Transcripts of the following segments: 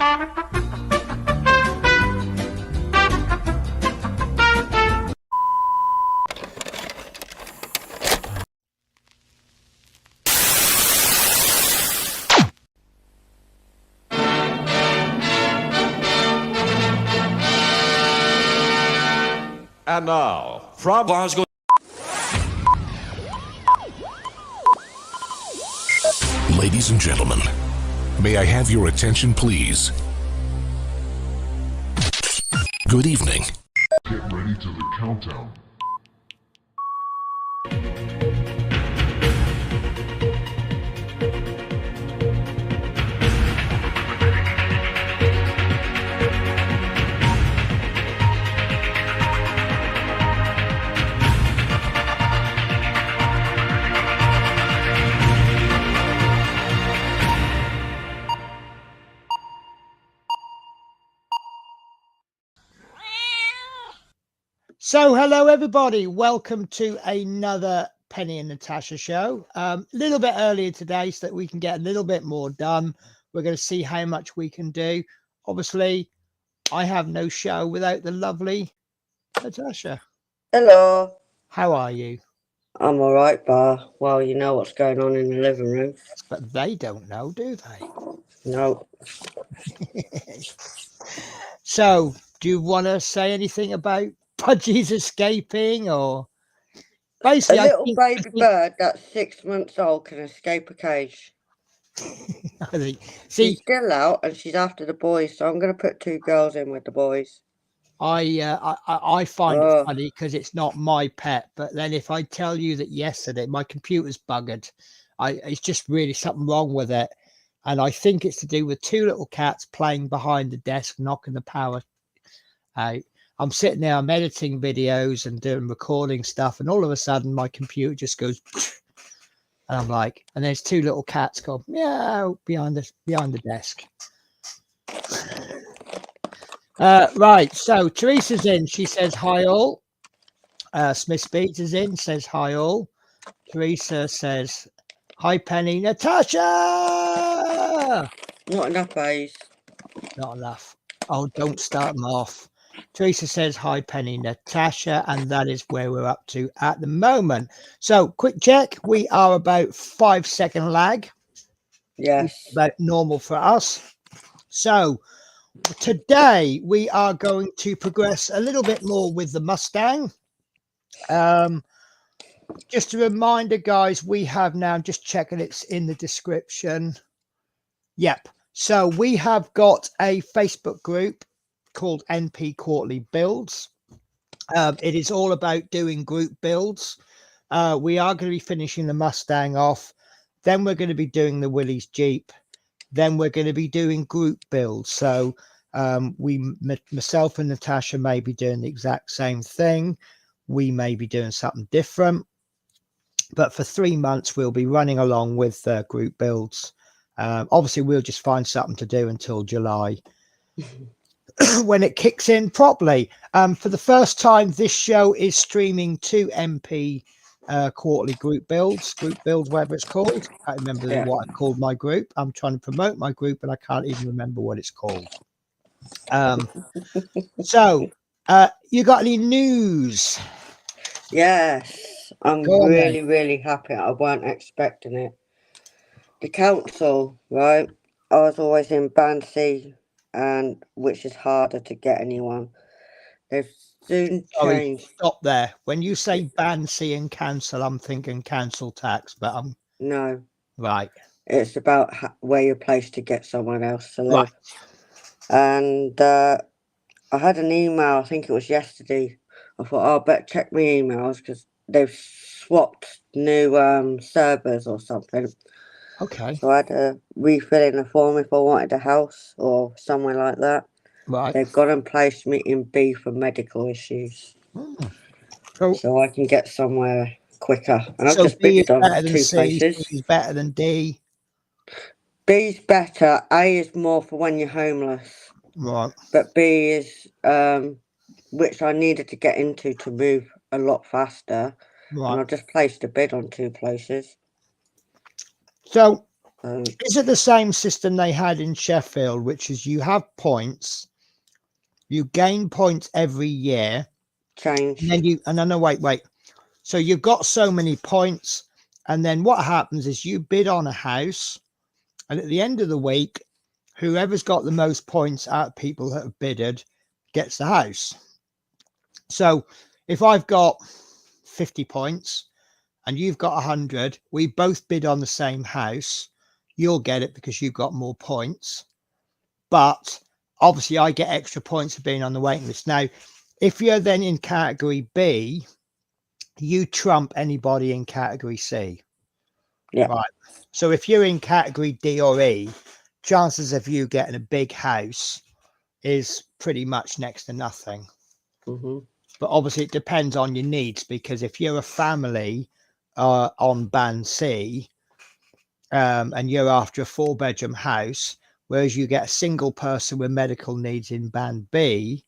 And now, from Glasgow. Ladies and gentlemen, may I have your attention, please? Good evening. Get ready to the countdown. So, hello everybody. Welcome to another Penny and Natasha show. A little bit earlier today so that we can get a little bit more done. We're going to see how much we can do. Obviously, I have no show without the lovely Natasha. Hello. How are you? I'm all right, Bar. Well, you know what's going on in the living room. But they don't know, do they? No. So, do you want to say anything about Pudgy's escaping, or basically A little baby bird that's 6 months old can escape a cage. I think, She's still out and she's after the boys, so I'm going to put 2 girls in with the boys. I find it funny because it's not my pet, but then if I tell you that yesterday my computer's buggered, it's just really something wrong with it, and I think it's to do with 2 little cats playing behind the desk, knocking the power out. I'm sitting there, I'm editing videos and doing recording stuff, and all of a sudden my computer just goes, and I'm like, and there's 2 little cats go meow behind the desk. Right, so Teresa's in. She says hi all. Smith Speeds is in, says hi all. Teresa says hi Penny. Natasha! Not enough A's. Not enough. Oh, don't start them off. Teresa says hi Penny, Natasha, and that is where we're up to at the moment. So quick check. We are about 5-second lag. Yes. It's about normal for us. So today we are going to progress a little bit more with the Mustang. Just a reminder, guys, we have now, just checking it's in the description. Yep. So we have got a Facebook group called NP Quarterly Builds. It is all about doing group builds. We are going to be finishing the Mustang off. Then we're going to be doing the Willys Jeep. Then we're going to be doing group builds. So myself and Natasha may be doing the exact same thing. We may be doing something different. But for 3 months, we'll be running along with group builds. Obviously, we'll just find something to do until July when it kicks in properly. For the first time, this show is streaming to MP Quarterly Group Builds, whatever it's called. I can't remember what I called my group. I'm trying to promote my group, and I can't even remember what it's called. So, you got any news? Yes. I'm really happy. I weren't expecting it. The council, right? I was always in Band C, and which is harder to get anyone. They've soon changed. Stop there. When you say Band C and council, I'm thinking council tax, but I'm no. Right. It's about where you're placed to get someone else to live. Right. And I had an email, I think it was yesterday. I thought, oh, I better check my emails because they've swapped new servers or something. Okay. So I had to refill in a form if I wanted a house or somewhere like that. Right. They've gone and placed me in B for medical issues. So I can get somewhere quicker. And I've just B is on better than 2 C, places. C is better than D. B's better. A is more for when you're homeless. Right. But B is which I needed to get into to move a lot faster. Right. And I've just placed a bid on 2 places. So Is it the same system they had in Sheffield, which is you have points, you gain points every year, Change. and then no, wait. So you've got so many points, and then what happens is you bid on a house, and at the end of the week, whoever's got the most points out of people that have bidded gets the house. So if I've got 50 points and you've got 100, we both bid on the same house. You'll get it because you've got more points. But obviously, I get extra points for being on the waiting list. Now, if you're then in category B, you trump anybody in category C. Yeah. Right. So if you're in category D or E, chances of you getting a big house is pretty much next to nothing. Mm-hmm. But obviously, it depends on your needs, because if you're a family on band C and you're after a 4-bedroom house, whereas you get a single person with medical needs in band B,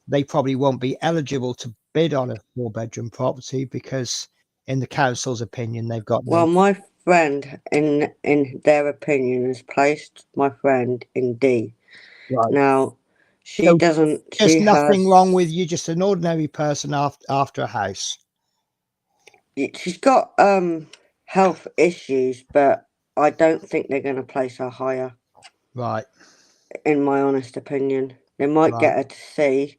they probably won't be eligible to bid on a 4-bedroom property because, in the council's opinion, they've got Well, my friend, in their opinion, has placed my friend in D. Right. Now, she doesn't. There's She nothing has, wrong with you, just an ordinary person after a house. She's got health issues, but I don't think they're going to place her higher. Right. In my honest opinion, they might get her to C,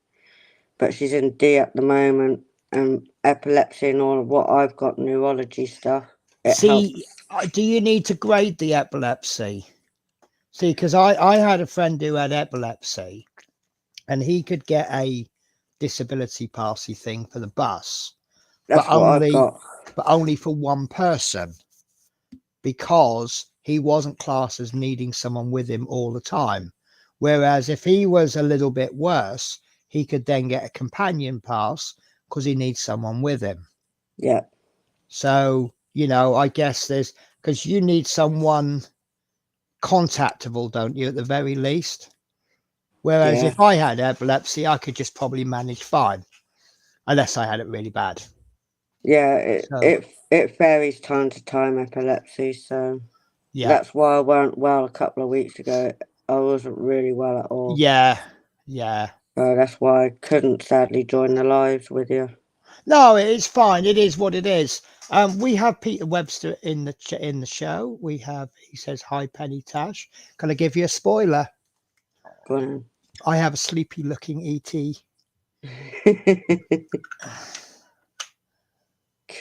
but she's in D at the moment, and epilepsy and all of what I've got, neurology stuff. See, do you need to grade the epilepsy? See, because I had a friend who had epilepsy, and he could get a disability passy thing for the bus, That's what I've got. But only for one person, because he wasn't classed as needing someone with him all the time. Whereas if he was a little bit worse, he could then get a companion pass because he needs someone with him. Yeah. So, I guess because you need someone contactable, don't you, at the very least? Whereas if I had epilepsy, I could just probably manage fine, unless I had it really bad. Yeah, it varies time to time, epilepsy. So that's why I weren't well a couple of weeks ago. I wasn't really well at all. Yeah. So that's why I couldn't sadly join the lives with you. No, it's fine. It is what it is. We have Peter Webster in the show. He says, "Hi, Penny Tash. Can I give you a spoiler?" Go on. I have a sleepy looking ET.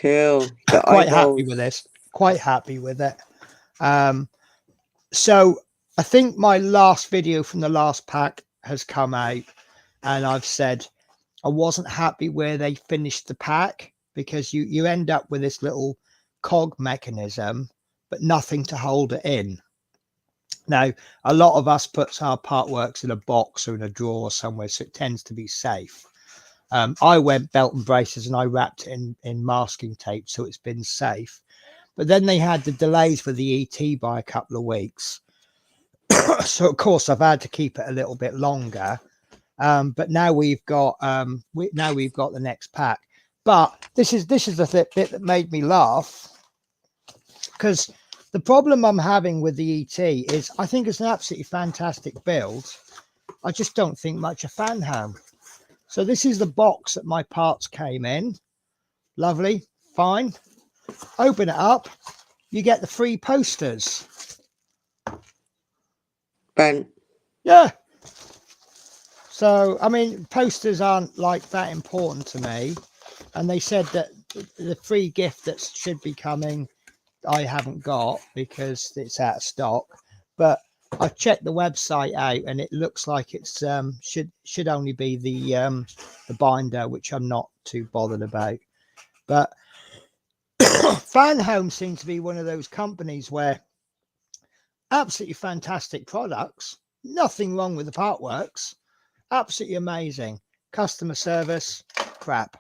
Cool. Quite happy with this. Quite happy with it. So I think my last video from the last pack has come out, and I've said I wasn't happy where they finished the pack, because you end up with this little cog mechanism, but nothing to hold it in. Now, a lot of us puts our part works in a box or in a drawer somewhere, so it tends to be safe. I went belt and braces and I wrapped it in masking tape, so it's been safe. But then they had the delays for the ET by a couple of weeks. So, of course, I've had to keep it a little bit longer. But now we've got the next pack. But this is the bit that made me laugh, because the problem I'm having with the ET is I think it's an absolutely fantastic build. I just don't think much of fan home. So this is the box that my parts came in. Lovely, fine. Open it up. You get the free posters. Ben. Yeah. So, I mean, posters aren't like that important to me. And they said that the free gift that should be coming, I haven't got because it's out of stock. But I checked the website out, and it looks like it's should only be the binder, which I'm not too bothered about. But Fan Home seems to be one of those companies where absolutely fantastic products, nothing wrong with the part works, absolutely amazing. Customer service, crap.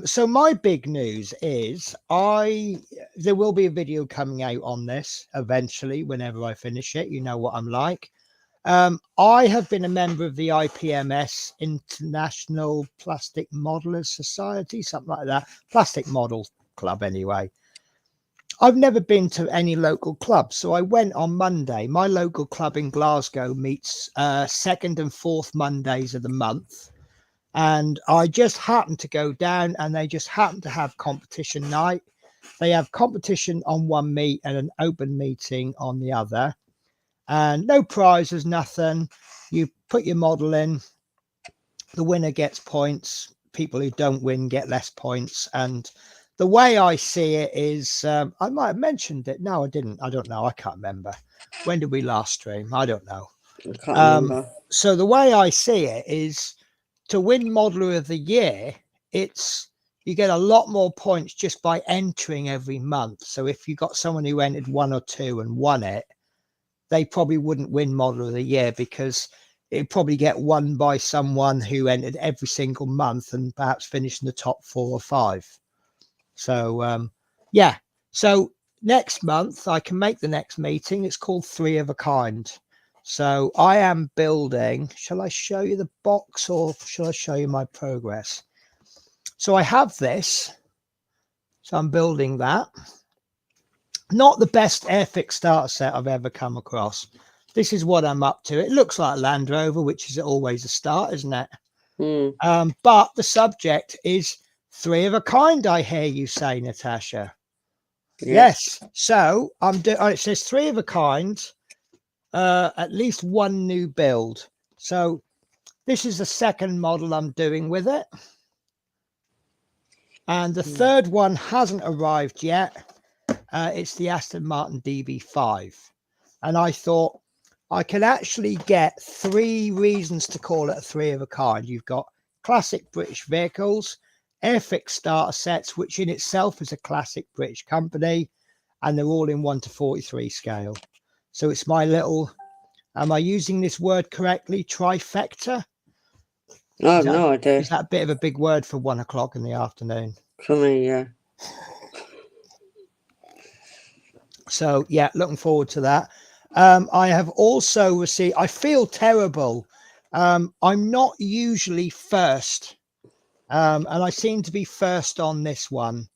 So my big news is there will be a video coming out on this eventually whenever I finish it. You know what I'm like. I have been a member of the IPMS, International Plastic Modelers Society, something like that. Plastic Model Club, anyway. I've never been to any local clubs, so I went on Monday. My local club in Glasgow meets second and fourth Mondays of the month, and I just happened to go down, and they just happened to have competition night. They have competition on one meet and an open meeting on the other, and no prizes, nothing. You put your model in, the winner gets points, people who don't win get less points. And the way I see it is, I might have mentioned it. No, I didn't. I don't know. I can't remember. When did we last stream? I don't know. I can't remember. So the way I see it is, to win Modeler of the Year, you get a lot more points just by entering every month. So if you got someone who entered 1 or 2 and won it, they probably wouldn't win Modeler of the Year, because it'd probably get won by someone who entered every single month and perhaps finished in the top 4 or 5. So yeah, so next month I can make the next meeting. It's called 3 of a Kind. So I am building. Shall I show you the box, or shall I show you my progress? So I have this. So I'm building that. Not the best Airfix starter set I've ever come across. This is what I'm up to. It looks like a Land Rover, which is always a start, isn't it? But the subject is 3 of a kind, I hear you say, Natasha. Yes. So I'm doing. It says 3 of a kind, at least 1 new build. So this is the second model I'm doing with it, and the third one hasn't arrived yet. It's the Aston Martin DB5, and I thought I could actually get 3 reasons to call it a 3 of a kind. You've got classic British vehicles, Airfix starter sets, which in itself is a classic British company, and they're all in 1:43 scale. So it's my little, am I using this word correctly, trifecta? I have no idea. Is that a bit of a big word for 1 o'clock in the afternoon? For me, yeah. So yeah, looking forward to that. I have also received, I feel terrible. I'm not usually first, and I seem to be first on this one,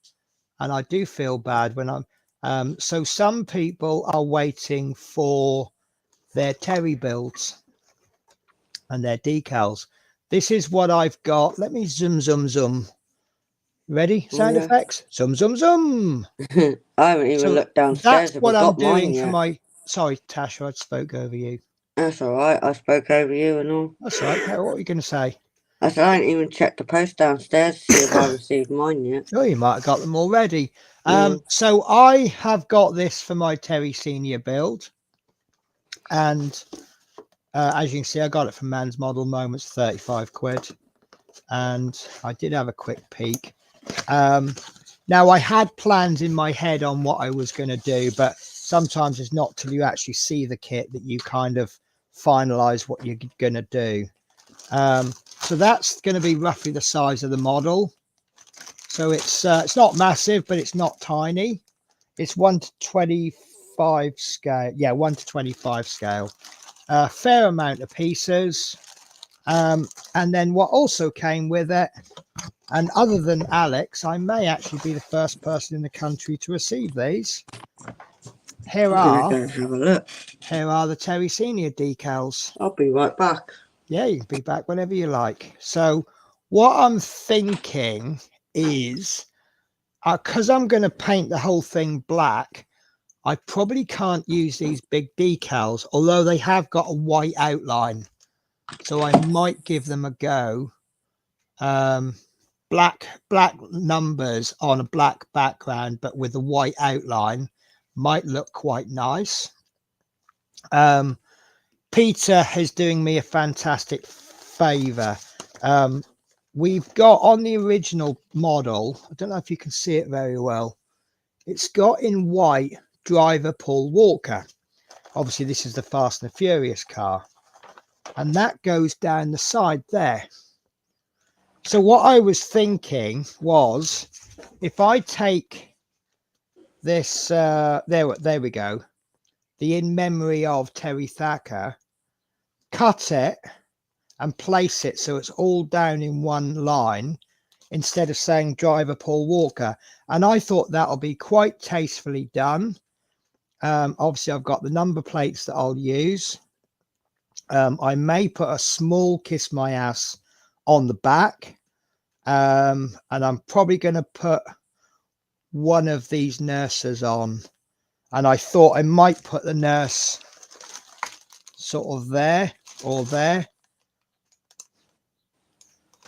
and I do feel bad when I'm so some people are waiting for their Terry builds and their decals. This is what I've got. Let me zoom. Ready? Sound effects. Zoom. I haven't even looked downstairs. That's what I'm doing for my. Sorry, Tasha, I spoke over you. That's all right. I spoke over you and all. That's all right. What are you going to say? I said I ain't even checked the post downstairs to see if I received mine yet. Oh, you might have got them already. So I have got this for my Terry Senior build, and as you can see, I got it from Man's Model Moments, 35 quid, and I did have a quick peek. Now I had plans in my head on what I was going to do, but sometimes it's not till you actually see the kit that you kind of finalize what you're going to do. So that's going to be roughly the size of the model. So it's not massive, but it's not tiny. It's 1:25 scale. Yeah, 1:25 scale. Fair amount of pieces. And then what also came with it, and other than Alex, I may actually be the first person in the country to receive these. Here are the Terry Senior decals. I'll be right back. Yeah, you can be back whenever you like. So what I'm thinking is, because I'm going to paint the whole thing black, I probably can't use these big decals, although they have got a white outline. So I might give them a go. Black numbers on a black background, but with a white outline, might look quite nice. Peter is doing me a fantastic favor. We've got on the original model, I don't know if you can see it very well, it's got in white driver Paul Walker. Obviously this is the Fast and the Furious car, and that goes down the side there. So what I was thinking was, if I take this, there we go, the In Memory of Terry Thacker, cut it and place it so it's all down in one line, instead of saying driver Paul Walker. And I thought that'll be quite tastefully done. Obviously, I've got the number plates that I'll use. I may put a small Kiss My Ass on the back. And I'm probably going to put one of these nurses on. And I thought I might put the nurse sort of there or there.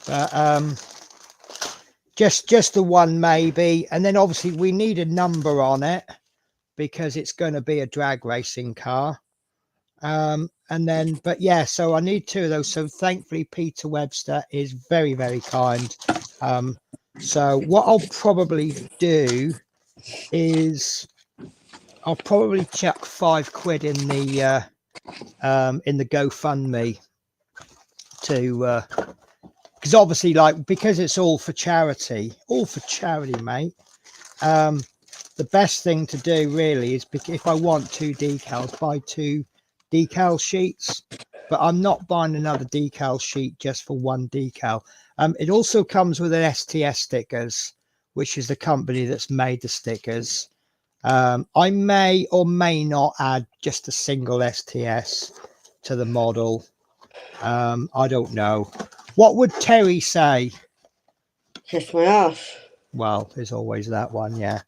But just the one maybe. And then obviously we need a number on it because it's going to be a drag racing car. And then, but yeah, so I need two of those. So thankfully Peter Webster is very, very kind. So what I'll probably do is I'll probably chuck £5 in the GoFundMe to because obviously, like, because it's all for charity, mate. The best thing to do really is, if I want 2 decals, buy 2 decal sheets, but I'm not buying another decal sheet just for one decal. It also comes with an STS stickers, which is the company that's made the stickers. I may or may not add just a single STS to the model. I don't know. What would Terry say? Kiss my ass. Well, there's always that one, yeah.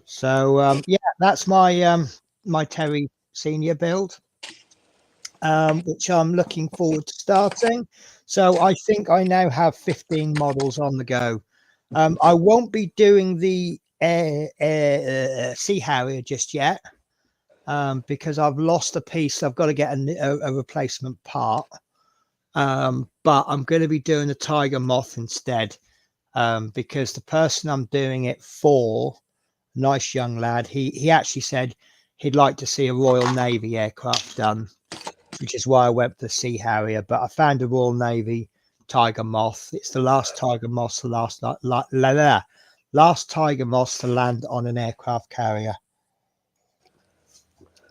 So yeah, that's my my Terry Senior build, which I'm looking forward to starting. So I think I now have 15 models on the go. I won't be doing the Sea Harrier just yet, because I've lost a piece. I've got to get a replacement part. But I'm going to be doing the Tiger Moth instead, because the person I'm doing it for, nice young lad, he actually said he'd like to see a Royal Navy aircraft done, which is why I went for the Sea Harrier. But I found a Royal Navy Tiger Moth. It's the last Tiger Moth, the last Tiger Moth to land on an aircraft carrier.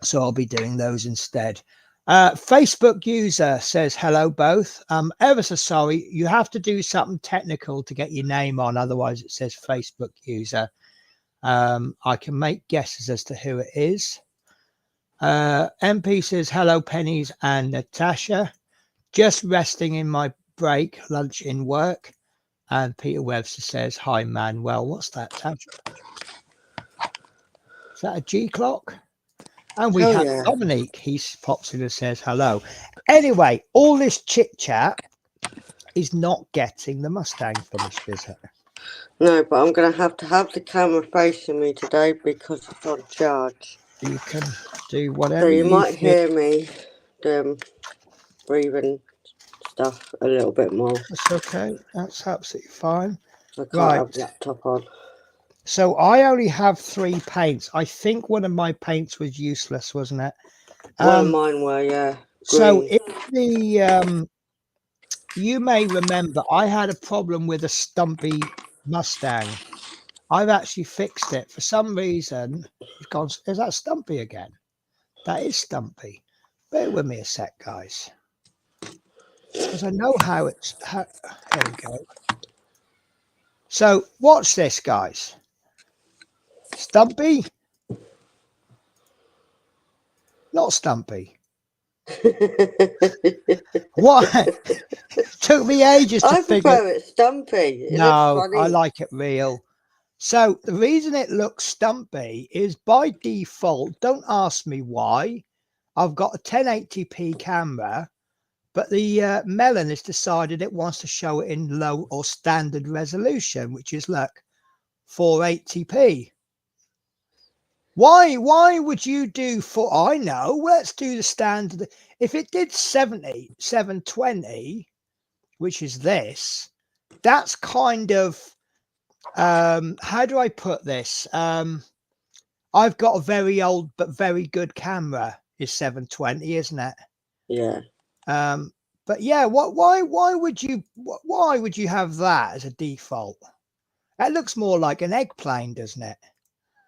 So I'll be doing those instead. Facebook user says hello both. Ever so sorry, you have to do something technical to get your name on, otherwise it says Facebook user. I can make guesses as to who it is. MP says hello Pennies and Natasha, just resting in my break, lunch in work. And Peter Webster says hi Manuel. What's that, Tasha? Is that a G clock? And we have Dominique. He pops in and says hello. Anyway, all this chit chat is not getting the Mustang finished, is it? No, but I'm going to have the camera facing me today because it's on charge. You can do whatever. So you might hear me breathing stuff a little bit more. That's okay. That's absolutely fine. I can't have the laptop on. So I only have 3 paints. I think one of my paints was useless, wasn't it? One of mine were, yeah. Green. So if the you may remember I had a problem with a stumpy Mustang. I've actually fixed it. For some reason, it's gone. Is that stumpy again? That is stumpy. Bear with me a sec, guys, because I know how it's. Here we go. So watch this, guys. Stumpy? Not stumpy. What? Took me ages to figure. I prefer it stumpy. No, I like it real. So the reason it looks stumpy is by default. Don't ask me why. I've got a 1080p camera, but the Melon has decided it wants to show it in low or standard resolution, which is, look, 480p. Why would you do I know, let's do the standard. If it did 720, which is this, that's kind of, how do I put this? I've got a very old but very good camera, is 720, isn't it? Yeah. But yeah, why would you have that as a default? That looks more like an egg plane, doesn't it?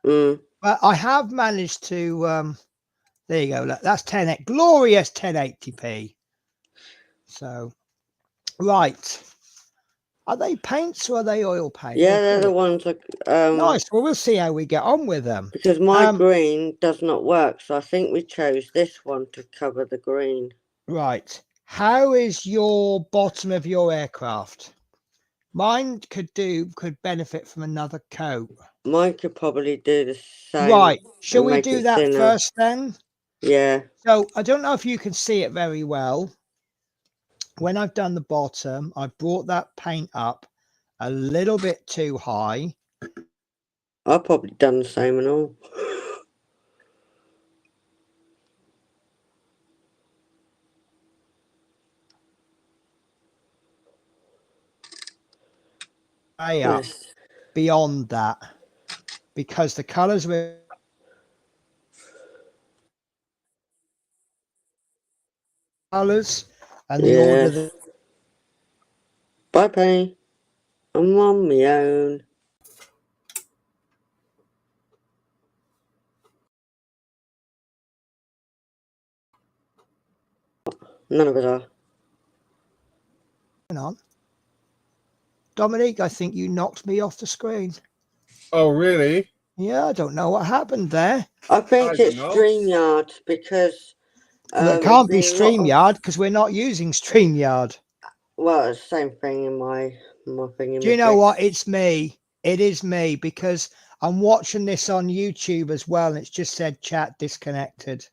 Mm. But I have managed to there you go, look, that's glorious 1080p. So right, Are they paints or are they oil paint? Yeah, they're the ones that, nice. Well, we'll see how we get on with them. because my green does not work, so I think we chose this one to cover the green. Right. How is your bottom of your aircraft? Mine could benefit from another coat. Mine could probably do the same. Right. Shall we make do it that thinner. first then? Yeah. So I don't know if you can see it very well. When I've done the bottom, I brought that paint up a little bit too high. I've probably done the same and all. Way up beyond that, because the colors were colors and the order that bye Penny, I'm on my own. None of us are. hang on, Dominique, I think you knocked me off the screen. Oh really? Yeah, I don't know what happened there. I think it's StreamYard because it can't be StreamYard because we're not using StreamYard. Well, it's the same thing in my thing. Do you know what? It's me. It is me because I'm watching this on YouTube as well, and it's just said chat disconnected,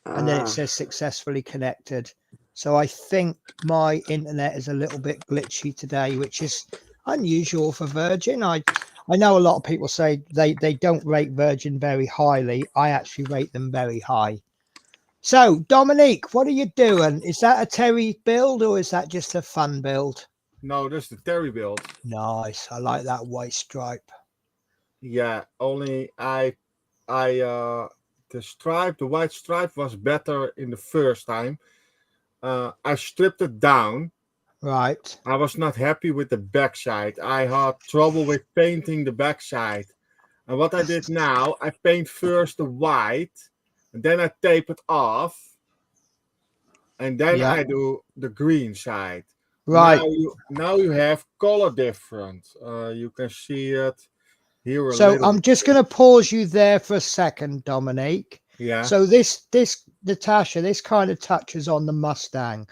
and then it says successfully connected. So I think my internet is a little bit glitchy today, which is unusual for Virgin. I know a lot of people say they don't rate Virgin very highly. I actually rate them very high. So, Dominique, what are you doing? Is that a Terry build or is that just a fun build? No, that's the Terry build. Nice. I like that white stripe. Yeah, only the white stripe was better in the first time. I stripped it down. Right. I was not happy with the backside. I had trouble with painting the backside. And what I did now, I paint first the white, and then I tape it off, and then I do the green side. Right. Now you have color difference. You can see it here. So I'm just going to pause you there for a second, Dominique. Yeah. So this Natasha, this kind of touches on the Mustang.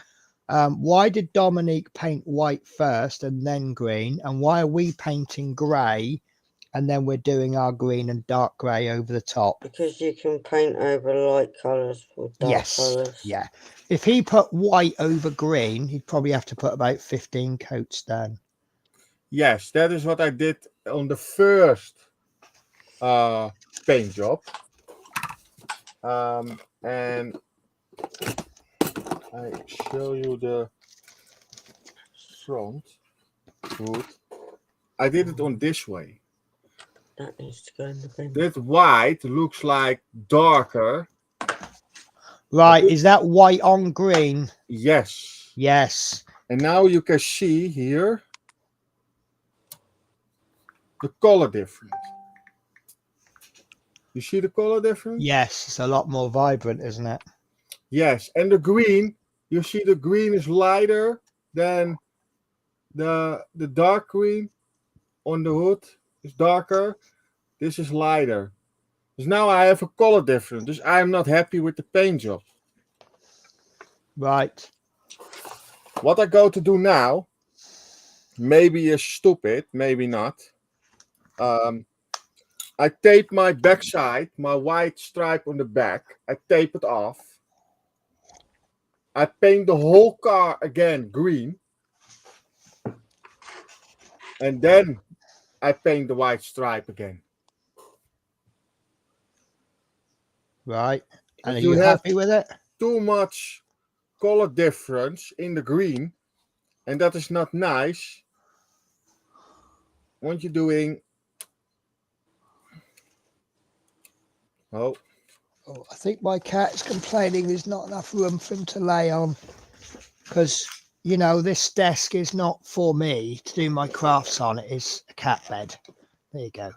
Why did Dominique paint white first and then green? And why are we painting grey and then we're doing our green and dark grey over the top? Because you can paint over light colours or dark colours. Yeah. If he put white over green, he'd probably have to put about 15 coats down. Yes, that is what I did on the first paint job. And I show you the front hood. I did it on this way. That needs to go in the bin. That white looks like darker. Right, is that white on green? Yes. Yes. And now you can see here the color difference. You see the color difference? Yes, it's a lot more vibrant, isn't it? Yes, and the green, you see the green is lighter than the dark green on the hood is darker. This is lighter. So now I have a color difference. So I'm not happy with the paint job. Right. What I go to do now, maybe is stupid, maybe not. I tape my backside, my white stripe on the back. I tape it off. I paint the whole car again green. And then I paint the white stripe again. Right. And are you happy with it? Too much color difference in the green. And that is not nice. When you're doing... Oh, I think my cat's complaining there's not enough room for him to lay on. Because, you know, this desk is not for me to do my crafts on. It is a cat bed. There you go.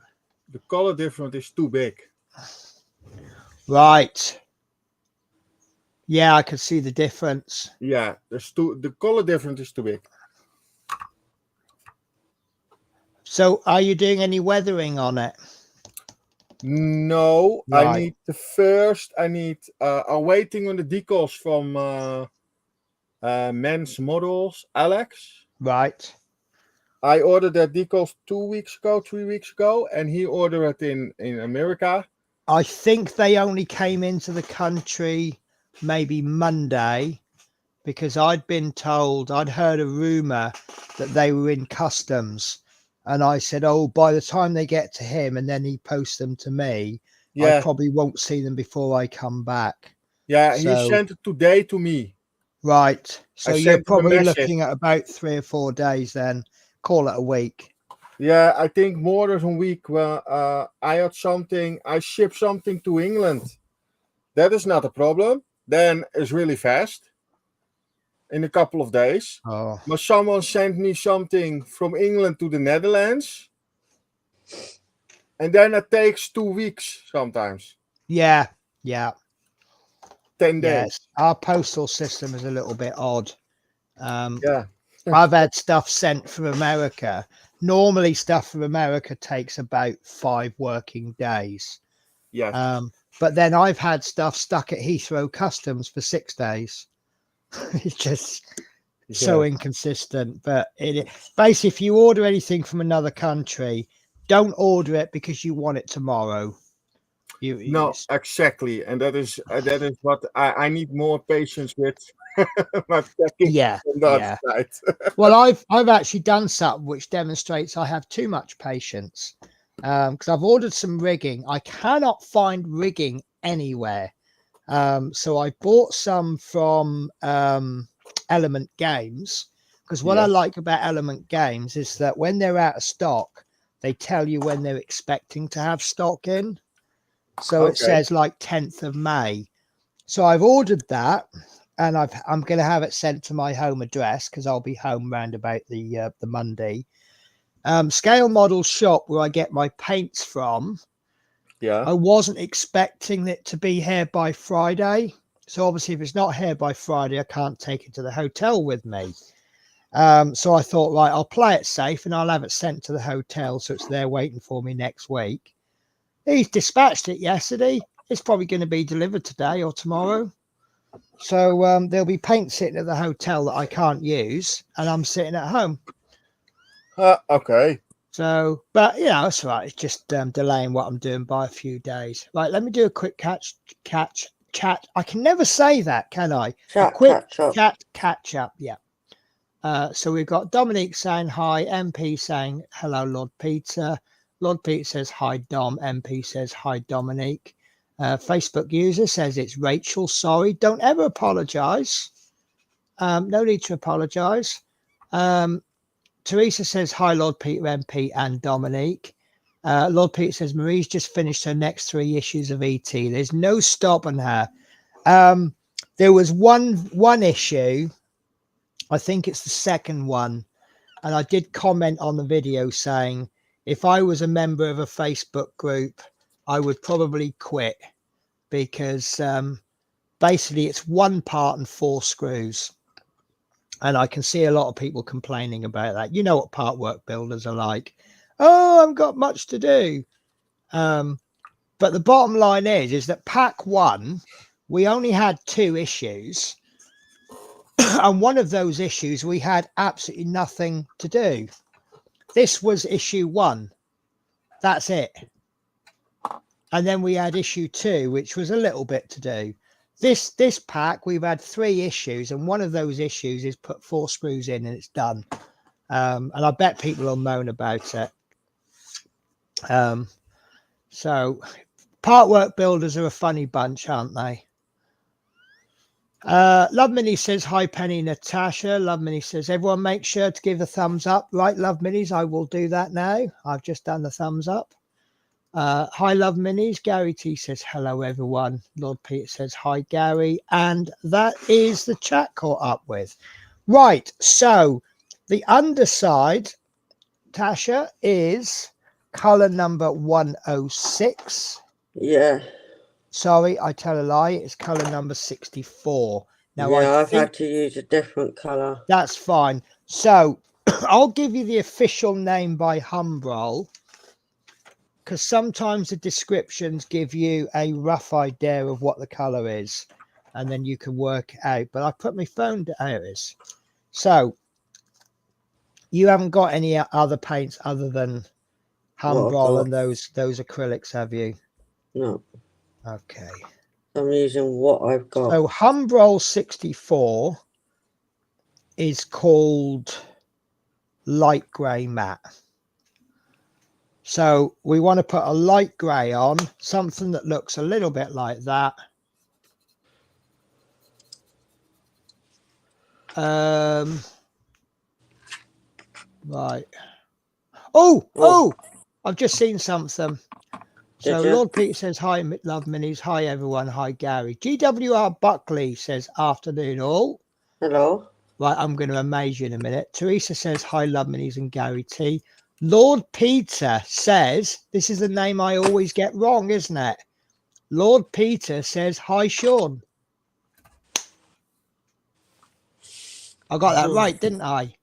The color difference is too big. Right. Yeah, I can see the difference. Yeah, the color difference is too big. So are you doing any weathering on it? No, Right. I need the first. I'm waiting on the decals from Men's Models, Alex. Right. I ordered that decals 3 weeks ago, and he ordered it in America. I think they only came into the country maybe Monday, because I'd been told, I'd heard a rumor that they were in customs. And I said, oh, by the time they get to him and then he posts them to me, I probably won't see them before I come back. Yeah, So, he sent it today to me. Right. So you're sent him a probably message. looking at about 3 or 4 days then. Call it a week. Yeah, I think more than a week. I had something, I shipped something to England. That is not a problem. Then it's really fast. In a couple of days. Oh, But someone sent me something from England to the Netherlands. And then it takes 2 weeks sometimes. yeah. Yeah. 10 days. Yes. Our postal system is a little bit odd. Yeah. I've had stuff sent from America. Normally stuff from America takes about 5 working days. Yes. But then I've had stuff stuck at Heathrow Customs for 6 days. It's just so inconsistent. But basically, if you order anything from another country, don't order it because you want it tomorrow. No, exactly. And that is what I need more patience with. Yeah. Well, I've actually done something which demonstrates I have too much patience. Because I've ordered some rigging. I cannot find rigging anywhere. So I bought some from Element Games, because what I like about Element Games is that when they're out of stock, they tell you when they're expecting to have stock in. So it says like 10th of May. So I've ordered that, and I'm going to have it sent to my home address because I'll be home round about the Monday. Scale Model Shop, where I get my paints from. Yeah. I wasn't expecting it to be here by Friday. So obviously, if it's not here by Friday, I can't take it to the hotel with me. So I thought, right, I'll play it safe and I'll have it sent to the hotel so it's there waiting for me next week. He's dispatched it yesterday. It's probably going to be delivered today or tomorrow. So there'll be paint sitting at the hotel that I can't use, and I'm sitting at home. Okay. So, but you know, that's right. It's just delaying what I'm doing by a few days. Right, let me do a quick chat. I can never say that, can I? A quick catch up. Yeah. So we've got Dominique saying hi, MP saying hello, Lord Peter. Lord Peter says hi, Dom. MP says hi, Dominique. Facebook user says it's Rachel. Sorry, don't ever apologize. No need to apologize. Teresa says hi, Lord Peter, MP, and Dominique. Lord Peter says Marie's just finished her next 3 issues of ET. There's no stopping her. There was one issue. I think it's the second one, and I did comment on the video saying if I was a member of a Facebook group, I would probably quit, because basically it's 1 part and 4 screws. And I can see a lot of people complaining about that. You know what part work builders are like. Oh, I've got much to do. But the bottom line is that pack 1, we only had 2 issues. And one of those issues, we had absolutely nothing to do. This was issue 1. That's it. And then we had issue 2, which was a little bit to do. This pack, we've had 3 issues, and one of those issues is put 4 screws in and it's done. And I bet people will moan about it. So part work builders are a funny bunch, aren't they? Love Minnie says hi, Penny Natasha. Love Minnie says everyone make sure to give a thumbs up. Right, Love Minis, I will do that now. I've just done the thumbs up. Hi, Love Minis. Gary T says hello, everyone. Lord Peter says hi, Gary. And that is the chat caught up with. Right, so the underside, Tasha, is color number 106. Yeah. Sorry, I tell a lie. It's color number 64. Now, yeah, I've had to use a different color. That's fine. So I'll give you the official name by Humbrol, because sometimes the descriptions give you a rough idea of what the color is, and then you can work it out. But I put my phone down. There it is. So you haven't got any other paints other than Humbrol and those acrylics, have you? No. Okay. I'm using what I've got. So Humbrol 64 is called light grey matte. So we want to put a light grey on, something that looks a little bit like that. Right. Oh, I've just seen something. So Lord Peter says, hi, love minis. Hi, everyone. Hi, Gary. GWR Buckley says, afternoon all. Hello. Right, I'm going to amaze you in a minute. Teresa says, hi, love minis and Gary T. Lord Peter says, this is the name I always get wrong, isn't it? Lord Peter says, hi, Sean. I got that right, didn't I?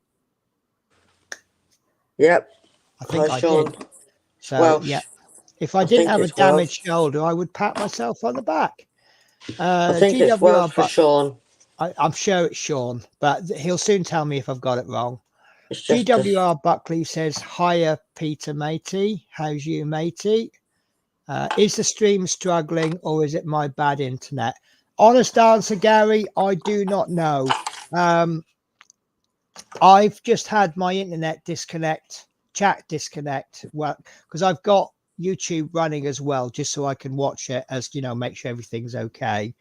Yep. I think I Sean. did. So, yeah. If I didn't have a damaged shoulder, I would pat myself on the back. I think it's Welsh for Sean. I'm sure it's Sean, but he'll soon tell me if I've got it wrong. GWR Buckley says, hiya, Peter matey. How's you, matey? Is the stream struggling or is it my bad internet? Honest answer, Gary, I do not know. I've just had my internet chat disconnect. Well, because I've got YouTube running as well, just so I can watch it as, make sure everything's okay.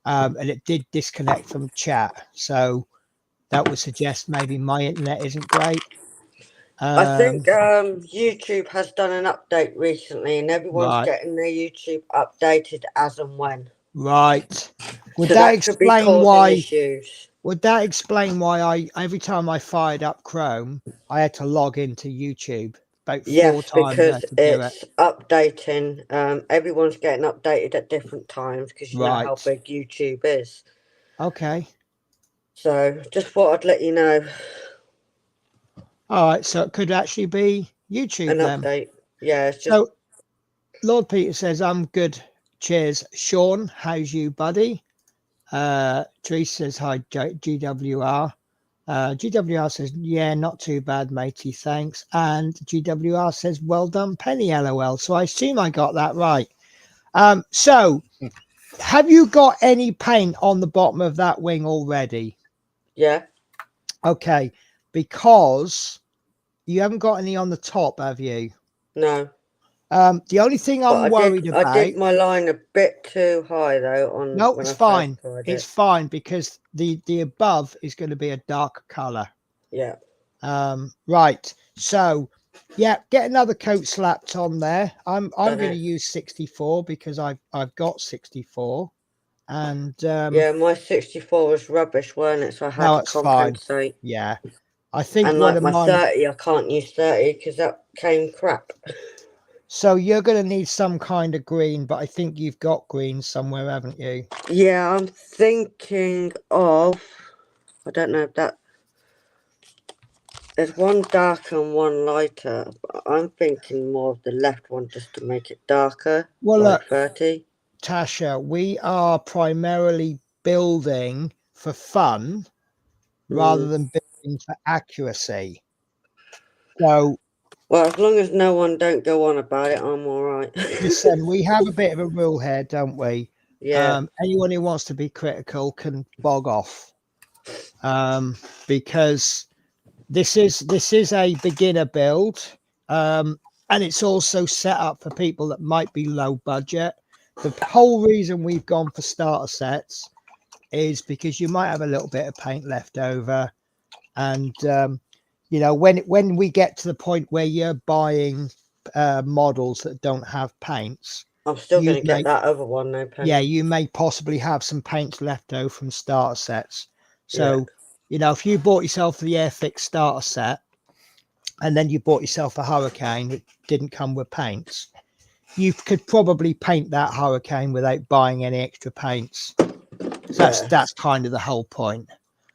And it did disconnect from chat. So that would suggest maybe my internet isn't great. I think YouTube has done an update recently and everyone's getting their YouTube updated as and when. Right. Would that explain why? Issues. Would that explain why every time I fired up Chrome, I had to log into YouTube about 4 times? Because it's updating. Everyone's getting updated at different times because you know how big YouTube is. Okay. So just thought I'd let you know. All right. So it could actually be YouTube then. Update. Yeah. It's just... So Lord Peter says, I'm good. Cheers. Sean, how's you, buddy? Teresa says, hi, GWR. GWR says, yeah, not too bad, matey, thanks. And GWR says, well done, Penny, LOL. So I assume I got that right. So have you got any paint on the bottom of that wing already? Yeah. Okay, because you haven't got any on the top, have you? No. The only thing I'm worried about... I did my line a bit too high, though. No, it's fine. It's fine because the above is going to be a dark color. Yeah. Right. So, yeah, get another coat slapped on there. I'm going to use 64 because I've got 64, and yeah, my 64 was rubbish, weren't it? So I had to compensate. Fine. Yeah, I think and like my 30, I can't use 30 because that came crap. So you're going to need some kind of green, but I think you've got green somewhere, haven't you? Yeah, I'm thinking of... I don't know if that... There's one darker and one lighter. But I'm thinking more of the left one just to make it darker. Well, like 30. Tasha, we are primarily building for fun rather than building for accuracy. So... Well, as long as no one don't go on about it, I'm all right. Listen, we have a bit of a rule here, don't we? Yeah. Anyone who wants to be critical can bog off, because this is a beginner build, and it's also set up for people that might be low budget. The whole reason we've gone for starter sets is because you might have a little bit of paint left over, and when we get to the point where you're buying models that don't have paints, I'm still going to get that other one, though, Penny. Yeah, you may possibly have some paints left over from starter sets. So, if you bought yourself the Airfix Starter Set and then you bought yourself a Hurricane that didn't come with paints, you could probably paint that Hurricane without buying any extra paints. So that's kind of the whole point.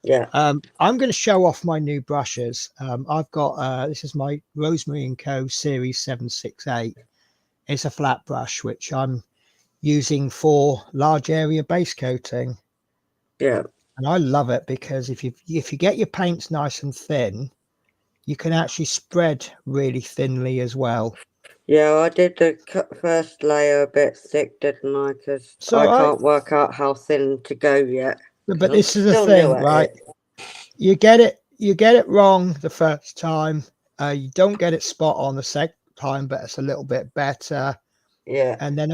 Yeah. I'm going to show off my new brushes. I've got this is my Rosemary & Co. Series 768. It's a flat brush which I'm using for large area base coating. Yeah. And I love it because if you get your paints nice and thin, you can actually spread really thinly as well. Yeah, I did the first layer a bit thick, didn't I? Because I can't work out how thin to go yet. But this is the thing, right? You get it wrong the first time. You don't get it spot on the second time, but it's a little bit better. Yeah. And then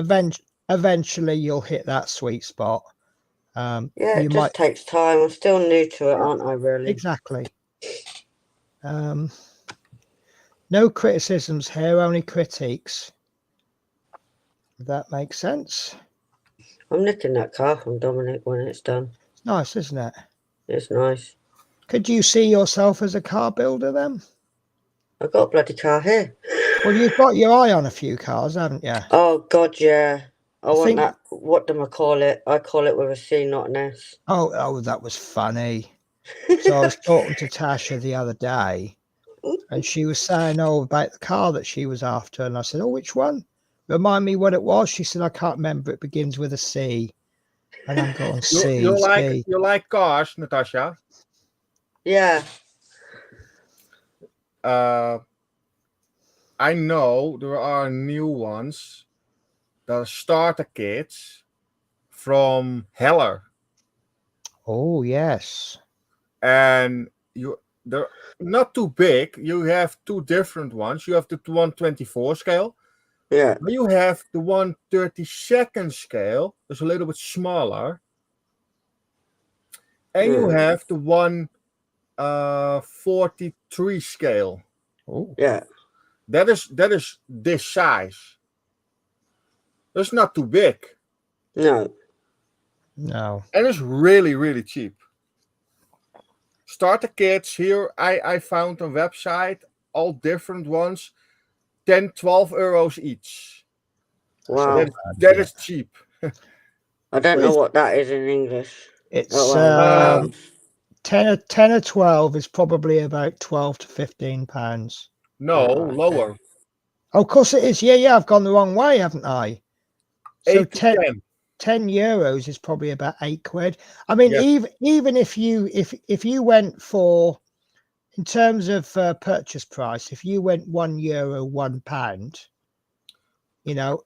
eventually you'll hit that sweet spot. Yeah, it just takes time. I'm still new to it, aren't I, really? Exactly. No criticisms here, only critiques. If that makes sense. I'm nicking that car from Dominic when it's done. It's nice, isn't it? It's nice. Could you see yourself as a car builder then? I've got a bloody car here. Well, you've got your eye on a few cars, haven't you? Oh, God, yeah. I want that. What do I call it? I call it with a C, not an S. Oh, that was funny. So I was talking to Tasha the other day, and she was saying, about the car that she was after. And I said, which one? Remind me what it was. She said, I can't remember. It begins with a C. And I'm going, C. You like cars, Natasha? Yeah. I know there are new ones, the starter kits from Heller. Oh, yes. And they're not too big. You have two different ones. You have the 124 scale. Yeah. You have the 132nd scale. It's a little bit smaller. And you have the 143 scale. Oh. Yeah. That is this size. That's not too big. No. No. And it's really, really cheap. Starter kits here, I found on website, all different ones, 10, 12 euros each. Wow. That is cheap. I don't know what that is in English. It's 10 or 12 is probably about 12 to 15 pounds. No, lower. Oh, of course it is. Yeah, I've gone the wrong way, haven't I? So 10 euros is probably about £8. I mean, even if you went for, in terms of purchase price, if you went €1, £1,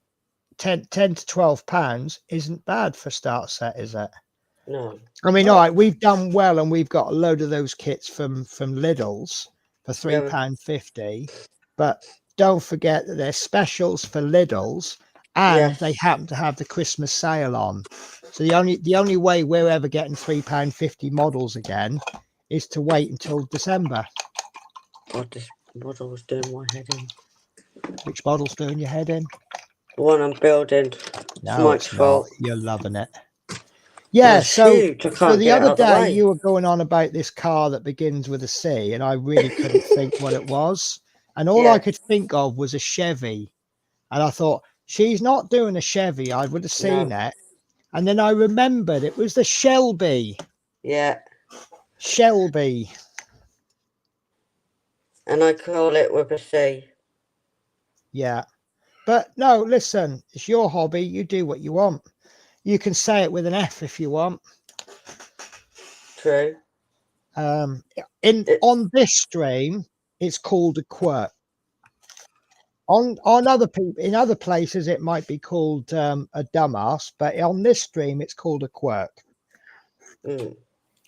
10 to 12 pounds isn't bad for a start set, is it? No. I mean, all right, we've done well, and we've got a load of those kits from Lidl's for £3.50, but don't forget that they're specials for Lidl's, and they happen to have the Christmas sale on. So the only way we're ever getting £3.50 models again is to wait until December. God, this model was doing my head in. Which model's doing your head in? The one I'm building. No, it's not. You're loving it. Yeah, so the other day you were going on about this car that begins with a C, and I really couldn't think what it was. And all I could think of was a Chevy. And I thought, she's not doing a Chevy. I would have seen it. And then I remembered it was the Shelby. Yeah. Shelby. And I call it with a C. Yeah. But no, listen, it's your hobby. You do what you want. You can say it with an F if you want. True. On this stream, it's called a quirk. On other people, in other places, it might be called a dumbass, but on this stream, it's called a quirk.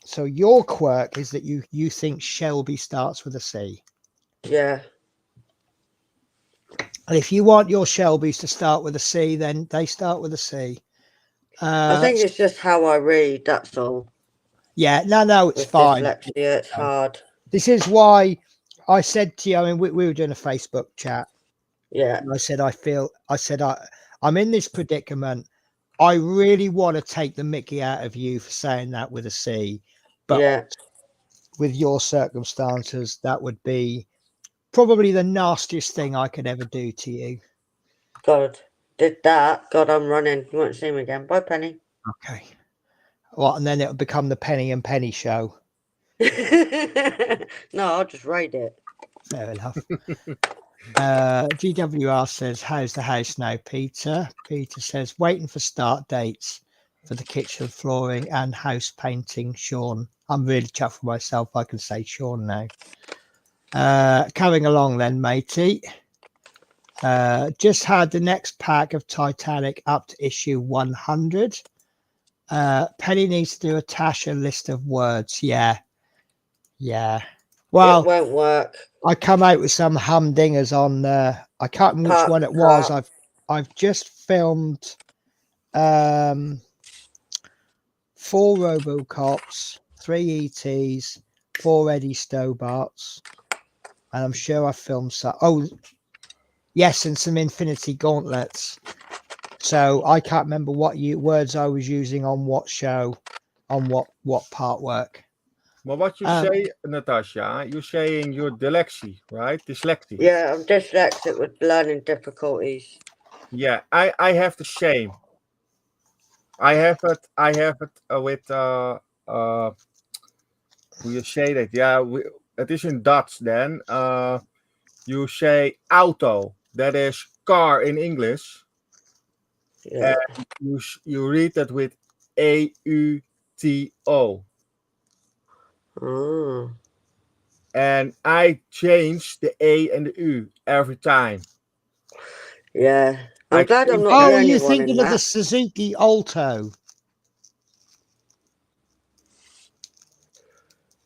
So your quirk is that you think Shelby starts with a C. Yeah. And if you want your Shelbys to start with a C, then they start with a C. I think it's just how I read, that's all. Yeah, no, it's fine. Dyslexia, it's hard. This is why I said to you, I mean, we were doing a Facebook chat. Yeah. And I said, I'm in this predicament. I really want to take the mickey out of you for saying that with a C. But with your circumstances, that would be probably the nastiest thing I could ever do to you. God, did that. God, I'm running. You won't see me again. Bye, Penny. Okay. Well, and then it'll become the Penny and Penny show. No, I'll just raid it. Fair enough. GWR says, how's the house now, Peter? Peter says, waiting for start dates for the kitchen flooring and house painting, Sean. I'm really chuffed for myself. I can say Sean now. Carrying along then, matey. Just had the next pack of Titanic up to issue 100. Penny needs to do a Tasha list of words. Yeah. Well, it won't work. I come out with some humdingers on. I can't remember which one it was. I've just filmed 4 RoboCops, 3 ETs, 4 Eddie Stobarts, and I'm sure I filmed some. Oh, yes, and some Infinity Gauntlets. So I can't remember what words I was using on what show, on what part work. But what you say, Natasha, you're saying you're dyslexy, right? Dyslexic. Yeah, I'm dyslexic with learning difficulties. Yeah, I have the same. I have it with hoe you say that? Yeah, it is in Dutch. Then you say auto. That is car in English. Yeah. And you read that with AUTO. Oh. And I change the A and the U every time. Yeah. I'm glad I'm not Oh, the only you're one thinking in of the that. Suzuki Alto.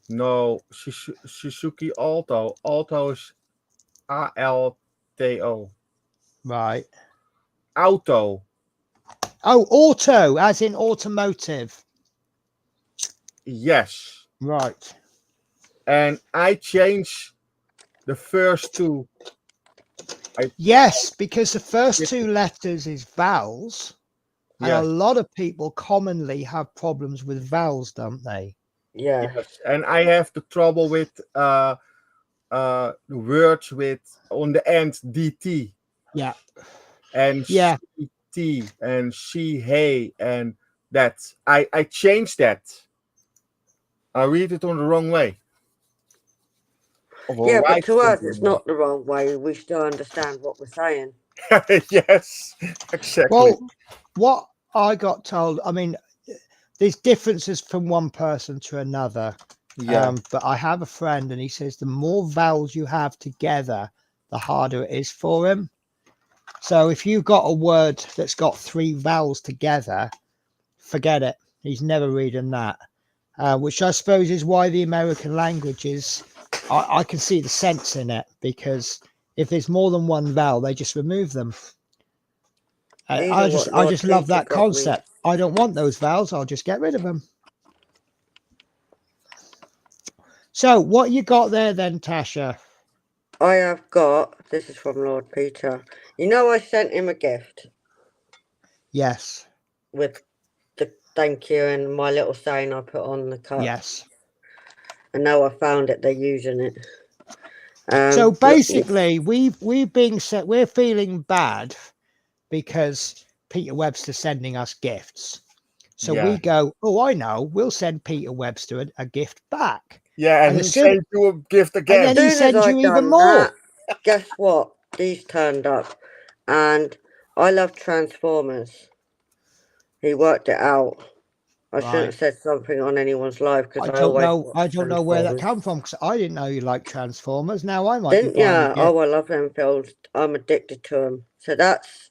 No, Suzuki Alto. Alto is ALTO. Right. Auto. Oh, auto, as in automotive. Yes. Right. And I change the first two. Yes, because the first 2 letters is vowels. And Yes. a lot of people commonly have problems with vowels, don't they? Yeah. Yes. And I have the trouble with the words with on the end DT. Yeah. And Yeah. CT and hey and that. I changed that. I read it on the wrong way. Yeah, but to us, it's not the wrong way. We still understand what we're saying. Yes, exactly. Well, what I got told, I mean, there's differences from one person to another. Yeah. But I have a friend and he says the more vowels you have together, the harder it is for him. So if you've got a word that's got 3 vowels together, forget it. He's never reading that. Which I suppose is why the American languages, I can see the sense in it, because if there's more than one vowel, they just remove them. I just love that concept. I don't want those vowels. I'll just get rid of them. So what you got there then, Tasha? I have got, this is from Lord Peter. You know, I sent him a gift. Yes. With the thank you and my little saying I put on the cup. Yes. And now I found it, they're using it. So basically, we're feeling bad because Peter Webster's sending us gifts. So we go, oh, I know, we'll send Peter Webster a gift back. Yeah, and he sends you a gift again. And then he sends you even more. Guess what? These turned up. And I love Transformers. He worked it out. I shouldn't have said something on anyone's live because I don't know where that come from, because I didn't know you like Transformers. Now I might Didn't ya? Oh, I love them films. I'm addicted to them. So that's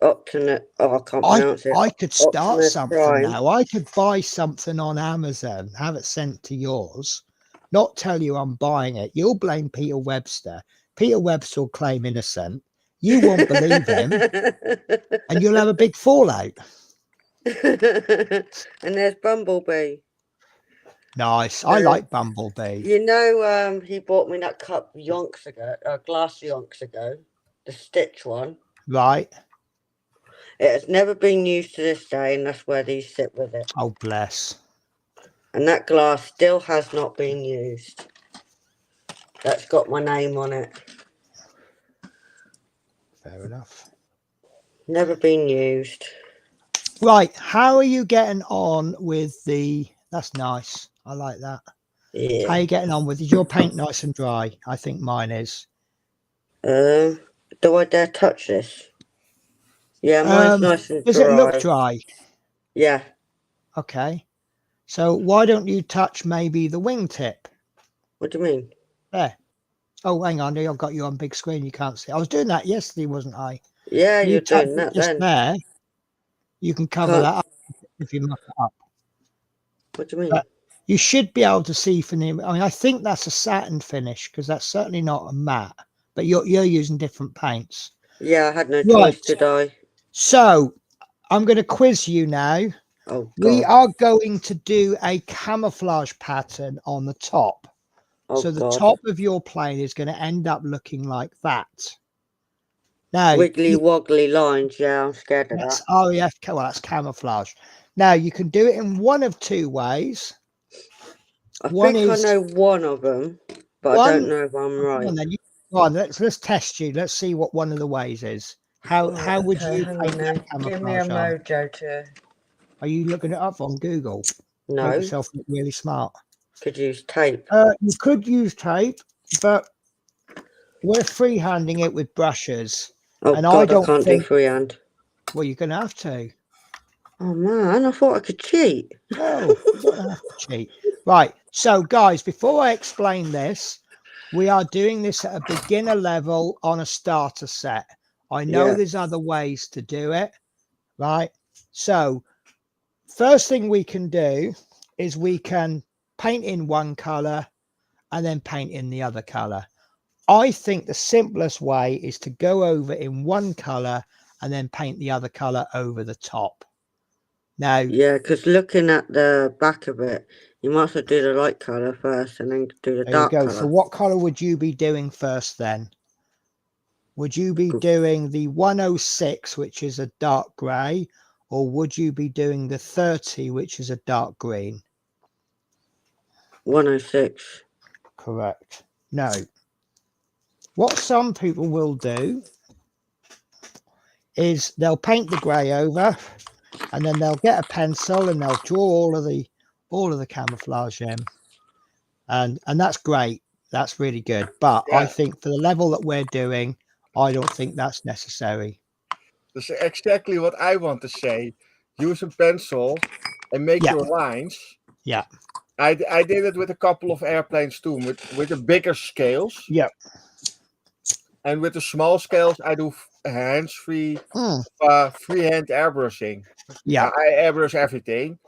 Optimus. Oh, I can't pronounce it. I could start Optimus something Prime. now. I could buy something on Amazon, have it sent to yours, not tell you I'm buying it. You'll blame Peter Webster. Peter Webster will claim innocent. You won't believe him, and you'll have a big fallout. And there's Bumblebee. Nice. I like Bumblebee. You know, he bought me that cup yonks ago, glass yonks ago, the Stitch one. Right. It has never been used to this day, and that's where these sit with it. Oh, bless. And that glass still has not been used. That's got my name on it. Fair enough. Never been used. Right. How are you getting on with the... That's nice. I like that. Yeah. How are you getting on with? Is your paint nice and dry? I think mine is. Do I dare touch this? Yeah, mine's nice and Does dry. it look dry? Yeah. Okay. So why don't you touch maybe the wingtip? What do you mean? There. Oh, hang on. I've got you on big screen. You can't see. I was doing that yesterday, wasn't I? Yeah, You you're touch doing it that just then. there. You can cover Can't. that up if you muck it up. What do you mean? But you should be able to see from the. I mean, I think that's a satin finish because that's certainly not a matte. But you're using different paints. Yeah, I had no Right. choice, did I? So I'm going to quiz you now. Oh, We God. are going to do a camouflage pattern on the top. Oh, So the God. top of your plane is going to end up looking like that. Now, Wiggly woggly lines. Yeah, I'm scared of that's that. REF. Well, that's camouflage. Now, you can do it in one of two ways. I One think I is know one of them, but I don't know if I'm Come right. on, then. Go on, let's test you. Let's see what one of the ways is. How would Okay, you hang paint on that now. Give me a camouflage on? mojo to. Are you looking it up on Google? Make No, yourself look really smart. could use tape. You could use tape, but we're freehanding it with brushes. Oh, And God, I I don't can't do think, freehand. well, you're going to have to. Oh, man, I thought I could cheat. No, you don't have to cheat. Right. So, guys, before I explain this, we are doing this at a beginner level on a starter set. I know Yeah. there's other ways to do it, right? So, first thing we can do is we can paint in one color and then paint in the other color. I think the simplest way is to go over in one color and then paint the other color over the top. Now, Yeah, because looking at the back of it, you might as well do the light colour first and then do the there you dark go. So colour. what color would you be doing first then? Would you be doing the 106, which is a dark gray, or would you be doing the 30, which is a dark green? 106. Correct. No. What some people will do is they'll paint the grey over and then they'll get a pencil and they'll draw all of the camouflage in. And that's great. That's really good. But I think for the level that we're doing, I don't think that's necessary. That's exactly what I want to say. Use a pencil and make your lines. Yeah. I did it with a couple of airplanes too, with the bigger scales. Yeah. And with the small scales, I do hands-free, freehand airbrushing. Yeah. I airbrush everything.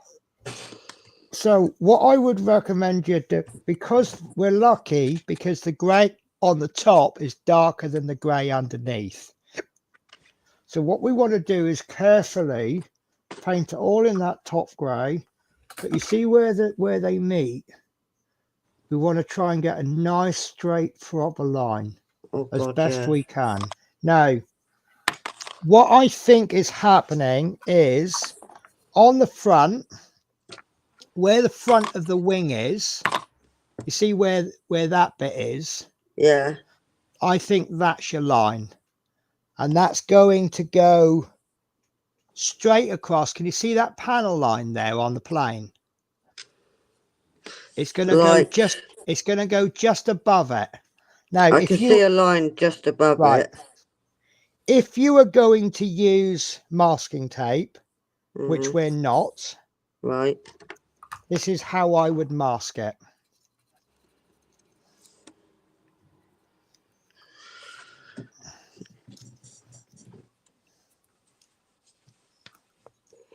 So what I would recommend you do, because we're lucky, because the grey on the top is darker than the grey underneath. So what we want to do is carefully paint it all in that top grey. But you see where they meet? We want to try and get a nice straight proper line as best we can. Now, what I think is happening is on the front, where the front of the wing is, you see where that bit is? Yeah. I think that's your line. And that's going to go straight across. Can you see that panel line there on the plane? It's going to go just above it. Now, I can see a line just above it. If you are going to use masking tape, which we're not, right, this is how I would mask it.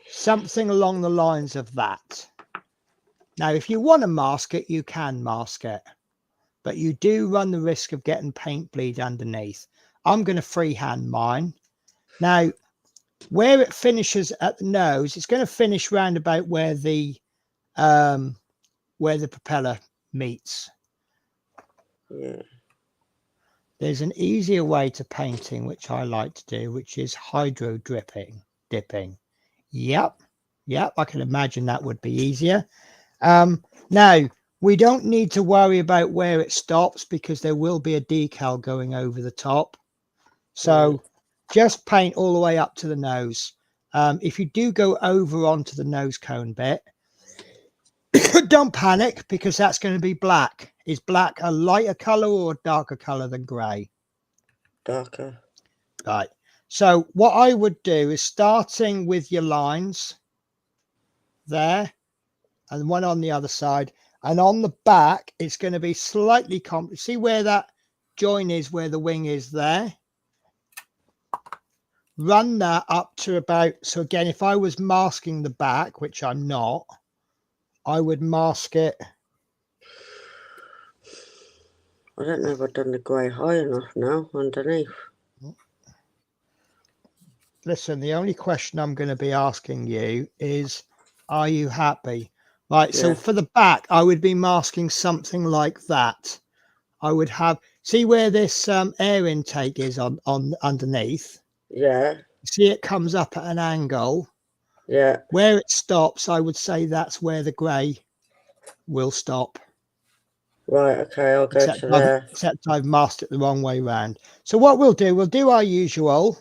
Something along the lines of that. Now, if you want to mask it, you can mask it, but you do run the risk of getting paint bleed underneath. I'm going to freehand mine. Now, where it finishes at the nose, it's going to finish round about where the propeller meets. Yeah. There's an easier way to painting, which I like to do, which is hydro dipping. Yep, I can imagine that would be easier. Now, we don't need to worry about where it stops because there will be a decal going over the top. So just paint all the way up to the nose. If you do go over onto the nose cone bit, But don't panic, because that's going to be black. Is black a lighter color or a darker color than gray? Darker. Right. So what I would do is, starting with your lines there and one on the other side, and on the back it's going to be slightly see where that join is, where the wing is there. Run that up to about, so again, if I was masking the back, which I'm not, I would mask it. I don't know if I've done the grey high enough now underneath. Listen, the only question I'm going to be asking you is, are you happy? Right, so for the back, I would be masking something like that. I would have, see where this air intake is on underneath? Yeah. See, it comes up at an angle. Yeah. Where it stops, I would say that's where the grey will stop. Right, okay, I'll go to there. Except I've masked it the wrong way round. So what we'll do our usual.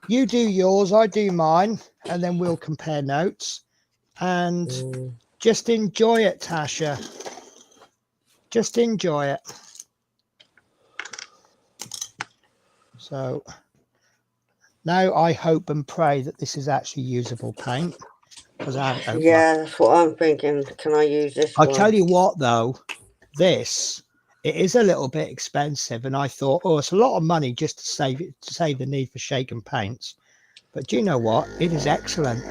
You do yours, I do mine, and then we'll compare notes. And just enjoy it, Tasha. Just enjoy it. So now I hope and pray that this is actually usable paint, because I haven't opened that's what I'm thinking. Can I use this one? I'll tell you what, though, it is a little bit expensive, and I thought, oh, it's a lot of money just to save the need for shaken paints. But do you know what? It is excellent.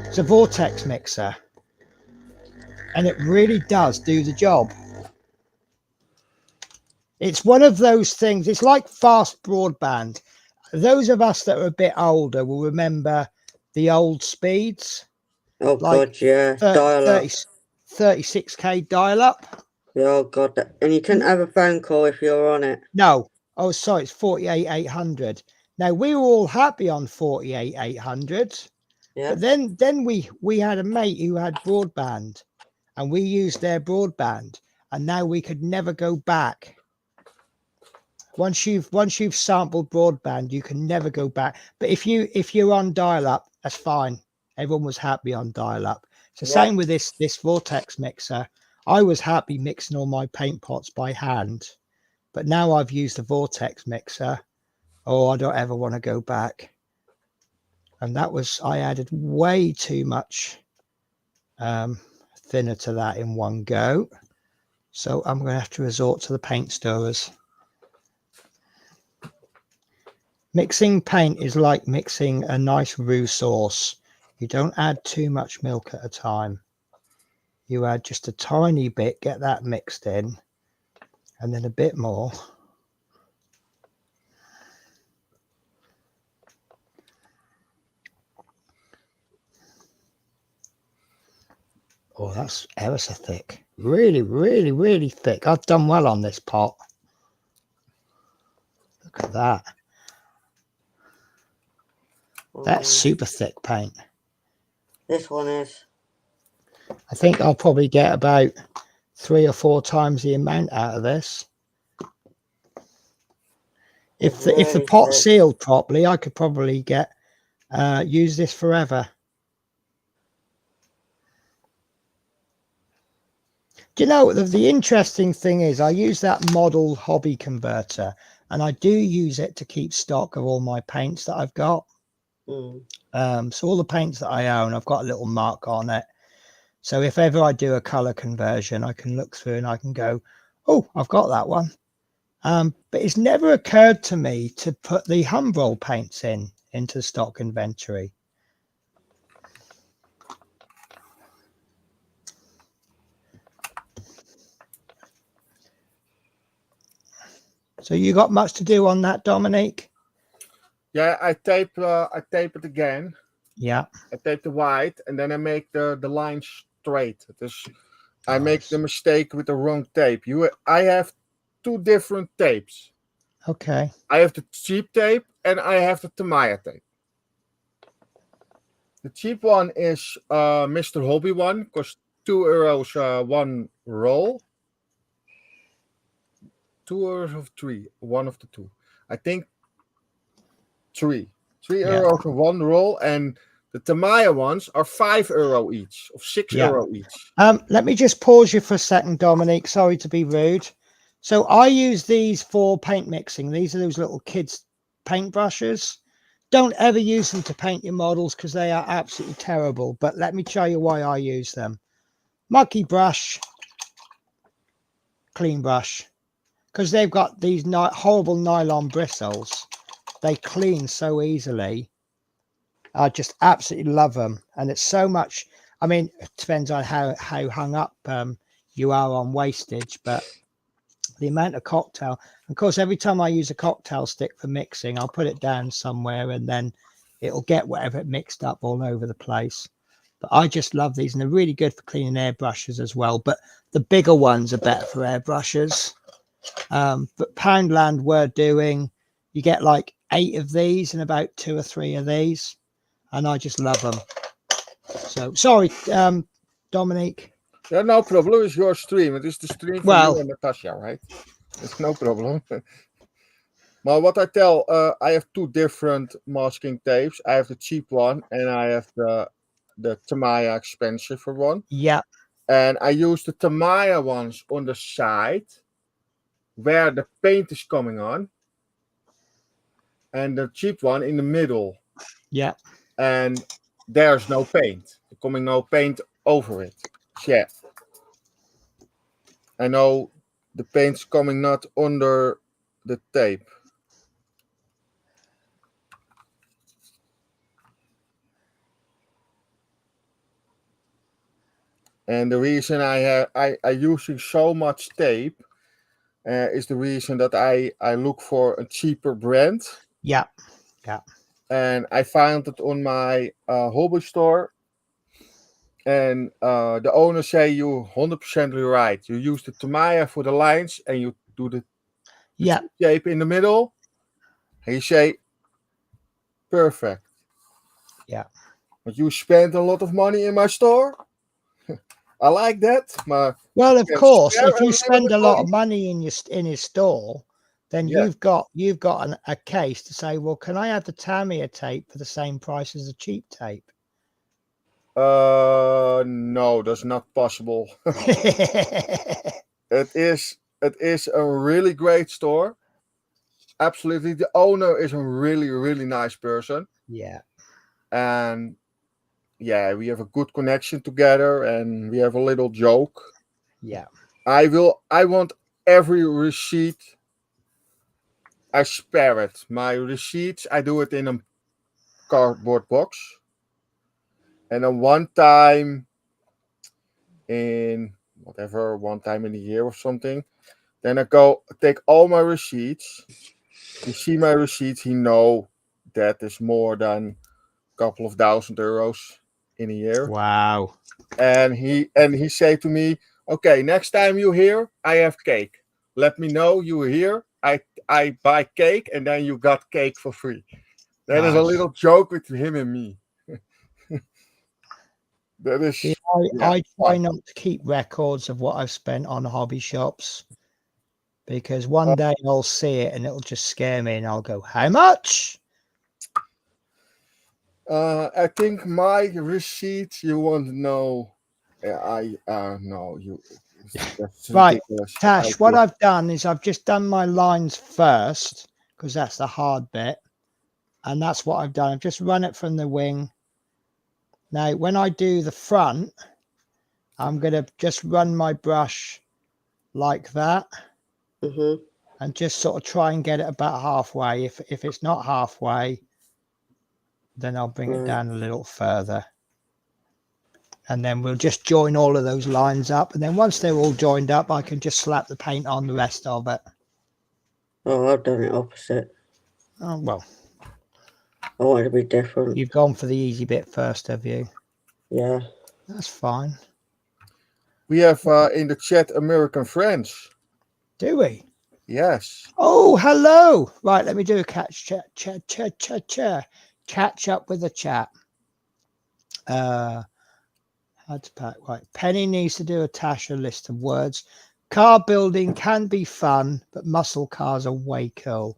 It's a vortex mixer, and it really does do the job. It's one of those things. It's like fast broadband. Those of us that are a bit older will remember the old speeds. Oh, like God, yeah. Dial up. 36K dial up. Oh, God. And you couldn't have a phone call if you're on it. No. Oh, sorry. It's 48,800. Now, we were all happy on 48,800. Yeah. But then we had a mate who had broadband, and we used their broadband, and now we could never go back. Once you've sampled broadband, you can never go back. But if you're on dial-up, that's fine. Everyone was happy on dial-up. It's the same with this vortex mixer. I was happy mixing all my paint pots by hand, but now I've used the vortex mixer. Oh, I don't ever want to go back. And that was, I added way too much thinner to that in one go. So I'm going to have to resort to the paint stirrers. Mixing paint is like mixing a nice roux sauce. You don't add too much milk at a time. You add just a tiny bit, get that mixed in, and then a bit more. Oh, that's ever so thick. Really, really, really thick. I've done well on this pot. Look at that. That's super thick paint. This one is. I think I'll probably get about 3 or 4 times the amount out of this. If the pot's sealed properly, I could probably use this forever. Do you know, the interesting thing is, I use that model hobby converter, and I do use it to keep stock of all my paints that I've got. So all the paints that I own, I've got a little mark on it. So if ever I do a color conversion, I can look through and I can go, oh, I've got that one. But it's never occurred to me to put the Humbrol paints into stock inventory. So you got much to do on that, Dominique? Yeah, I tape it again. Yeah. I tape the white, and then I make the line straight. I make the mistake with the wrong tape. I have 2 different tapes. Okay. I have the cheap tape and I have the Tamiya tape. The cheap one is Mr. Hobby one, costs €2 one roll. €2 or 3, one of the two. I think 3. €3 for one roll, and The Tamiya ones are €5 each, or €6 each. Let me just pause you for a second, Dominique. Sorry to be rude. So I use these for paint mixing. These are those little kids' paint brushes. Don't ever use them to paint your models because they are absolutely terrible. But let me tell you why I use them. Monkey brush, clean brush. Because they've got these horrible nylon bristles. They clean so easily. I just absolutely love them. And it's so much, I mean, it depends on how hung up you are on wastage, but the amount of cocktail, of course, every time I use a cocktail stick for mixing, I'll put it down somewhere and then it'll get whatever it mixed up all over the place. But I just love these, and they're really good for cleaning airbrushes as well. But the bigger ones are better for airbrushes. But Poundland were doing, you get like 8 of these and about 2 or 3 of these, and I just love them. So sorry, Dominique. Yeah, no problem. It's your stream. It is the stream for you and Natasha, right? It's no problem. Well, what I tell, I have 2 different masking tapes. I have the cheap one, and I have the Tamiya expensive one. Yeah. And I use the Tamiya ones on the side where the paint is coming on, and the cheap one in the middle. Yeah. And there's no paint. Coming no paint over it. Yeah. I know the paint's coming not under the tape. And the reason I using so much tape is the reason that I look for a cheaper brand. Yeah. Yeah. And I found it on my hobby store. And the owner say you 100% right. You use the Tamiya for the lines and you do the tape in the middle. He say, perfect. Yeah. But you spend a lot of money in my store. I like that. Well, of course, if you spend a lot of money in his store, then you've got a case to say, well, can I have the Tamiya tape for the same price as the cheap tape? No, that's not possible. It is a really great store. Absolutely, the owner is a really, really nice person. Yeah. And yeah, we have a good connection together, and we have a little joke. Yeah. I want every receipt. I spare it. My receipts, I do it in a cardboard box. And then one time in a year or something, then I go take all my receipts. You see my receipts, he know that is more than a couple of €1,000 in a year. Wow. And he say to me, okay, next time you here, I have cake. Let me know you here. I buy cake, and then you got cake for free. That is a little joke with him and me. That is. See, I try not to keep records of what I've spent on hobby shops, because one day I'll see it and it'll just scare me, and I'll go, how much? I think my receipt you want to know. No, you. Right, Tash, what I've done is I've just done my lines first, because that's the hard bit. And that's what I've done. I've just run it from the wing. Now, when I do the front, I'm going to just run my brush like that. Mm-hmm. And just sort of try and get it about halfway. If it's not halfway, then I'll bring it down a little further. And then we'll just join all of those lines up. And then once they're all joined up, I can just slap the paint on the rest of it. Oh, I've done it opposite. Oh, well. I want it to be different. You've gone for the easy bit first, have you? Yeah. That's fine. We have in the chat American friends. Do we? Yes. Oh, hello. Right, let me do a catch up with the chat. How to pack, right. Penny needs to do a Tasha list of words. Car building can be fun, but muscle cars are way cool.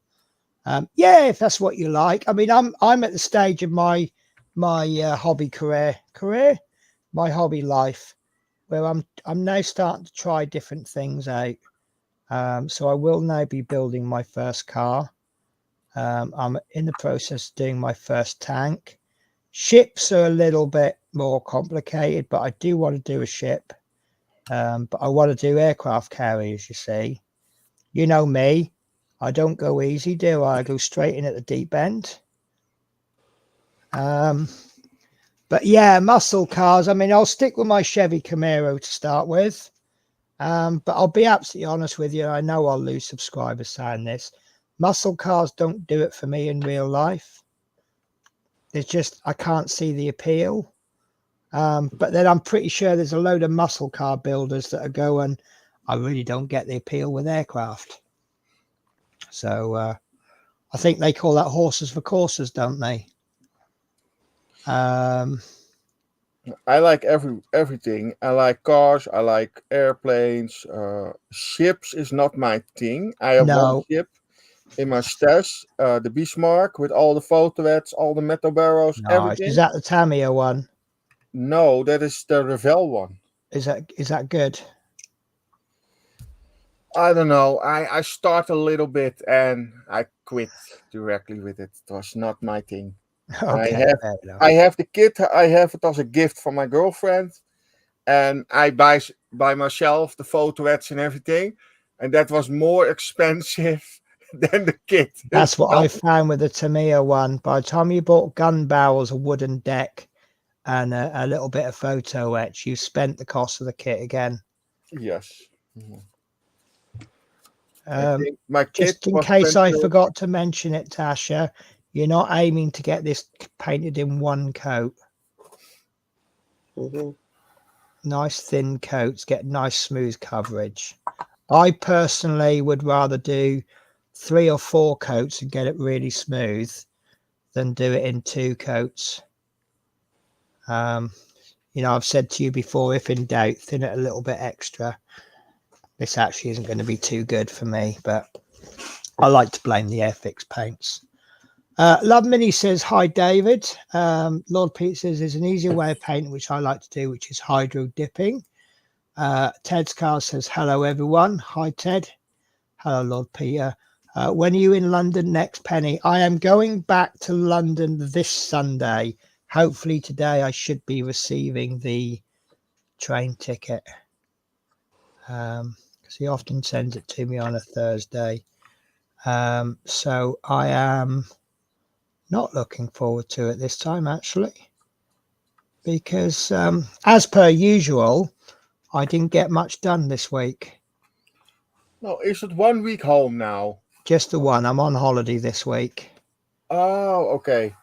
Yeah, if that's what you like. I mean, I'm at the stage of my my hobby my hobby life, where I'm now starting to try different things out. So I will now be building my first car. I'm in the process of doing my first tank. Ships are a little bit more complicated, but I do want to do a ship. But I want to do aircraft carriers, you see. You know me. I don't go easy, do I? I go straight in at the deep end. But yeah, muscle cars. I mean, I'll stick with my Chevy Camaro to start with. But I'll be absolutely honest with you. I know I'll lose subscribers saying this. Muscle cars don't do it for me in real life. There's just, I can't see the appeal. But then I'm pretty sure there's a load of muscle car builders that are going, I really don't get the appeal with aircraft. So I think they call that horses for courses, don't they? I like everything. I like cars. I like airplanes. Ships is not my thing. I have one ship in my stash, the Bismarck, with all the photoets, all the metal barrels, everything. Is that the Tamiya one? No, that is the Revell one. Is that good? I don't know. I start a little bit and I quit directly with it. It was not my thing. Okay, I have the kit. I have it as a gift from my girlfriend, and I buy myself the photoets and everything, and that was more expensive than the kit. That's what I found with the Tamiya one. By the time you bought gun barrels, a wooden deck, and a little bit of photo etch, you spent the cost of the kit again. Yes. Mm-hmm. Just in case I forgot to mention it, Tasha, you're not aiming to get this painted in one coat. Mm-hmm. Nice thin coats, get nice smooth coverage. I personally would rather do 3 or 4 coats and get it really smooth than do it in 2 coats. You know, I've said to you before, if in doubt, thin it a little bit extra. This actually isn't going to be too good for me, but I like to blame the Airfix paints. Love Mini says, hi, David. Lord Pete says, there's an easier way of painting, which I like to do, which is hydro dipping. Ted's car says, hello, everyone. Hi, Ted. Hello, Lord Peter. When are you in London next, Penny? I am going back to London this Sunday. Hopefully today I should be receiving the train ticket. Because he often sends it to me on a Thursday. So I am not looking forward to it this time, actually. Because as per usual, I didn't get much done this week. No, is it 1 week home now? Just the one. I'm on holiday this week. Oh, okay.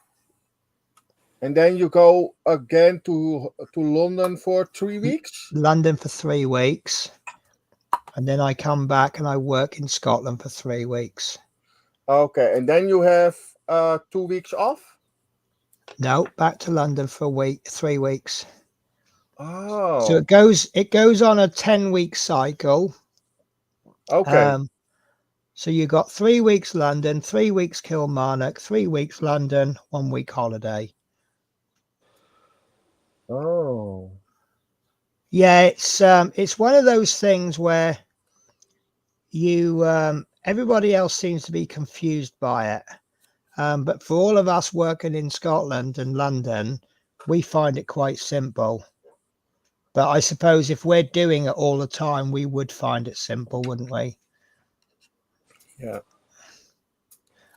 And then you go again to London for 3 weeks? London for 3 weeks. And then I come back and I work in Scotland for 3 weeks. Okay. And then you have 2 weeks off? No, back to London for a week, 3 weeks. Oh. So it goes on a 10-week cycle. Okay. So you got 3 weeks London, 3 weeks Kilmarnock, 3 weeks London, 1 week holiday. Oh. Yeah, it's one of those things where you everybody else seems to be confused by it. But for all of us working in Scotland and London, we find it quite simple. But I suppose if we're doing it all the time, we would find it simple, wouldn't we? Yeah.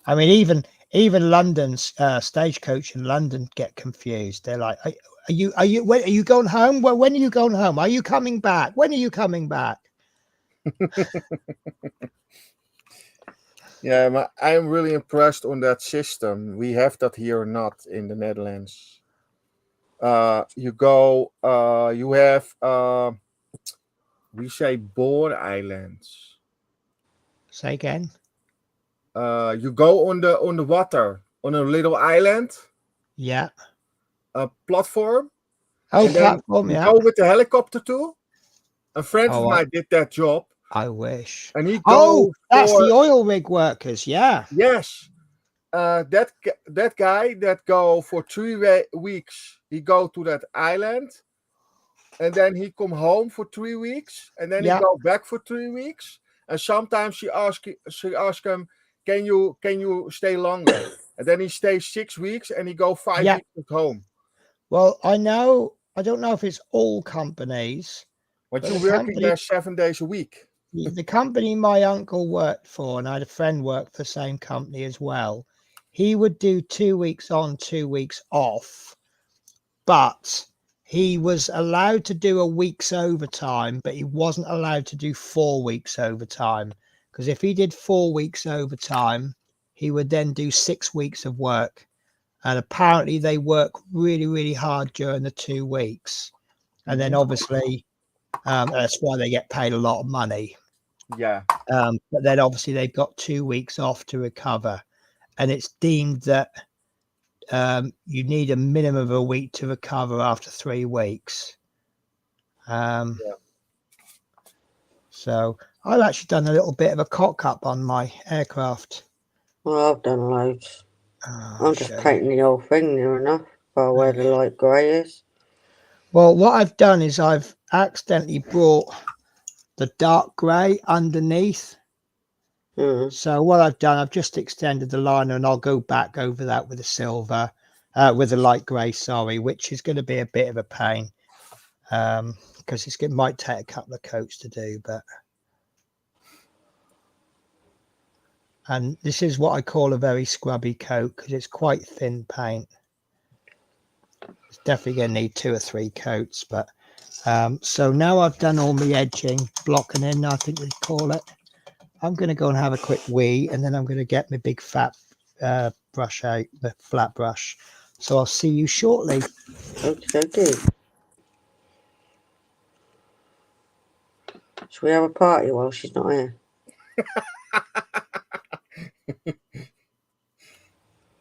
I mean, even London's stagecoach in London get confused. They're like, are you going home? Well, when are you going home? Are you coming back? When are you coming back? Yeah, I'm really impressed on that system. We have that here not in the Netherlands. You go, you have, we say board islands. Say again. You go on the water on a little island. Yeah. A platform. Oh, platform. You go with the helicopter too. A friend of mine did that job. I wish. And he that's the oil rig workers. Yeah. Yes. that guy that go for 3 weeks, he go to that island, and then he come home for 3 weeks, and then he go back for 3 weeks. And sometimes she ask him, can you stay longer? And then he stays 6 weeks, and he go 5 weeks at home. Well, I don't know if it's all companies, but you're working there 7 days a week. The company my uncle worked for, and I had a friend work for the same company as well, he would do 2 weeks on, 2 weeks off, but he was allowed to do a week's overtime, but he wasn't allowed to do 4 weeks overtime, because if he did 4 weeks overtime, he would then do 6 weeks of work. And apparently they work really, really hard during the 2 weeks. And then obviously that's why they get paid a lot of money. Yeah. But then obviously they've got 2 weeks off to recover. And it's deemed that you need a minimum of a week to recover after 3 weeks. So I've actually done a little bit of a cock up on my aircraft. Well, I've done loads. I'm just painting the whole thing near enough by where the light grey is. Well, what I've done is I've accidentally brought the dark grey underneath. So what I've done, I've just extended the liner, and I'll go back over that with the silver, with the light grey, sorry, which is going to be a bit of a pain because it might take a couple of coats to do, but. And this is what I call a very scrubby coat because it's quite thin paint. It's definitely going to need 2 or 3 coats. But so now I've done all my edging, blocking in, I think they call it. I'm going to go and have a quick wee, and then I'm going to get my big fat brush out, the flat brush. So I'll see you shortly. Okay. Should we have a party while she's not here?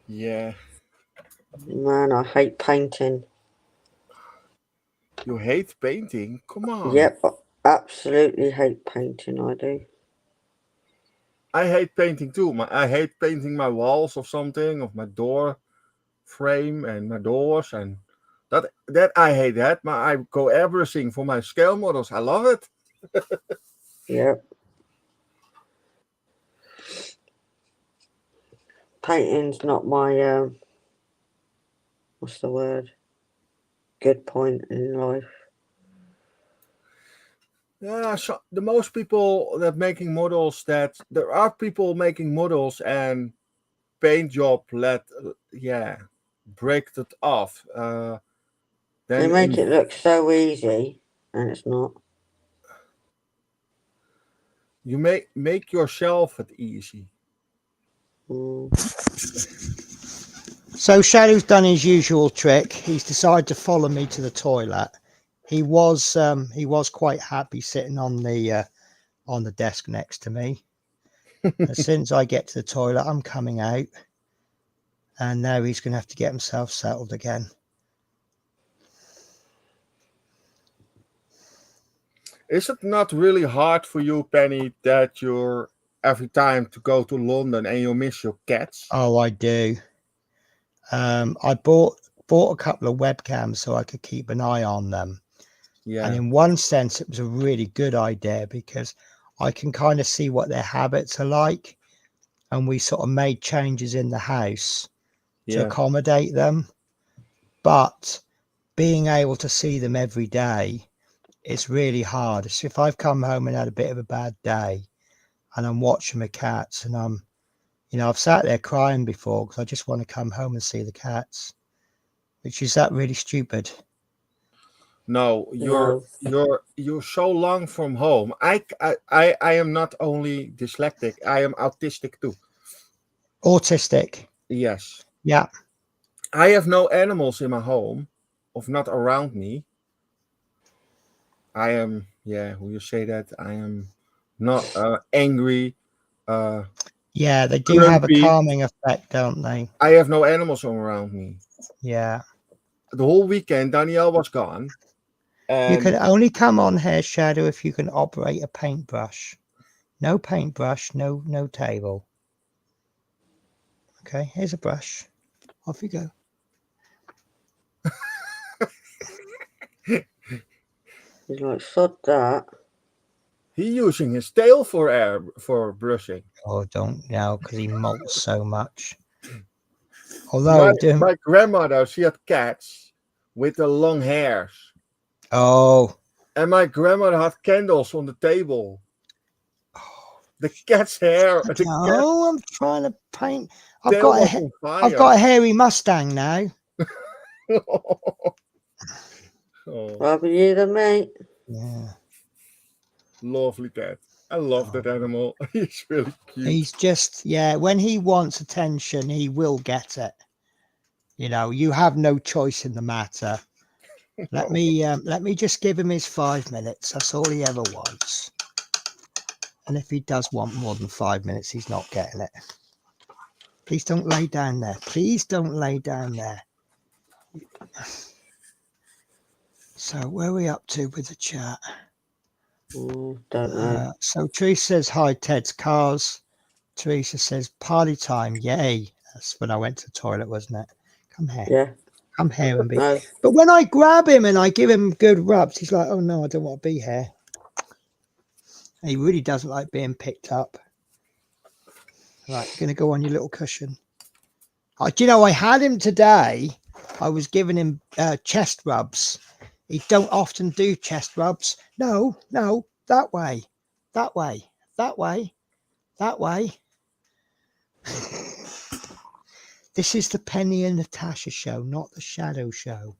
Yeah. Man, I hate painting. You hate painting? Come on. Yep, absolutely hate painting, I do. I hate painting too. I hate painting my walls or something, of my door frame and my doors, and that I hate that. I go everything for my scale models. I love it. Yep. Painting's not my what's the word? Good point in life. Yeah, so the most people that making models, that there are people making models and paint job break it off. They make it look so easy, and it's not. You make yourself it easy. So Shadow's done his usual trick. He's decided to follow me to the toilet. He was quite happy sitting on the desk next to me. As soon as I get to the toilet, I'm coming out, and now he's going to have to get himself settled again. Is it not really hard for you, Penny, that you're every time to go to London and you miss your cats? Oh, I do. I bought a couple of webcams so I could keep an eye on them. Yeah. And in one sense, it was a really good idea because I can kind of see what their habits are like. And we sort of made changes in the house to accommodate them. But being able to see them every day, it's really hard. So if I've come home and had a bit of a bad day and I'm watching my cats and I've sat there crying before because I just want to come home and see the cats, which is that really stupid. No, you're so long from home. I am not only dyslexic, I am autistic too. Autistic. Yes. Yeah. I have no animals in my home, or not around me. I am, will you say that? I am not angry. Yeah, they do have a calming effect, don't they? I have no animals around me. Yeah. The whole weekend, Danielle was gone. And you can only come on here, Shadow, if you can operate a paintbrush. No paintbrush, no table. Okay, here's a brush. Off you go. He's like, sod that. He using his tail for brushing. Oh, don't now because he molts so much. Although my grandmother, she had cats with the long hairs. Oh. And my grandmother had candles on the table. The cat's hair. No, I'm trying to paint. I've tail got was on fire. I've got a hairy Mustang now. Oh. Rather you than me. Yeah. Lovely cat. I love that animal. He's really cute. He's just, yeah, when he wants attention, he will get it. You know, you have no choice in the matter. Let me just give him his 5 minutes. That's all he ever wants. And if he does want more than 5 minutes, he's not getting it. Please don't lay down there. Please don't lay down there. So where are we up to with the chat? Don't know. So Teresa says, hi, Ted's cars. Teresa says, party time. Yay. That's when I went to the toilet, wasn't it? Come here. Yeah. Come here and be. No. But when I grab him and I give him good rubs, he's like, oh, no, I don't want to be here. He really doesn't like being picked up. Right, going to go on your little cushion. Do you know, I had him today. I was giving him chest rubs. He don't often do chest rubs. No, that way, that way, that way, that way. This is the Penny and Natasha show, not the Shadow show.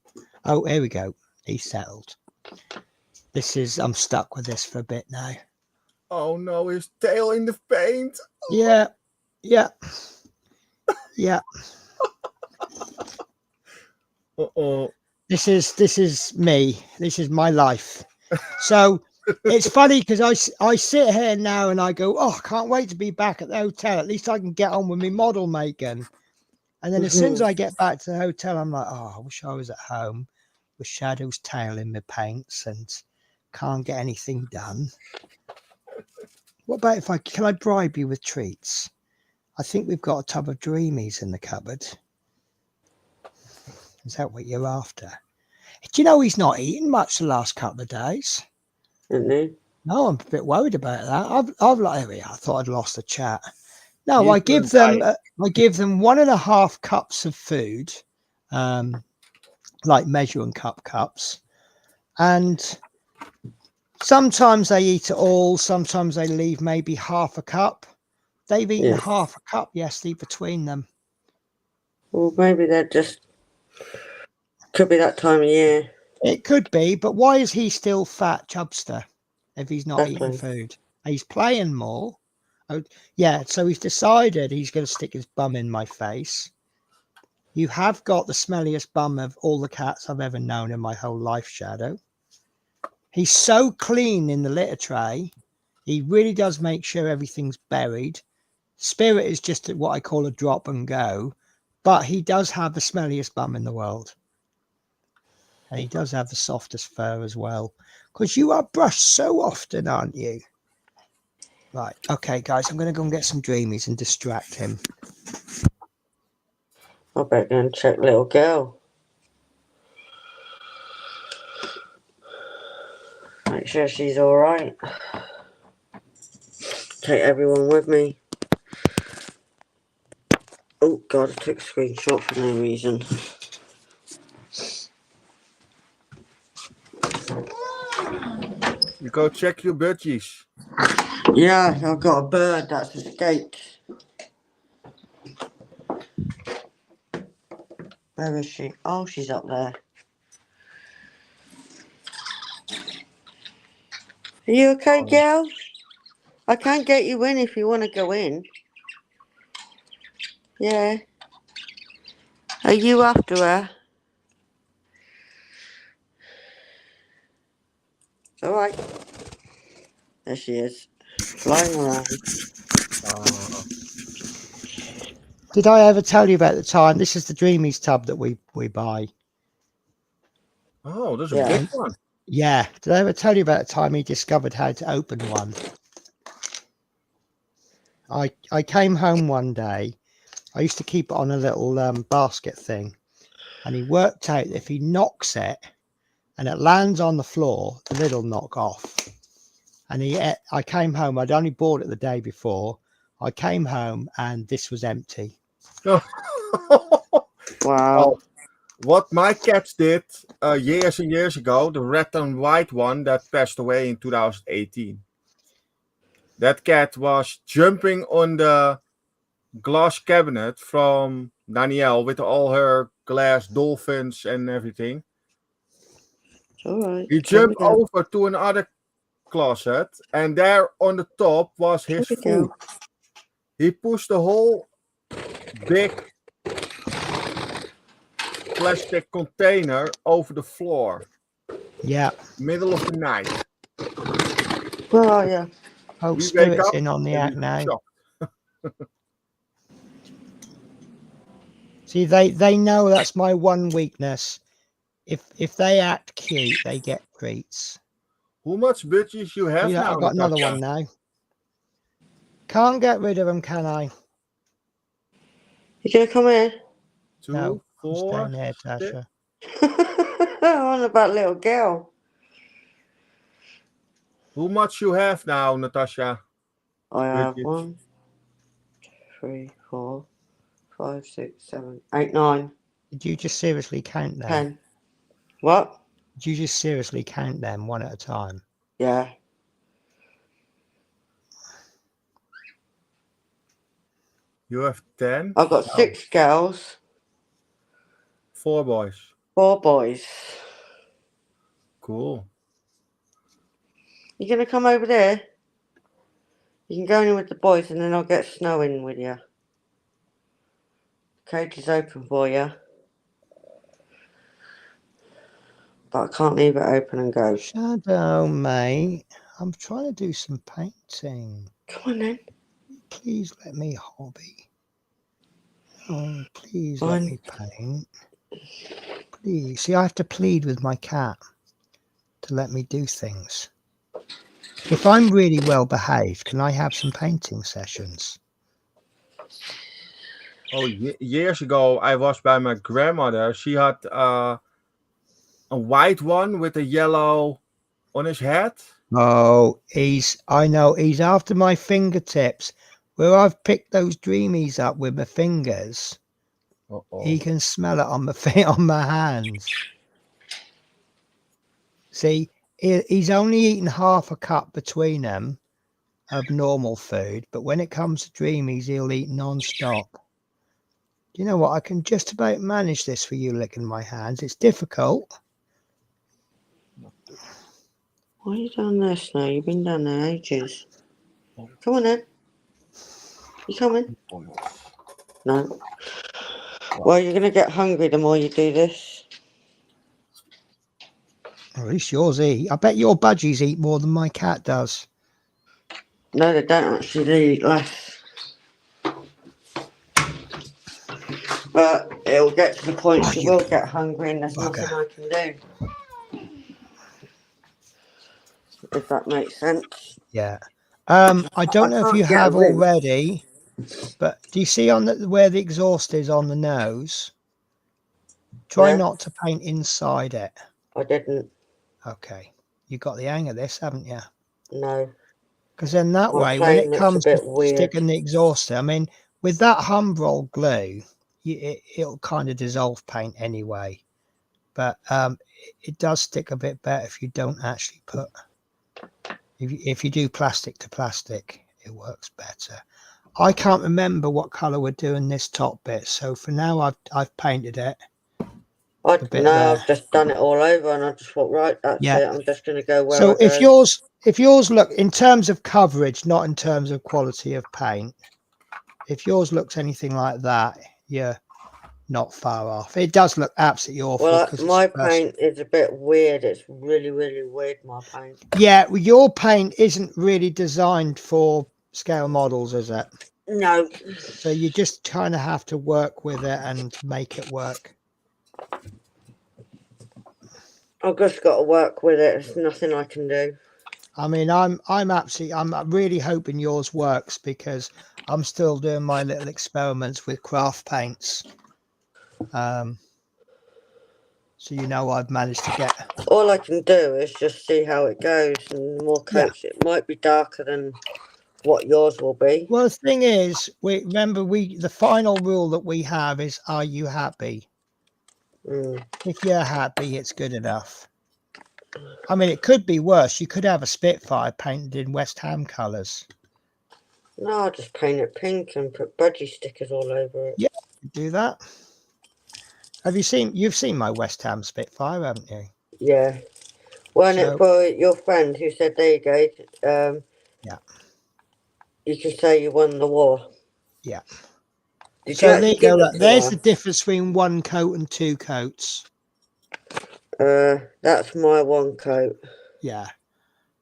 Oh, here we go. He's settled. I'm stuck with this for a bit now. Oh no, his tail in the paint. Yeah. Uh-oh. This is me. This is my life. So it's funny because I sit here now and I go, oh, I can't wait to be back at the hotel. At least I can get on with my model making. And then as soon as I get back to the hotel, I'm like, oh, I wish I was at home with Shadow's tail in my paints and can't get anything done. What about can I bribe you with treats? I think we've got a tub of Dreamies in the cupboard. Is that what you're after? Do you know he's not eaten much the last couple of days? Mm-hmm. No, I'm a bit worried about that. I've like, there we are. I thought I'd lost the chat. No, I give them 1.5 cups of food, like measuring cups, and sometimes they eat it all. Sometimes they leave maybe half a cup. They've eaten half a cup yesterday between them. Well, maybe they're just. Could be that time of year. It could be, but why is he still fat chubster if he's not eating food? He's playing more. Oh, yeah, so he's decided he's going to stick his bum in my face. You have got the smelliest bum of all the cats I've ever known in my whole life, Shadow. He's so clean in the litter tray. He really does make sure everything's buried. Spirit is just what I call a drop and go, but he does have the smelliest bum in the world. And he does have the softest fur as well. Because you are brushed so often, aren't you? Right. Okay, guys, I'm going to go and get some Dreamies and distract him. I better go and check little girl. Make sure she's all right. Take everyone with me. Oh, God, I took a screenshot for no reason. You go check your budgies. Yeah, I've got a bird that's escaped. Where is she? Oh, she's up there. Are you okay, girl? I can get you in if you want to go in. Yeah. Are you after her? All right. There she is, flying around. Did I ever tell you about the time? This is the Dreamies tub that we buy. Oh, there's a big one. Yeah. Did I ever tell you about the time he discovered how to open one? I came home one day. I used to keep it on a little basket thing, and he worked out if he knocks it and it lands on the floor, the lid will knock off. And I came home. I'd only bought it the day before. I came home and this was empty. Wow. Well, what my cats did years and years ago, the red and white one that passed away in 2018. That cat was jumping on the glass cabinet from Danielle with all her glass dolphins and everything. All right. He jumped over to another closet, and there on the top was his food. He pushed the whole big plastic container over the floor. Yeah. Middle of the night. Where are you? Oh, Spirit's in on the act now. See, they know that's my one weakness. If they act cute, they get treats. How much budgies you have now? I've got another one now. Can't get rid of them, can I? You gonna come here? 2, No, 4. down here, Tasha. I want about little girl. How much you have now, Natasha? I have budgies? 1, 2, 3, 4, 5, 6, 7, 8, 9. Did you just seriously count them? 10. What? Did you just seriously count them one at a time? Yeah. You have 10? I've got 6 girls. 4 boys. 4 boys. Cool. You gonna come over there? You can go in with the boys and then I'll get Snow in with you. Cage is open for you. But I can't leave it open and go. Shadow, mate. I'm trying to do some painting. Come on then. Please let me hobby. Oh, please Fine. let me paint. Please. See, I have to plead with my cat to let me do things. If I'm really well behaved, can I have some painting sessions? Oh, years ago, I was by my grandmother. She had a white one with a yellow on his head. Oh, I know he's after my fingertips. Where I've picked those dreamies up with my fingers, he can smell it on my on my hands. See, he's only eaten half a cup between them of normal food, but when it comes to dreamies, he'll eat non-stop. You know what? I can just about manage this for you licking my hands. It's difficult. Why are you down there, Snow? You've been down there ages. Come on then. You coming? No. Well, you're going to get hungry the more you do this. At least yours eat. I bet your budgies eat more than my cat does. No, they don't actually. They eat less. But it'll get to the point she will get hungry and there's nothing I can do. If that makes sense. Yeah. I don't know if you have already, but do you see on where the exhaust is on the nose? Try not to paint inside it. I didn't. Okay. You got the hang of this, haven't you? No. Because then that way, when it comes to sticking the exhaust, I mean, with that Humbrol glue, it'll kind of dissolve paint anyway. But it does stick a bit better if you don't actually put... If you do plastic to plastic, it works better. I can't remember what colour we're doing this top bit, so for now I've painted it. I've just done it all over, and I just thought, right, that's it. I'm just going to go where. So if yours look in terms of coverage, not in terms of quality of paint, if yours looks anything like that, you're not far off. It does look absolutely awful. Well, my paint is a bit weird. It's really, really weird, my paint. Yeah, well, your paint isn't really designed for scale models, is it? No. So you just kind of have to work with it and make it work. I've just got to work with it. There's nothing I can do. I mean, I'm really hoping yours works because I'm still doing my little experiments with craft paints. So I've managed to get. All I can do is just see how it goes, and more coats. Yeah. It might be darker than what yours will be. Well, the thing is, the final rule that we have is, are you happy? If you're happy, it's good enough. I mean, it could be worse. You could have a Spitfire painted in West Ham colours. No, I'll just paint it pink and put budgie stickers all over it. Yeah, do that. You've seen my West Ham Spitfire, haven't you? Yeah. Wasn't it for your friend who said, there you go, yeah, you can say you won the war? Yeah. So there you go. There's the difference between one coat and two coats. That's my one coat. Yeah.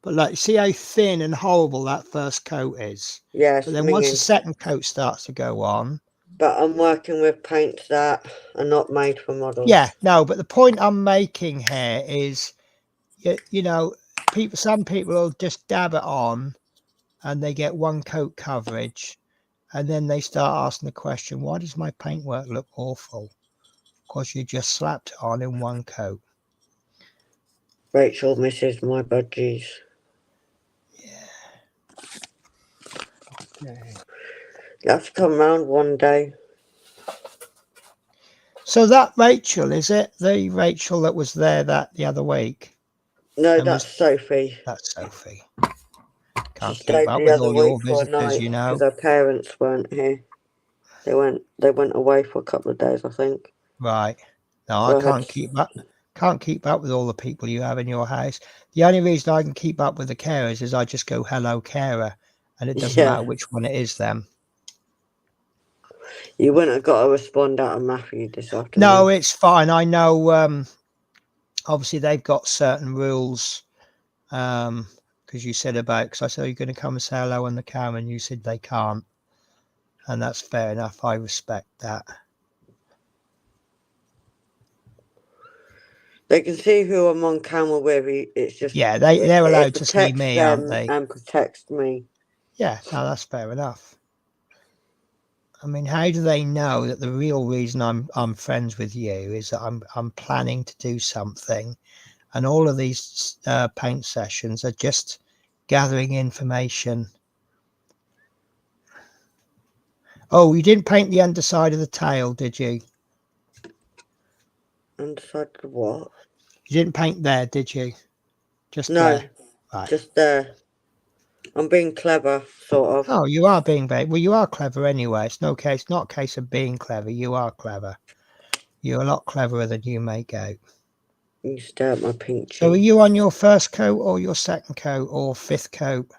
But like, see how thin and horrible that first coat is? Yes. But then once the second coat starts to go on. But I'm working with paints that are not made for models. Yeah, no, but the point I'm making here is, some people will just dab it on and they get one coat coverage. And then they start asking the question, why does my paintwork look awful? Because you just slapped it on in one coat. Rachel misses my budgies. Yeah. Okay. You have to come round one day. So that Rachel, is it the Rachel that was there the other week? No, that's Sophie. That's Sophie. Can't keep up with all your visitors, because her parents weren't here. They went away for a couple of days, I think. Right. No, so I can't keep up. Can't keep up with all the people you have in your house. The only reason I can keep up with the carers is I just go, hello, carer, and it doesn't matter which one it is then. You wouldn't have got to respond out of Matthew this afternoon. No, it's fine. I know, obviously they've got certain rules, because you said because I said, are you going to come and say hello on the camera? And you said they can't. And that's fair enough. I respect that. They can see who I'm on camera with. It's just they're allowed to see me, aren't they? And protects me. Yeah, no, that's fair enough. I mean, how do they know that the real reason I'm friends with you is that I'm planning to do something, and all of these paint sessions are just gathering information. Oh, you didn't paint the underside of the tail, did you? Underside of what? You didn't paint there, did you? Just no, there. Right. Just there. I'm being clever, sort of. Oh, you are being you are clever anyway. It's not a case of being clever. You are clever. You're a lot cleverer than you make out. You stare at my pink cheek. So are you on your first coat or your second coat or fifth coat?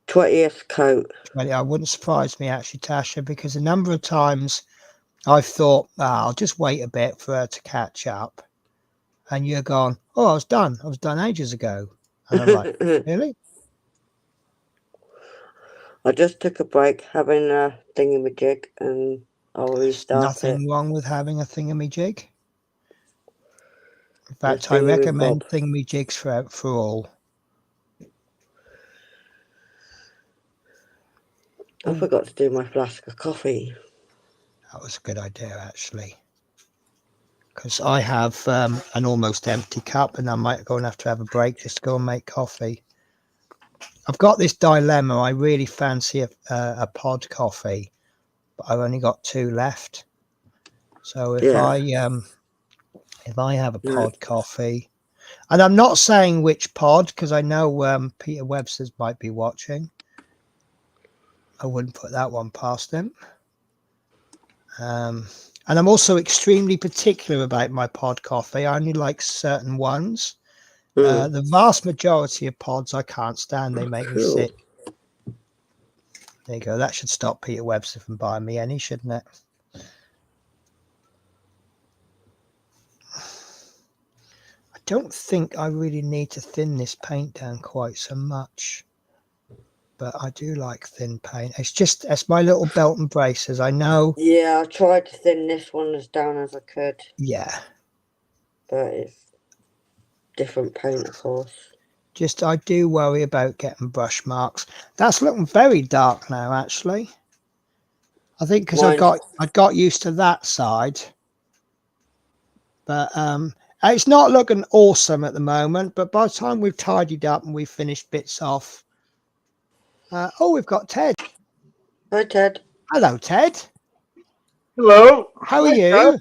20th coat. I wouldn't surprise me actually, Tasha, because a number of times I've thought, I'll just wait a bit for her to catch up. And you're gone, oh, I was done ages ago. And I'm like, really? I just took a break having a thingamajig and I'll restart Nothing wrong with having a thingamajig. In fact, I recommend thingamajigs for all. I forgot to do my flask of coffee. That was a good idea, actually. Because I have an almost empty cup and I might go and have to have a break just to go and make coffee. I've got this dilemma. I really fancy a pod coffee, but I've only got 2 left. So if I have a pod coffee, and I'm not saying which pod because I know Peter Webster's might be watching. I wouldn't put that one past him. And I'm also extremely particular about my pod coffee. I only like certain ones. The vast majority of pods I can't stand. They make me sick. There you go. That should stop Peter Webster from buying me any, shouldn't it? I don't think I really need to thin this paint down quite so much. But I do like thin paint. It's my little belt and braces. I know. Yeah, I tried to thin this one as down as I could. Yeah. But it's different paint, of course. I do worry about getting brush marks. That's looking very dark now, actually. I think because I got used to that side. But it's not looking awesome at the moment. But by the time we've tidied up and we've finished bits off, we've got Ted. Hi, Ted. Hello, Ted. Hello. How are you?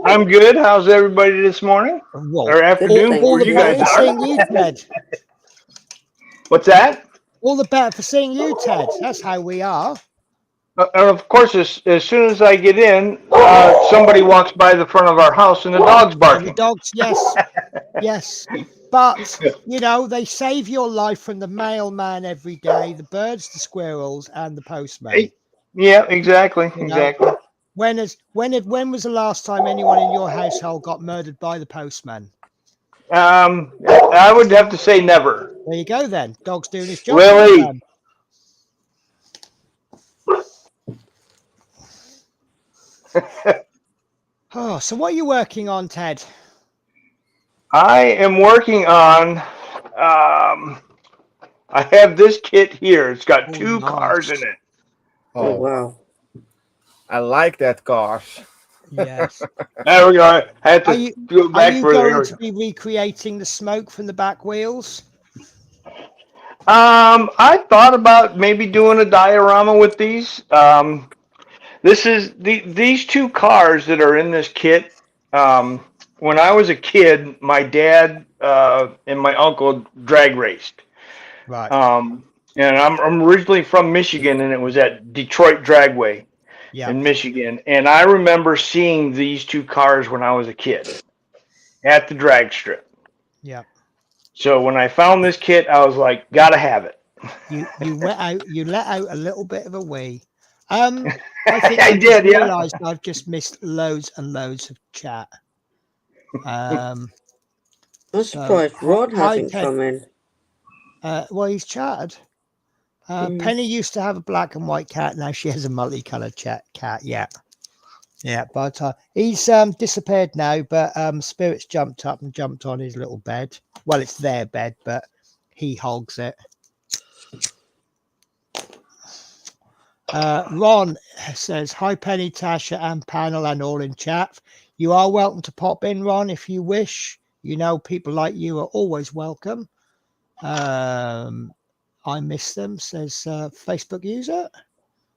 I'm good. How's everybody this morning Well, or afternoon? all Where the you better guys for are? seeing you, Ted. What's that? All the better for seeing you, Ted. That's how we are. And of course, as soon as I get in, somebody walks by the front of our house and the dog's And the barking. dogs, yes, yes. But you know, they save your life from the mailman every day, the birds, the squirrels, and the postman. Yeah, exactly, You know? exactly. When was the last time anyone in your household got murdered by the postman? I would have to say never. There you go then. Dog's doing his job. Willie. Oh, so what are you working on, Ted? I am working on. I have this kit here. It's got two cars in it. Oh, wow. I like that cars. Yes. There we go. I had to go back are you further. going to be recreating the smoke from the back wheels? I thought about maybe doing a diorama with these. This is these two cars that are in this kit. When I was a kid, my dad and my uncle drag raced. Right. And I'm originally from Michigan, and it was at Detroit Dragway in Michigan. And I remember seeing these two cars when I was a kid at the drag strip. Yeah. So when I found this kit, I was like, gotta have it. You let out a little bit of a wee. I think I did, yeah. Realized I've just missed loads and loads of chat. I'm surprised Rod hasn't come in. Well, he's chatted. Penny used to have a black and white cat. Now she has a multicolored cat. Yeah. But he's disappeared now. But Spirit's jumped up and jumped on his little bed. Well, it's their bed, but he hogs it. Ron says, hi, Penny, Tasha, and panel, and all in chat. You are welcome to pop in, Ron, if you wish. You know, people like you are always welcome. I miss them, says Facebook user.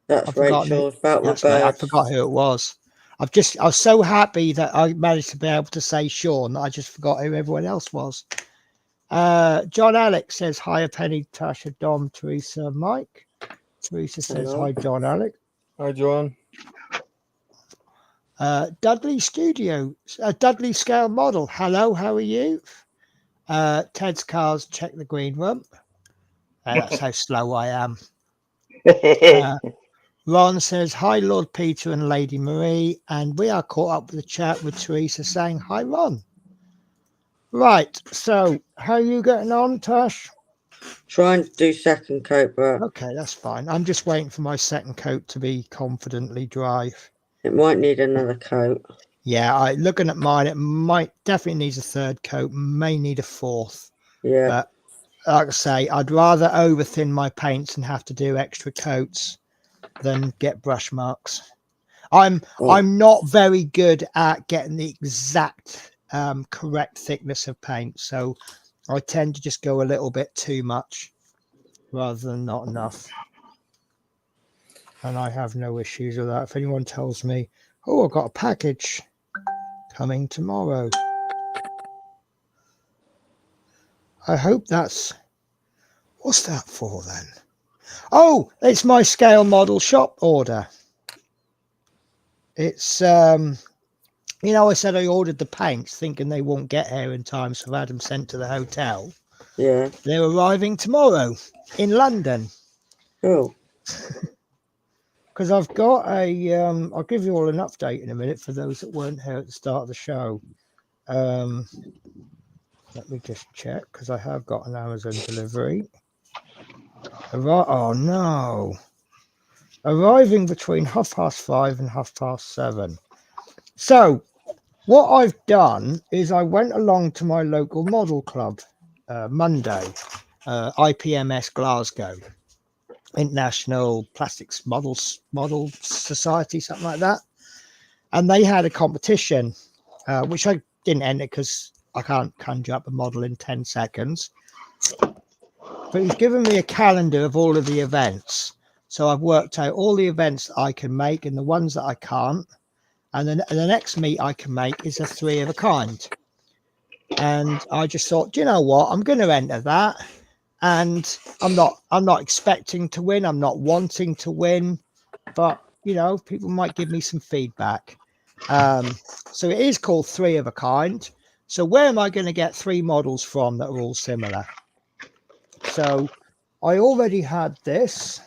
That's Rachel's about with birds. I forgot who it was. I was so happy that I managed to be able to say Sean. I just forgot who everyone else was. John Alex says, hi, Penny, Tasha, Dom, Teresa, Mike. Teresa says, hello. Hi, John Alex. Hi, John. Dudley Studio, Dudley Scale Model. Hello, how are you? Ted's Cars, check the green room. That's how slow I am. Ron says, hi, Lord Peter and Lady Marie. And we are caught up with the chat with Teresa saying, hi, Ron. Right. So how are you getting on, Tash? Trying to do second coat, but okay, that's fine. I'm just waiting for my second coat to be confidently dry. It might need another coat. Yeah, looking at mine, it definitely needs a third coat, may need a fourth. Yeah. But like I say, I'd rather over thin my paints and have to do extra coats than get brush marks. I'm not very good at getting the exact correct thickness of paint, so I tend to just go a little bit too much rather than not enough. And I have no issues with that. If anyone tells me, oh, I've got a package coming tomorrow, I hope that's... What's that for then? Oh, it's my scale model shop order. It's, you know, I said I ordered the paints thinking they won't get here in time, so I had them sent to the hotel. Yeah. They're arriving tomorrow in London. Oh. Because I've got a, I'll give you all an update in a minute for those that weren't here at the start of the show. Let me just check, because I have got an Amazon delivery. Oh, no. Arriving between 5:30 and 7:30. So, what I've done is I went along to my local model club Monday, IPMS Glasgow. International Plastics Model Society, something like that. And they had a competition, which I didn't enter because I can't conjure up a model in 10 seconds. But it was giving me a calendar of all of the events. So I've worked out all the events that I can make and the ones that I can't. And then the next meet I can make is a 3 of a kind. And I just thought, do you know what? I'm going to enter that. And I'm not expecting to win. I'm not wanting to win, but you know, people might give me some feedback. So it is called 3 of a kind. So where am I going to get 3 models from that are all similar? So I already had this,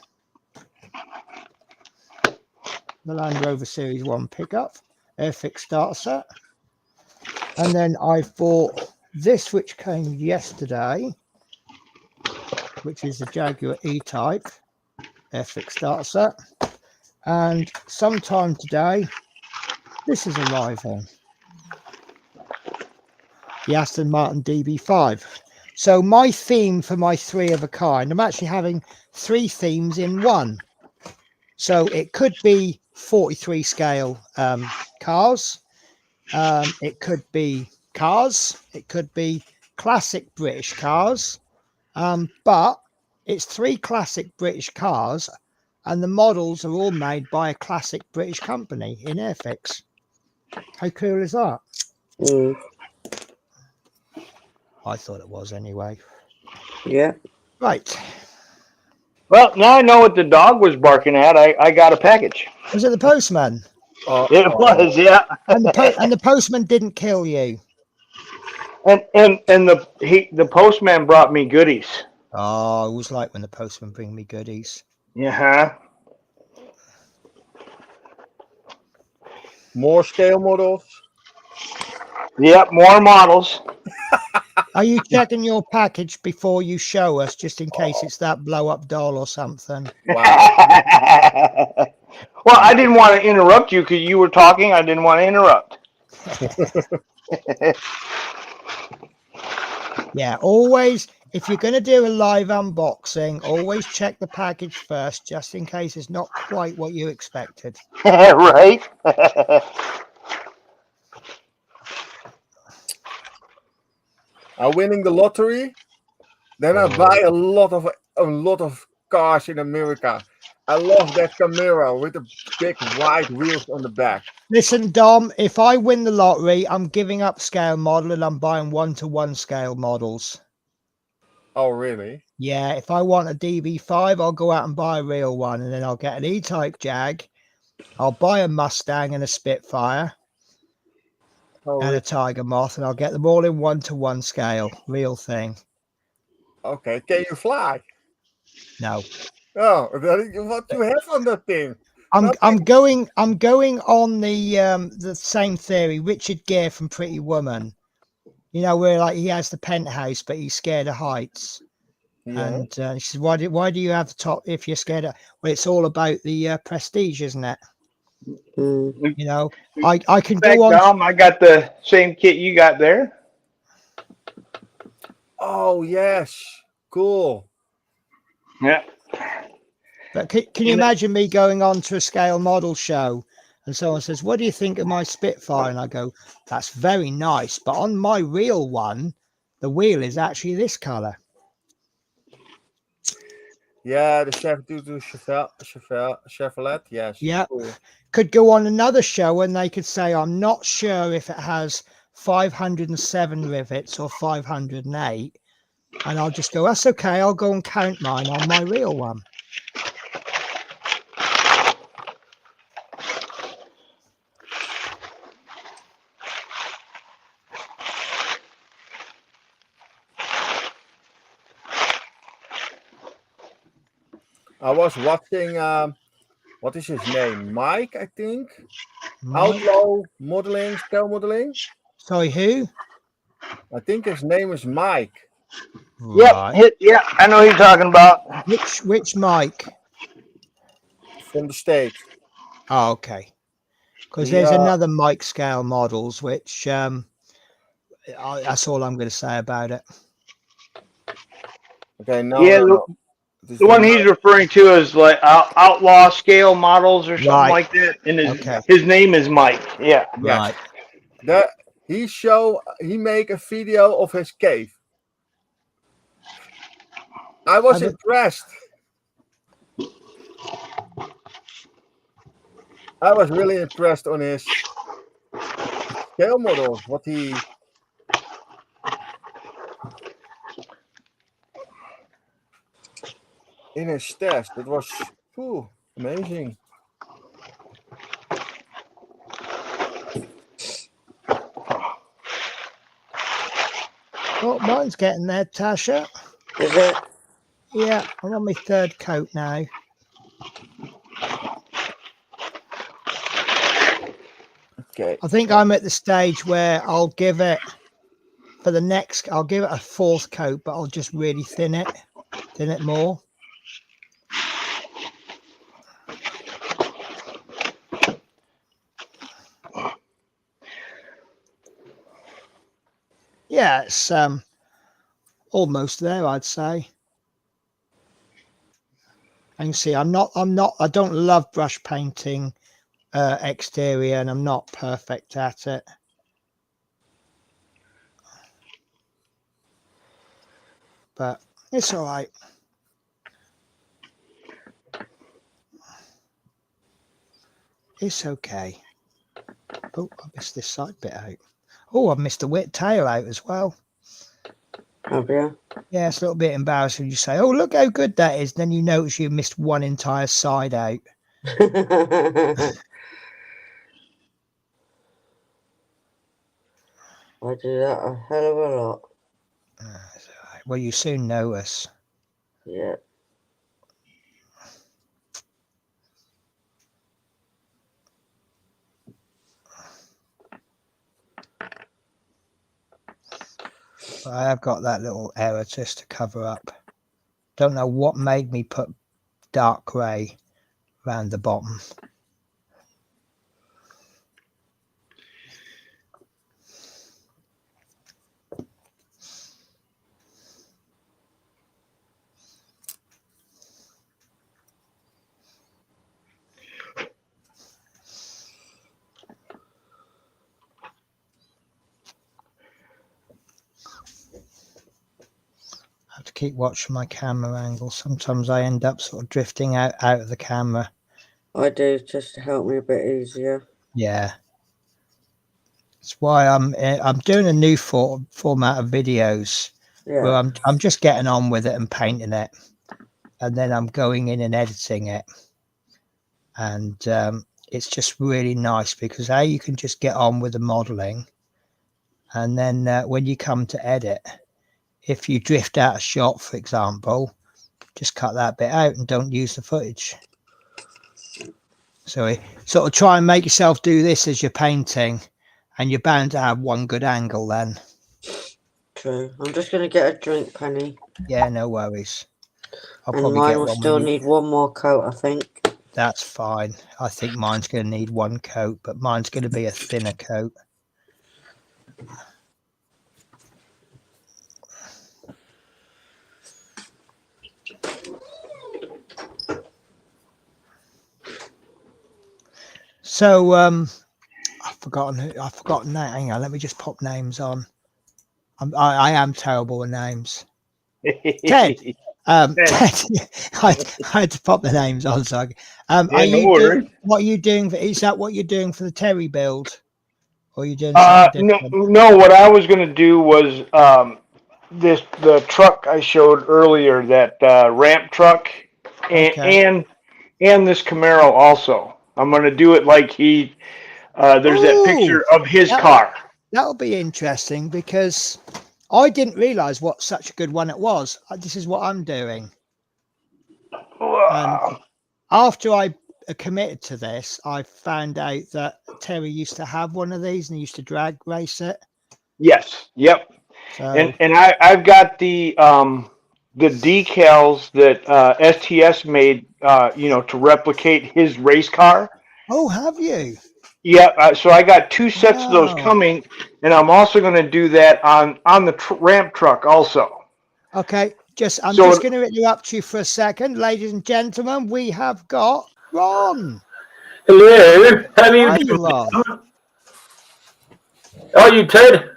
the Land Rover Series 1 pickup, Airfix Starter Set. And then I bought this, which came yesterday, which is the Jaguar E-Type Airfix Starter Set. And sometime today, this is arriving. The Aston Martin DB5. So my theme for my 3 of a kind, I'm actually having 3 themes in one. So it could be 43 scale cars. It could be cars. It could be classic British cars. But it's 3 classic British cars, and the models are all made by a classic British company in Airfix. How cool is that? Mm. I thought it was anyway. Yeah. Right. Well, now I know what the dog was barking at. I got a package. Was it the postman? It was, yeah. And the postman didn't kill you. And the postman brought me goodies. Oh, I always like when the postman bring me goodies. Yeah. More scale models. Yep, more models. Are you checking your package before you show us, just in case it's that blow-up doll or something? Wow. Well, I didn't want to interrupt you because you were talking. I didn't want to interrupt. Yeah, always, if you're going to do a live unboxing, always check the package first, just in case it's not quite what you expected. Right? I'm winning the lottery, then I buy a lot of cars in America. I love that Camaro with the big wide wheels on the back. Listen, Dom, if I win the lottery, I'm giving up scale model and I'm buying 1-to-1 scale models. Oh, really? Yeah, if I want a DB5, I'll go out and buy a real one, and then I'll get an E-Type Jag. I'll buy a Mustang and a Spitfire and a Tiger Moth, and I'll get them all in 1-to-1 scale, real thing. Okay, can you fly? No. Oh, what do you have on that thing? I'm going on the same theory. Richard Gere from Pretty Woman, you know, where like he has the penthouse, but he's scared of heights. Yeah. And she says, why do you have the top if you're scared of? Well, it's all about the prestige, isn't it? Mm. You know, I can go on. Dom, I got the same kit you got there. Oh yes, cool. Yeah. But can you imagine me going on to a scale model show and someone says, what do you think of my Spitfire? And I go, that's very nice. But on my real one, the wheel is actually this color. Yeah, the Chevrolet, yes. Yeah. Cool. Could go on another show and they could say, I'm not sure if it has 507 rivets or 508. And I'll just go, that's okay. I'll go and count mine on my real one. I was watching, what is his name? Mike, I think. Mike? Outlaw modeling, scale modeling. Sorry, who? I think his name is Mike. Right. Yep. Yeah, I know who you're talking about. Which Mike? From the States. Oh, okay. Because there's another Mike scale models, which that's all I'm going to say about it. Okay, no, Yeah, no. Het is The van one he's referring to is like outlaw scale models or something Right. like that. And Okay. his name is Mike. Yeah. Right. He make a video of his cave. I was impressed. I was really impressed on his scale models. What he in his stash. That was amazing. Oh, mine's getting there, Tasha. Is it? Yeah, I'm on my third coat now. Okay. I think I'm at the stage where I'll give it I'll give it a fourth coat, but I'll just really thin it more. Yeah, it's almost there, I'd say. And you see, I don't love brush painting exterior, and I'm not perfect at it. But it's all right. It's okay. Oh, I missed this side bit out. Oh, I've missed the tail out as well. Have you? Yeah, it's a little bit embarrassing. You say, oh, look how good that is. Then you notice you missed one entire side out. I do that a hell of a lot. Well, you soon know us. Yeah. But I have got that little error just to cover up. Don't know what made me put dark grey around the bottom. I have to keep watching my camera angle. Sometimes I end up sort of drifting out of the camera. I do, just to help me a bit easier. Yeah. That's why I'm doing a new format of videos where I'm just getting on with it and painting it, and then I'm going in and editing it, and it's just really nice because you can just get on with the modeling, and then when you come to edit, if you drift out a shot, for example, just cut that bit out and don't use the footage. So sort of try and make yourself do this as you're painting, and you're bound to have one good angle then. True. I'm just going to get a drink, Penny. Yeah, no worries. And mine will still need one more coat, I think. That's fine. I think mine's going to need one coat, but mine's going to be a thinner coat. So I've forgotten that. Hang on, let me just pop names on. I am terrible with names. Ted. Ted. I had to pop the names on. So, what are you doing? Is that what you're doing for the Terry build, or are you doing something different? No. What I was going to do was the truck I showed earlier, that ramp truck, and this Camaro also. I'm going to do it like there's that picture of his car. That'll be interesting because I didn't realize what such a good one it was. This is what I'm doing. And after I committed to this, I found out that Terry used to have one of these and he used to drag race it. Yes. Yep. So, and I've got the decals that STS made, to replicate his race car. Oh, have you? Yeah, so I got 2 sets of those coming, and I'm also going to do that on the ramp truck also. Okay, I'm just going to interrupt you for a second, ladies and gentlemen. We have got Ron. Hello, how are you Hi, doing? Ron. How are you, Ted?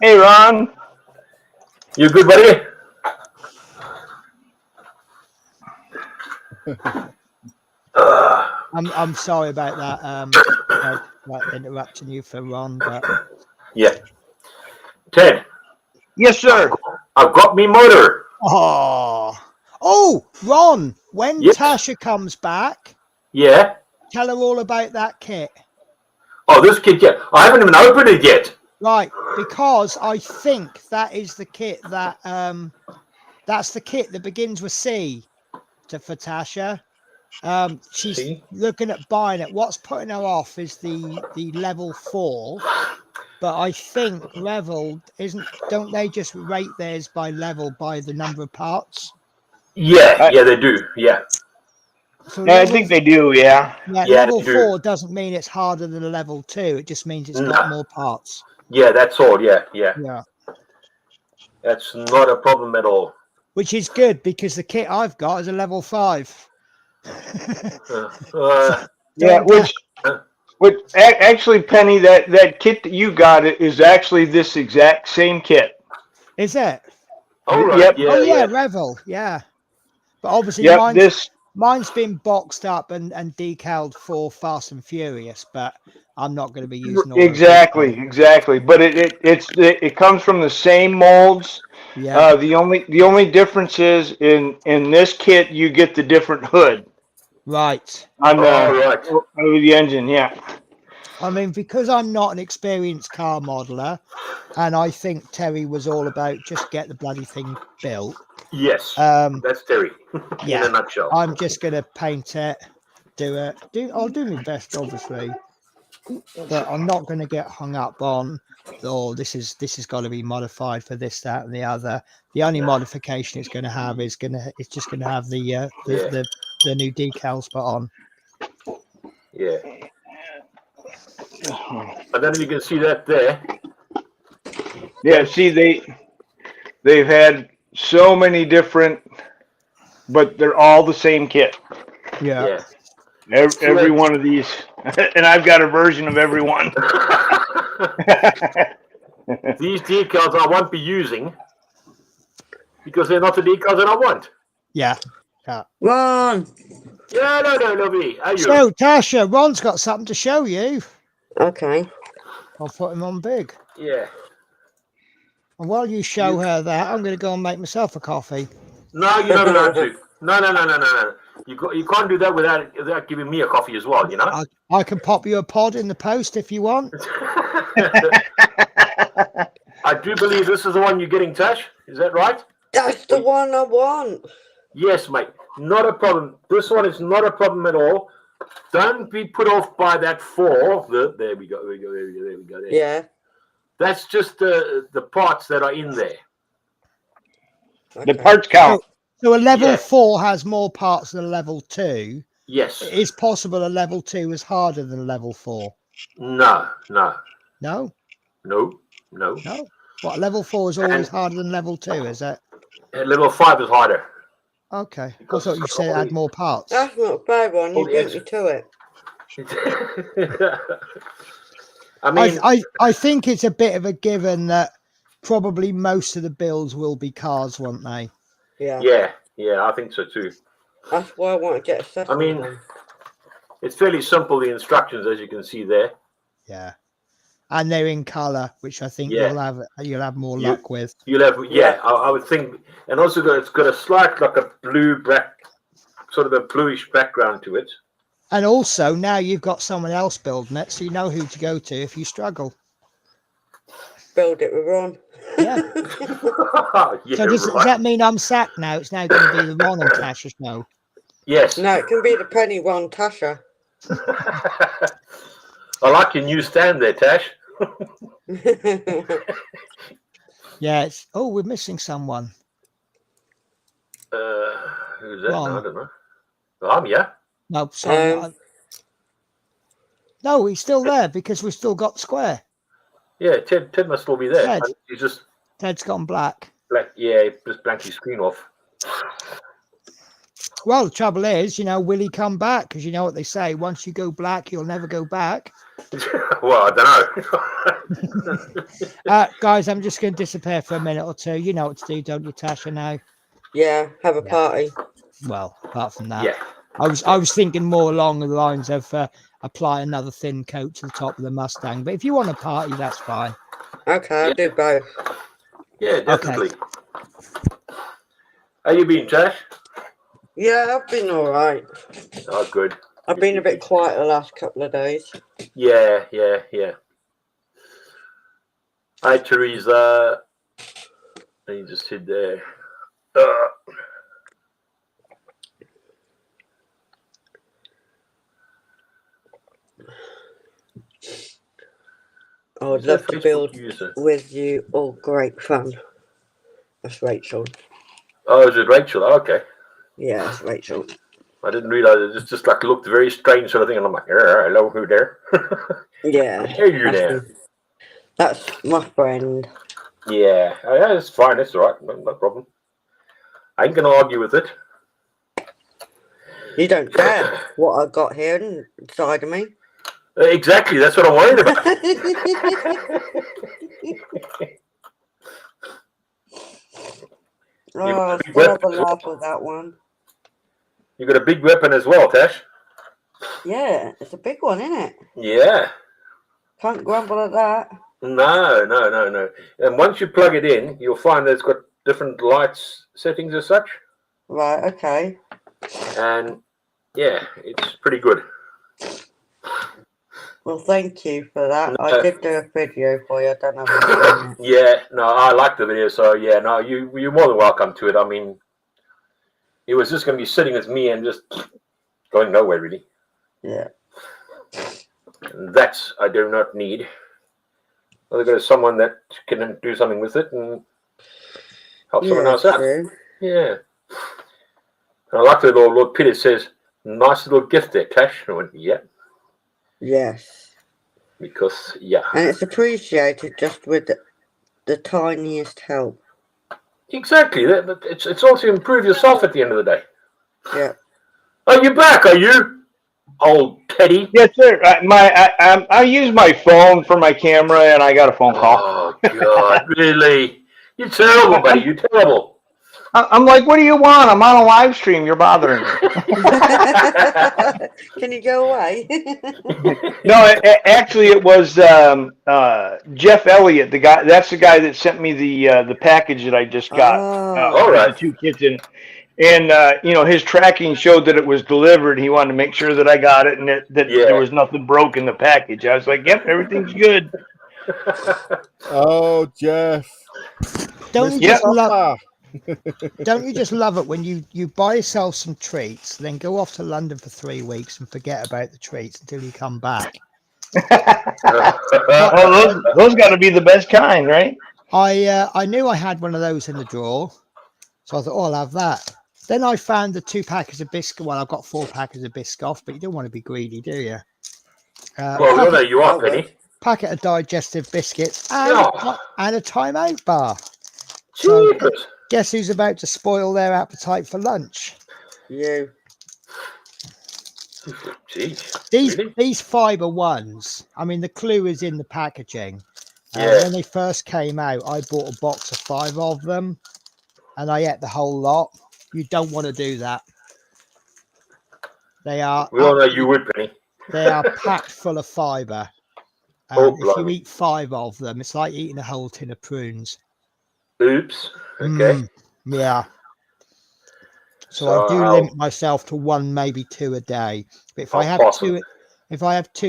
Hey, Ron. You good, buddy? I'm sorry about that. Interrupting you for Ron, but Yeah. Ted, Yes, sir. I've got me motor. oh, Ron. When Yes. Tasha comes back, Yeah. tell her all about that kit. Oh, this kit, yeah. I haven't even opened it yet. Right, because I think that is the kit that that's the kit that begins with C for Tasha. She's looking at buying it. What's putting her off is the level 4. But I think Revel don't they just rate theirs by level by the number of parts? Yeah, they do. Yeah. So I think they do, yeah. Yeah, Yeah, level they do. 4 doesn't mean it's harder than a level 2. It just means it's got more parts. Yeah, that's all. Yeah. Yeah. That's not a problem at all. Which is good because the kit I've got is a level 5. Yeah, which actually, Penny, that kit that you got is actually this exact same kit. Is it? All right. Yep. Yeah, Revel. Yeah. But obviously mine's been boxed up and decaled for Fast and Furious, but I'm not going to be using all exactly. But it comes from the same molds. Yeah. The only difference is in this kit you get the different hood. Right. On the engine, yeah. I mean, because I'm not an experienced car modeler, and I think Terry was all about just get the bloody thing built. Yes. That's Terry. Yeah. In a nutshell. I'm just going to paint it, I'll do my best, obviously, but I'm not going to get hung up on, this has got to be modified for this, that, and the other. The only modification it's going to have it's just going to have the new decals put on. Yeah. I don't know if you can see that there. Yeah, see, they've had so many different, but they're all the same kit. Yeah. Every one of these, and I've got a version of every one. These decals I won't be using because they're not the decals that I want. Yeah. Ron. Yeah, no, lovely. How are you? So, Tasha, Ron's got something to show you. Okay. I'll put him on big. Yeah. And while you show her that, I'm going to go and make myself a coffee. No, you're not allowed to. No. You can't do that without giving me a coffee as well, you know? I can pop you a pod in the post if you want. I do believe this is the one you're getting, Tash. Is that right? That's the one I want. Yes, mate. Not a problem. This one is not a problem at all. Don't be put off by that 4. There we go. There. Yeah. That's just the parts that are in there. Okay. The parts count. So a level 4 has more parts than a level 2. Yes. It is possible a level 2 is harder than a level 4. No. No? No. What, level 4 is always harder than level 2, is it? Level 5 is harder. Okay. I thought you said it had more parts. That's not bad, Ron. You beat me to it. I mean, I think it's a bit of a given that probably most of the builds will be cars, won't they? Yeah, I think so too. That's why I want to get a second. I mean, it's fairly simple, the instructions, as you can see there. Yeah. And they're in color, which I think you'll have more luck with. You'll have, I would think, and also it's got a slight, like a blue black, sort of a bluish background to it. And also now you've got someone else building it, so you know who to go to if you struggle. Build it with Ron. Yeah. So does that mean I'm sacked now? It's now going to be the Ron and Tasha show. Yes. No, it can be the Penny Ron Tasha. I like your new stand there, Tash. Yeah. We're missing someone. Who's that? Ron. I don't know. Yeah. No, sorry. No, he's still there because we've still got Square. Yeah, Ted must still be there. Ted. He's just Ted's gone black. black. Yeah, he just blanked his screen off. Well, the trouble is, will he come back? Because you know what they say: once you go black, you'll never go back. Well, I don't know. Guys, I'm just going to disappear for a minute or two. You know what to do, don't you, Tasha? Now, Yeah, have a party. well, apart from that, Yeah. I was thinking more along the lines of apply another thin coat to the top of the Mustang. But if you want a party, that's fine. Okay, I'll do both. Yeah, definitely. Okay. How you been, Tash? Yeah, I've been all right. Oh, good. I've been a bit quiet the last couple of days. Yeah. Hi, Teresa. You just sit there. I would love to build with you. All great fun. That's Rachel. Oh, is it Rachel? Oh, okay. Yeah, it's Rachel. I didn't realize it just like looked very strange sort of thing. And I'm like, hello, who there? Yeah. How are you there? That's my friend. Yeah. Oh, yeah, it's fine. It's all right. No problem. I ain't going to argue with it. You don't care what I got here inside of me. Exactly. That's what I'm worried about. Oh, still have a laugh with that one. You got a big weapon as well, Tash. Yeah, it's a big one, isn't it? Yeah. Can't grumble at that. No. And once you plug it in, you'll find that it's got different lights settings as such. Right, okay. And yeah, it's pretty good. Well, thank you for that. No. I did do a video for you. I don't know if you've seen it. Yeah, no, I like the video. So yeah, no, you're more than welcome to it. I mean, it was just going to be sitting with me and just going nowhere, really. Yeah. And that's I do not need. I've got someone that can do something with it and help someone else out. True. Yeah. And I like the little pit. It says, nice little gift there, Tash. And I went, yeah. Yes. Because, yeah. And it's appreciated just with the tiniest help. Exactly. It's also improve yourself at the end of the day. Yeah. Are you back? Are you, old Teddy? Yes, sir. I use my phone for my camera, and I got a phone call. Oh, God. Really? You're terrible, buddy. You're terrible. I'm like, what do you want? I'm on a live stream. You're bothering me. Can you go away? No, actually, it was Jeff Elliott, the guy. That's the guy that sent me the package that I just got. All right. The 2 kits in, and his tracking showed that it was delivered. He wanted to make sure that I got it and that there was nothing broke in the package. I was like, yep, everything's good. Oh, Jeff. Don't you just love it when you buy yourself some treats, then go off to London for 3 weeks and forget about the treats until you come back? Well, those got to be the best kind, right? I knew I had one of those in the drawer, so I thought, oh, I'll have that. Then I found the 2 packets of biscuit. Well, I've got 4 packets of Biscoff, but you don't want to be greedy, do you? Well, there you are, Penny. Packet of digestive biscuits and a timeout bar. So, guess who's about to spoil their appetite for lunch? You. Jeez. These fiber ones. I mean, the clue is in the packaging. When they first came out, I bought a box of 5 of them, and I ate the whole lot. You don't want to do that. They are. We all know you would, Penny. They are packed full of fiber. If you eat 5 of them, it's like eating a whole tin of prunes. Oops. Okay. Yeah. So I do limit myself to 1, maybe 2 a day. But if I have 2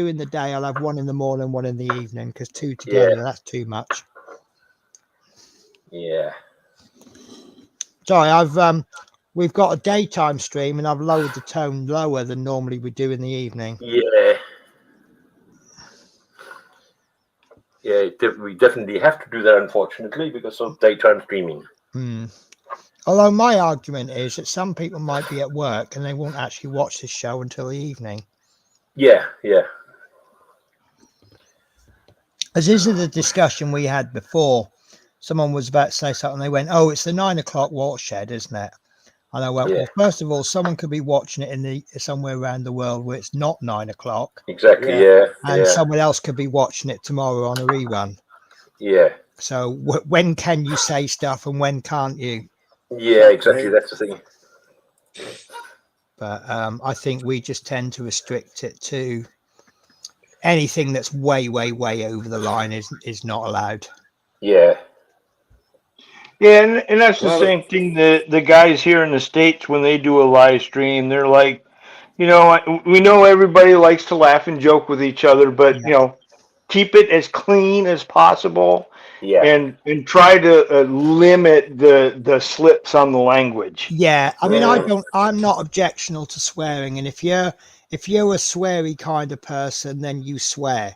in the day, I'll have 1 in the morning, 1 in the evening, because 2 together, that's too much. Yeah. Sorry, we've got a daytime stream, and I've lowered the tone lower than normally we do in the evening. Yeah. Yeah, we definitely have to do that, unfortunately, because of daytime streaming. Although my argument is that some people might be at work and they won't actually watch this show until the evening. Yeah. As this is the discussion we had before, someone was about to say something. They went, "Oh, it's the 9 o'clock watershed, isn't it?" And I went, Yeah. well, first of all, someone could be watching it somewhere around the world where it's not 9 o'clock, Exactly. Yeah. and someone else could be watching it tomorrow on a rerun. Yeah. So when can you say stuff and when can't you? Yeah. Exactly. That's the thing. But I think we just tend to restrict it to anything that's way, way, way over the line is not allowed. Yeah. Yeah, and that's the Well, same thing. The guys here in the States, when they do a live stream, they're like, we know everybody likes to laugh and joke with each other, but Yeah. keep it as clean as possible, Yeah. and try to limit the slips on the language. Yeah, I mean, Yeah. I'm not objectional to swearing, and if you're a sweary kind of person, then you swear.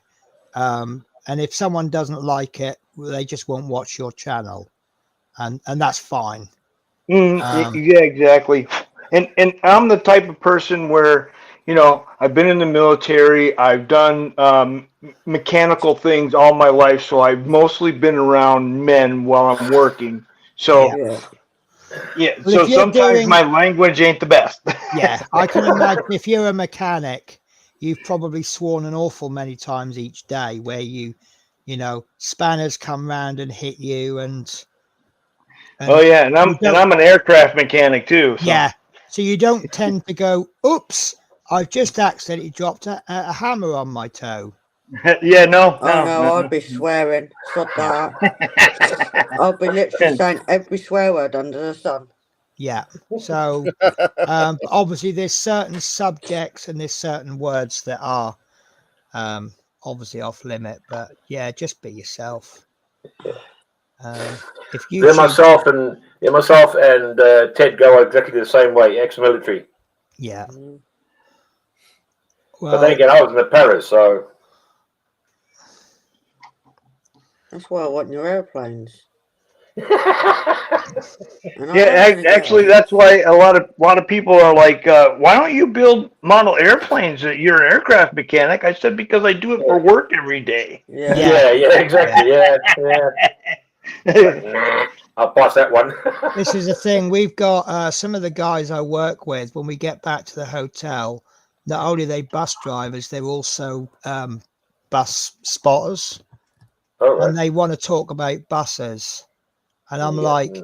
And if someone doesn't like it, they just won't watch your channel, and that's fine. Yeah, exactly. And I'm the type of person where, I've been in the military. I've done mechanical things all my life, so I've mostly been around men while I'm working. So Yeah. yeah. yeah, Well, so if you're sometimes doing, my language ain't the best. yeah, I can imagine if you're a mechanic, you've probably sworn an awful many times each day where spanners come round and hit you, and Oh yeah, and you don't, I'm an aircraft mechanic too. So yeah, so you don't tend to go, oops, I've just accidentally dropped a hammer on my toe. yeah, no, Oh no, no, I'd be swearing. Sod that. I'd be literally no. saying every swear word under the sun. Yeah. So obviously there's certain subjects and there's certain words that are obviously off limit, but yeah, just be yourself. If you Myself and Ted go exactly the same way. Ex-military. yeah. But then Well, again, I was in the Paris, so That's why I want your airplanes. And I Yeah, don't wanna actually, get that's why a lot of people are like, "Why don't you build model airplanes? You're an aircraft mechanic." I said, "Because I do it for work every day." yeah. yeah, exactly, yeah. But nah, I'll pass that one. this is the thing. We've got some of the guys I work with when we get back to the hotel. Not only are they bus drivers, they're also bus spotters, All right. and they want to talk about buses. And I'm like,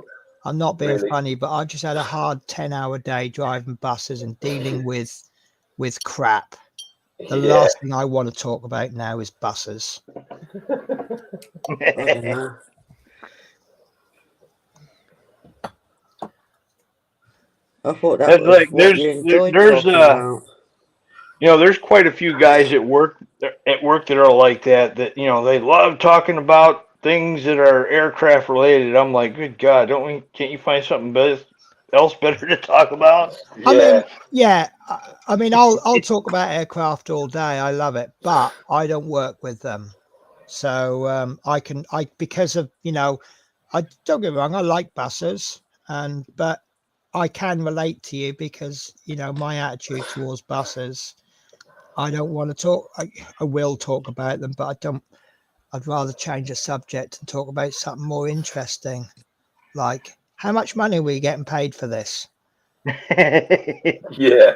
I'm not being Really? funny, but I just had a hard 10-hour day driving buses and dealing with crap. The last thing I want to talk about now is buses. I don't know. I thought that That's was like what you enjoyed there's talking about. there's quite a few guys at work that are like that they love talking about things that are aircraft related. I'm like, good God, can't you find something else better to talk about? I Yeah. mean, yeah, I mean, I'll talk about aircraft all day. I love it, but I don't work with them, so because of I don't get me wrong, I like buses, but I can relate to you because my attitude towards buses. I don't want to talk. I will talk about them, but I don't. I'd rather change the subject and talk about something more interesting, like how much money are we getting paid for this? Yeah.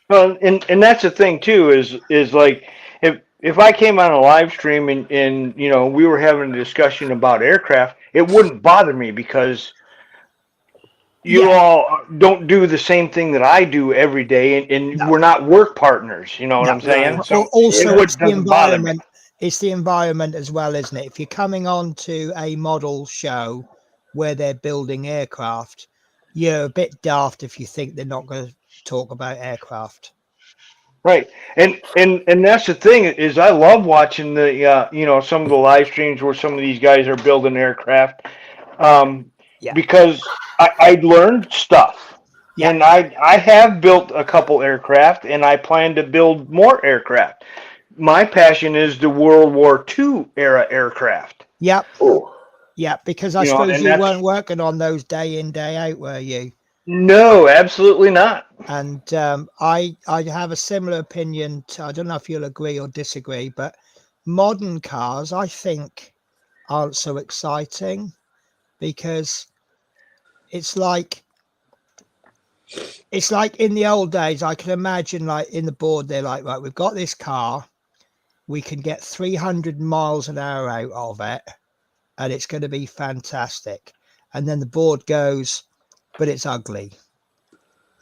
Well, and that's the thing too is like if I came on a live stream and we were having a discussion about aircraft, it wouldn't bother me because you Yeah, all don't do the same thing that I do every day, and no, we're not work partners. You know what no. I'm saying? No. So Also, it's the doesn't bother me. environment. It's the environment as well, isn't it? If you're coming on to a model show where they're building aircraft, you're a bit daft if you think they're not going to talk about aircraft. Right, and that's the thing is I love watching the some of the live streams where some of these guys are building aircraft, Yeah, because I learned stuff, yeah, and I have built a couple aircraft, and I plan to build more aircraft. My passion is the World War II era aircraft. yep, Oh. yeah. Because I suppose And you that's weren't working on those day in day out, were you? no, absolutely not. And I have a similar opinion. I don't know if you'll agree or disagree, but modern cars I think aren't so exciting. because it's like in the old days. I can imagine, like in the board, they're like, right, we've got this car, we can get 300 miles an hour out of it, and it's going to be fantastic. And then the board goes, but it's ugly.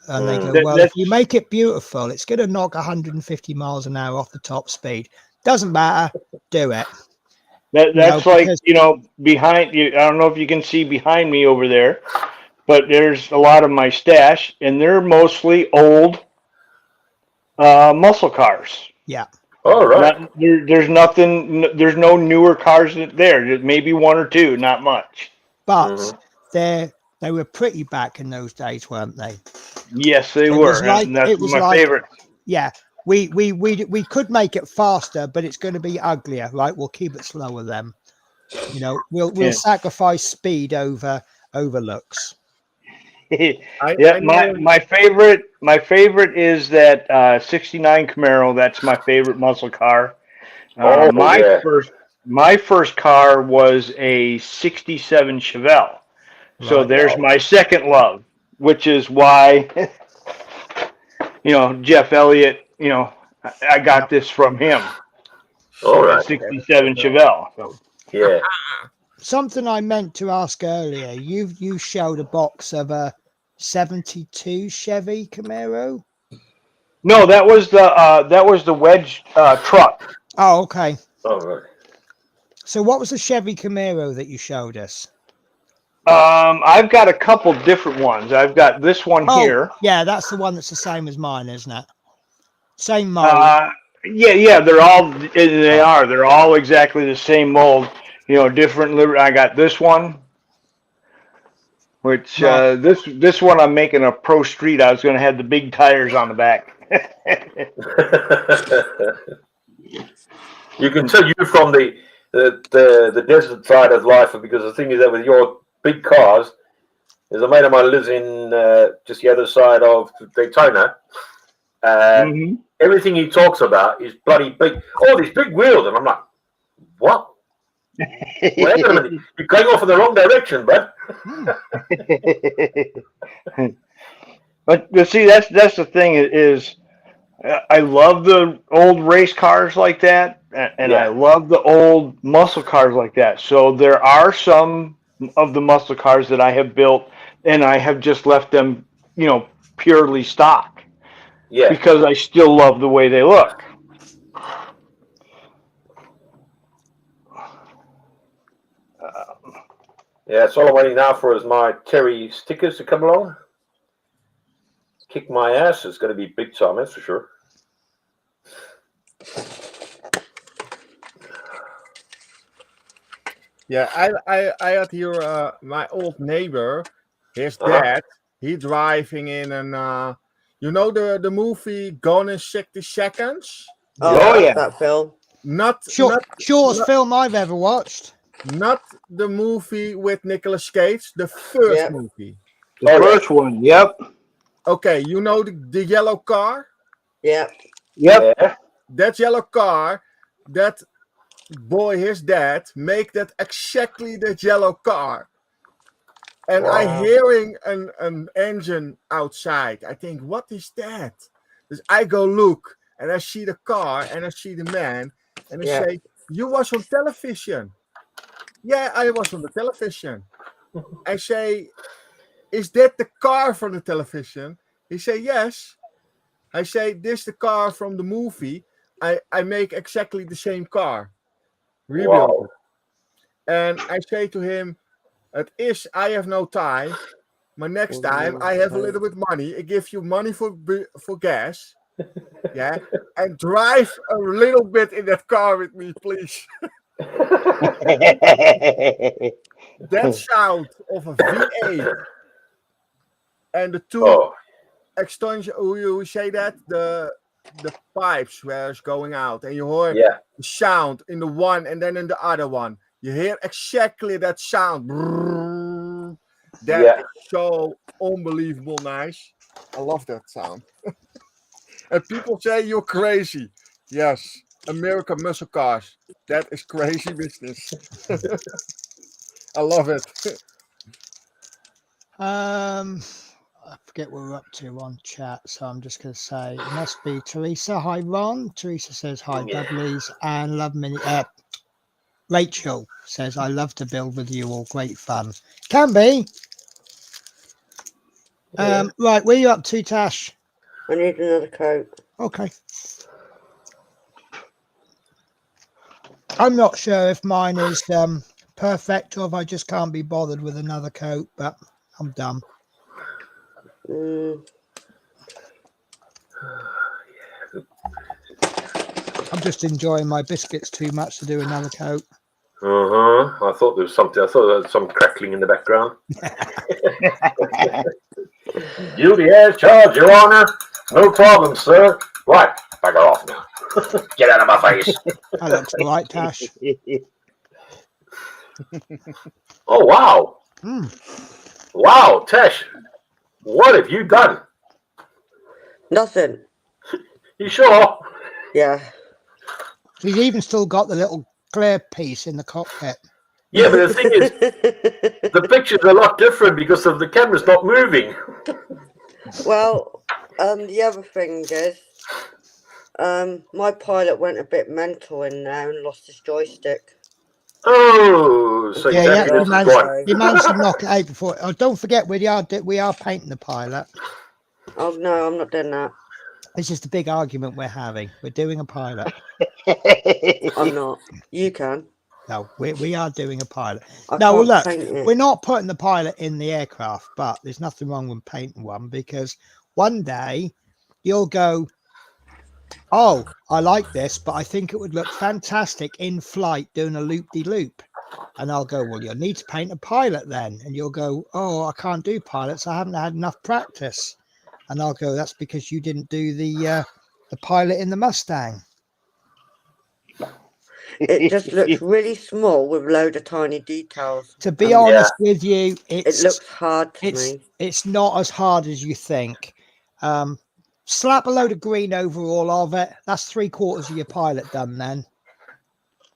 And they go, well, if you make it beautiful, it's going to knock 150 miles an hour off the top speed. Doesn't matter, do it. That's behind you. I don't know if you can see behind me over there, but there's a lot of my stash, and they're mostly old muscle cars. Yeah. All right. There's nothing. There's no newer cars there. Maybe one or two, not much. But they were pretty back in those days, weren't they? Yes, they were. And that's my favorite. Yeah. We could make it faster, but it's going to be uglier, right? We'll keep it slower then. We'll sacrifice speed over looks. My favorite is that 69 Camaro. That's my favorite muscle car. My first car was a 67 Chevelle. So there's my second love, which is why Jeff Elliott, I got this from him. All right. 67 Chevelle. So. Yeah. Something I meant to ask earlier. You showed a box of a 72 Chevy Camaro. No, that was the wedge truck. Oh, okay. All right. So what was the Chevy Camaro that you showed us? I've got a couple different ones. I've got this one here. Yeah, that's the one that's the same as mine, isn't it? Same mold. Yeah, they're all exactly the same mold. Different. I got this one, which this one I'm making a pro street. I was going to have the big tires on the back. You can tell you're from the desert side of life, because the thing is that with your big cars, there's a mate of mine lives in just the other side of Daytona. Everything he talks about is bloody big. Oh, these big wheels, and I'm like, what? Wait a minute, you're going off in the wrong direction, bud. But see, that's the thing is, I love the old race cars like that, and I love the old muscle cars like that. So there are some of the muscle cars that I have built, and I have just left them, purely stock. Yeah. Because I still love the way they look. Yeah, that's all I'm waiting now for is my Terry stickers to come along. Kick my ass. It's going to be big time, that's for sure. Yeah, I had here my old neighbor, his dad. He driving in an the movie Gone in 60 Seconds. Oh yeah, that film. Shortest film I've ever watched. Not the movie with Nicolas Cage, the first movie. The first one, yep. Okay, the yellow car? Yep. Yep. That yellow car, that boy, his dad, make that exactly that yellow car. And I hearing an engine outside. I think, what is that? Dus I go look, and I see the car, and I see the man, and I say, you was on television. Yeah, I was on the television. I say, is that the car from the television? He say, yes. I say, this is the car from the movie. I make exactly the same car. Rebuild it. And I say to him, I have no time. But next time I have a little bit money. I give you money for gas. Yeah. And drive a little bit in that car with me, please. That sound of a V8 and the two extension, you say that the pipes where it's going out, and you hear the sound in the one and then in the other one. You hear exactly that sound. That is so unbelievable nice. I love that sound. And people say you're crazy. Yes, American muscle cars. That is crazy business. I love it. I forget what we're up to on chat, so I'm just going to say it must be Teresa. Hi, Ron. Teresa says hi, Dudleys, and love mini. Rachel says I love to build with you all. Great fun. Can be. Right, where are you up to, Tash? I need another coat. Okay. I'm not sure if mine is perfect or if I just can't be bothered with another coat, but I'm done. I'm just enjoying my biscuits too much to do another coat. I thought there was something. I thought there was some crackling in the background. Guilty as charged, Your Honor. No problem, sir. Right, back her off now. Get out of my face. That looks all right, Tash. Oh, wow. Wow, Tash. What have you done? Nothing. You sure? Yeah. He's even still got the little clear piece in the cockpit. Yeah, but the thing is, the picture's a lot different because of the camera's not moving. Well, the other thing is, my pilot went a bit mental in there and lost his joystick. Oh, so exactly this is one. He managed to knock it out before. Oh, don't forget, we are painting the pilot. Oh no, I'm not doing that. It's just a big argument we're having. We're doing a pilot. I'm not. You can. No, we are doing a pilot. I No, well, can't look, paint it. we're not putting the pilot in the aircraft, but there's nothing wrong with painting one because one day you'll go, oh, I like this, but I think it would look fantastic in flight doing a loop-de-loop. And I'll go, well, you'll need to paint a pilot then. And you'll go, oh, I can't do pilots. I haven't had enough practice. And I'll go, that's because you didn't do the pilot in the Mustang. It just looks really small with a load of tiny details. To be honest with you, it looks hard to me. It's not as hard as you think. Slap a load of green over all of it. That's 3/4 of your pilot done then.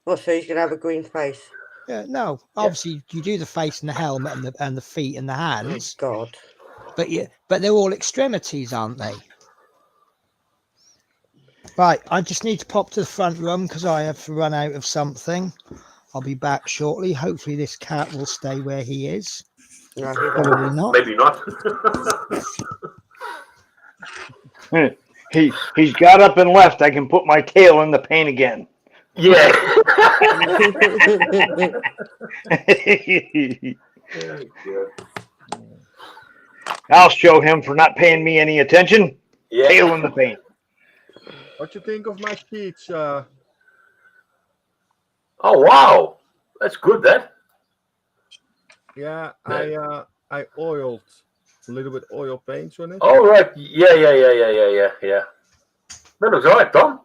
Well, so he's going to have a green face? Yeah, no. Obviously, you do the face and the helmet and the feet and the hands. Oh, God. But they're all extremities, aren't they? Right, I just need to pop to the front room because I have to run out of something. I'll be back shortly. Hopefully this cat will stay where he is. No, probably not. Maybe not. He's got up and left. I can put my tail in the paint again. Yeah. I'll show him for not paying me any attention. Yeah. Tail in the paint. What you think of my speech? Oh wow, that's good. That. Yeah, I oiled a little bit oil paints on it. Oh right, yeah. That looks alright, Tom.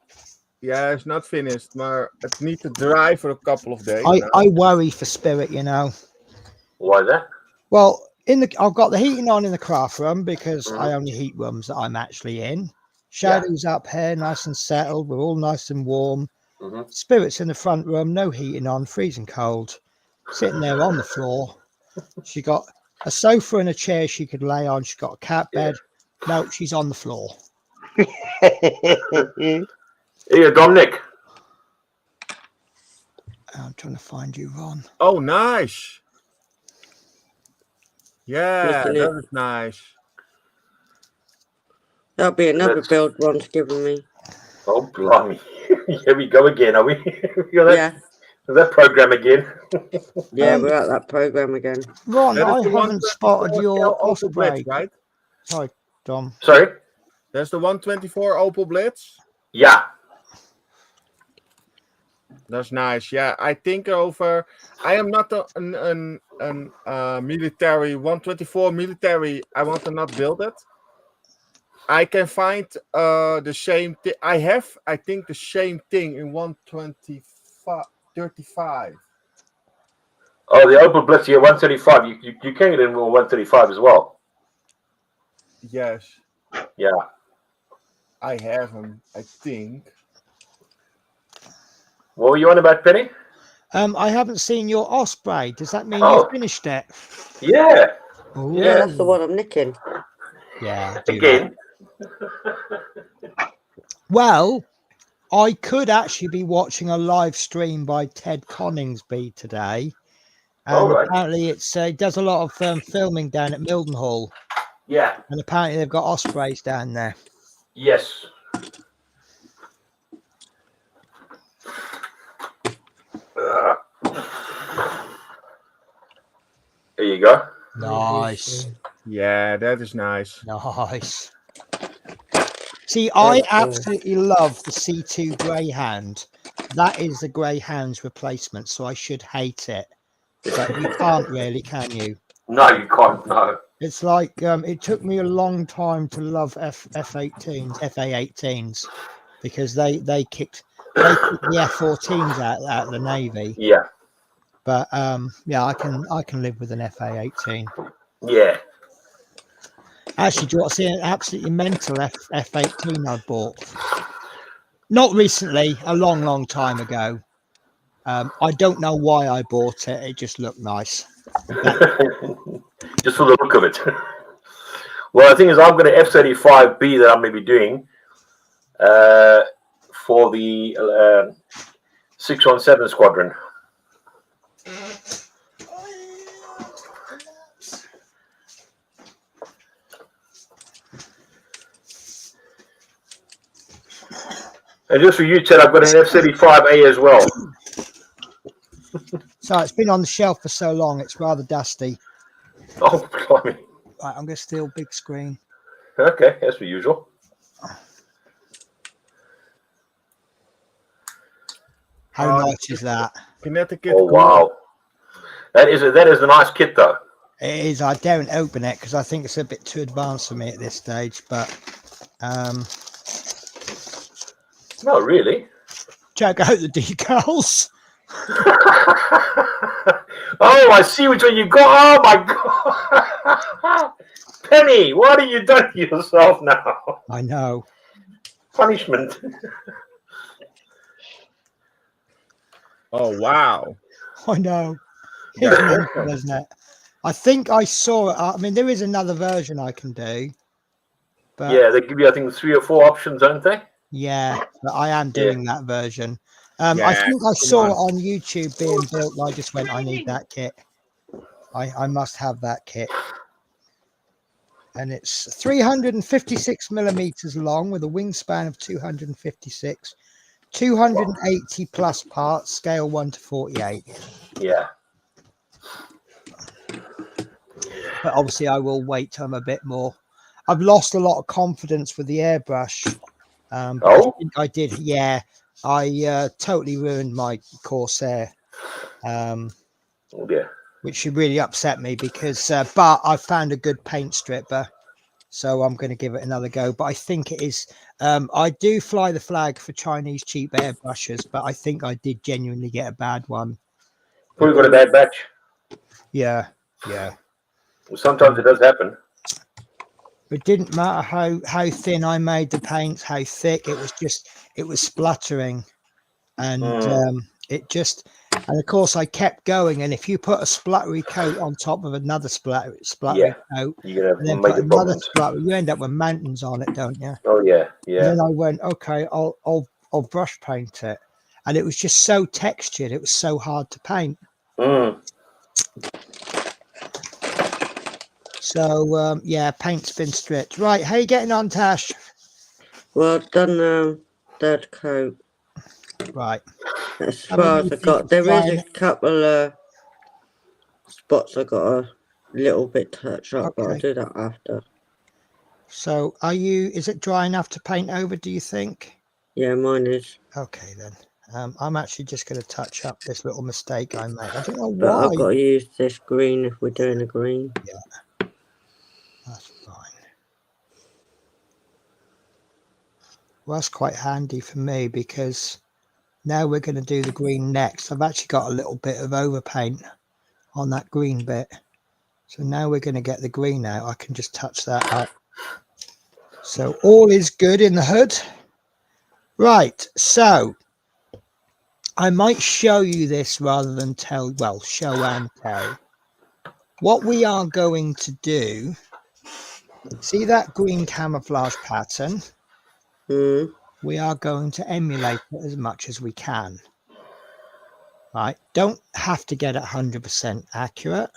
Yeah, it's not finished, but it needs to dry for a couple of days. I worry for Spirit, you know. Why that? Well, I've got the heating on in the craft room because I only heat rooms that I'm actually in. Shadow's up here, nice and settled. We're all nice and warm. Spirit's in the front room, no heating on, freezing cold. Sitting there on the floor. She got a sofa and a chair she could lay on. She's got a cat bed. No, she's on the floor. Here, Dominic. I'm trying to find you, Ron. Oh, nice. Yeah, that is nice. That'll be another build Ron's given me. Oh, blimey. Here we go again, are we? Yeah. That program again. Yeah, we're at that program again. Ron, I haven't spotted your Osprey. Right? Sorry, Dom. Sorry? There's the 124 Opel Blitz. Yeah. That's nice. Yeah, I think I am not a military 124 military. I want to not build it. I can find the same thing. I think the same thing in 135. Oh, the Opel Blitz, yeah, 135. You can get it in 135 as well. Yes. Yeah. I have them, I think. What were you on about, Penny? I haven't seen your Osprey. Does that mean you finished it? Yeah. Ooh. Yeah, that's the one I'm nicking. Yeah. Again. Well, I could actually be watching a live stream by Ted Coningsby today. And All right. apparently it does a lot of filming down at Mildenhall. Yeah. And apparently they've got ospreys down there. Yes. There you go. Nice. Yeah, that is nice. Nice. See, I absolutely love the C2 Greyhound. That is the Greyhound's replacement, so I should hate it. But you can't really, can you? No, you can't. No. It's like it took me a long time to love F18s, FA18s, because they kicked the F14s out of the Navy. Yeah. But yeah, I can live with an FA18. Yeah. Actually, do you want to see an absolutely mental F18 I bought? Not recently, a long time ago. I don't know why I bought it. It just looked nice. Just for the look of it. Well, the thing is, I've got an F-35B that I'm going to be doing for the 617 Squadron. And just for you, Ted, I've got an F-35A as well. So it's been on the shelf for so long, it's rather dusty. Oh, blimey. Right, I'm going to steal big screen. Okay, as per usual. How nice is that? Connecticut. Oh, wow. That is a nice kit, though. It is. I don't open it because I think it's a bit too advanced for me at this stage. But No, really. check out the decals. Oh, I see which one you got. Oh, my God. Penny, what have you done to yourself now? I know. Punishment. Oh, wow. I know. It's mental, isn't it? I think I saw it. I mean, there is another version I can do. But Yeah, they give you, I think, 3 or 4 options, don't they? yeah, but I am doing that version. I Yeah, think I saw on. it on YouTube being built. And I just went, I need that kit. I must have that kit. And it's 356 millimeters long with a wingspan of 256, 280 plus parts, scale 1 to 48. Yeah. But obviously I will wait till I'm a bit more. I've lost a lot of confidence with the airbrush. But I think I did. Yeah, I totally ruined my Corsair. Oh, dear. Which should really upset me because, but I found a good paint stripper, so I'm going to give it another go. But I think it is, I do fly the flag for Chinese cheap airbrushes, but I think I did genuinely get a bad one. Probably got a bad batch. Yeah, yeah. Well, sometimes it does happen. It didn't matter how thin I made the paints, how thick, it was spluttering. And and of course I kept going, and if you put a spluttery coat on top of another spluttery coat, you're and then gonna put another splutter, you end up with mountains on it, don't you? Oh yeah, yeah. And then I went, okay, I'll brush paint it, and it was just so textured, it was so hard to paint. So yeah, paint's been stripped. Right, how you getting on, Tash? Well, I've done third coat. Right. As far as I got, there is a couple of spots I got a little bit touch up, but I'll do that after. So is it dry enough to paint over, do you think? Yeah, mine is. Okay then. I'm actually just going to touch up this little mistake I made. I don't know but why. I've got to use this green if we're doing a green. Yeah. That's fine. Well, that's quite handy for me because now we're going to do the green next. I've actually got a little bit of overpaint on that green bit. So now we're going to get the green out. I can just touch that up. So all is good in the hood. Right. So I might show you this rather than tell. Well, show and tell. what we are going to do, see that green camouflage pattern? We are going to emulate it as much as we can. Right? Don't have to get it 100% accurate.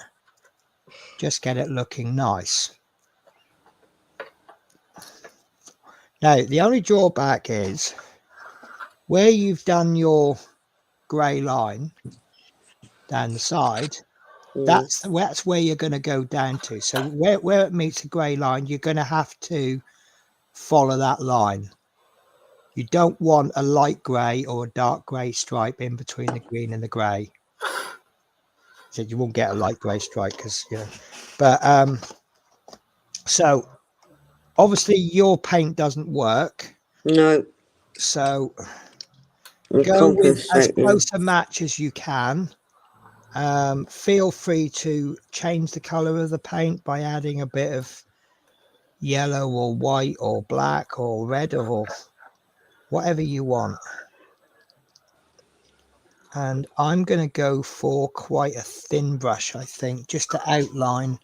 Just get it looking nice. Now, the only drawback is where you've done your grey line down the side, that's where you're going to go down to. So where it meets the grey line, you're going to have to follow that line. You don't want a light grey or a dark grey stripe in between the green and the grey. So you won't get a light grey stripe because, you know, but so obviously your paint doesn't work. No. So I'm go with as compensating. close a match as you can. Feel free to change the color of the paint by adding a bit of yellow or white or black or red or whatever you want. And I'm going to go for quite a thin brush, I think, just to outline.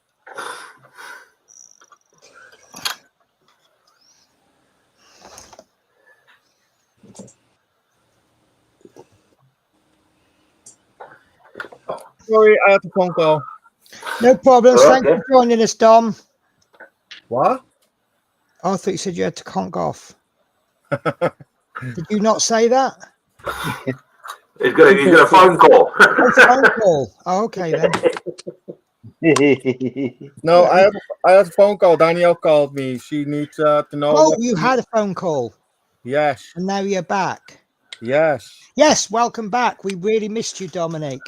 Sorry, I had a phone call. No problems. Okay. Thanks for joining us, Dom. What? Oh, I thought you said you had to conk off. Did you not say that? He's got a phone call. Oh, phone call. Oh, okay then. No, I had a phone call. Danielle called me. She needs to know. Oh, you had a phone call. Yes. And now you're back. Yes. Yes, welcome back. We really missed you, Dominic.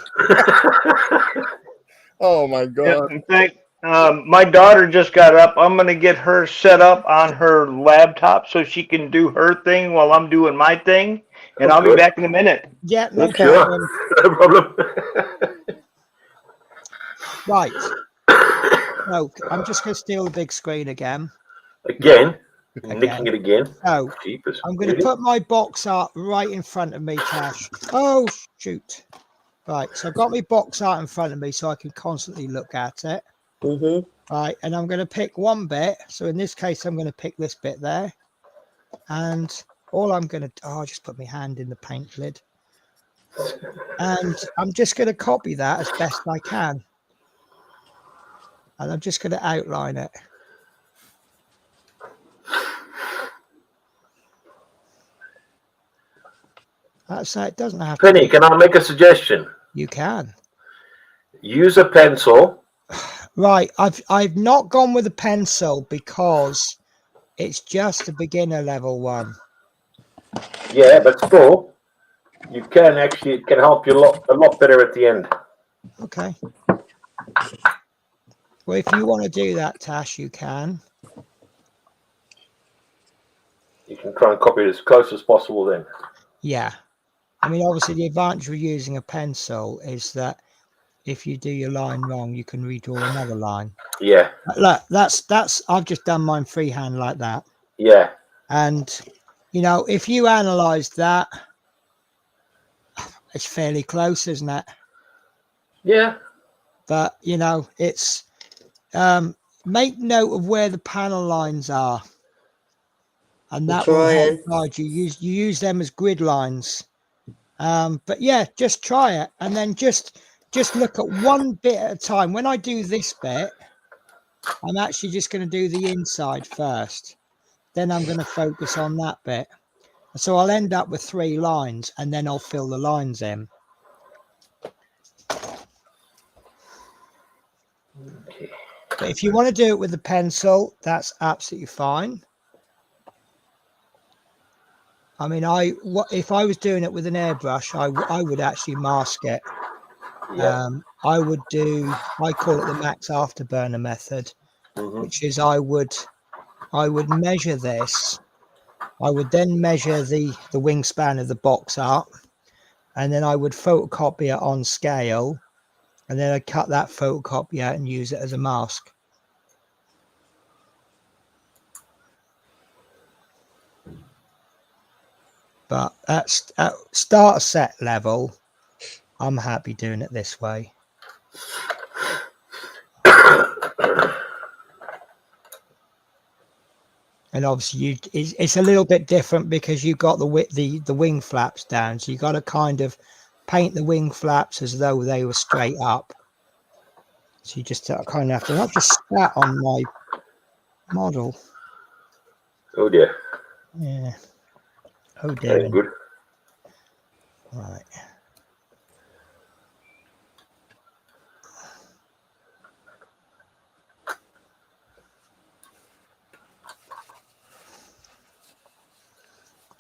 Oh my God. In fact, my daughter just got up. I'm going to get her set up on her laptop so she can do her thing while I'm doing my thing. And I'll be back in a minute. Yeah, no Okay. problem. No problem. Right. So I'm just going to steal the big screen again. Again. Nicking it again. So Jeepers. I'm going to put my box art right in front of me, Tash. Oh, shoot. Right, so I've got my box art in front of me so I can constantly look at it. Right, and I'm going to pick one bit. So in this case, I'm going to pick this bit there. And all I'm going to... Oh, I just put my hand in the paint lid. And I'm just going to copy that as best I can. And I'm just going to outline it. That's how it doesn't have Penny, to be. can I make a suggestion? You can. Use a pencil. Right, I've not gone with a pencil because it's just a beginner level one. Yeah, but still, you can actually, it can help you a lot better at the end. Okay. Well, if you want to do that, Tash, you can. You can try and copy it as close as possible then. Yeah. I mean, obviously, the advantage of using a pencil is that if you do your line wrong, you can redraw another line. Yeah. Look, that's I've just done mine freehand like that. Yeah. And, you know, if you analyze that, it's fairly close, isn't it? Yeah. But, you know, it's make note of where the panel lines are. And that will help guide you. You use them as grid lines. But yeah, just try it. And then just look at one bit at a time. When I do this bit, I'm actually just going to do the inside first. Then I'm going to focus on that bit. So I'll end up with 3 lines and then I'll fill the lines in. Okay. But if you want to do it with a pencil, that's absolutely fine. I mean, if I was doing it with an airbrush, I would actually mask it. Yeah. I call it the max afterburner method, which is I would measure this. I would then measure the wingspan of the box art, and then I would photocopy it on scale, and then I'd cut that photocopy out and use it as a mask. But at starter set level, I'm happy doing it this way. And obviously, it's a little bit different because you've got the wing flaps down, so you got to kind of paint the wing flaps as though they were straight up. So you just kind of have to not just spat on my model. Oh dear. Yeah. Oh That dear. ain't good. Right.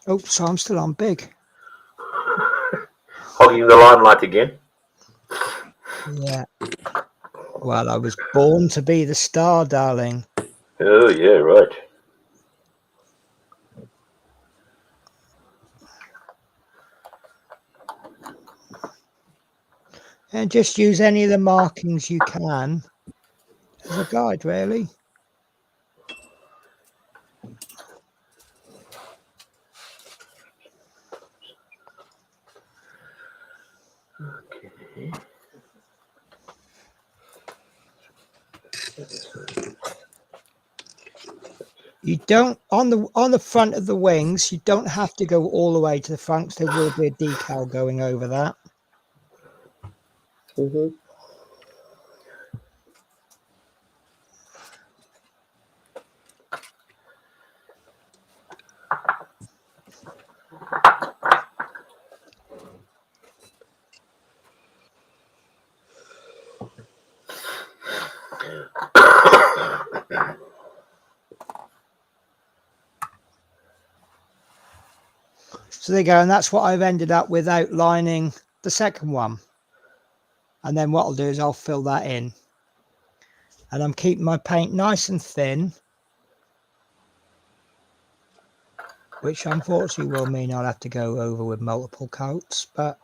Oh, so I'm still on big. Hogging the limelight again. Yeah. Well, I was born to be the star, darling. Oh yeah, right. And just use any of the markings you can as a guide, really. Okay. You don't on the front of the wings. You don't have to go all the way to the front. There will be a decal going over that. Mm-hmm. So there you go, and that's what I've ended up with outlining the second one. And then what I'll do is I'll fill that in. And I'm keeping my paint nice and thin, which unfortunately will mean I'll have to go over with multiple coats, but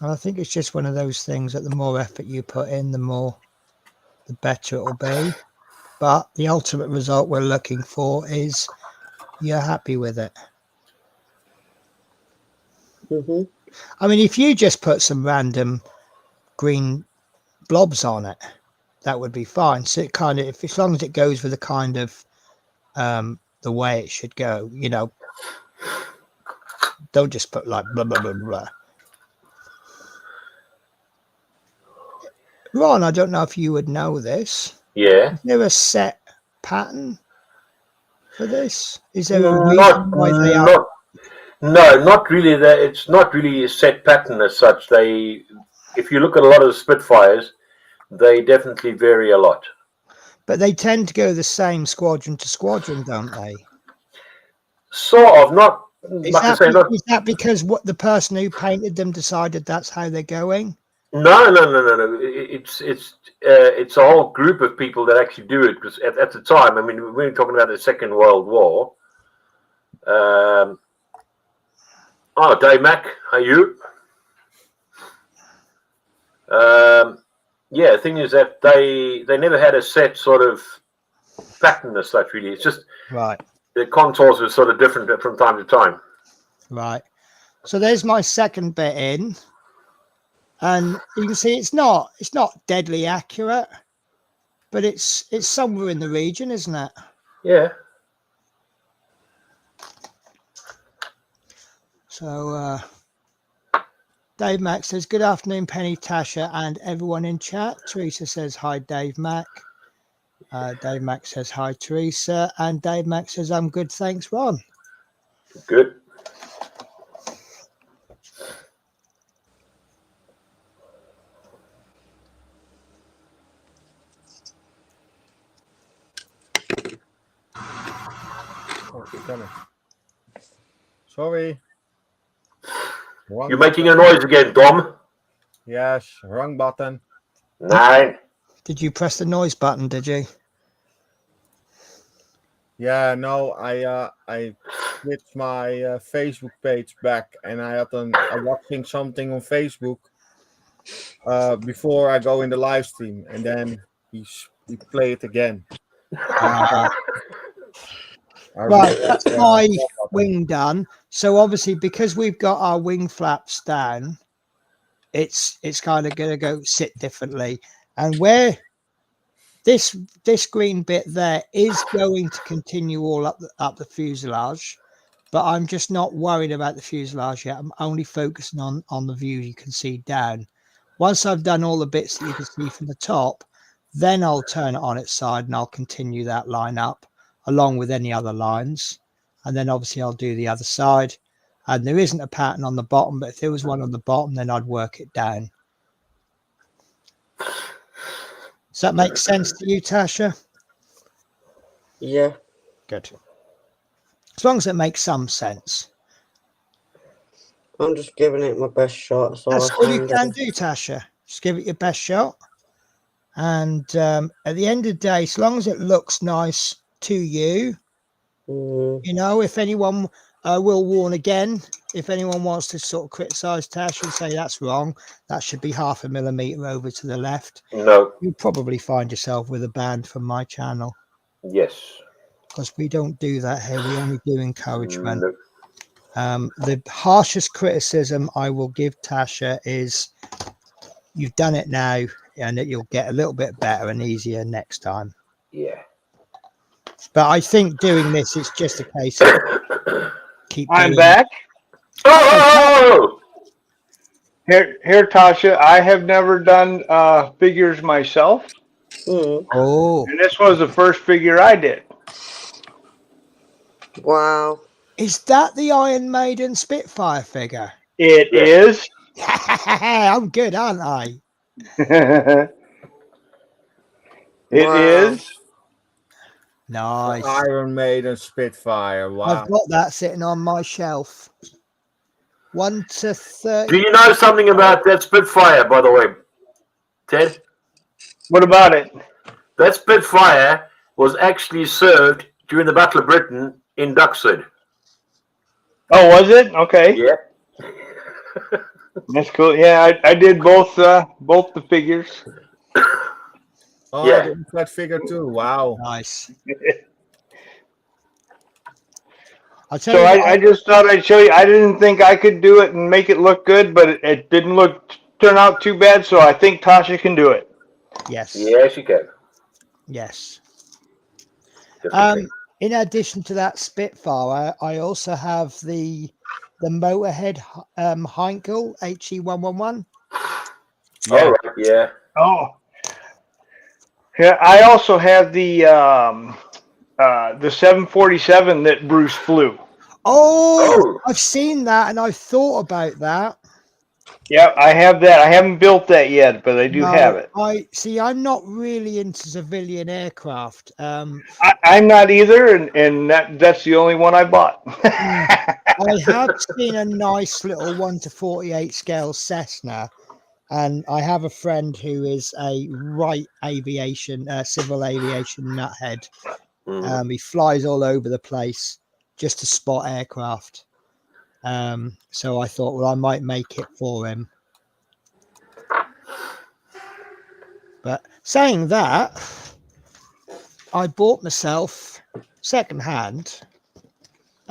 I think it's just one of those things that the more effort you put in, the better it'll be. But the ultimate result we're looking for is you're happy with it. Mm-hmm. I mean, if you just put some random green blobs on it, that would be fine. So it kind of, as long as it goes with the kind of the way it should go, you know, don't just put like blah blah blah blah. Ron, I don't know if you would know this. Yeah. Is there a set pattern for this? Is there a Not, reason why they are? no, not really. It's not really a set pattern as such. If you look at a lot of the Spitfires, they definitely vary a lot. But they tend to go the same squadron to squadron, don't they? Sort of, not Is like I say, not. is that because what the person who painted them decided that's how they're going? No. It's a whole group of people that actually do it. Because at the time, I mean, we were talking about the Second World War. Oh, Dave Mac, how are you? Yeah, the thing is that they never had a set sort of pattern as such. Really, it's just Right. the contours were sort of different from time to time. Right. So there's my second bit in. And you can see it's not deadly accurate, but it's somewhere in the region, isn't it? Yeah. So Dave Mac says, good afternoon, Penny, Tasha, and everyone in chat. Teresa says, hi, Dave Mac. Dave Mac says, hi, Teresa. And Dave Mac says, I'm good, thanks, Ron. Good. Sorry. You're making a noise again, Dom. Yes, wrong button. Nine. Did you press the noise button, did you? Yeah, no, I switched my Facebook page back, and I watching something on Facebook before I go in the live stream, and then he play it again. Right, that's my wing done. So obviously, because we've got our wing flaps down, it's kind of going to go sit differently. And where this green bit there is going to continue all up the fuselage, but I'm just not worried about the fuselage yet. I'm only focusing on the view you can see down. Once I've done all the bits that you can see from the top, then I'll turn it on its side and I'll continue that line up along with any other lines. And then obviously I'll do the other side. And there isn't a pattern on the bottom, but if there was one on the bottom, then I'd work it down. Does that make sense to you, Tasha? Yeah. Good. As long as it makes some sense. I'm just giving it my best shot. That's all you can do, Tasha. Just give it your best shot. And at the end of the day, as long as it looks nice to you, you know, if anyone will warn again, if anyone wants to sort of criticize Tasha and say that's wrong, that should be 0.5 millimeter over to the left. No. You'll probably find yourself with a ban from my channel. Yes. Because we don't do that here. We only do encouragement. No. The harshest criticism I will give Tasha is you've done it now and that you'll get a little bit better and easier next time. Yeah. But I think doing this is just a case of keep I'm doing back. Oh! Here, Tasha. I have never done figures myself. Oh. And this was the first figure I did. Wow. Is that the Iron Maiden Spitfire figure? It is. I'm good, aren't I? It is. Nice. Iron Maiden Spitfire. Wow. I've got that sitting on my shelf. 1 to 30. Do you know something about that Spitfire, by the way, Ted? What about it? That Spitfire was actually served during the Battle of Britain in Duxford. Oh, was it? Okay. Yeah. That's cool. Yeah, I did both the figures. Oh, Yeah. that figure too. Wow. Nice. So I just thought I'd show you. I didn't think I could do it and make it look good, but it didn't turn out too bad. So I think Tasha can do it. Yes. Yes, you can. Yes. Definitely. In addition to that Spitfire, I also have the Motorhead Heinkel HE111. Yeah. All right. Yeah. Oh. Yeah. I also have the 747 that Bruce flew. Oh, I've seen that and I've thought about that. Yeah, I have that. I haven't built that yet, but I do have it. I'm not really into civilian aircraft. I'm not either, and that's the only one I bought. I have seen a nice little 1:48 scale Cessna, and I have a friend who is a civil aviation nuthead. He flies all over the place just to spot aircraft. So I thought, well, I might make it for him. But saying that, I bought myself secondhand.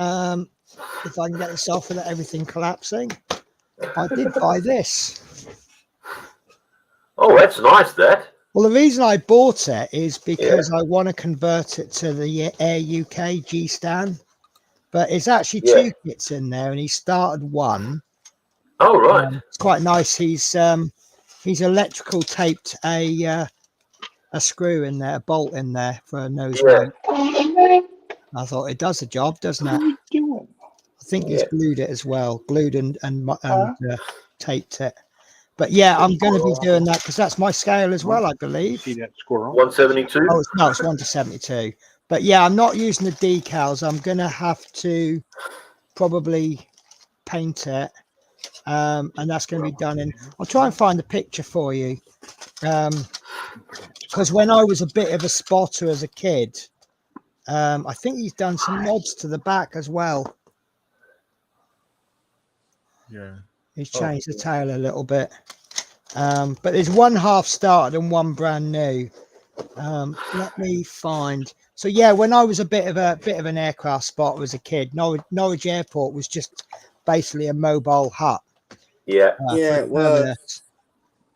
If I can get this off without everything collapsing, I did buy this. Oh, that's nice, that. Well, the reason I bought it is because I want to convert it to the Air UK G-Stan. But it's actually two kits in there, and he started one. Oh, right. It's quite nice. He's electrical taped a screw in there, a bolt in there for a nose mount. I thought it does the job, doesn't it? I think he's glued it as well, glued and taped it. But yeah, I'm going to be doing that because that's my scale as well, I believe. See that squirrel? 172. Oh, it's 1:72. But yeah, I'm not using the decals. I'm going to have to probably paint it. And that's going to be done in... I'll try and find a picture for you. Because when I was a bit of a spotter as a kid, I think he's done some mods to the back as well. Yeah. He's changed the tail a little bit. But there's one half started and one brand new. Let me find. So yeah, when I was a bit of an aircraft spotter as a kid, Norwich Airport was just basically a mobile hut. Yeah. Yeah, it was.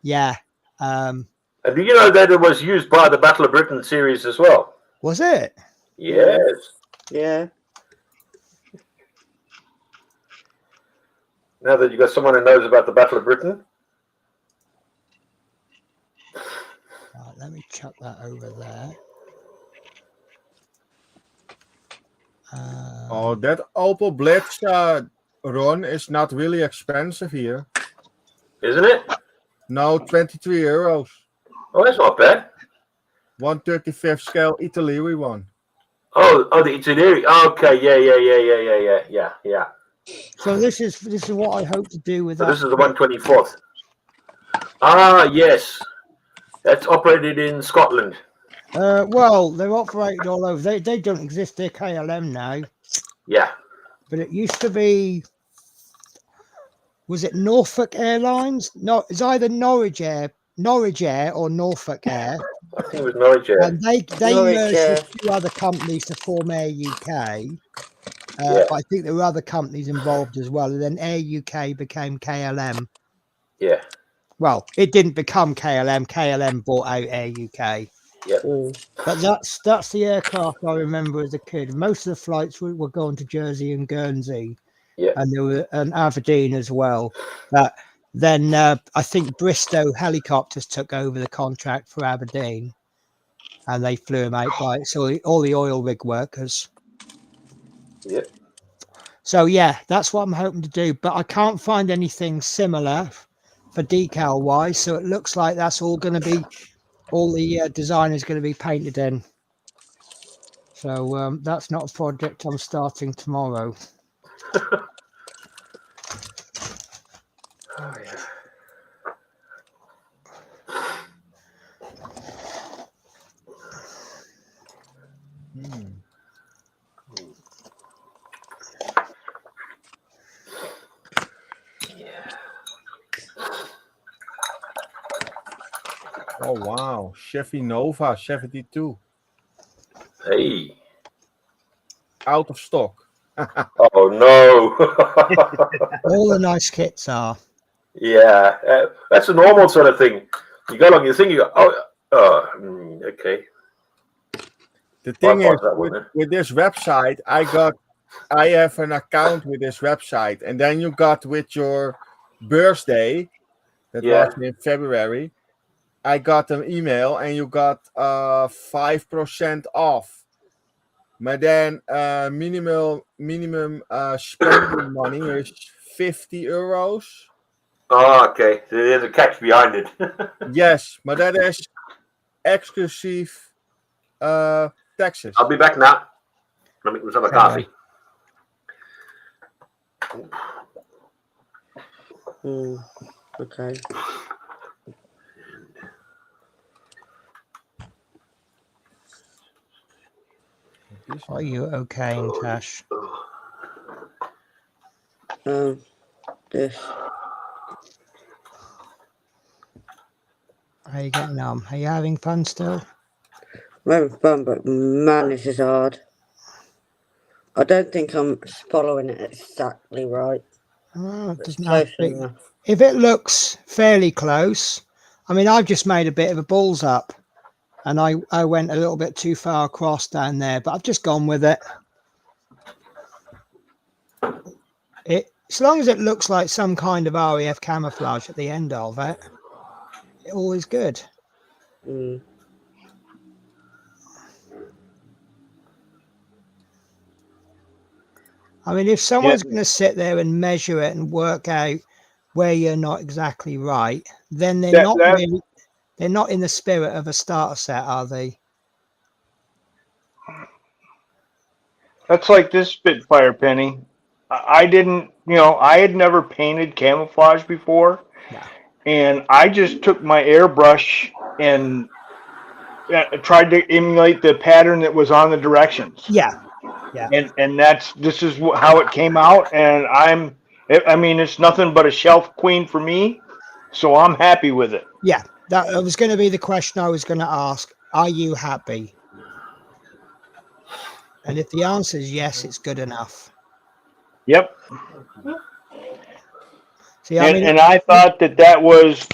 Yeah. And do you know that it was used by the Battle of Britain series as well? Was it? Yes. Yeah. Now that you got someone who knows about the Battle of Britain. Right, let me chuck that over there. That Opel Blitz run is not really expensive here. Isn't it? No, €23. Oh, that's not bad. 1/35 scale Italy we won. Oh, the Itinerary. Okay, yeah. So this is what I hope to do with So that. this is the 124th. Ah, yes. That's operated in Scotland. Well, they're operated all over. They don't exist. They're KLM now. Yeah. But it used to be. Was it Norfolk Airlines? No, it's either Norwich Air or Norfolk Air. I think it was Norwich Air. And they Norwich merged Air. with two other companies to form Air UK. Yeah. I think there were other companies involved as well. And then Air UK became KLM. Yeah. Well, it didn't become KLM. KLM bought out Air UK. Yep. But that's the aircraft I remember as a kid. Most of the flights were going to Jersey and Guernsey. Yeah. And there were Aberdeen as well. But then I think Bristow Helicopters took over the contract for Aberdeen, and they flew them out by all the oil rig workers. Yeah. So yeah, that's what I'm hoping to do. But I can't find anything similar for decal wise. So it looks like that's all going to be all the design is going to be painted in. So that's not a project I'm starting tomorrow. Oh, yeah. Oh wow, Chevy Nova 72. Hey. Out of stock. Oh no. All the nice kits are. Yeah, that's a normal sort of thing. You go along, you think you go, okay. The thing is, that with this website, I have an account with this website, and then you got with your birthday, that was in February, I got an email, and you got 5% off. But then minimum spending money is €50. Oh, okay. So there's a catch behind it. Yes, but that is exclusive taxes. I'll be back now. Let me have a coffee. Okay. Are you okay, Natasha? This. How are you getting on? Are you having fun still? I'm having fun, but man, this is hard. I don't think I'm following it exactly right. Oh, it doesn't Close have to be. enough. If it looks fairly close, I mean, I've just made a bit of a balls up, and I went a little bit too far across down there, but I've just gone with it. As long as it looks like some kind of RAF camouflage at the end of it, all is good. I mean, if someone's going to sit there and measure it and work out where you're not exactly right, then they're not in the spirit of a starter set, are they? That's like this Spitfire, Penny. I didn't, I had never painted camouflage before. Yeah. And I just took my airbrush and tried to emulate the pattern that was on the directions. Yeah. Yeah. And this is how it came out. And I mean, it's nothing but a shelf queen for me. So I'm happy with it. Yeah. That was going to be the question I was going to ask. Are you happy? And if the answer is yes, it's good enough. Yep. See, I mean, and I thought that was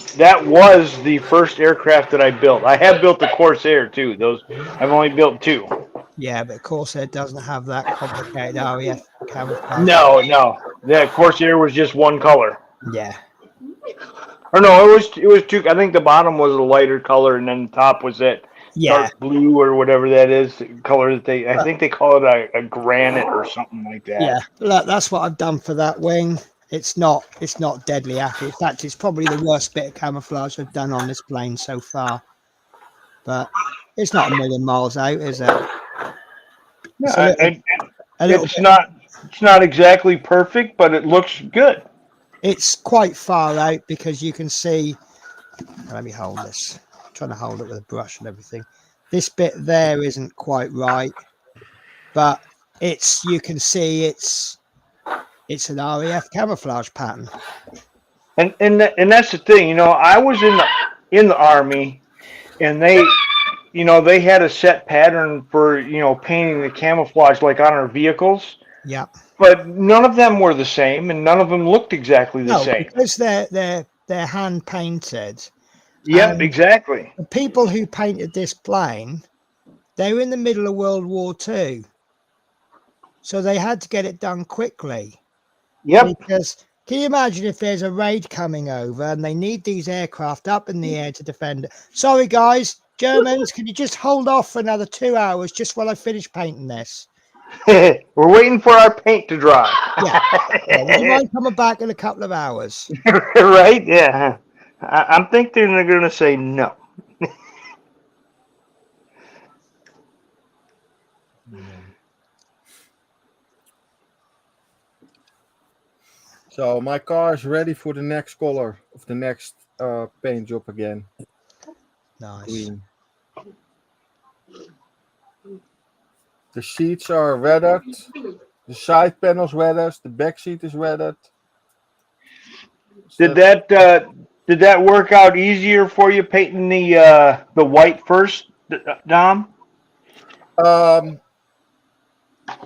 the first aircraft that I built. I have built the Corsair too. I've only built 2. yeah, but Corsair doesn't have that complicated REF camouflage. No. That Corsair was just one color. Yeah. Or no, it was 2. I think the bottom was a lighter color, and then the top was that dark blue or whatever that is color that I think they call it a granite or something like that. Yeah, look, that's what I've done for that wing. It's not deadly accurate. In fact, it's probably the worst bit of camouflage I've done on this plane so far. But it's not a million miles out, is it? No, it's not exactly perfect, but it looks good. It's quite far out because you can see. Let me hold this. I'm trying to hold it with a brush and everything. This bit there isn't quite right, but you can see it's an RAF camouflage pattern. And that's the thing, I was in the Army, and they had a set pattern for painting the camouflage like on our vehicles. Yeah. But none of them were the same, and none of them looked exactly the same. Because they're hand painted. Yeah, exactly. The people who painted this plane, they were in the middle of World War II, so they had to get it done quickly. Yep. Because can you imagine if there's a raid coming over and they need these aircraft up in the air to defend it? Sorry, guys, Germans, can you just hold off for another 2 hours just while I finish painting this? We're waiting for our paint to dry. Yeah. Would you mind coming back in a couple of hours? Right? Yeah. I'm thinking they're going to say no. So my car is ready for the next color of the next paint job again. Nice. Green. The seats are weathered. The side panels weathered. The back seat is weathered. Did that work out easier for you painting the white first, Dom?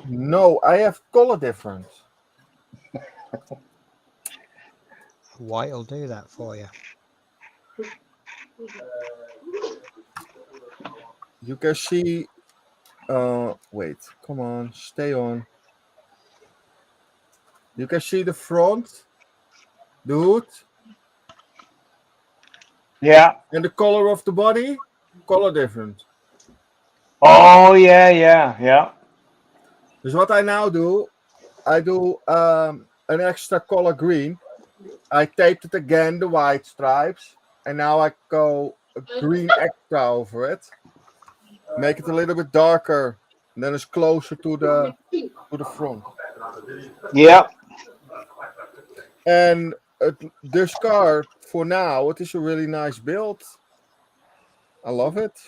No, I have color difference. White will do that for you. You can see. Wait, come on, stay on. You can see the front, the hood. Yeah. And the color of the body, color different. Oh yeah. Dus what I now do, I do an extra color green. I taped it again, the white stripes, and now I go a green extra over it. Make it a little bit darker, and then it's closer to the front. Yeah. And this car, for now, it is a really nice build. I love it.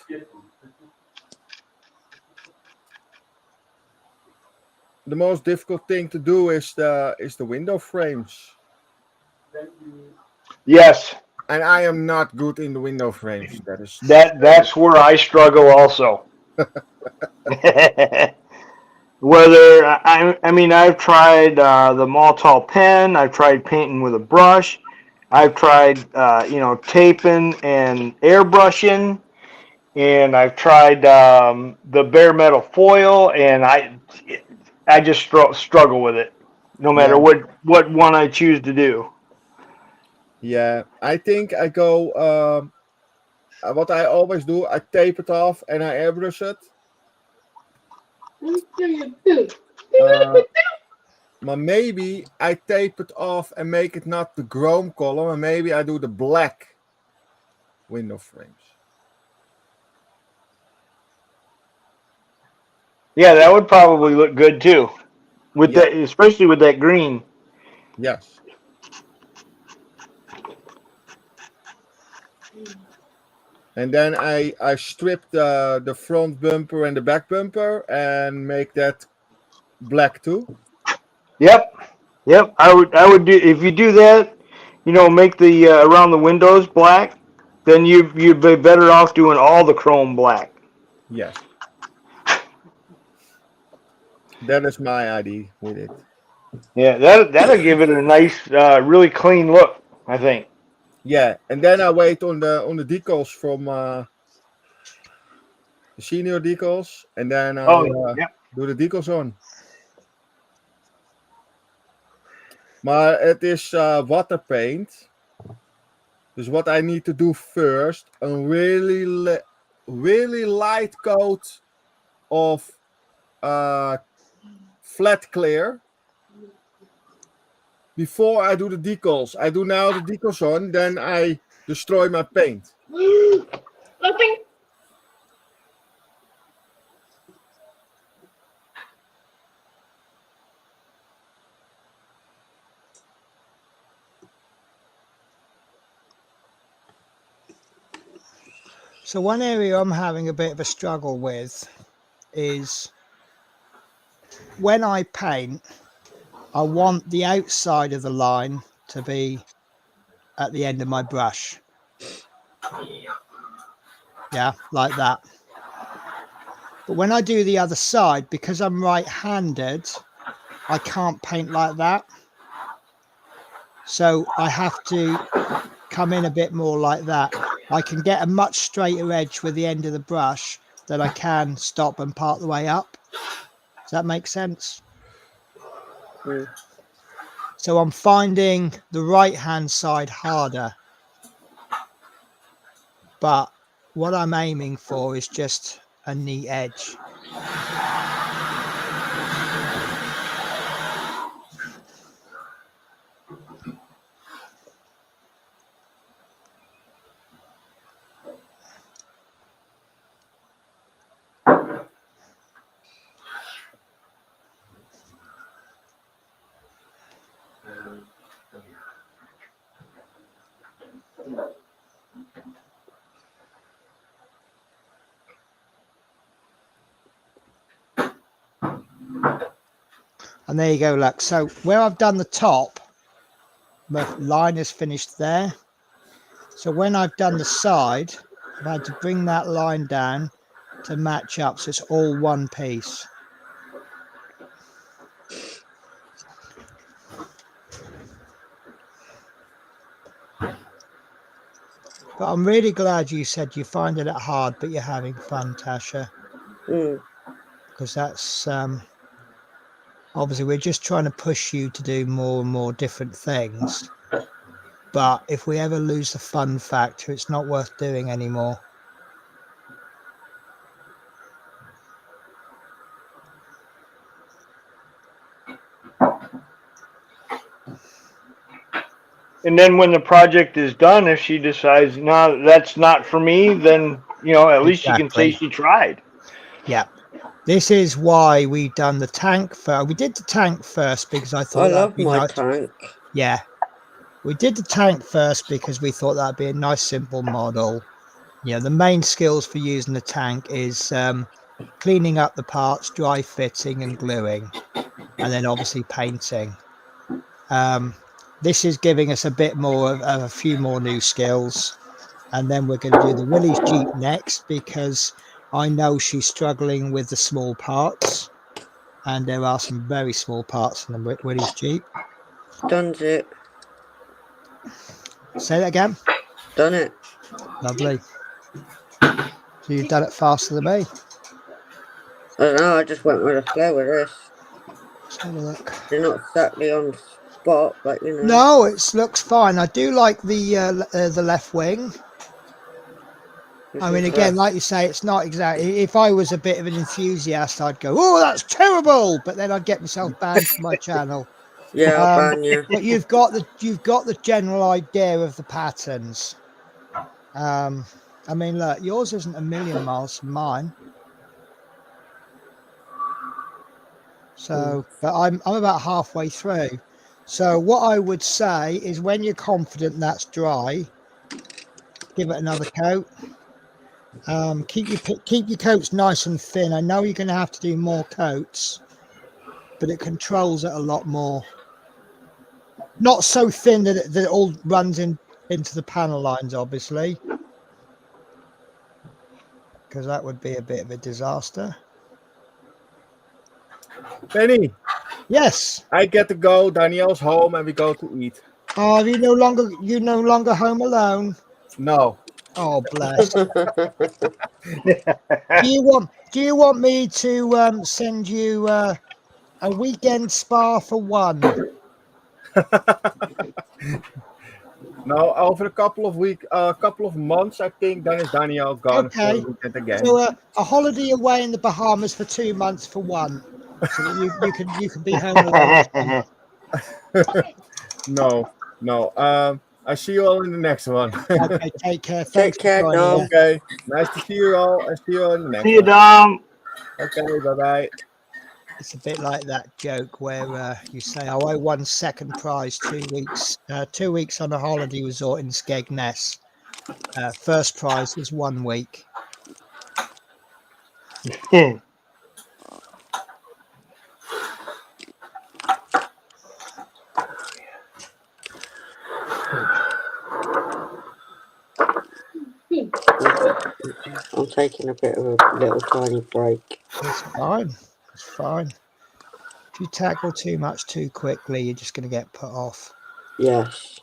The most difficult thing to do is the window frames. Yes. And I am not good in the window frames. That's where I struggle also. Whether I mean I've tried the Maltol pen, I've tried painting with a brush, I've tried taping and airbrushing, and I've tried the bare metal foil, and I just struggle with it, no matter what one I choose to do. Yeah, I think I go. What I always do, I tape it off and I airbrush it. But maybe I tape it off and make it not the chrome color, and maybe I do the black window frames. Yeah, that would probably look good too, with that, especially with that green. And then I strip the front bumper and the back bumper and make that black too. Yep. Yep. I would do if you do that. Make the around the windows black. Then you'd be better off doing all the chrome black. Yes. That is my idea with it. Yeah, that'll give it a nice, really clean look. I think. Yeah, and then I wait on the decals from the senior decals, and then I Oh, yeah. do the decals on. Maar het is water paint. Dus what I need to do first, a really light coat of flat clear before I do the decals. I do now the decals on, then I destroy my paint. So one area I'm having a bit of a struggle with is when I paint, I want the outside of the line to be at the end of my brush. Yeah, like that. But when I do the other side, because I'm right-handed, I can't paint like that. So I have to come in a bit more like that. I can get a much straighter edge with the end of the brush that I can stop and part the way up. Does that make sense? Mm. So I'm finding the right-hand side harder. But what I'm aiming for is just a neat edge. And there you go, look. So where I've done the top, my line is finished there. So when I've done the side, I've had to bring that line down to match up. So it's all one piece. But I'm really glad you said you're finding it hard, but you're having fun, Tasha. Because that's obviously we're just trying to push you to do more and more different things. But if we ever lose the fun factor, it's not worth doing anymore. And then when the project is done, if she decides, no, that's not for me, then, at least she can say she tried. Yeah. This is why we done the tank first. We did the tank first because I thought I love my tank. Yeah. We did the tank first because we thought that'd be a nice, simple model. The main skills for using the tank is cleaning up the parts, dry fitting and gluing, and then obviously painting. This is giving us a bit more of a few more new skills. And then we're going to do the Willie's Jeep next because I know she's struggling with the small parts. And there are some very small parts in the Willie's Jeep. Done it. Say that again. Done it. Lovely. So you've done it faster than me. I don't know, I just went with a flow with this. Let's have a look. They're not exactly on spot, but No, it looks fine. I do like the left wing. I mean, again, like you say, it's not exactly. If I was a bit of an enthusiast, I'd go, "Oh, that's terrible," but then I'd get myself banned from my channel. Yeah, I'll ban you. But you've got the general idea of the patterns. I mean, look, yours isn't a million miles from mine. So, but I'm about halfway through. So what I would say is when you're confident that's dry, give it another coat. Keep your coats nice and thin. I know you're going to have to do more coats, but it controls it a lot more. Not so thin that it all runs into the panel lines, obviously, because that would be a bit of a disaster. Penny. Yes. I get to go. Danielle's home, and we go to eat. Oh, you're no longer home alone. No. Oh, bless. Do you want me to send you a weekend spa for one? No, over a couple of months, I think, then is Danielle gone Okay. for the weekend again. So a holiday away in the Bahamas for 2 months for one, so that you can be home alone. No. I see you all in the next one. Okay, take care. Take care, Dom. Okay, nice to see you all. I see you all in the next See you, one. Dom. Okay, bye-bye. It's a bit like that joke where you say, "Oh, I won second prize 2 weeks. 2 weeks on a holiday resort in Skegness. First prize was 1 week." I'm taking a bit of a little tiny break. It's fine. It's fine. If you tackle too much too quickly, you're just going to get put off. Yes.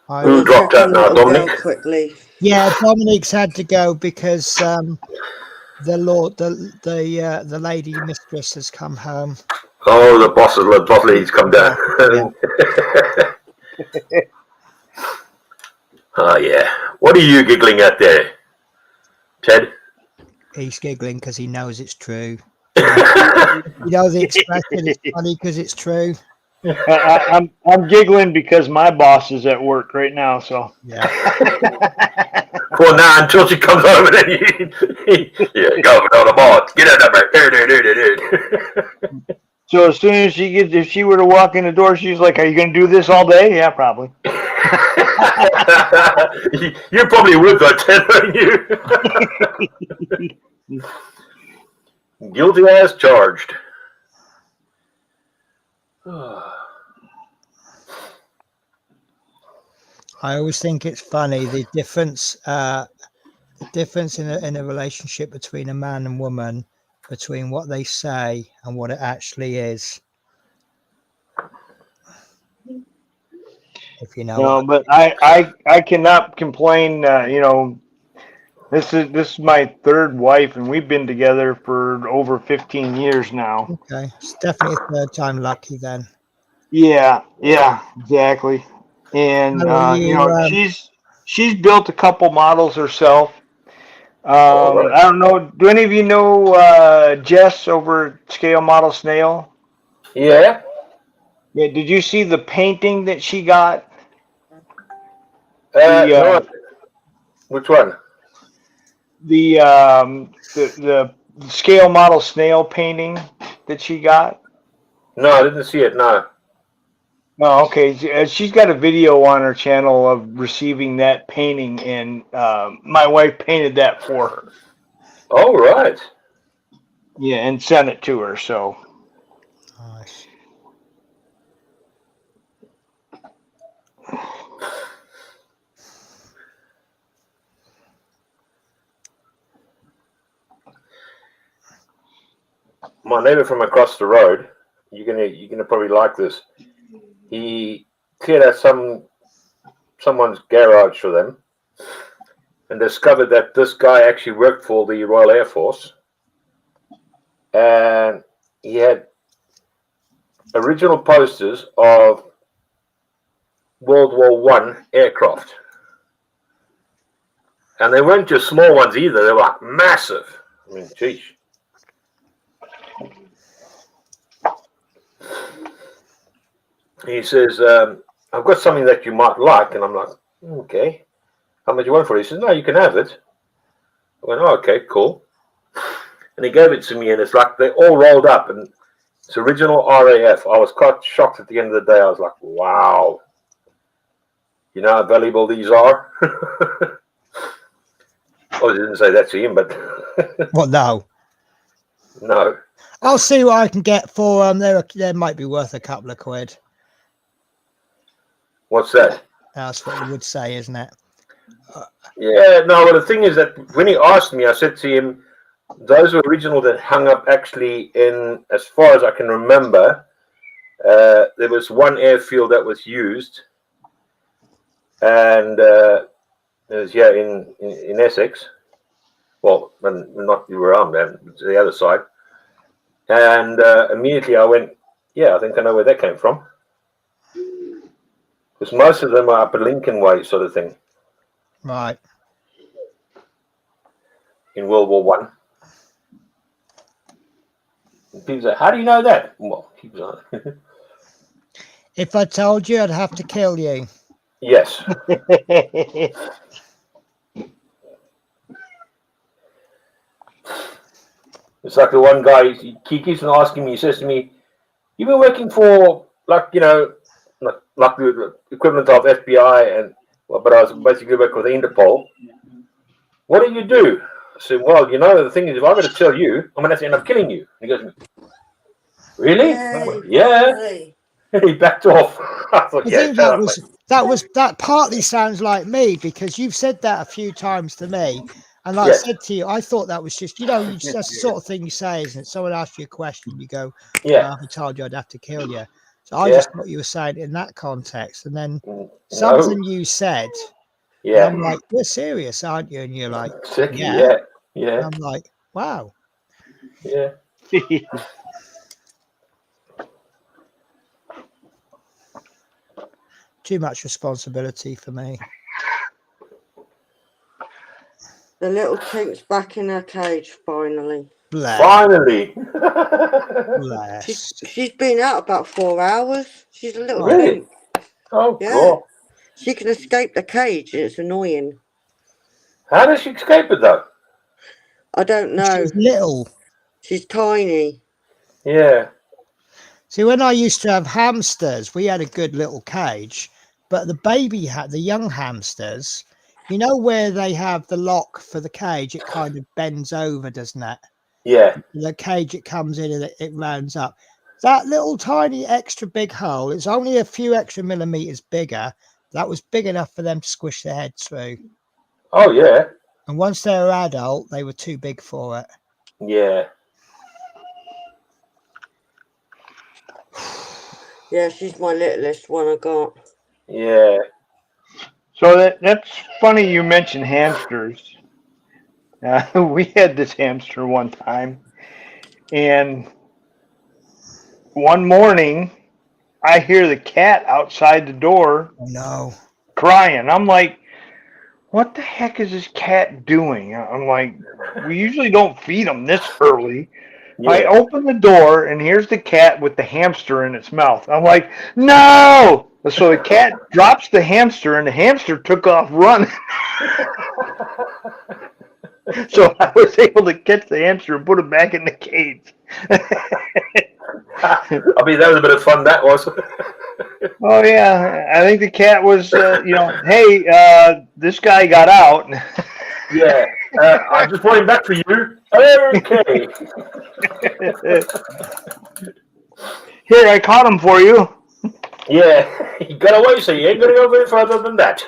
Who dropped out now, Dominic? Quickly. Yeah, Dominic's had to go because the lady mistress has come home. Oh, the boss lady's come down. Oh, yeah. What are you giggling at there, Ted? He's giggling because he knows it's true. The expression is funny because it's true. I'm giggling because my boss is at work right now. So yeah. For now, until she comes over, then yeah, go on the board. Get out of there. So as soon as if she were to walk in the door, she's like, "Are you going to do this all day?" Yeah, probably. You probably would, though, Ted, wouldn't you? Guilty as charged. I always think it's funny the difference in a relationship between a man and woman, between what they say and what it actually is. If you know. No, but I cannot complain. This is my third wife, and we've been together for over 15 years now. Okay, it's definitely a third time lucky then. Yeah, exactly. And she's built a couple models herself. I don't know. Do any of you know Jess over at Scale Model Snail? Yeah. Yeah. Did you see the painting that she got? No. Which one? The Scale Model Snail painting that she got. No, I didn't see it. No. Oh, okay. She's got a video on her channel of receiving that painting, and my wife painted that for her. Oh, right. Yeah, and sent it to her. So. Nice. My neighbor from across the road, you're gonna probably like this. He cleared out someone's garage for them, and discovered that this guy actually worked for the Royal Air Force, and he had original posters of World War I aircraft, and they weren't just small ones either. They were like massive. I mean, geez. He says, I've got something that you might like. And I'm like, okay. How much do you want for it? He says, no, you can have it. I went, oh, okay, cool. And he gave it to me, and it's like they all rolled up. And it's original RAF. I was quite shocked at the end of the day. I was like, wow. You know how valuable these are? I didn't say that to him, but Well, no. no. I'll see what I can get for them. They might be worth a couple of quid. What's that? That's what you would say, isn't it? Yeah, no, well, the thing is that when he asked me, I said to him, those were original that hung up actually in, as far as I can remember, there was one airfield that was used, and it was here in Essex. Well, not where I'm at, the other side. And immediately I went, yeah, I think I know where that came from. Because most of them are up a Lincoln Way sort of thing. Right. In World War One. People say, how do you know that? Well, keep on. If I told you, I'd have to kill you. Yes. It's like the one guy, he keeps on asking me, he says to me, you've been working for, like, you know, like the equivalent of FBI, and but I was basically working with Interpol. What do you do? I said, well, you know, the thing is, if I'm going to tell you, I'm going to have to end up killing you. And he goes, really? I went, yeah. He backed off. I thought, I yeah, think shut up, that partly sounds like me, because you've said that a few times to me, and like Yes. I said to you, I thought that was just, that's the sort of thing you say, isn't it? Someone asks you a question, you go, Yeah. I told you I'd have to kill you. So I Yeah. just thought you were saying it in that context, and then something you said, Yeah. and I'm like, you're serious, aren't you? And you're like, Yeah. And I'm like, wow. Yeah. Too much responsibility for me. The little chink's back in her cage, finally. Bless. Finally. Bless. She's been out about 4 hours. She's a little Really? chink. Oh, Yeah. God. She can escape the cage. It's annoying. How does she escape it, though? I don't know. She's little. She's tiny. Yeah. See, when I used to have hamsters, we had a good little cage, but the young hamsters, you know where they have the lock for the cage, it kind of bends over, doesn't it? Yeah. The cage, it comes in and it rounds up. That little tiny extra big hole, it's only a few extra millimeters bigger. That was big enough for them to squish their head through. Oh, yeah. And once they were adult, they were too big for it. Yeah. Yeah, she's my littlest one I got. Yeah. So that's funny you mentioned hamsters. We had this hamster one time, and one morning I hear the cat outside the door crying. I'm like, what the heck is this cat doing? I'm like, we usually don't feed them this early. Yeah. I open the door, and here's the cat with the hamster in its mouth. I'm like, no! So the cat drops the hamster, and the hamster took off running. So I was able to catch the hamster and put it back in the cage. I mean, that was a bit of fun, that was. Oh, yeah. I think the cat was, hey, this guy got out. Yeah. I just brought him back for you. Okay. Here, I caught him for you. Yeah. He got away, so you ain't going to go very further than that.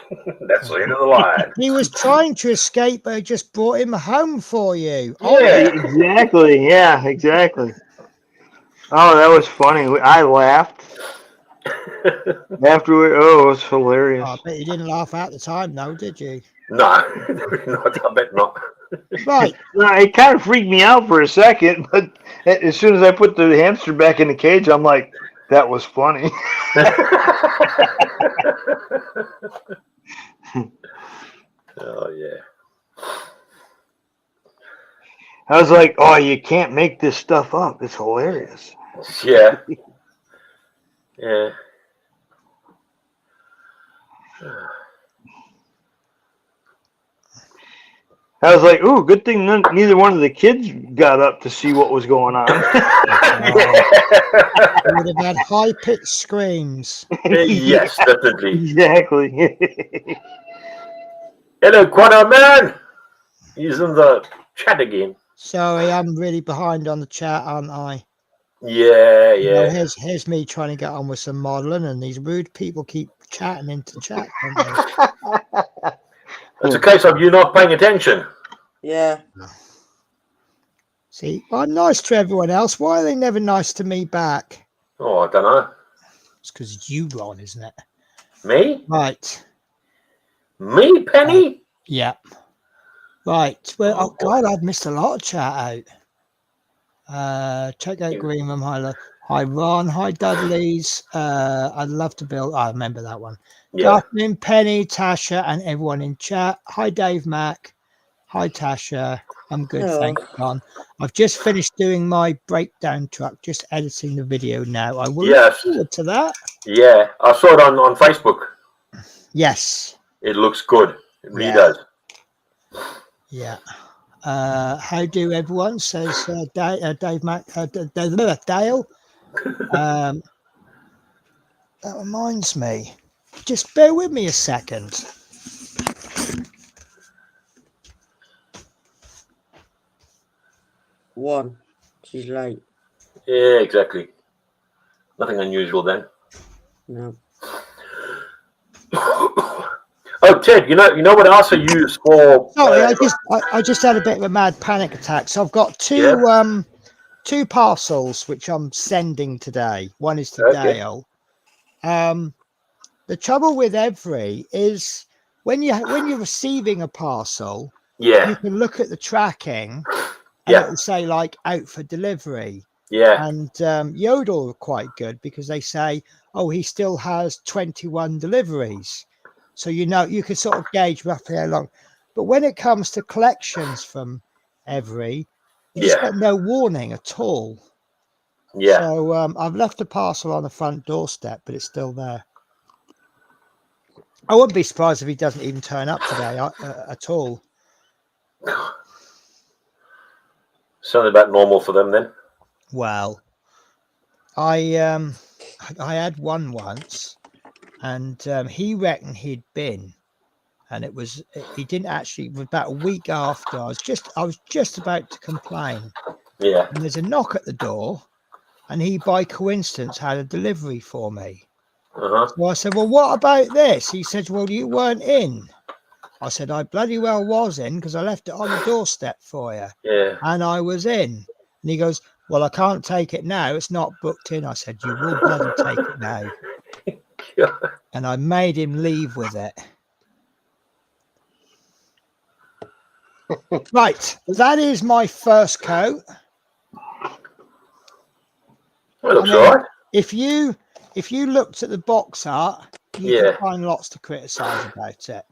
That's the end of the line. He was trying to escape, but I just brought him home for you. Yeah. Exactly. Yeah, exactly. Oh, that was funny. I laughed. Afterward, it was hilarious. I bet you didn't laugh at the time, though, did you? No, I bet not. Right. Well, it kind of freaked me out for a second, but as soon as I put the hamster back in the cage, I'm like, that was funny. Oh, yeah. I was like, oh, you can't make this stuff up. It's hilarious. Yeah. Yeah. I was like, ooh, good thing neither one of the kids got up to see what was going on. They would have had high-pitched screams. Yes, definitely. Exactly. Hello, Quantum Man. He's in the chat again. Sorry, I'm really behind on the chat, aren't I? Yeah, You know, yeah. here's me trying to get on with some modeling, and these rude people keep chatting into chat, don't they? It's a case of you not paying attention. Yeah. See, I'm nice to everyone else. Why are they never nice to me back? Oh, I don't know. It's because it's you, Ron, isn't it? Me? Right. Me, Penny? Yeah. Right. Well, Oh, oh God, I've missed a lot of chat out. Check out Greenham. Hi, Ron. Hi, Dudley's. I'd love to build. I remember that one. Good Yeah. afternoon, Penny, Tasha, and everyone in chat. Hi, Dave Mack. Hi, Tasha. I'm good, Hello. thanks, Ron. I've just finished doing my breakdown truck, just editing the video now. I will look forward to that. Yeah, I saw it on Facebook. Yes. It looks good. It really Yeah. does. Yeah. How do everyone? Says Dave Mack. Dale. That reminds me. Just bear with me a second. One. She's late. Yeah, exactly. Nothing unusual then. No. Oh, Ted, you know what else I use for? Sorry, I just had a bit of a mad panic attack. So I've got two parcels which I'm sending today. One is to Dale. The trouble with Every is when you're receiving a parcel, you can look at the tracking and it will say like out for delivery. Yeah. And Yodel are quite good because they say, oh, he still has 21 deliveries. So you can sort of gauge roughly how long. But when it comes to collections from Every, you just get no warning at all. Yeah. So I've left a parcel on the front doorstep, but it's still there. I wouldn't be surprised if he doesn't even turn up today at all. Something about normal for them then. Well, I had one once, and he reckoned he'd been, and he didn't actually. It was about a week after. I was just about to complain. Yeah. And there's a knock at the door, and he by coincidence had a delivery for me. So I said, well, what about this? He said, well, you weren't in. I said, I bloody well was in because I left it on the doorstep for you. Yeah. And I was in. And he goes, well, I can't take it now. It's not booked in. I said, you will bloody take it now. And I made him leave with it. Right. That is my first coat. Well, looks all right. If you looked at the box art, you could find lots to criticize about it.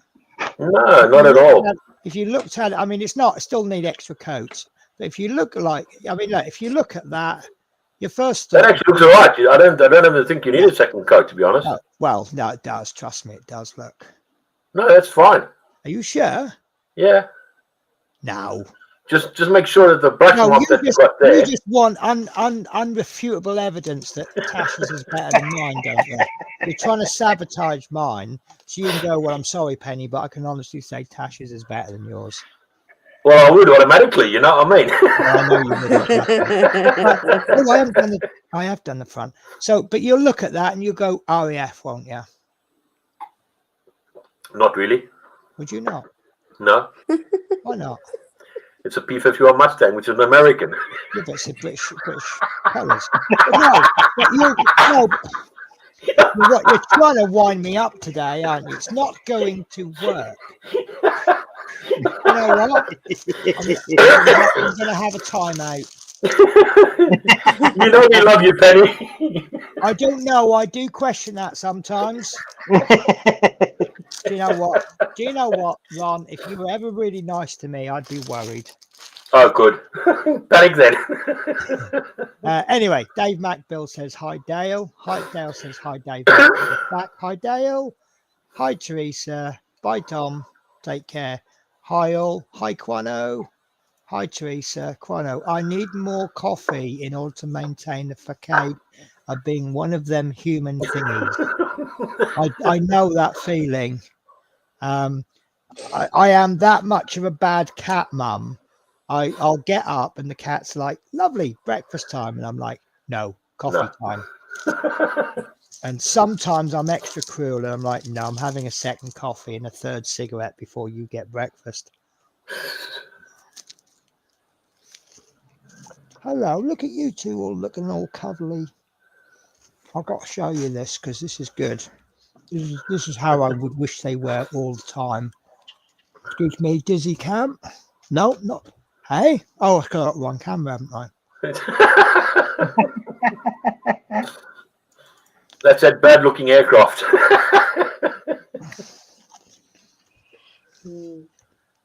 No, not at all. If you looked at it, I mean, it still need extra coats. But if you look if you look at that, your first that actually looks all right. I don't even think you need a second coat, to be honest. Oh, well, no, it does. Trust me, it does. Look. No, that's fine. Are you sure? Yeah. No. Just make sure that the brush mark that you've got there. You just want unrefutable evidence that Tasha's is better than mine, don't you? You're trying to sabotage mine, so you can go, well, I'm sorry, Penny, but I can honestly say Tasha's is better than yours. Well, I would automatically, you know what I mean? I know you would. I have done the front. So, but you'll look at that and you go RAF, won't you? Not really. Would you not? No. Why not? It's a P-51 Mustang, which is an American. Yeah, but it's a British colours. You're trying to wind me up today, aren't you? It's not going to work. You know what? I'm going to have a timeout. You know we love you, Penny. I don't know. I do question that sometimes. Do you know what, Ron? If you were ever really nice to me, I'd be worried. Oh, good. Thanks then. Anyway, Dave Macbill says hi, Dale. Hi, Dale says hi, Dave. Back. Hi, Dale. Hi, Teresa. Bye, Tom. Take care. Hi, all. Hi, Quano. Hi, Teresa. Quano. I need more coffee in order to maintain the facade of being one of them human thingies. I know that feeling. I am that much of a bad cat mum. I'll get up and the cat's like, lovely, breakfast time. And I'm like, no, coffee time. And sometimes I'm extra cruel and I'm like, no, I'm having a second coffee and a third cigarette before you get breakfast. Hello, look at you two all looking all cuddly. I've got to show you this because this is good. This is how I would wish they were all the time. Excuse me, Dizzy Cam? No, not. Hey? Oh, I've got one camera, haven't I? That's that bad-looking aircraft.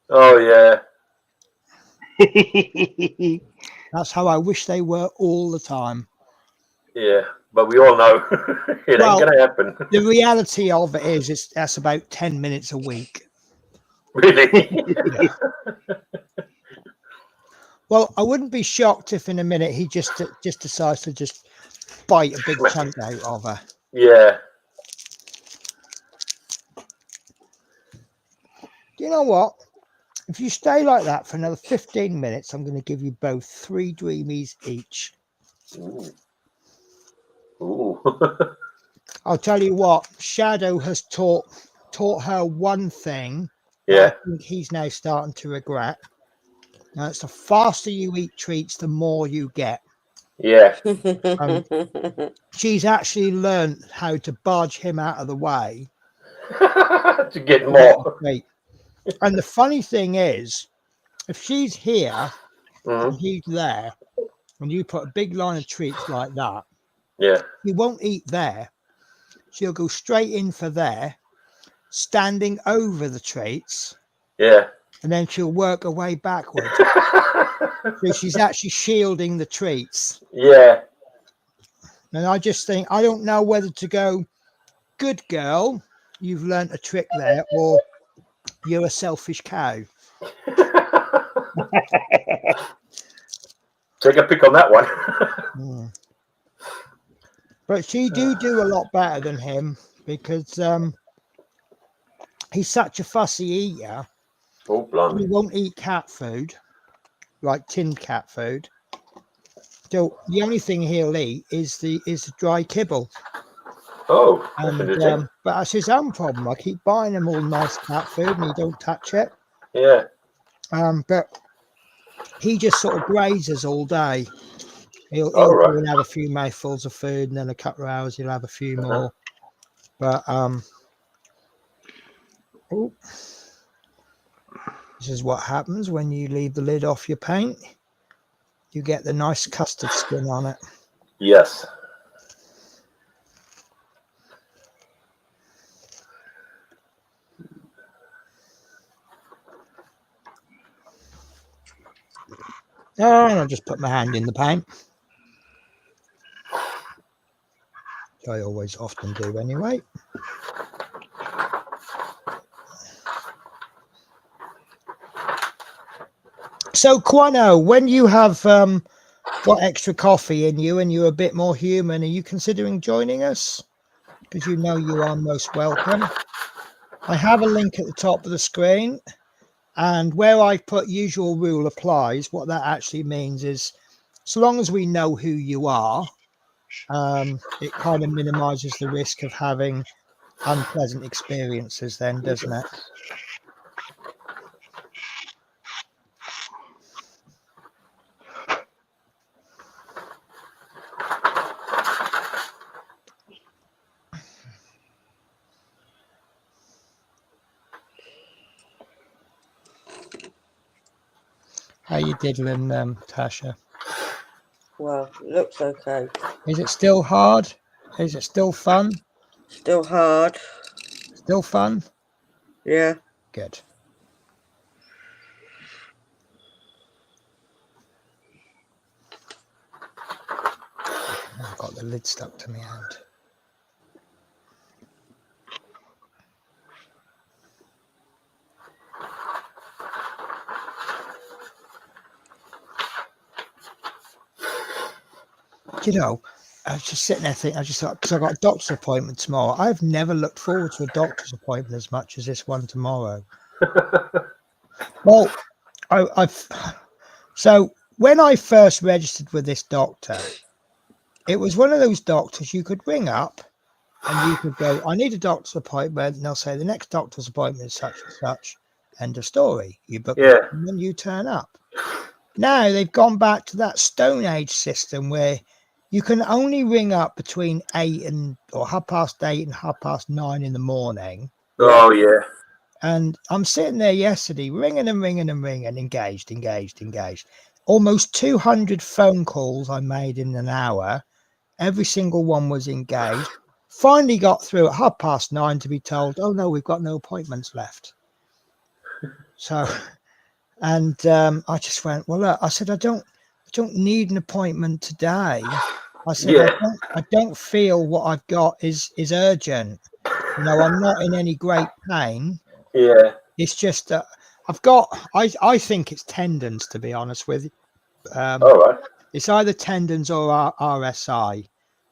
Oh, yeah. That's how I wish they were all the time. Yeah, but we all know it ain't going to happen. The reality of it is that's about 10 minutes a week. Really? Yeah. Well, I wouldn't be shocked if in a minute he just decides to just bite a big chunk out of her. Yeah. Do you know what? If you stay like that for another 15 minutes, I'm going to give you both 3 Dreamies each. Ooh. Ooh. I'll tell you what, Shadow has taught her one thing. Yeah. I think he's now starting to regret. Now, it's the faster you eat treats, the more you get. Yeah. She's actually learned how to barge him out of the way to get more. And the funny thing is, if she's here and he's there, and you put a big line of treats like that, yeah, he won't eat there. She'll go straight in for there, standing over the treats. Yeah. And then she'll work her way backwards. So she's actually shielding the treats. Yeah. And I just think, I don't know whether to go, good girl, you've learnt a trick there, or you're a selfish cow. Take a pick on that one. But she do a lot better than him because he's such a fussy eater. Oh, blimey. He won't eat cat food, like tinned cat food. So the only thing he'll eat is the dry kibble. Oh, and but that's his own problem. I keep buying him all nice cat food and he don't touch it. Yeah. But he just sort of grazes all day. He'll have a few mouthfuls of food and then a couple of hours he'll have a few more. But this is what happens when you leave the lid off your paint. You get the nice custard skin on it. Yes. Oh, and I'll just put my hand in the paint. Which I always often do anyway. So, Quano, when you have got extra coffee in you and you're a bit more human, are you considering joining us? Because you know you are most welcome. I have a link at the top of the screen. And where I put usual rule applies, what that actually means is so long as we know who you are, it kind of minimizes the risk of having unpleasant experiences then, doesn't it? How you diddling, Tasha? Well, looks okay. Is it still hard? Is it still fun? Still hard. Still fun? Yeah. Good. I've got the lid stuck to my hand. You know, I was just sitting there thinking, I just thought, because I got a doctor's appointment tomorrow. I've never looked forward to a doctor's appointment as much as this one tomorrow. Well, so when I first registered with this doctor, it was one of those doctors you could ring up and you could go, I need a doctor's appointment. And they'll say the next doctor's appointment is such and such. End of story. You book Yeah. and then you turn up. Now they've gone back to that Stone Age system where you can only ring up between 8 and or 8:30 and 9:30 in the morning. Oh, yeah. And I'm sitting there yesterday, ringing and ringing and ringing, engaged. Almost 200 phone calls I made in an hour. Every single one was engaged. Finally got through at 9:30 to be told, oh no, we've got no appointments left. So, and I just went, well, look, I said, I don't need an appointment today. I said, Yeah. I don't feel what I've got is urgent. You know, I'm not in any great pain. Yeah. It's just I've got, I think it's tendons, to be honest with you. All right. It's either tendons or RSI.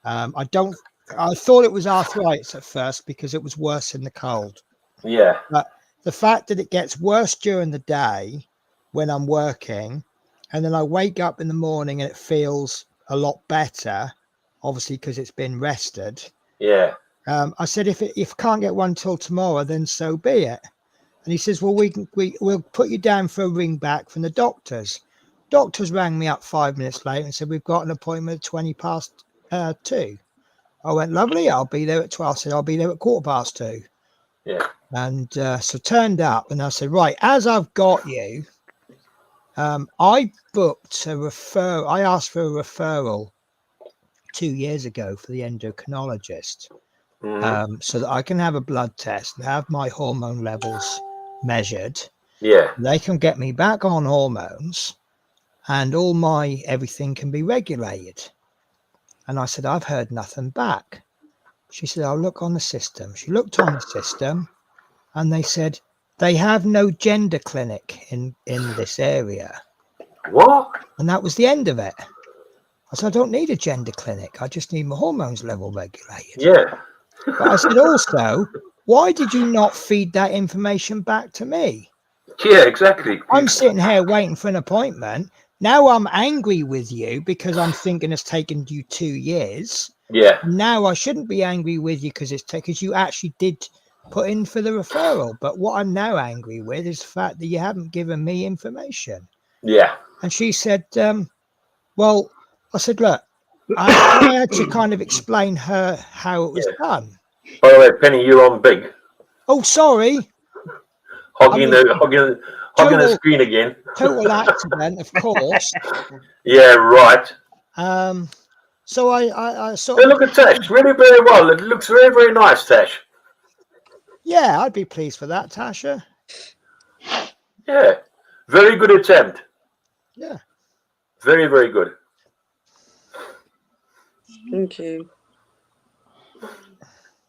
I thought it was arthritis at first because it was worse in the cold. Yeah. But the fact that it gets worse during the day when I'm working, and then I wake up in the morning and it feels a lot better, obviously because it's been rested. Yeah. I said, if I can't get one till tomorrow, then so be it. And he says, well, we'll put you down for a ring back from the doctors. Doctors rang me up 5 minutes later and said, we've got an appointment at 2:20. I went, lovely, I'll be there at 12. I said, I'll be there at 2:15. Yeah. And so turned up and I said, right, as I've got you, I booked a referral. I asked for a referral 2 years ago for the endocrinologist. So that I can have a blood test and have my hormone levels measured. Yeah. They can get me back on hormones and all my everything can be regulated. And I said, I've heard nothing back. She said, I'll look on the system. She looked on the system and they said, they have no gender clinic in this area. What? And that was the end of it. I said, I don't need a gender clinic. I just need my hormones level regulated. Yeah. But I said, also, why did you not feed that information back to me? Yeah, exactly. I'm sitting here waiting for an appointment. Now I'm angry with you because I'm thinking it's taken you 2 years. Yeah. Now I shouldn't be angry with you because you actually did put in for the referral. But what I'm now angry with is the fact that you haven't given me information. Yeah. And she said, well, I said, look, I had to kind of explain her how it was done. By the way, Penny, you're on big. Oh, sorry. Hogging the screen again. Total accident, of course. Yeah, right. So I sort Hey, of look at Tash. Really very well. It looks very, very nice, Tash. yeah, I'd be pleased for that, Tasha. Yeah. Very good attempt. Yeah. Very, very good. Thank you.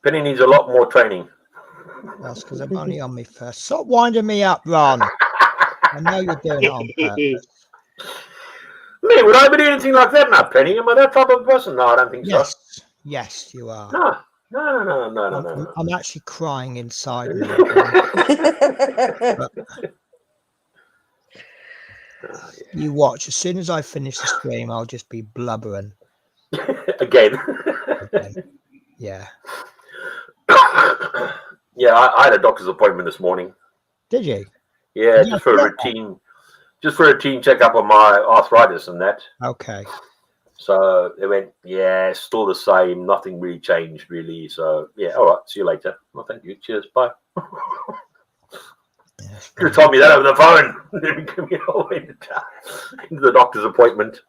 Penny needs a lot more training. That's because I'm only on me first. Stop winding me up, Ron. I know you're doing it on purpose. Me, would I be doing anything like that now, Penny? Am I that type of person? No, I don't think so. Yes, you are. No. I'm actually crying inside me. You watch. As soon as I finish the stream, I'll just be blubbering. Again. Yeah. Yeah, I had a doctor's appointment this morning. Did you? Yeah, just for a routine checkup on my arthritis and that. Okay. So they went, yeah, still the same. Nothing really changed, really. So yeah, all right. See you later. Well, thank you. Cheers. Bye. Could have told me that over the phone. Didn't give me all into the doctor's appointment.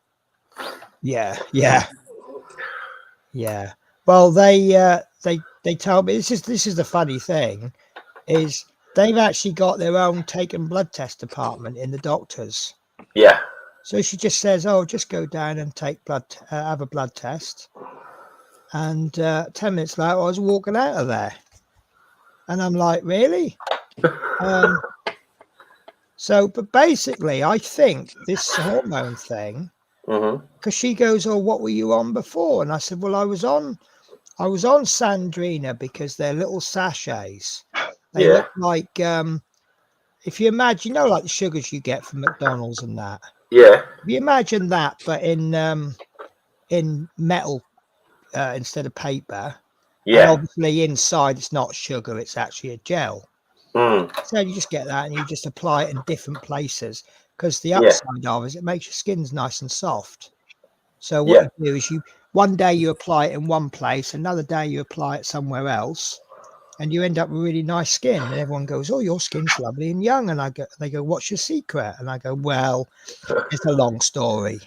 Yeah. Well, they tell me this is the funny thing, is they've actually got their own taken blood test department in the doctors. Yeah. So she just says, "Oh, just go down and take have a blood test." And 10 minutes later, I was walking out of there, and I'm like, "Really?" But basically, I think this hormone thing, because she goes, "Oh, what were you on before?" And I said, "Well, I was on Sandrina because they're little sachets. They look like if you imagine, like the sugars you get from McDonald's and that. Yeah. If you imagine that, but in metal instead of paper. And Yeah. obviously inside it's not sugar, it's actually a gel. So you just get that and you just apply it in different places, because the upside of it is it makes your skin's nice and soft. So what you do is one day you apply it in one place, another day you apply it somewhere else, and you end up with really nice skin. And everyone goes, "Oh, your skin's lovely and young." And they go, "What's your secret?" And I go, "Well, it's a long story."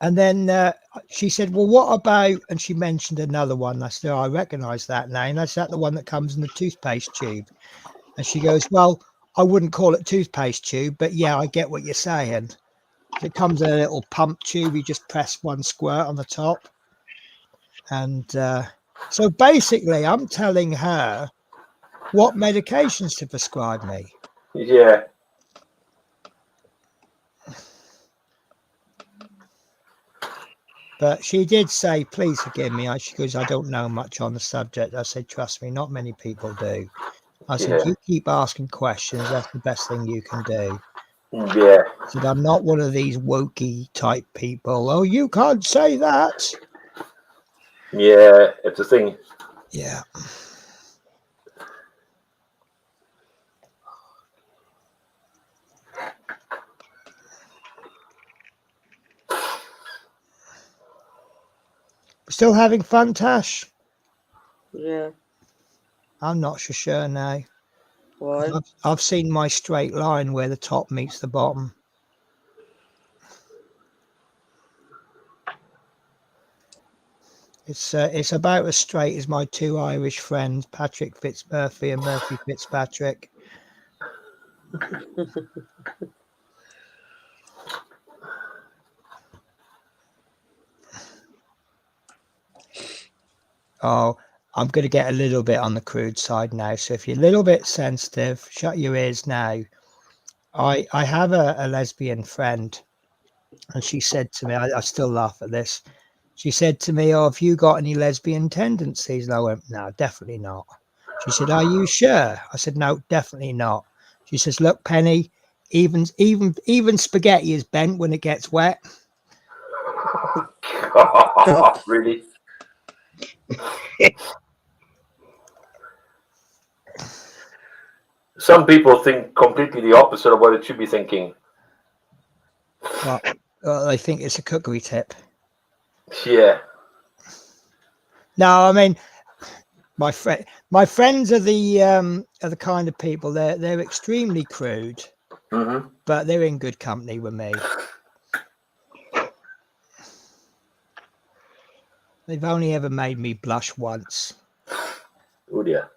And then she said, "Well, what about?" And she mentioned another one. I said, "Oh, I recognise that name. That's the one that comes in the toothpaste tube." And she goes, "Well, I wouldn't call it toothpaste tube, but yeah, I get what you're saying. It comes in a little pump tube. You just press one squirt on the top." And so basically, I'm telling her what medications to prescribe me. Yeah. But she did say, "Please forgive me." She goes, "I don't know much on the subject." I said, "Trust me, not many people do." I said, "You keep asking questions. That's the best thing you can do." Yeah. I said, "I'm not one of these wokey type people. Oh, you can't say that." Yeah, it's a thing. Yeah. Still having fun, Tash? Yeah. I'm not so sure now. Why? I've seen my straight line where the top meets the bottom. It's about as straight as my two Irish friends, Patrick Fitzmurphy and Murphy Fitzpatrick. Oh, I'm going to get a little bit on the crude side now. So if you're a little bit sensitive, shut your ears now. I have a lesbian friend, and she said to me, I still laugh at this. She said to me, "Oh, have you got any lesbian tendencies?" And I went, "No, definitely not." She said, "Are you sure?" I said, "No, definitely not." She says, "Look, Penny, even spaghetti is bent when it gets wet." Really? Some people think completely the opposite of what it should be thinking. Well, they think it's a cookery tip. Yeah. No, I mean, my friends are the kind of people, they're extremely crude, but they're in good company with me. They've only ever made me blush once. Oh dear.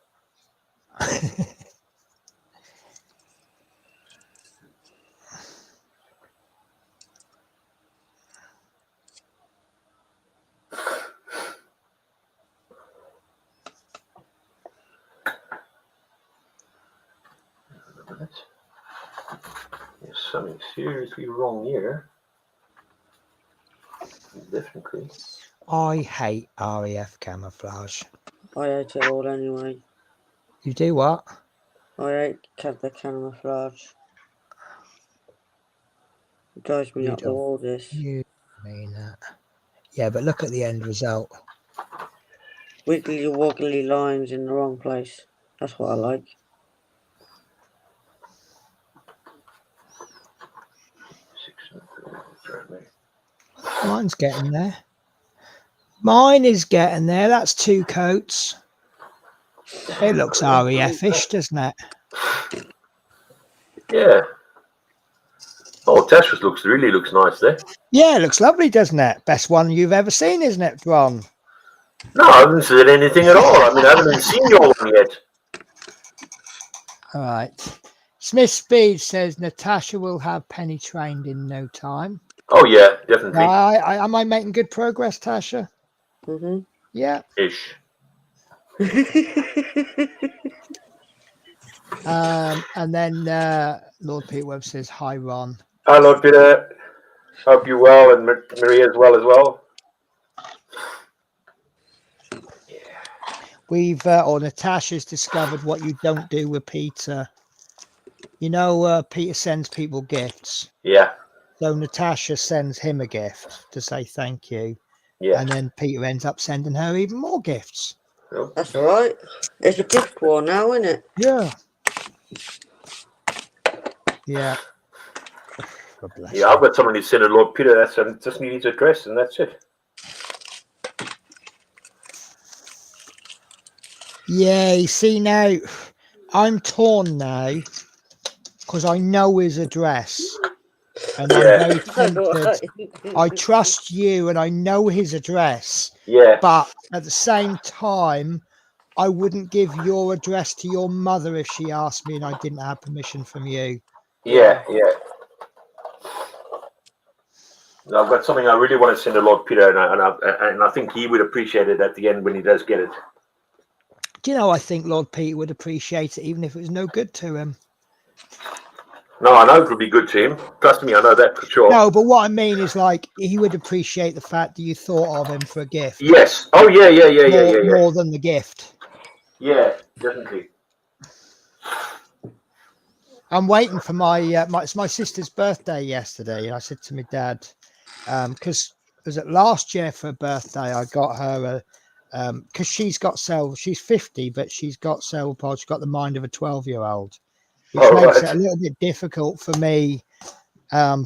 There's something seriously wrong here. Definitely. I hate RAF camouflage. I hate it all anyway. You do what? I hate the camouflage. It drives me up the wall, this. You mean that? Yeah, but look at the end result. Wiggly woggly lines in the wrong place. That's what I like. Mine's getting there. Mine is getting there. That's 2 coats. It looks RAF-ish, doesn't it? Yeah. Oh, Tasha's really looks nice there. Yeah, it looks lovely, doesn't it? Best one you've ever seen, isn't it, Ron? No, I haven't said anything at all. I mean, I haven't even seen your one yet. All right. Smith Speed says Natasha will have Penny trained in no time. Oh yeah, definitely. Am I making good progress, Tasha? Mm-hmm. Yeah. Ish. And then Lord Pete Webb says, "Hi, Ron." Hi, Lord Peter. Hope you're well, and Maria as well. or Natasha's discovered what you don't do with Peter. You know, Peter sends people gifts. Yeah. So Natasha sends him a gift to say thank you. Yeah. And then Peter ends up sending her even more gifts. That's all right. It's a gift war now, isn't it? Yeah. Yeah. God bless Yeah, I've got someone who sent a Lord Peter. That's just need his address, and that's it. Yeah, you see now, I'm torn now because I know his address, and I'm very tempted. I trust you, and I know his address. Yeah. But at the same time, I wouldn't give your address to your mother if she asked me and I didn't have permission from you. Yeah. Yeah. No, I've got something I really want to send to Lord Peter, and I think he would appreciate it at the end when he does get it. Do you know, I think Lord Peter would appreciate it even if it was no good to him. No, I know it would be good to him. Trust me, I know that for sure. No, but what I mean is, like, he would appreciate the fact that you thought of him for a gift. Yes. Oh, yeah. More than the gift. Yeah, definitely. I'm waiting for it's my sister's birthday yesterday, and I said to my dad, because was it last year for her birthday, I got her a, because she's 50, but she's got cerebral palsy. She's got the mind of a 12-year-old, which makes it a little bit difficult for me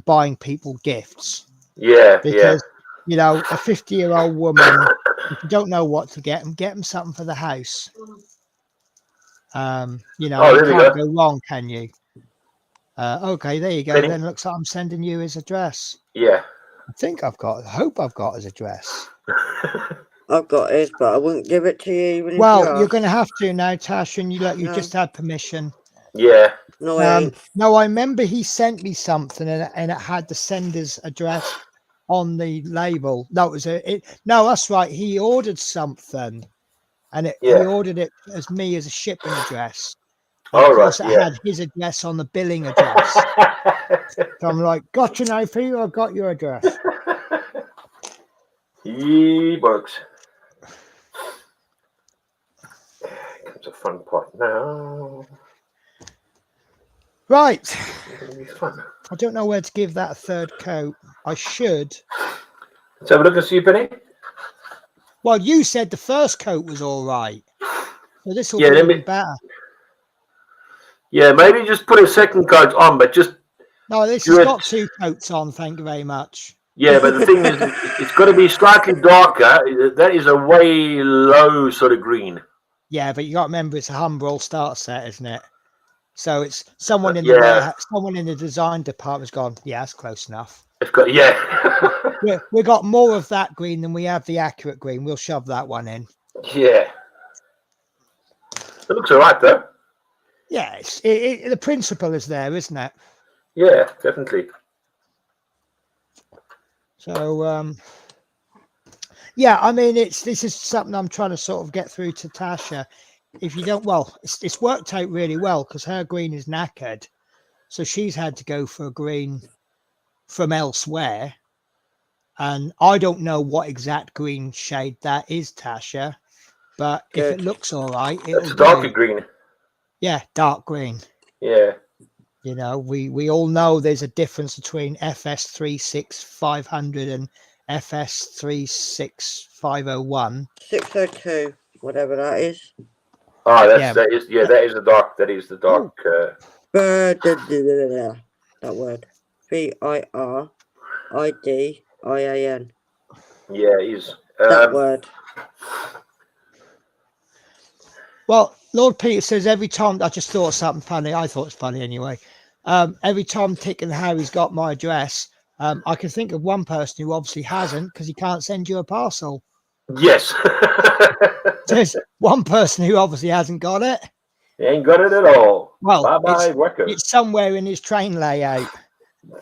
buying people gifts. Yeah, because you know, a 50-year-old woman, if you don't know what to get them something for the house. You know, you can't go wrong, can you? Okay, there you go. Benny? Then it looks like I'm sending you his address. Yeah. I hope I've got his address. I've got his, but I wouldn't give it to you even Well, if you're going to have to now, Tash, and you just had permission. Yeah. No, I ain't. No, I remember he sent me something, and it had the sender's address on the label. No, no, that's right. He ordered something, and he ordered it as me as a shipping address. And of course, it had his address on the billing address. So I'm like, gotcha now, Peter. I've got your address. He works. Comes a fun part now. Right. It's going to be fun. I don't know where to give that a third coat. I should. Let's have a look and see, Penny. Well, you said the first coat was all right. So this will be even better. Yeah, maybe just put a second coat on, but just... No, this has got 2 coats on, thank you very much. Yeah, but the thing is, it's got to be slightly darker. That is a way low sort of green. Yeah, but you got to remember it's a Humbrol starter set, isn't it? So it's someone in the someone in the design department's gone, yeah, that's close enough. It's got, we got more of that green than we have the accurate green. We'll shove that one in. Yeah. It looks all right, though. Yeah, the principle is there, isn't it? Yeah, definitely. So, yeah, I mean, this is something I'm trying to sort of get through to Tasha. If you don't, well, it's worked out really well because her green is knackered. So she's had to go for a green from elsewhere. And I don't know what exact green shade that is, Tasha. But if it looks all right, it's a darker green. Yeah, dark green. Yeah. You know, we all know there's a difference between FS36500 and FS36501. 602, whatever that is. Oh, that is the dark. That is the dark. That word. VIRIDIAN. Yeah, it is. That word. Well, Lord Peter says every time, I just thought of something funny. I thought it's funny anyway. Every time Tick and Harry's got my address, I can think of one person who obviously hasn't because he can't send you a parcel. Yes. There's one person who obviously hasn't got it. He ain't got it at all. Well, bye-bye, worker. It's somewhere in his train layout.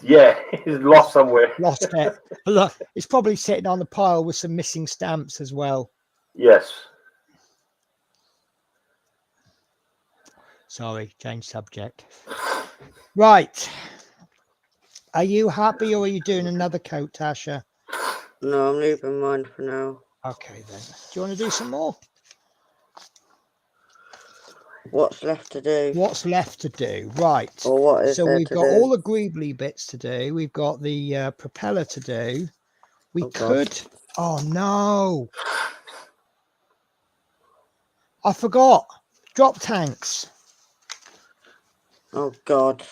Yeah, he's lost somewhere. Lost it. Look, it's probably sitting on the pile with some missing stamps as well. Yes. Sorry, change subject. Right. Are you happy or are you doing another coat, Tasha? No, I'm leaving mine for now. Okay, then. Do you want to do some more? What's left to do? What's left to do? Right. Or what is So there we've to got do? all the greebly bits to do. We've got the propeller to do. We could. Oh no! I forgot. Drop tanks. Oh God.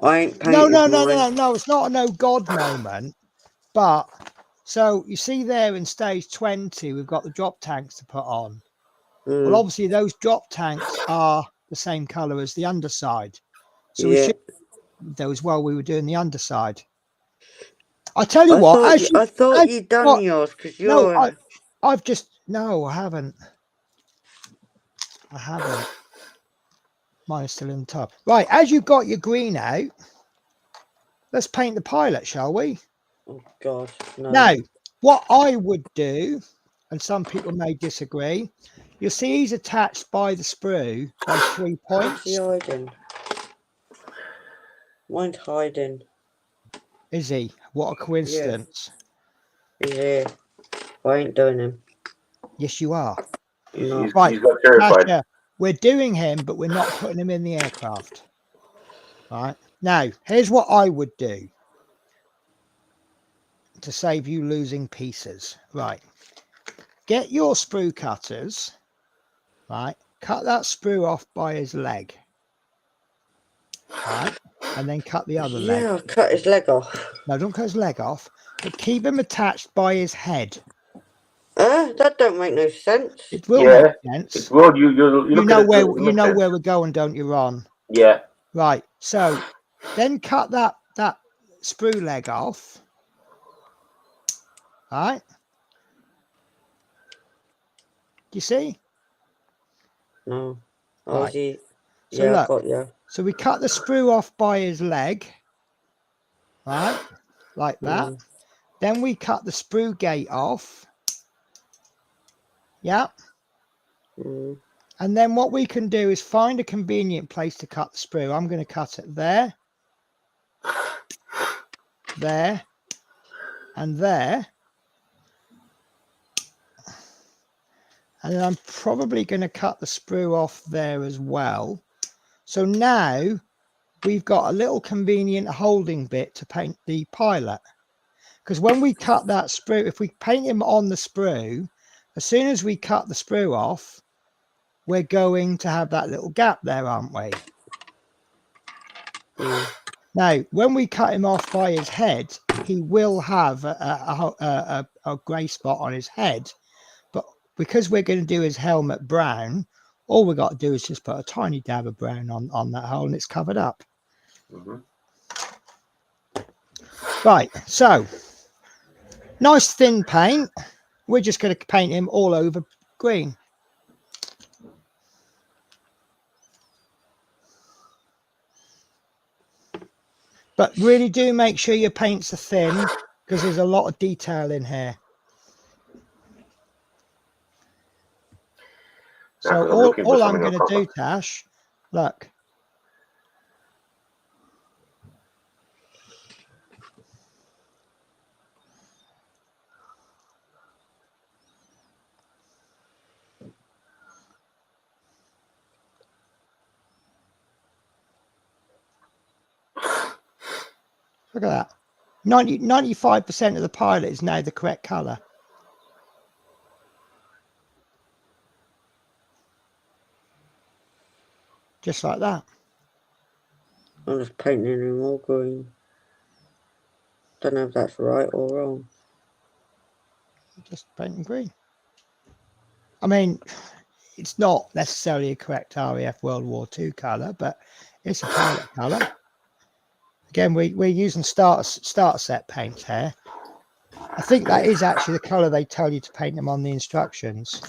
I ain't painted No. mine. It's not a no God moment. But so you see there in stage 20, we've got the drop tanks to put on. Well, obviously those drop tanks are the same color as the underside. So we should though as well. We were doing the underside. I tell you what. I thought you'd done yours because No, you're. I've just no. I haven't. Mine is still in the tub. Right, as you've got your green out, let's paint the pilot, shall we? Oh God, no. Now, what I would do, and some people may disagree, you'll see he's attached by the sprue by 3 points. Where's he hiding? Mine's hiding. Is he? What a coincidence. He's here. I ain't doing him. Yes, you are. He's Right, got terrified. Natasha, we're doing him, but we're not putting him in the aircraft. Right. Now, here's what I would do to save you losing pieces. Right. Get your sprue cutters. Right. Cut that sprue off by his leg. Right. And then cut the other leg. Yeah, I cut his leg off. No, don't cut his leg off, but keep him attached by his head. That don't make no sense. It will make sense. Well, you know where we're going, don't you, Ron? Yeah. Right. So then cut that sprue leg off. Right. Do you see? No. Right. Yeah, So look, I got you. So we cut the sprue off by his leg. Right. Like that. Then we cut the sprue gate off. Yeah. And then what we can do is find a convenient place to cut the sprue. I'm going to cut it there, there, and there. And then I'm probably going to cut the sprue off there as well. So now we've got a little convenient holding bit to paint the pilot. Because when we cut that sprue, if we paint him on the sprue, as soon as we cut the sprue off, we're going to have that little gap there, aren't we? Now, when we cut him off by his head, he will have a grey spot on his head. But because we're going to do his helmet brown, all we've got to do is just put a tiny dab of brown on that hole and it's covered up. Right, so nice thin paint. We're just going to paint him all over green. But really do make sure your paints are thin because there's a lot of detail in here. So all I'm going to do, Tash, look. Look at that. 95% of the pilot is now the correct color. Just like that. I'm just painting him all green. Don't know if that's right or wrong. Just painting green. I mean, it's not necessarily a correct RAF World War II color, but it's a pilot color. Again, we're using starter set paints here. I think that is actually the color they tell you to paint them on the instructions.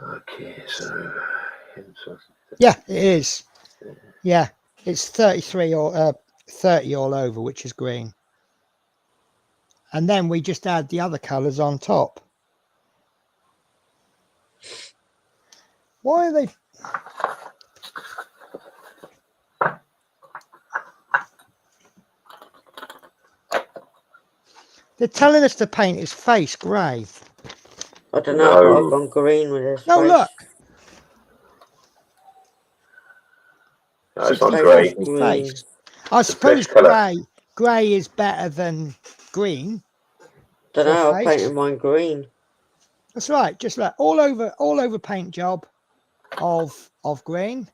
Okay, so yeah, it is. Yeah, it's 33 or 30 all over, which is green. And then we just add the other colors on top. Why are they? They're telling us to paint his face grey. I don't know, but No. I've gone green with his No, face. look. No, it's His not face grey. is green. face. I suppose colour. grey is better than green. Don't for know. I face. painted mine green. That's right. Just like all over paint job of green,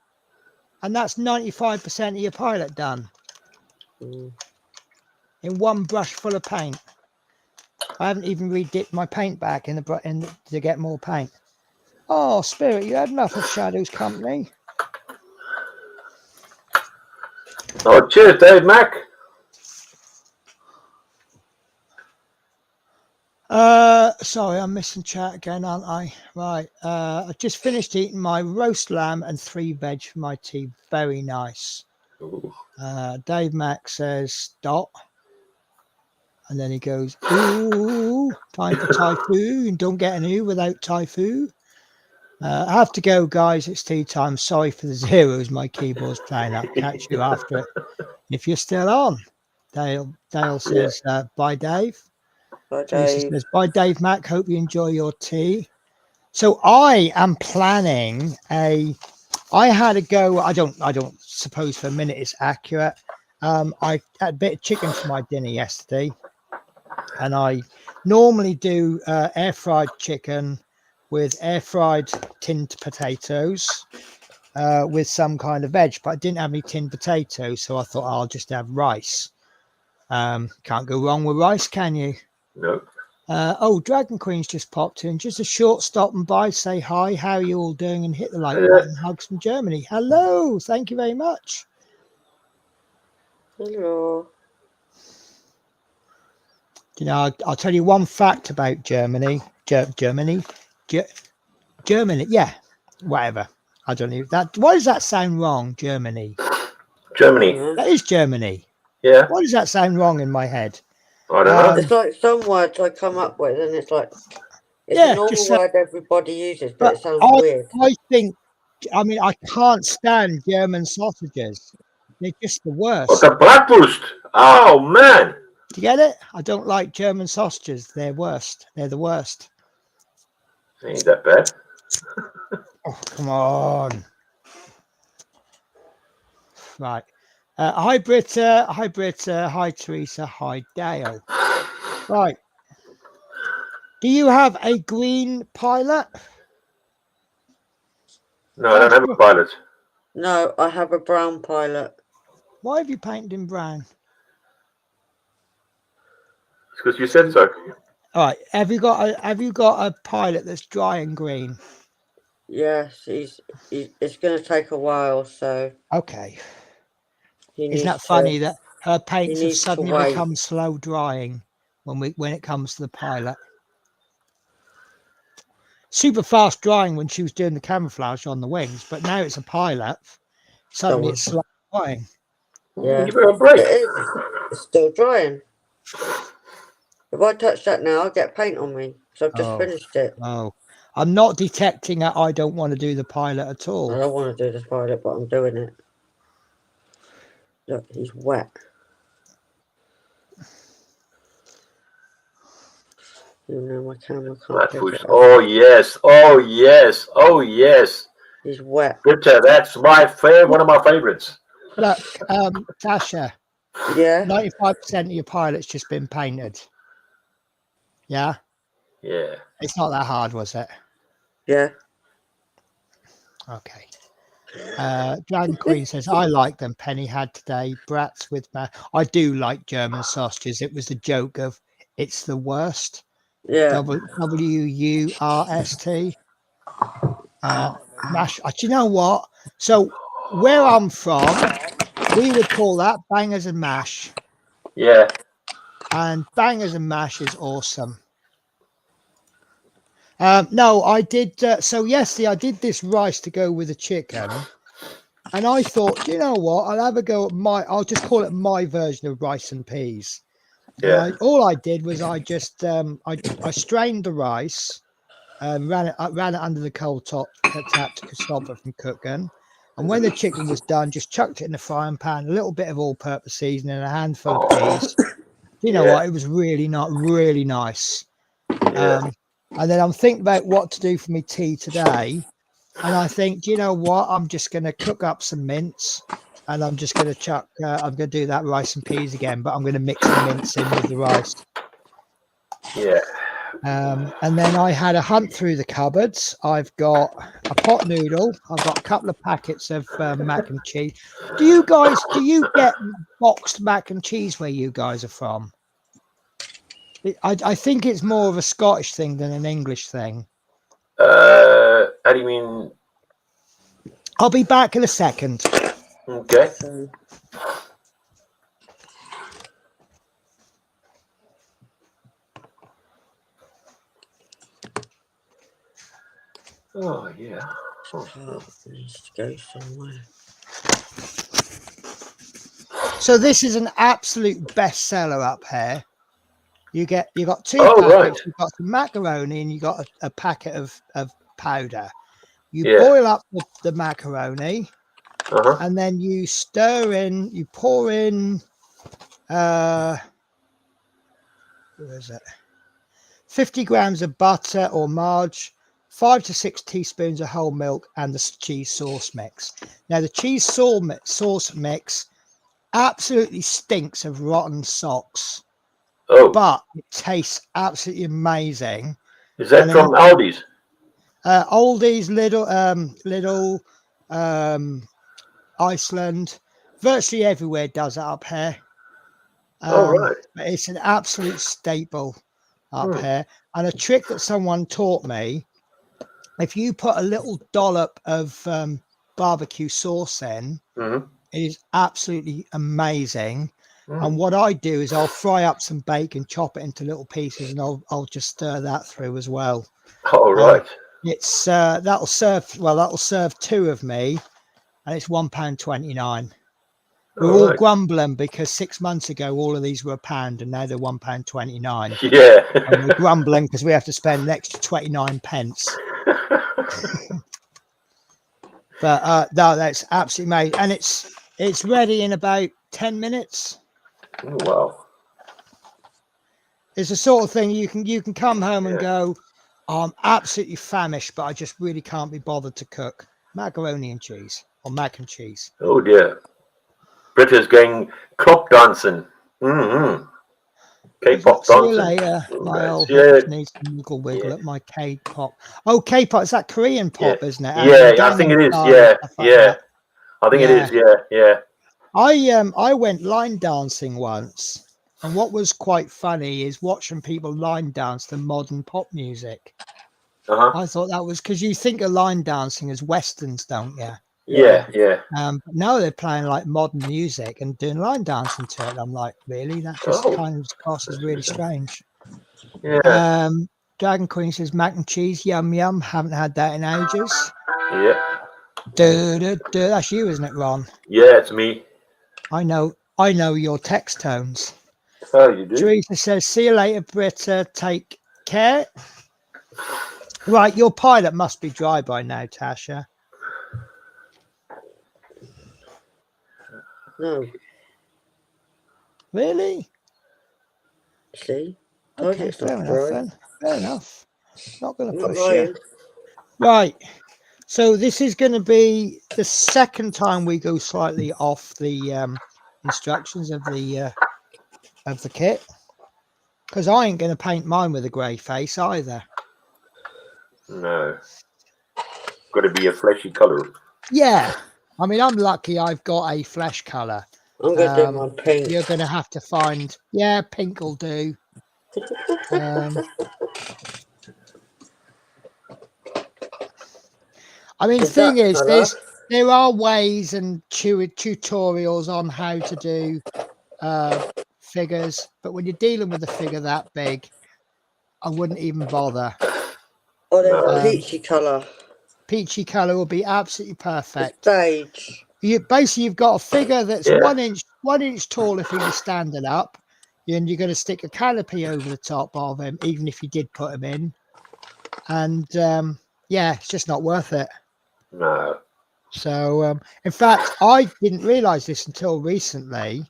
and that's 95% of your pilot done Mm. in one brush full of paint. I haven't even redipped my paint back in to get more paint. Oh, Spirit, you had enough of Shadow's company. Oh, cheers, Dave Mac. Sorry, I'm missing chat again, aren't I? Right. I just finished eating my roast lamb and 3 veg for my tea. Very nice. Dave Mack says dot. And then he goes, ooh, time for typhoon. Don't get an ooh without typhoon. I have to go, guys. It's tea time. Sorry for the zeros. My keyboard's playing up. Catch you after it. If you're still on. Dale says, bye, Dave. Bye, Teresa Dave. says, bye, Dave Mack. Hope you enjoy your tea. So I am planning I had a go. I don't suppose for a minute it's accurate. I had a bit of chicken for my dinner yesterday, and I normally do air fried chicken with air fried tinned potatoes with some kind of veg, but I didn't have any tinned potatoes, so I thought I'll just have rice. Can't go wrong with rice, can you? No. Oh, Dragon Queen's just popped in. Just a short stop and by, say hi, how are you all doing, and hit the like button. Hugs from Germany. Hello, thank you very much. Hello. You know, I'll tell you one fact about Germany. Germany, yeah, whatever. I don't know that. Why does that sound wrong? Germany. Germany. That is Germany. Yeah. Why does that sound wrong in my head? I don't know. It's like some words I come up with, and it's like it's Yeah, a normal just word everybody uses, but it sounds weird. I think. I mean, I can't stand German sausages. They're just the worst. What the bratwurst? Oh man! Do you get it? I don't like German sausages. They're worst. They're the worst. Ain't that bad. Oh, come on. Right. Hi, Britta. Hi, Britta. Hi, Teresa. Hi, Dale. Right. Do you have a green pilot? No, I don't have a pilot. No, I have a brown pilot. Why have you painted in brown? It's because you said so. All right. Have you got a pilot that's dry and green? Yes, it's going to take a while, so. Okay. Isn't that funny that her paints have suddenly wait. become slow drying when it comes to the pilot? Super fast drying when she was doing the camouflage on the wings, but now it's a pilot. Suddenly it's slow drying. Yeah. Give her a break. It's still drying. If I touch that now, I'll get paint on me. So I've just finished it. Oh, I'm not detecting that I don't want to do the pilot at all. I don't want to do this pilot, but I'm doing it. Look, he's wet. You know my camera can't pick it up. Oh yes, oh yes, oh yes. He's wet. Britta, that's my one of my favorites. Look, Tasha. Yeah. 95% of your pilot's just been painted. Yeah. Yeah. It's not that hard, was it? Yeah. Okay. Dragon Queen says, I like them. Penny had today. Brats with I do like German sausages. It was the joke of it's the worst. Yeah. WURST. Mash. Do you know what? So where I'm from, we would call that bangers and mash. Yeah. And bangers and mash is awesome. No, I did. So yesterday I did this rice to go with the chicken. And I thought, you know what? I'll have a go at I'll just call it my version of rice and peas. Yeah. All I did was I just, I strained the rice, ran it under the coal tap to stop it from cooking. And when the chicken was done, just chucked it in the frying pan, a little bit of all-purpose seasoning, a handful of peas, You know what? It was really not really nice. Yeah. And then I'm thinking about what to do for me tea today. And I think, do you know what? I'm just going to cook up some mince and I'm just going to chuck, I'm going to do that rice and peas again, but I'm going to mix the mince in with the rice. Yeah. And then I had a hunt through the cupboards. I've got a pot noodle. I've got a couple of packets of mac and cheese. Do you get boxed mac and cheese where you guys are from? I think it's more of a Scottish thing than an English thing. How do you mean? I'll be back in a second. Okay. Oh yeah. Needs to go somewhere. So this is an absolute bestseller up here. You got two Oh, packets. right. You've got some macaroni and you got a packet of powder. You Yeah. boil up the macaroni Uh-huh. and then you stir in. You pour in. Where is it? 50 grams of butter or margarine, 5 to 6 teaspoons of whole milk, and the cheese sauce mix. Now, the cheese sauce mix absolutely stinks of rotten socks, Oh, but it tastes absolutely amazing. is that And from Aldi's? Aldi's, Lidl, Iceland, virtually everywhere does it up here. Oh, right. It's an absolute staple up here. And a trick that someone taught me, if you put a little dollop of barbecue sauce in, Mm-hmm. it is absolutely amazing. And what I do is I'll fry up some bacon, chop it into little pieces, and I'll just stir that through as well. Oh, right. It's that'll serve two of me, and it's £1.29. We're all right. grumbling because 6 months ago all of these were £1 and now they're £1.29. Yeah. And we're grumbling because we have to spend an extra 29 pence. But no, that's absolutely amazing, and it's ready in about 10 minutes. Oh, wow. It's the sort of thing you can come home and go, oh, I'm absolutely famished, but I just really can't be bothered to cook macaroni and cheese or mac and cheese. Oh dear. Brita's going clock dancing. Mm-hmm. K-pop See you dancing. later. My old Yeah. hips needs to wiggle at my K-pop. Oh, K-pop, is that Korean pop, isn't it? Yeah, I think it is. Yeah, yeah. I think it is. Yeah, yeah. I went line dancing once, and what was quite funny is watching people line dance to modern pop music. Uh-huh. I thought that was because you think of line dancing as westerns, don't you? Yeah, yeah. But now they're playing like modern music and doing line dancing to it. I'm like, really? That just kind of crosses really strange. Yeah. Dragon Queen says mac and cheese, yum yum. Haven't had that in ages. Yeah. That's you, isn't it, Ron? Yeah, it's me. I know your text tones. Oh, you do? Teresa says, see you later, Britta. Take care. Right, your pilot must be dry by now, Tasha. No. Really? See? Okay, fair enough then. Fair enough. Not going to push you. Right. So this is going to be the second time we go slightly off the instructions of the kit, because I ain't going to paint mine with a grey face either. No. Got to be a fleshy colour. Yeah. I mean, I'm lucky I've got a flesh colour. I'm going to do my pink. You're going to have to find... Yeah, pink will do. I mean, the thing is, there are ways and tutorials on how to do figures, but when you're dealing with a figure that big, I wouldn't even bother. Oh, there's a peachy colour. Peachy colour will be absolutely perfect. Stage. You've got a figure that's 1 inch tall if he was standing up, and you're going to stick a canopy over the top of him, even if you did put him in. And it's just not worth it. No. So, in fact, I didn't realise this until recently.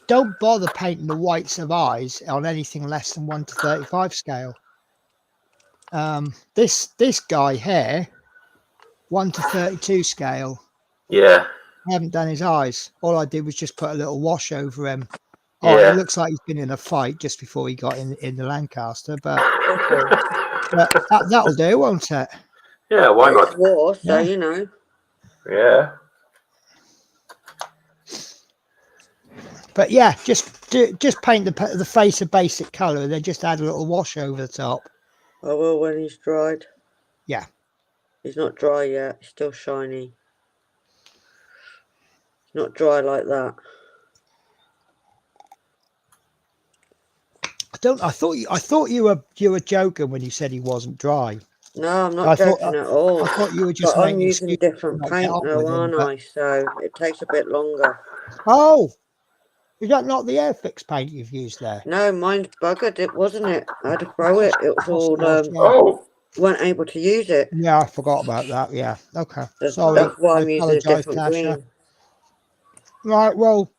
don't bother painting the whites of eyes on anything less than 1:35 scale. This guy here, 1:32 scale. Yeah. I haven't done his eyes. All I did was just put a little wash over him. Yeah. Oh, it looks like he's been in a fight just before he got in the Lancaster, but that'll do, won't it? Yeah, why not? It's war, so Yeah. you know. Yeah. But yeah, just paint the face a basic colour and then just add a little wash over the top. I will when he's dried. Yeah. He's not dry yet. He's still shiny. He's not dry like that. I thought you were joking when you said he wasn't dry. No, I'm not joking at all. I thought you were just But I'm making using different paint now, aren't I? So it takes a bit longer. Oh, is that not the Airfix paint you've used there? No, mine's buggered. It wasn't it. I had to throw it. It was all. Oh. Weren't able to use it. Yeah, I forgot about that. Yeah. Okay. That's Sorry. why I I'm using a apologise, different Tasha. green. Right. Well.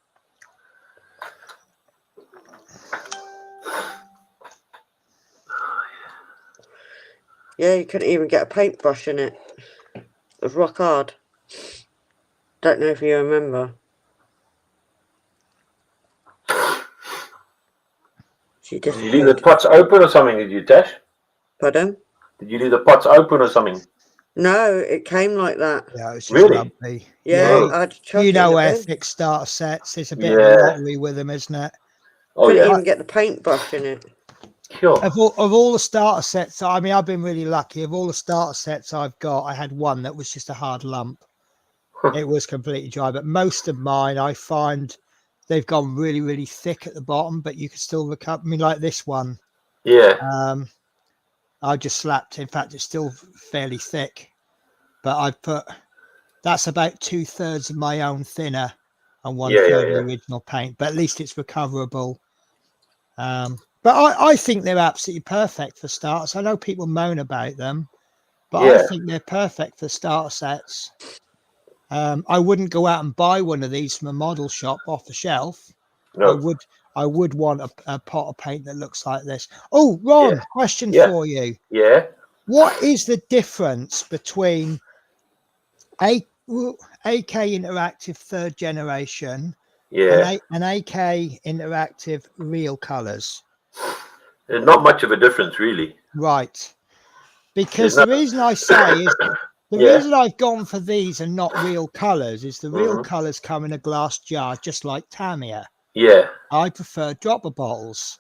Yeah, you couldn't even get a paintbrush in it. It was rock hard. Don't know if you remember. Did you leave the pots open or something, did you, Tash? Pardon? Did you leave the pots open or something? No, it came like that. Yeah, it's just Really? lumpy. Yeah, I had to chuck you it know, in a bin. Airfix starter sets. It's a bit of a lottery with them, isn't it? Oh, Couldn't yeah. even get the paintbrush in it. Sure. Of all the starter sets, I mean, I've been really lucky. Of all the starter sets I've got, I had one that was just a hard lump. It was completely dry, but most of mine, I find they've gone really, really thick at the bottom, but you can still recover. I mean, like this one. Yeah. I just slapped. In fact, it's still fairly thick, but I've put that's about 2/3 of my own thinner and 1/3 of the original paint. But at least it's recoverable. But I think they're absolutely perfect for starters. I know people moan about them, but I think they're perfect for starter sets. I wouldn't go out and buy one of these from a model shop off the shelf. No. I would want a pot of paint that looks like this. Oh, Ron, question for you. Yeah. What is the difference between AK Interactive 3rd generation and AK Interactive Real Colors? There's not much of a difference, really. Right. Because the reason I say is the reason I've gone for these and not real colors is the real colors come in a glass jar, just like Tamiya. Yeah. I prefer dropper bottles.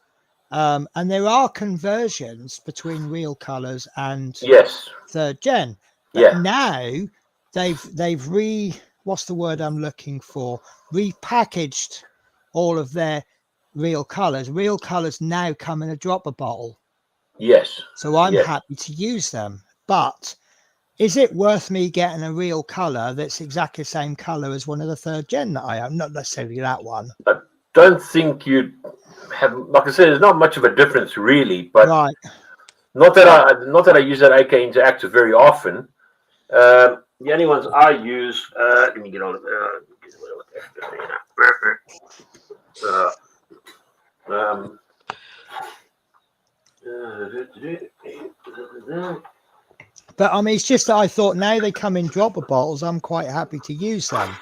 And there are conversions between real colors and 3rd gen. But now they've what's the word I'm looking for? Repackaged all of their real colors. Real colors now come in a dropper bottle. Yes. So I'm happy to use them. But is it worth me getting a real color that's exactly the same color as one of the 3rd gen that I own? Not necessarily that one. I don't think you'd have, like I said, there's not much of a difference really, but not that I use that AK Interactive very often. The only ones I use, let me get on But I mean, it's just that I thought now they come in dropper bottles, I'm quite happy to use them.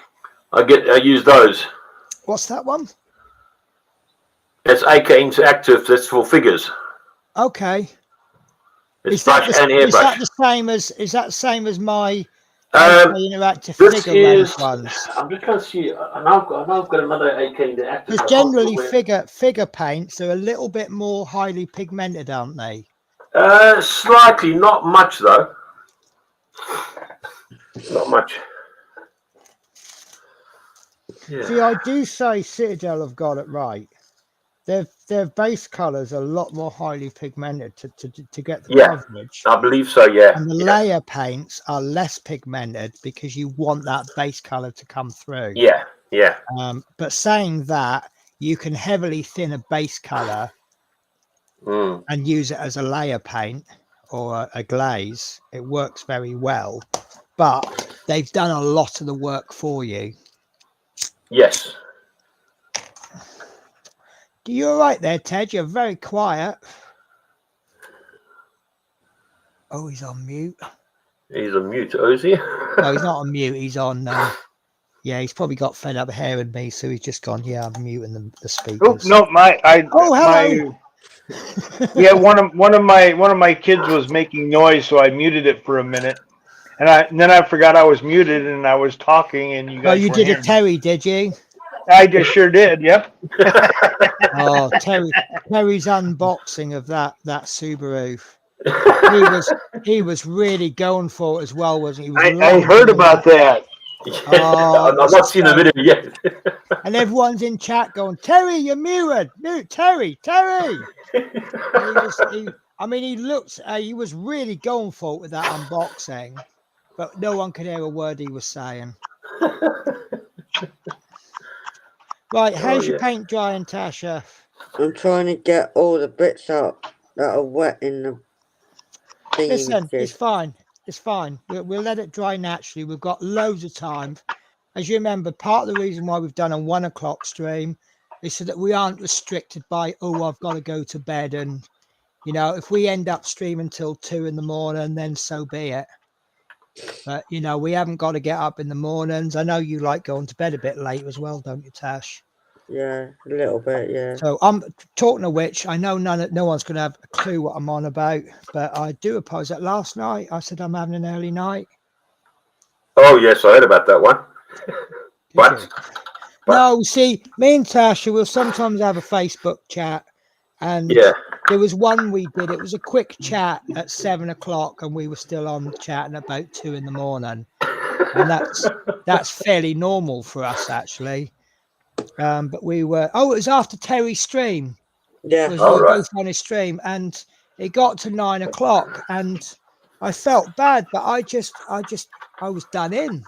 I use those. What's that one? That's AK Interactive. That's for figures. Okay. It's brush and airbrush. Is that the same as my Interactive this figure is, ones? I'm just trying to see. I've got another AK Interactive. Because generally figure paints are a little bit more highly pigmented, aren't they? Slightly, not much though. Not much. Yeah. See, I do say Citadel have got it right. Their base colours are a lot more highly pigmented to get the coverage. I believe so, yeah. And the layer paints are less pigmented because you want that base colour to come through. Yeah, yeah. But saying that, you can heavily thin a base colour and use it as a layer paint or a glaze. It works very well. But they've done a lot of the work for you. Yes. You all right there, Ted? You're very quiet. Oh, he's on mute. He's on mute, oh, is he? No, he's not on mute. He's on. Yeah, he's probably got fed up hearing me, so he's just gone. Yeah, I'm muting the speakers. Oh no, hello. Yeah, one of my kids was making noise, so I muted it for a minute, and then I forgot I was muted and I was talking, and you guys. Oh, you weren't did a hearing me. Terry, did you? I just sure did. Yep. Oh, Terry's unboxing of that Subaru. He was really going for it as well, wasn't he? I heard about that. Oh, I've not seen the video yet. And everyone's in chat going, Terry, you're muted. Mute, Terry. He was really going for it with that unboxing, but no one could hear a word he was saying. Right, how's your paint drying, Tasha? I'm trying to get all the bits out that are wet in the thingy. Listen, it's fine. It's fine. We'll let it dry naturally. We've got loads of time. As you remember, part of the reason why we've done a 1 o'clock stream is so that we aren't restricted by, I've got to go to bed. And, if we end up streaming till 2 in the morning, then so be it. But, we haven't got to get up in the mornings. I know you like going to bed a bit late as well, don't you, Tash? Yeah, a little bit, yeah. So I'm talking of which, I know no one's going to have a clue what I'm on about, but I do oppose that. Last night I said I'm having an early night. Oh yes, I heard about that one. But no, see, me and Tasha will sometimes have a Facebook chat, and there was one we did. It was a quick chat at 7 o'clock, and we were still on chatting about 2 in the morning, and that's fairly normal for us actually. But we were. Oh, it was after Terry's stream. Yeah, we were both on his stream, and it got to 9 o'clock, and I felt bad, but I was done in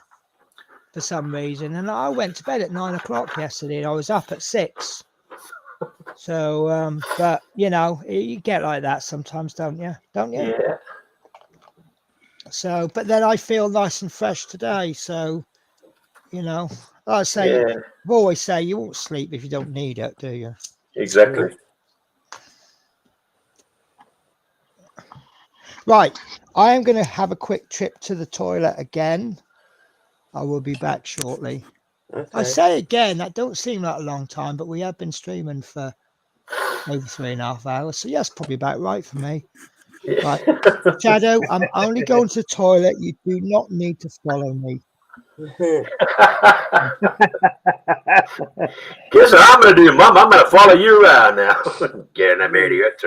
for some reason, and I went to bed at 9 o'clock yesterday, and I was up at 6. So, but you get like that sometimes, don't you? Yeah. So, but then I feel nice and fresh today. So, I say, I've always say you won't sleep if you don't need it, do you? Exactly. Right. I am going to have a quick trip to the toilet again. I will be back shortly. Okay. I say again, that don't seem like a long time, but we have been streaming for maybe 3.5 hours. So yes, probably about right for me. Right. Shadow, I'm only going to the toilet. You do not need to follow me. Guess what I'm going to do, Mom? I'm going to follow you around now. Getting them idiots.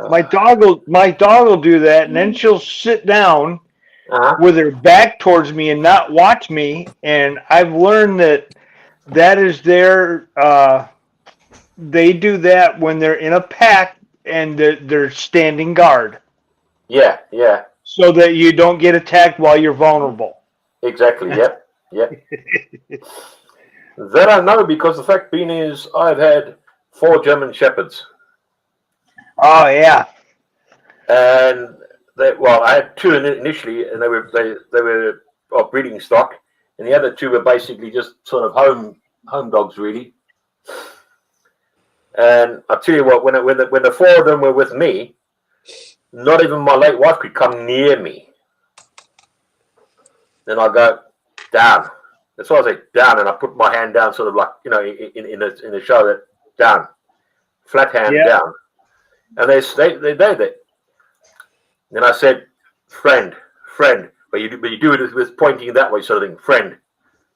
My dog will do that, and then she'll sit down with her back towards me and not watch me. And I've learned that is their they do that when they're in a pack and they're standing guard. Yeah. So that you don't get attacked while you're vulnerable. Exactly. Yep. That I know, because the fact being is I've had 4 German Shepherds. Oh yeah. And I had 2 initially, and they were of breeding stock, and the other 2 were basically just sort of home dogs, really. And I tell you what, when the 4 of them were with me, not even my late wife could come near me. Then I go down. That's why I say down, and I put my hand down, sort of like in the show, that down, flat hand down, and they did it. Then I said, friend, but you do it with pointing that way, sort of thing, friend,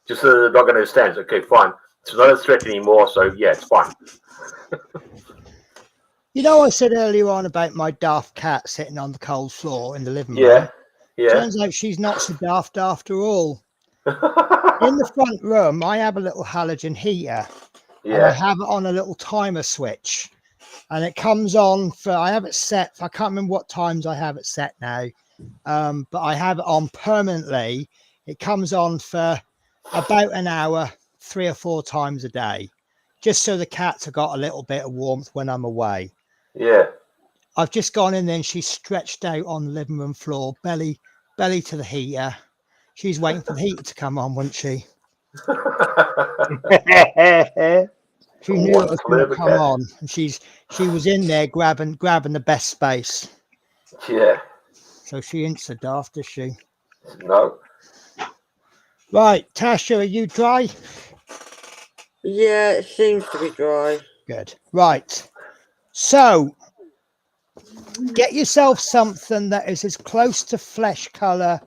just so the dog understands. Okay, fine, it's not a threat anymore, so yeah, it's fine. I said earlier on about my daft cat sitting on the cold floor in the living room. Yeah. Turns out she's not so daft after all. In the front room, I have a little halogen heater. Yeah. And I have it on a little timer switch. And it comes on I have it set, I can't remember what times I have it set now. But I have it on permanently. It comes on for about an hour, 3 or 4 times a day, just so the cats have got a little bit of warmth when I'm away. Yeah. I've just gone in there and she's stretched out on the living room floor, belly to the heater. She's waiting for the heater to come on, won't she? She knew it was going to come on, and she was in there grabbing the best space. Yeah. So she ain't so daft, is she? No. Right, Tasha, are you dry? Yeah, it seems to be dry. Good. Right. So get yourself something that is as close to flesh color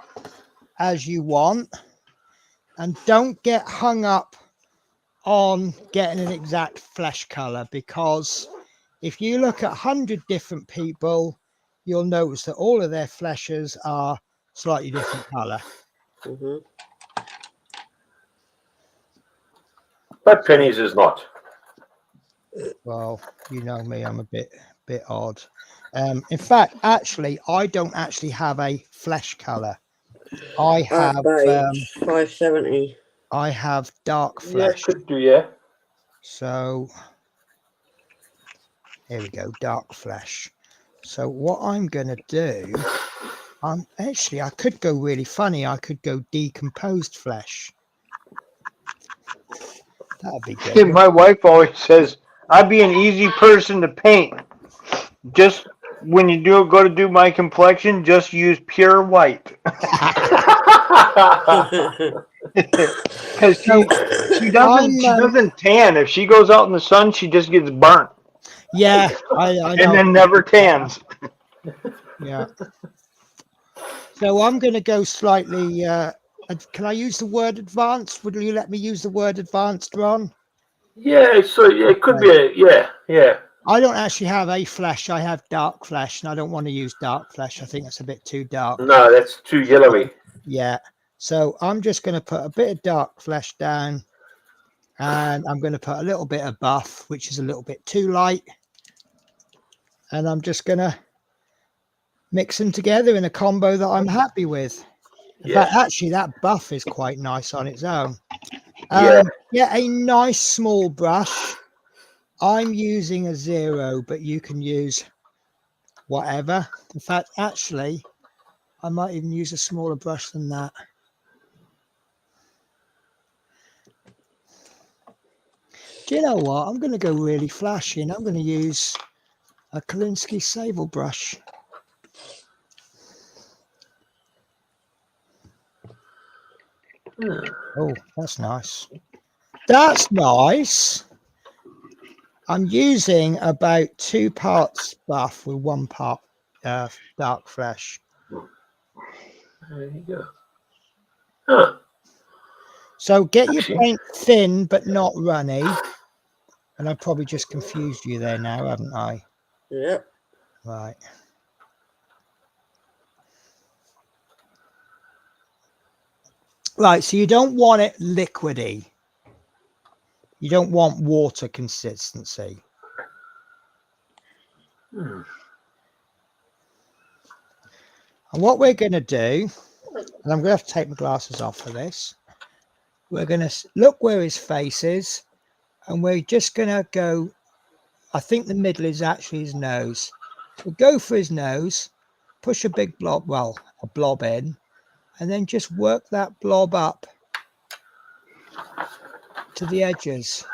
as you want, and don't get hung up on getting an exact flesh color, because if you look at 100 different people, you'll notice that all of their fleshes are slightly different color. Mm-hmm. But Penny's is not. Well, you know me, I'm a bit odd. In fact, actually, I don't actually have a flesh color. I have 570. I have dark Yeah, flesh. could do, yeah. So here we go, dark flesh. So what I'm gonna do, actually I could go really funny. I could go decomposed flesh. That'd be good. My wife always says I'd be an easy person to paint. Just when you go to do my complexion, just use pure white. Because she doesn't tan. If she goes out in the sun, she just gets burnt. Yeah, I know. And then never tans. Yeah. So I'm going to go slightly. Can I use the word advanced? Would you let me use the word advanced, Ron? Yeah, so yeah, it could be yeah. I don't actually have a flesh. I have dark flesh, and I don't want to use dark flesh. I think that's a bit too dark. No, that's too yellowy. Yeah. So I'm just going to put a bit of dark flesh down, and I'm going to put a little bit of buff, which is a little bit too light. And I'm just going to mix them together in a combo that I'm happy with. In fact, actually, that buff is quite nice on its own. Get a nice small brush. I'm using a 0, but you can use whatever. In fact, actually, I might even use a smaller brush than that. Do you know what? I'm going to go really flashy, and I'm going to use a Kolinsky Sable brush. Oh, that's nice. That's nice. I'm using about 2 parts buff with 1 part dark flesh. There you go. Huh. So get your paint thin but not runny. And I've probably just confused you there now, haven't I? Yep. Right. Right, so you don't want it liquidy. You don't want water consistency. And what we're going to do, and I'm going to have to take my glasses off for this, we're going to look where his face is, and we're just going to go, I think the middle is actually his nose. We'll go for his nose, push a big blob, well, a blob in, and then just work that blob up to the edges.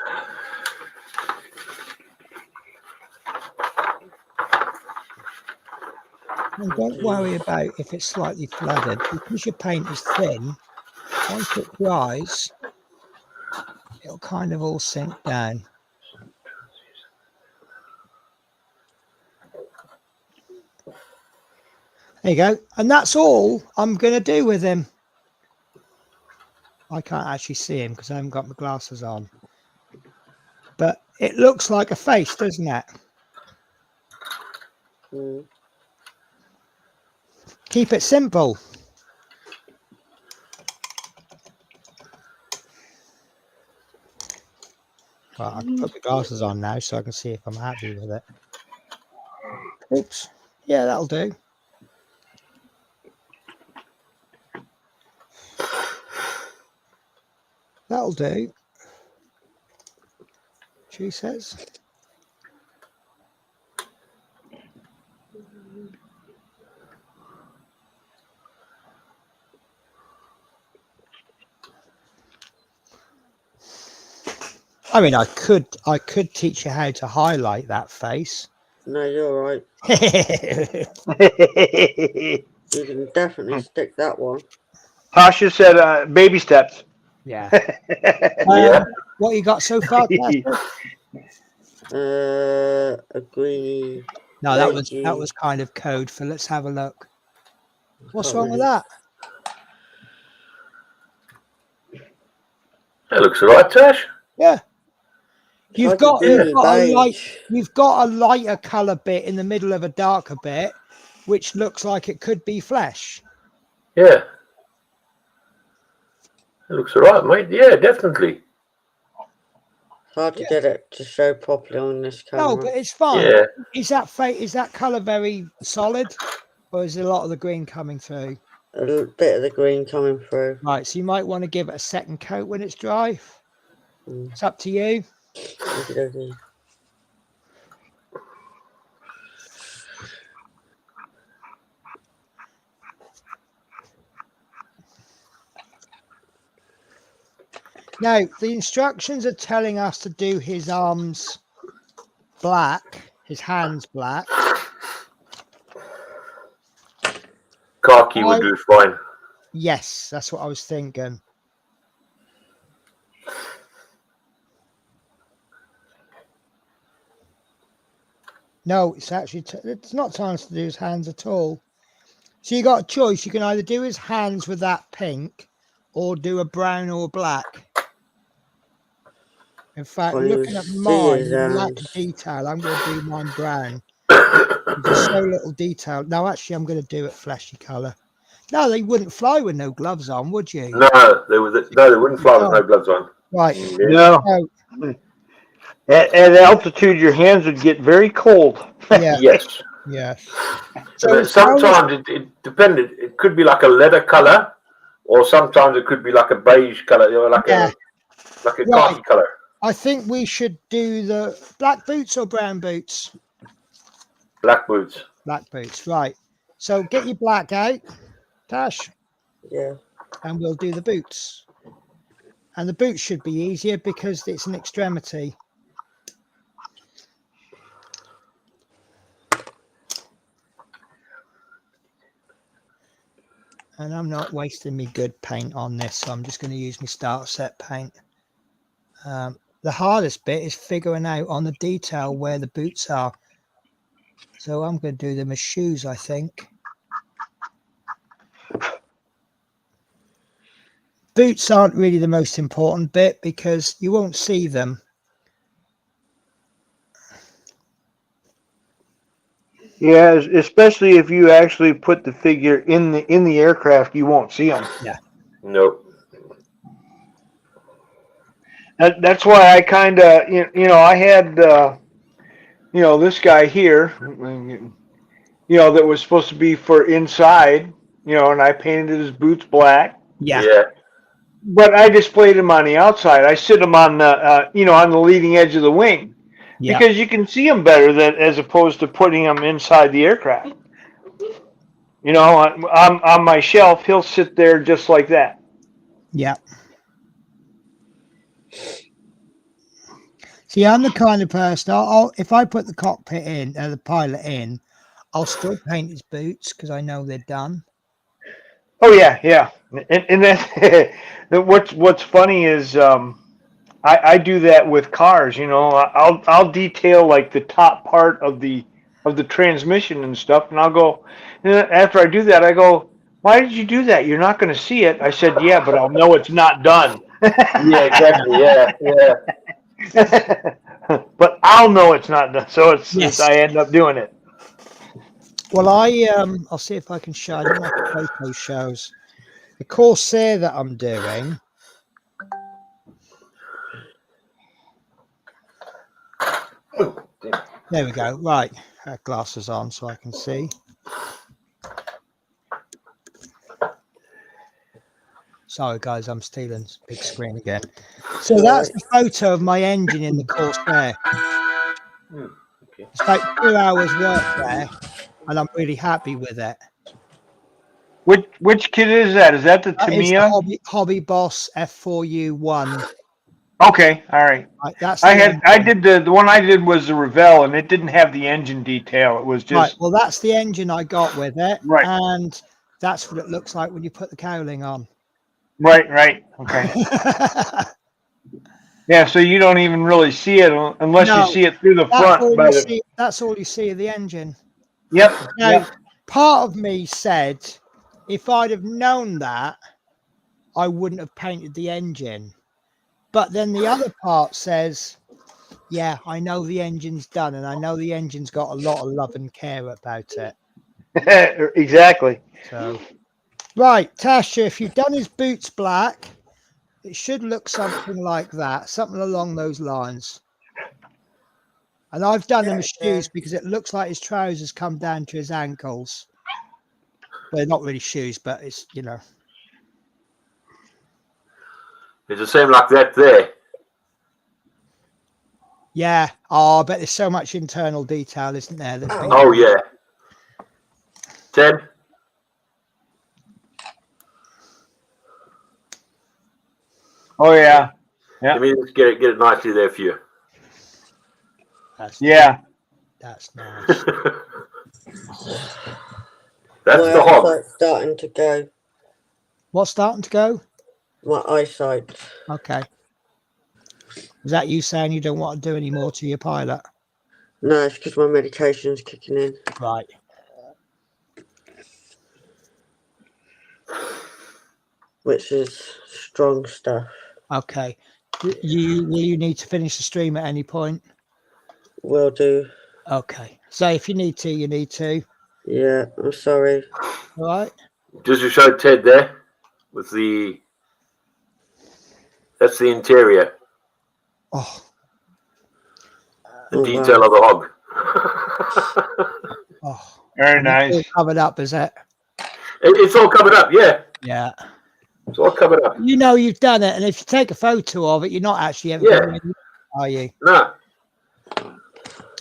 And don't worry about if it's slightly flooded, because your paint is thin. Once it dries, it'll kind of all sink down. There you go. And that's all I'm going to do with him. I can't actually see him because I haven't got my glasses on. But it looks like a face, doesn't it? Keep it simple. Well, I can put my glasses on now so I can see if I'm happy with it. Oops. Yeah, that'll do. That'll do, she says. I mean, I could teach you how to highlight that face. No, you're right. You can definitely stick that one. Tasha said baby steps. Yeah. Yeah. What you got so far, Pastor? A greeny. No, that was kind of code for. Let's have a look. What's wrong with that? That looks alright, Tash. Yeah. You've got a lighter color bit in the middle of a darker bit, which looks like it could be flesh. Yeah. It looks alright, mate. Yeah, definitely. Hard to get it to show properly on this camera. No, but it's fine. Yeah. Is that color very solid, or is a lot of the green coming through? A little bit of the green coming through. Right, so you might want to give it a second coat when it's dry. It's up to you. Okay. Now, the instructions are telling us to do his arms black, his hands black. Khaki would do fine. Yes, that's what I was thinking. No, it's actually it's not time to do his hands at all. So you got a choice. You can either do his hands with that pink, or do a brown or black. In fact, looking at mine, lack of detail, I'm going to do mine brown. There's so little detail. No, actually, I'm going to do it fleshy colour. No, they wouldn't fly with no gloves on, would you? No, they wouldn't fly with no gloves on. Right. No. At altitude, your hands would get very cold. Yeah. Yes. Yes. So sometimes it depended. It could be like a leather color, or sometimes it could be like a beige color, like a khaki color. I think we should do the black boots or brown boots. Black boots. Black boots, right. So get your black out, Tash. Yeah. And we'll do the boots. And the boots should be easier because it's an extremity. And I'm not wasting me good paint on this, so I'm just going to use my starter set paint. The hardest bit is figuring out on the detail where the boots are. So I'm going to do them as shoes, I think. Boots aren't really the most important bit because you won't see them. Yeah, especially if you actually put the figure in the aircraft, you won't see them. Yeah. Nope. That's why I kind of, I had, this guy here, that was supposed to be for inside, and I painted his boots black. Yeah. But I displayed him on the outside. I sit him on the, on the leading edge of the wing. Yeah. Because you can see them better as opposed to putting them inside the aircraft. On my shelf, he'll sit there just like that. Yeah. See, I'm the kind of person, if I put the cockpit in, the pilot in, I'll still paint his boots because I know they're done. Oh, yeah. And then what's funny is I do that with cars, I'll detail like the top part of the transmission and stuff, and I'll go, after I do that, I go, why did you do that? You're not going to see it. I said, yeah, but I'll know it's not done. Yeah, exactly. Yeah. But I'll know it's not done, so I end up doing it. Well, I'll see if I can show you my photo shows. The Corsair that I'm doing. There we go. Right, I have glasses on so I can see. Sorry, guys, I'm stealing big screen again. So that's the photo of my engine in the Corsair. It's about 2 hours work there, and I'm really happy with it. Which kit is that? Is that the Tamiya? Hobby Boss F4U1. Okay, all right. Right, that's I the had I did the one I did was the Revell, and it didn't have the engine detail. It was right. just Well, that's the engine I got with it, right, and that's what it looks like when you put the cowling on. right. Okay. Yeah, so you don't even really see it unless you No, see it through the that's front all by you the. see. That's all you see of the engine. Yep. Now, Yep. part of me said, if I'd have known that, I wouldn't have painted the engine. But then the other part says, yeah, I know the engine's done, and I know the engine's got a lot of love and care about it. Exactly. So, right, Tasha, if you've done his boots black, it should look something like that, something along those lines. And I've done them as shoes because it looks like his trousers come down to his ankles. Well, they're not really shoes, but it's, you know. It's the same like that there. Yeah. Oh, I bet there's so much internal detail, isn't there? That's been Oh yeah. Ted. Oh yeah. Let me just get it nicely there for you. That's Yeah. That's nice. That's My the hog. eyesight's starting to go. What's starting to go? My eyesight. Okay. Is that you saying you don't want to do any more to your pilot? No, it's because my medication's kicking in. Right. Which is strong stuff. Okay. Will you need to finish the stream at any point? Will do. Okay. So if you need to, you need to. Yeah, I'm sorry. All right. Just to show Ted there with that's the interior. Oh. The detail of the hog. Oh. Very And it's nice. all covered up, is it? It's all covered up, yeah. Yeah. It's all covered up. You know you've done it, and if you take a photo of it, you're not actually ever Yeah. going to, are you? No.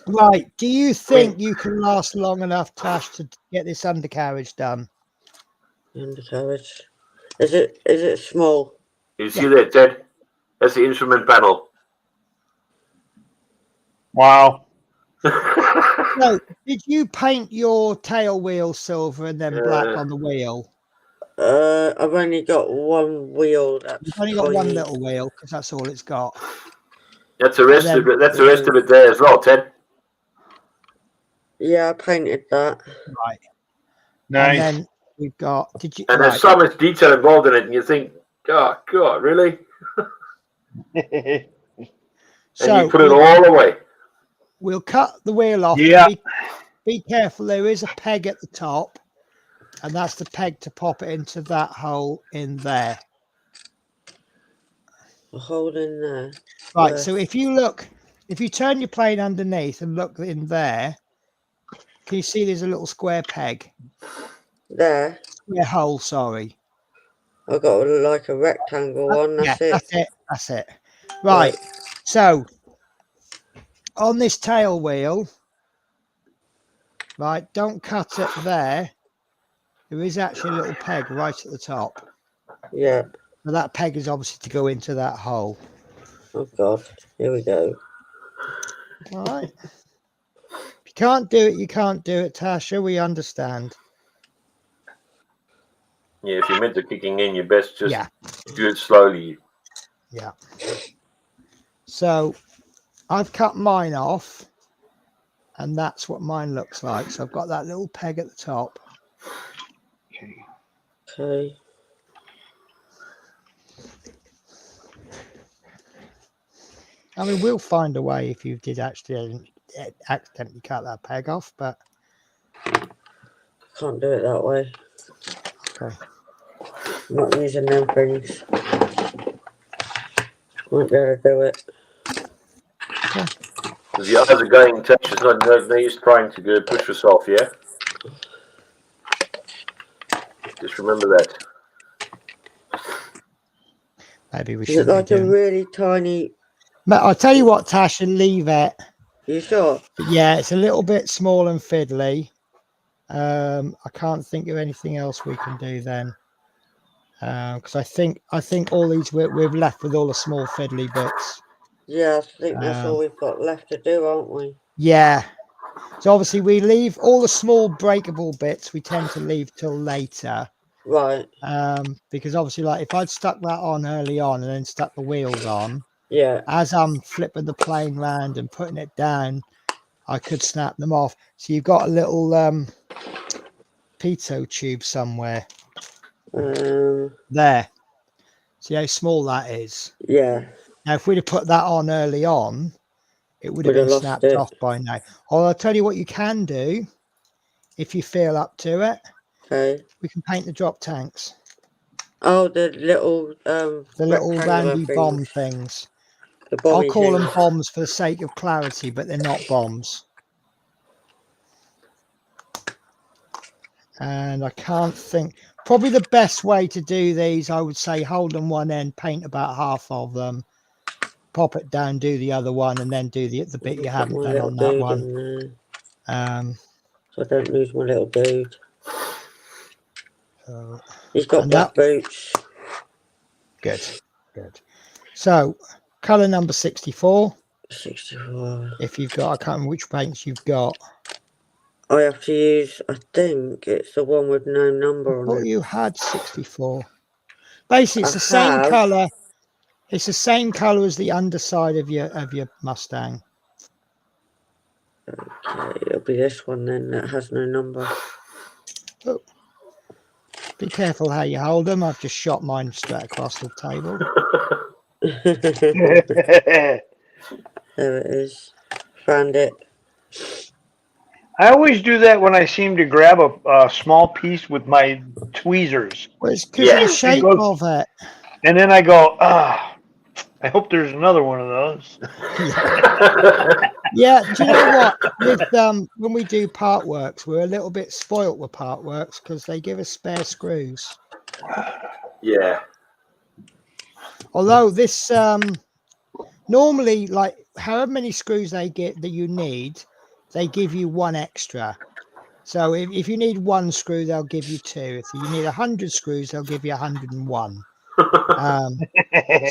Right. Do you think you can last long enough, Tash, to get this undercarriage done? Undercarriage. Is it small? You see that, Ted? That's the instrument panel. Wow. So, did you paint your tail wheel silver and then black on the wheel? I've only got one wheel. You've only got one little wheel because that's all it's got. That's the rest of it. That's the rest of it there as well, Ted. Yeah, I painted that. Right. Nice. And then we've got. Did you? And Right. there's so much detail involved in it, and you think, oh God, really? And So you put it all away. we'll cut the wheel off. Yeah. Be careful. There is a peg at the top, and that's the peg to pop it into that hole in there. A hole in there. Right. Where? So if you turn your plane underneath and look in there, can you see there's a little square peg? There. Square hole, sorry. I've got like a rectangle one. That's it. That's it. Right. So on this tail wheel, right, don't cut it there. There is actually a little peg right at the top. Yeah. So that peg is obviously to go into that hole. Oh God. Here we go. All right. If you can't do it, you can't do it, Tasha. We understand. Yeah, if you're meant to kicking in, you best just Yeah. do it slowly. Yeah. So I've cut mine off, and that's what mine looks like. So I've got that little peg at the top. Okay. I mean, we'll find a way if you did actually accidentally cut that peg off, but Can't do it that way. okay. Not using them things. Won't be able to do it. Okay. The eyes are going in touch. It's not no use trying to go push yourself, yeah? Just remember that. Maybe we Is it should. like a really tiny? I'll tell you what, Tasha, leave it. You sure? Yeah, it's a little bit small and fiddly. I can't think of anything else we can do then. because I think all these we've left with all the small fiddly bits. Yeah, I think that's all we've got left to do, aren't we? Yeah. So obviously we leave all the small breakable bits. We tend to leave till later. Right. Because obviously, like if I'd stuck that on early on and then stuck the wheels on, Yeah. as I'm flipping the plane round and putting it down, I could snap them off. So you've got a little pitot tube somewhere there. See how small that is? Yeah. Now, if we'd have put that on early on, it would have We'd been have snapped lost it. off by now. Or I'll tell you what you can do if you feel up to it. Okay. We can paint the drop tanks. Oh, the little The little rectangular roundy bomb things. The I'll bomby call them things. bombs for the sake of clarity, but they're not bombs. And I can't think. Probably the best way to do these, I would say, hold them one end, paint about half of them, pop it down, do the other one, and then do the bit you haven't done on that one. So I don't lose my little dude. So, he's got black boots. Good. So, colour number 64. 64. If you've got, I can't remember which paints you've got. I have to use, I think it's the one with no number on it. You had 64. Basically, it's the same colour. It's the same colour as the underside of your Mustang. Okay, it'll be this one then that has no number. Oh. Be careful how you hold them. I've just shot mine straight across the table. There it is. Found it. I always do that when I seem to grab a small piece with my tweezers. Well, it's because of the shape of it. And then I go, I hope there's another one of those. Yeah, do you know what? With when we do part works, we're a little bit spoilt with part works because they give us spare screws. Yeah. Although this normally, like however many screws they get that you need, they give you one extra. So if you need one screw, they'll give you two. If you need 100 screws, they'll give you 101. So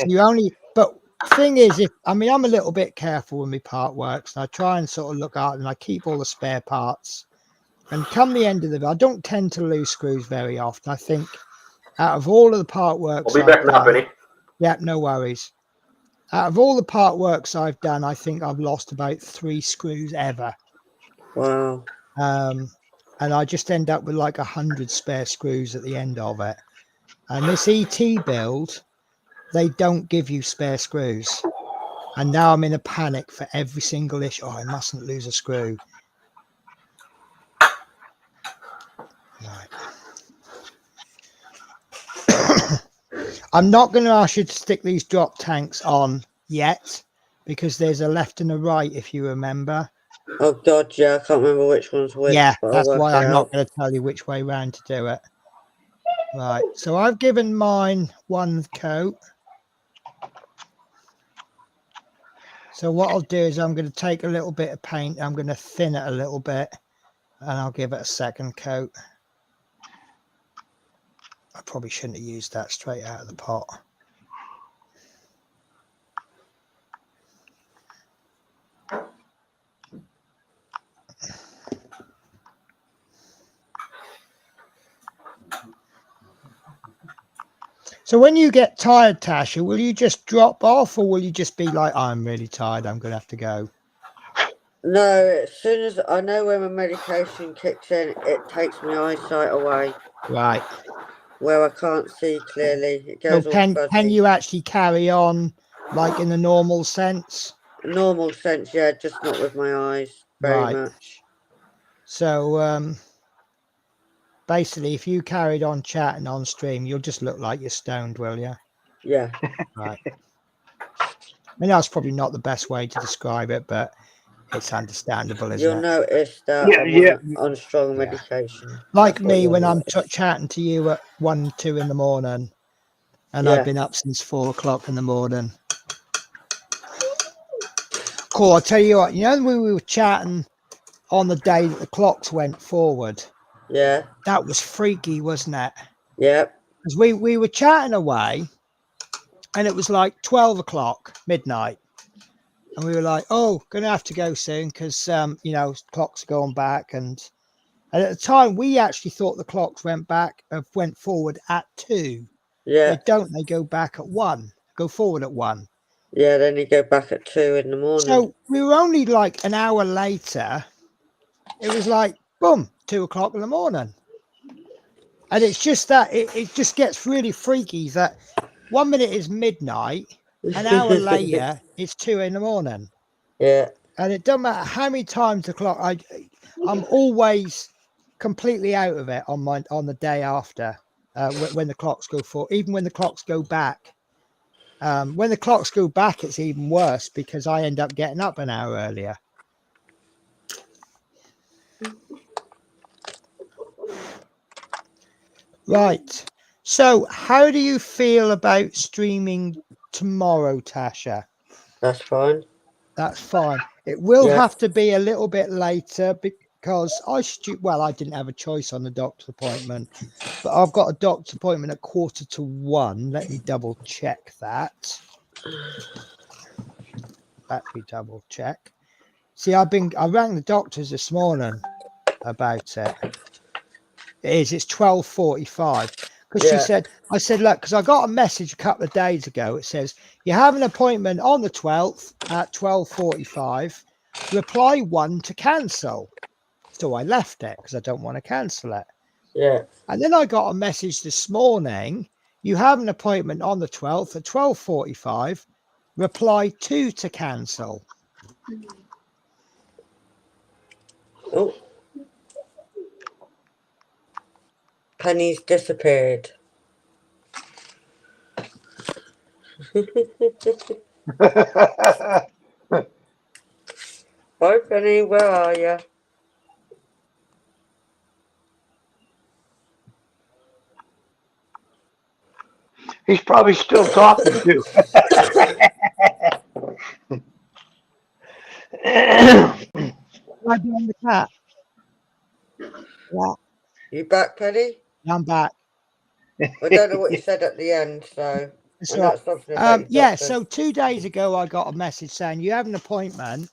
you only, but thing is, I'm a little bit careful with my part works, and I try and sort of look out, and I keep all the spare parts. And come the end of the, I don't tend to lose screws very often. I think out of all of the part works, I'll be back now, Benny. Yeah, no worries. Out of all the part works I've done, I think I've lost about 3 screws ever. Wow. And I just end up with like 100 spare screws at the end of it. And this ET build, they don't give you spare screws. And now I'm in a panic for every single issue. Oh, I mustn't lose a screw. Right. I'm not going to ask you to stick these drop tanks on yet, because there's a left and a right, if you remember. Oh, God, yeah, I can't remember which one's which. Yeah, that's why I'm not going to tell you which way round to do it. Right, so I've given mine one coat. So what I'll do is I'm going to take a little bit of paint, I'm going to thin it a little bit, and I'll give it a second coat. I probably shouldn't have used that straight out of the pot. So when you get tired, Tasha, will you just drop off, or will you just be like, I'm really tired, I'm going to have to go? No, as soon as I know when my medication kicks in, it takes my eyesight away. Right. Where I can't see clearly. It goes so can you actually carry on like in the normal sense? Normal sense, yeah, just not with my eyes very much. So basically, if you carried on chatting on stream, you'll just look like you're stoned, will you? Yeah. Right. I mean, that's probably not the best way to describe it, but it's understandable, isn't it? You'll notice that I'm on strong medication. Like me when I'm chatting to you at 1, 2 in the morning, and I've been up since 4 o'clock in the morning. Cool, I'll tell you what, you know when we were chatting on the day that the clocks went forward? Yeah. That was freaky, wasn't it? Yep. Because we were chatting away, and it was like 12 o'clock, midnight. And we were like, oh, going to have to go soon because, you know, clocks are going back. And at the time, we actually thought the clocks went forward at 2. Yeah. They don't. They go back at 1. Go forward at 1. Yeah, then you go back at 2 in the morning. So we were only like an hour later. It was like, boom, 2 o'clock in the morning. And it's just that it just gets really freaky that 1 minute is midnight, an hour later, it's 2 in the morning. Yeah. And it doesn't matter how many times the clock, I'm always completely out of it on the day after when the clocks go forward, even when the clocks go back. When the clocks go back, it's even worse because I end up getting up an hour earlier. Right. So how do you feel about streaming tomorrow, Tasha? That's fine. That's fine. It will have to be a little bit later because I didn't have a choice on the doctor's appointment, but I've got a doctor's appointment at 1:45. Let me double check that. Let me double check. See, I rang the doctors this morning about it. It's 12:45 because she said, I said, look, because I got a message a couple of days ago. It says you have an appointment on the 12th at 12:45. Reply 1 to cancel. So I left it because I don't want to cancel it. Yeah. And then I got a message this morning. You have an appointment on the 12th at 12:45. Reply 2 to cancel. Oh. Penny's disappeared. Hi, Penny. Where are you? He's probably still talking too. I blame the cat. Yeah. You back, Penny? I'm back. I don't know what you said at the end, so It's I know right. it's something about your doctor. So 2 days ago, I got a message saying you have an appointment.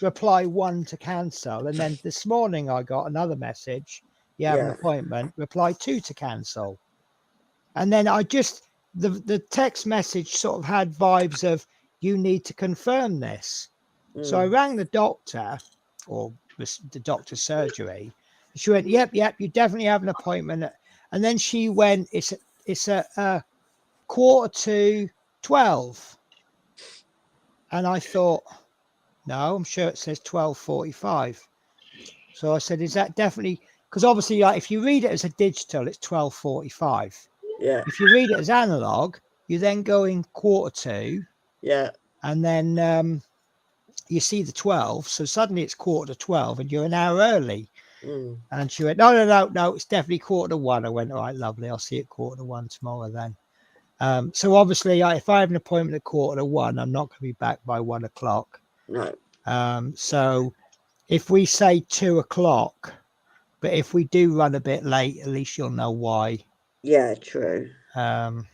Reply 1 to cancel. And then this morning, I got another message. You have an appointment. Reply 2 to cancel. And then the text message sort of had vibes of you need to confirm this. So I rang the doctor or the doctor's surgery. She went, yep, you definitely have an appointment. And then she went, it's a 11:45. And I thought, no, I'm sure it says 12:45. So I said, is that definitely, because obviously if you read it as a digital, it's 12:45. Yeah. If you read it as analog, you then go in 1:45. Yeah. And then you see the 12. So suddenly it's 1:45 and you're an hour early. And she went, no, it's definitely 1:45. I went, all right, lovely. I'll see you at 1:45 tomorrow then. So obviously, if I have an appointment at 1:45, I'm not going to be back by 1 o'clock. No. So if we say 2 o'clock, but if we do run a bit late, at least you'll know why. Yeah, true.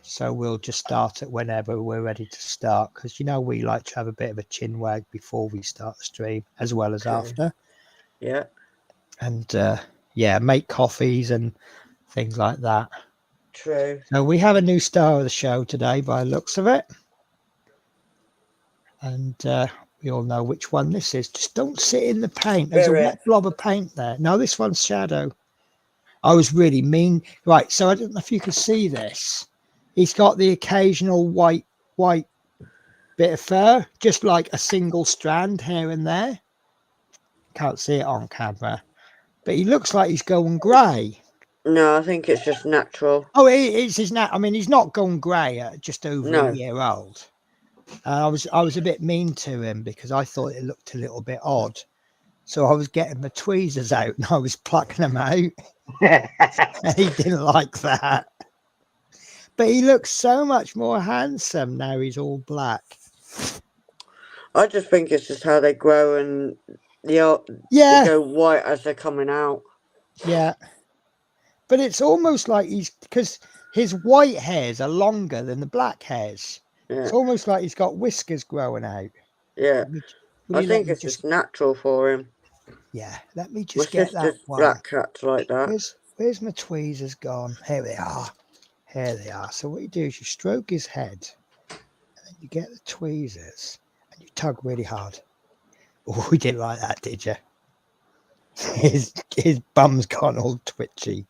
So we'll just start it whenever we're ready to start because, we like to have a bit of a chin wag before we start the stream as well as after. Yeah. And make coffees and things like that. True. So we have a new star of the show today by the looks of it. And we all know which one this is. Just don't sit in the paint. There's a wet blob of paint there. No, this one's Shadow. I was really mean. Right, so I don't know if you can see this. He's got the occasional white bit of fur, just like a single strand here and there. Can't see it on camera. But he looks like he's going grey. No, I think it's just natural. Oh, it's his I mean, he's not gone grey at just over a year old. I was a bit mean to him because I thought it looked a little bit odd. So I was getting the tweezers out and I was plucking them out. And he didn't like that. But he looks so much more handsome now he's all black. I just think it's just how they grow and they go white as they're coming out. Yeah. But it's almost like because his white hairs are longer than the black hairs. Yeah. It's almost like he's got whiskers growing out. Yeah. Will I you think let me it's just natural for him. Yeah, let me My just get that sister's one. black cat's like that. Where's my tweezers gone? Here they are. Here they are. So what you do is you stroke his head, and then you get the tweezers, and you tug really hard. Oh, we didn't like that, did you? His bum's gone all twitchy.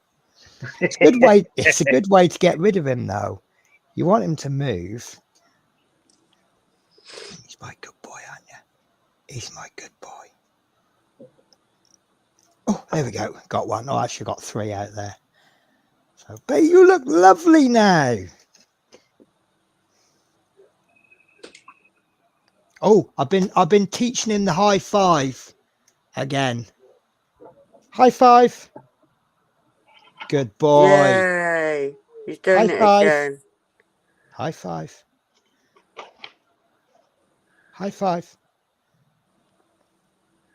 It's a good way. It's a good way to get rid of him, though. You want him to move. He's my good boy, aren't you? He's my good boy. Oh, there we go. Got one. Oh, I actually got 3 out there. So, but you look lovely now. Oh, I've been teaching him the high five again. High five. Good boy. Yay! He's doing High it five. again. High five. High five.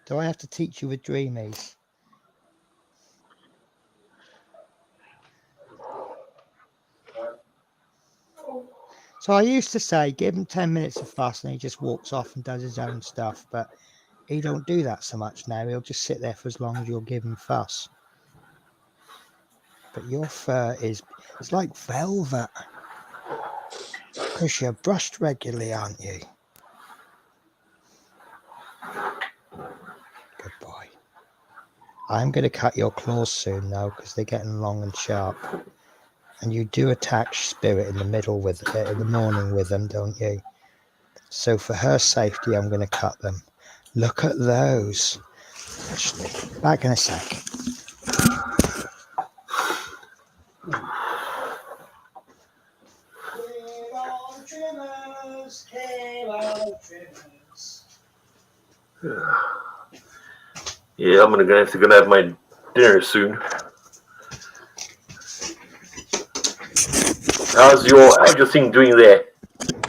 Do I have to teach you with dreamies? So I used to say, give him 10 minutes of fuss and he just walks off and does his own stuff. But he don't do that so much now. He'll just sit there for as long as you'll give him fuss. But your fur it's like velvet. Because you're brushed regularly, aren't you? Good boy. I'm going to cut your claws soon, though, because they're getting long and sharp. And you do attack Spirit in the middle with in the morning with them, don't you? So for her safety, I'm going to cut them. Look at those. Back in a sec. Yeah, I'm gonna have my dinner soon. How's your thing doing there?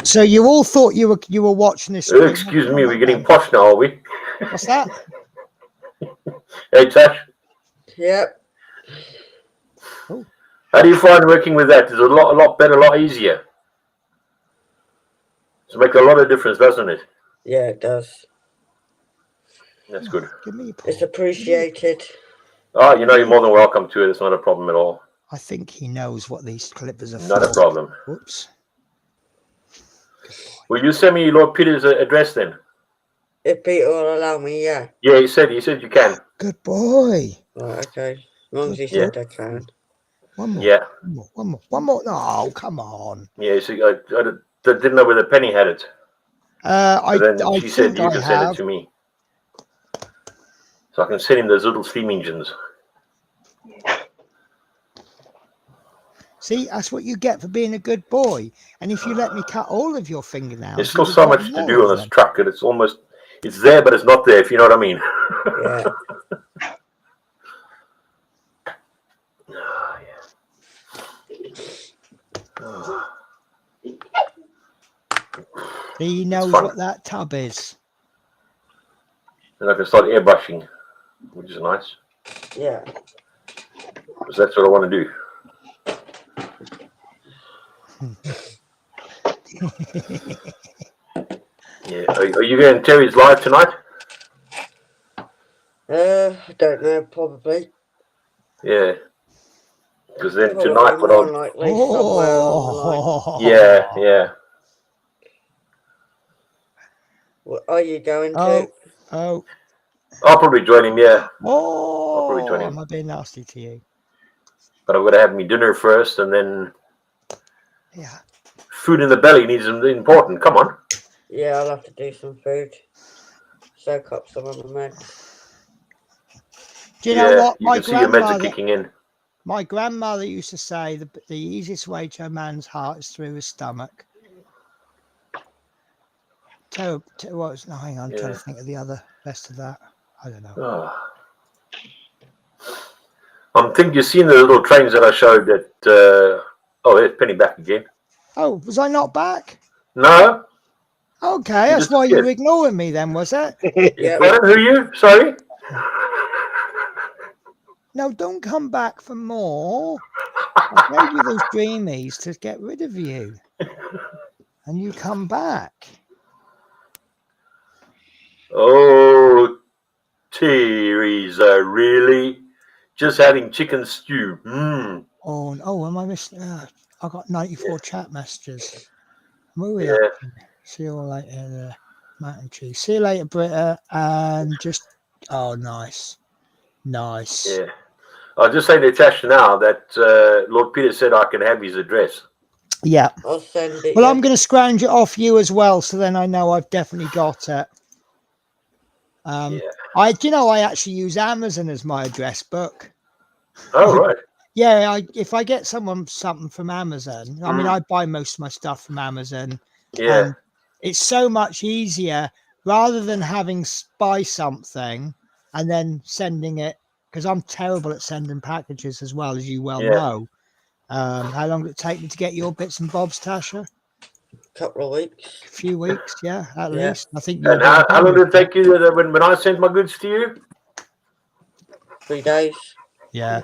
So you all thought you were watching this. Excuse me, we're getting posh now, are we? What's that? Hey, Tash. Yep. Oh. How do you find working with that? It's a lot better, a lot easier. It's make a lot of difference, doesn't it? Yeah, it does. That's good. Give me a paw. It's appreciated. Oh, you're more than welcome to it. It's not a problem at all. I think he knows what these clippers are Not for. a problem. Whoops. Will you send me Lord Peter's address then? If Peter will allow me, yeah. Yeah, he said you can. Good boy. Right, okay. As long as he said I can. One more. Yeah. One more. No, come on. Yeah, you see, I didn't know whether Penny had it. Then she said you can send it to me. So I can send him those little steam engines. See, that's what you get for being a good boy. And if you let me cut all of your fingernails, There's still so much to do on this truck, and it's there, but it's not there, if you know what I mean. Yeah. He knows what that tub is. And I can start airbrushing, which is nice. Yeah. Because that's what I want to do. Yeah. Are you going to Terry's live tonight? I don't know, probably. Yeah. Because then Probably tonight, more likely somewhere along yeah. What are you going to? Oh. I'll probably join him, yeah. Oh. I'll probably join him. Am I being nasty to you? But I've got to have me dinner first, and then Yeah. food in the belly needs important. Come on. Yeah, I'll have to do some food. Soak up some of the meds. Do you know what? You can see your meds are kicking in. My grandmother used to say the easiest way to a man's heart is through his stomach. Hang on, I'm trying to think of the other best of that. I don't know. Oh. I'm thinking you've seen the little trains that I showed that. There's Penny back again. Oh, was I not back? No. Okay, that's why you were ignoring me then, was it? Yeah. Who are you? Sorry? No, don't come back for more. I gave you those dreamies to get rid of you. And you come back. Oh, Teresa, really? Just having chicken stew. Oh, am I missing? I got 94 chat messages. Where are we Yeah. up to? See you all later, Matt and Cheese. See you later, Britta. And just, oh, nice. Yeah. I'll just say to Natasha now that Lord Peter said I can have his address. Yeah. I'll send it. Well, I'm going to scrounge it off you as well, so then I know I've definitely got it. I actually use Amazon as my address book. Oh, right. Yeah, if I get something from Amazon, I mean, I buy most of my stuff from Amazon. Yeah. And it's so much easier rather than having buy something and then sending it, because I'm terrible at sending packages as well, as you well know. How long did it take me to get your bits and bobs, Tasha? Couple of weeks. A few weeks, yeah, at least. I think. And how long did it take you when I sent my goods to you? 3 days. Yeah.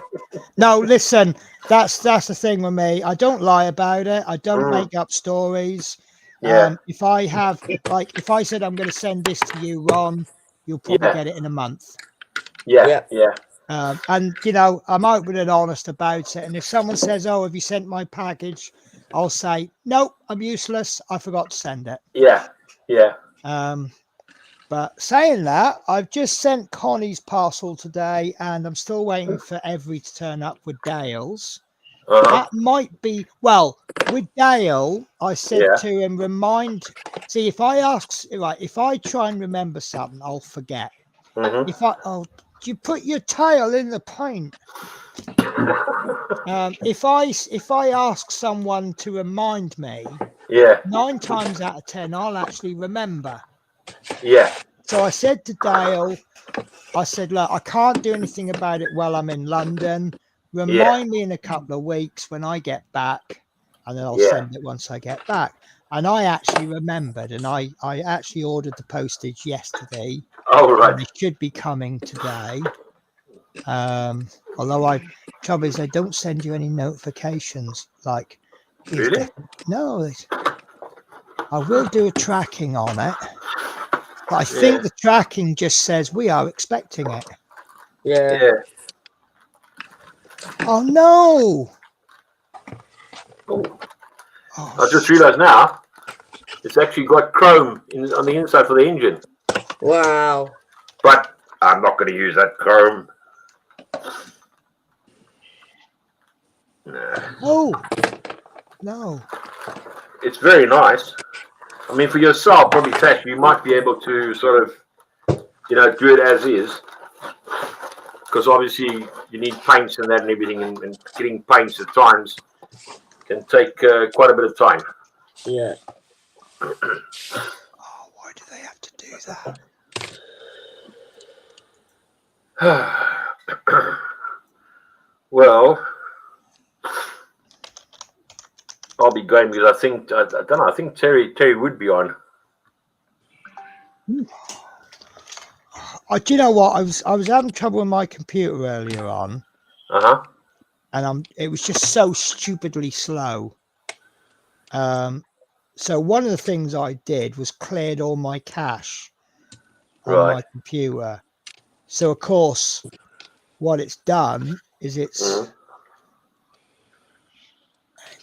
No, listen, that's the thing with me. I don't lie about it. I don't make up stories. Yeah. If I have, like, if I said I'm going to send this to you, Ron, you'll probably get it in a month. Yeah. And I'm open and honest about it. And if someone says, "Oh, have you sent my package?" I'll say, "Nope, I'm useless. I forgot to send it." Yeah. But saying that, I've just sent Connie's parcel today, and I'm still waiting for Every to turn up with Dale's. That might be, well, with Dale, I said to him, see, if I try and remember something, I'll forget. Do you put your tail in the paint? If I ask someone to remind me, 9 times out of 10, I'll actually remember. Yeah. So I said to Dale, I said, look, I can't do anything about it while I'm in London. Remind me in a couple of weeks when I get back, and then I'll send it once I get back. And I actually remembered, and I actually ordered the postage yesterday. Oh, right. It should be coming today. Although trouble is, they don't send you any notifications. Like, really? No, I will do a tracking on it. But I think the tracking just says we are expecting it. Yeah. Oh no! I just realised now it's actually got chrome on the inside for the engine. Wow. But I'm not going to use that chrome. Nah. Oh no! It's very nice. I mean, for yourself, probably, Tash, you might be able to sort of, do it as is. Because obviously you need paints and that and everything, and getting paints at times can take quite a bit of time. Yeah. Why do they have to do that? Well, I'll be going because I don't know. I think Terry would be on. Do you know what? I was having trouble with my computer earlier on. And it was just so stupidly slow. So one of the things I did was cleared all my cache on my computer. So of course, what it's done is it's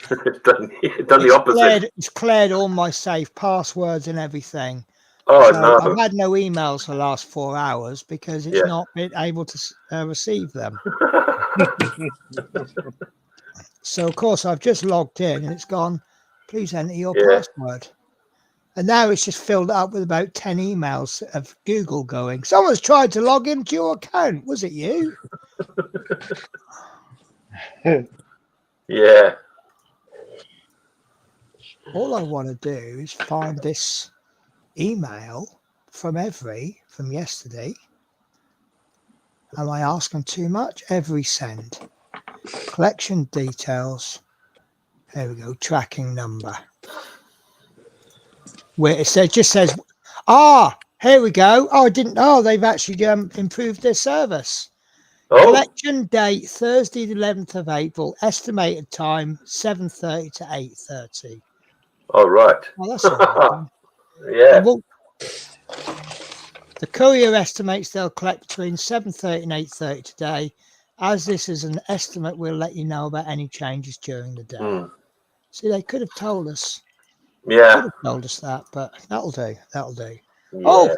done the opposite. It's cleared all my safe passwords and everything. Oh, so no. I've had no emails for the last 4 hours because it's not been able to receive them. So, of course, I've just logged in and it's gone, please enter your password. And now it's just filled up with about 10 emails of Google going, someone's tried to log into your account. Was it you? Yeah. All I want to do is find this email from yesterday. Am I asking too much? Every send. Collection details. There we go. Tracking number. Where it just says, here we go. Oh, I didn't know they've actually improved their service. Oh, Collection date Thursday, the 11th of April. Estimated time 7:30 to 8:30. all right. Well, that's all right. Yeah. The courier estimates they'll collect between 7:30 and 8:30 today. As this is an estimate, we'll let you know about any changes during the day. See, they could have told us. Yeah. Could have told us that, but that'll do. That'll do. Yeah. Oh,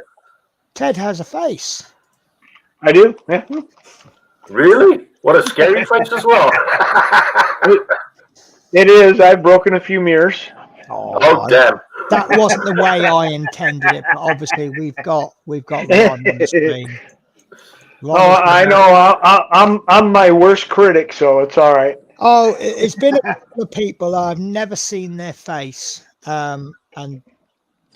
Ted has a face. I do. Yeah. Really? What a scary face as well. It is. I've broken a few mirrors. Oh, damn. That wasn't the way I intended it, but obviously we've got Ron on the screen. I know. I'm my worst critic, so it's all right. Oh, it's been a couple of people I've never seen their face, and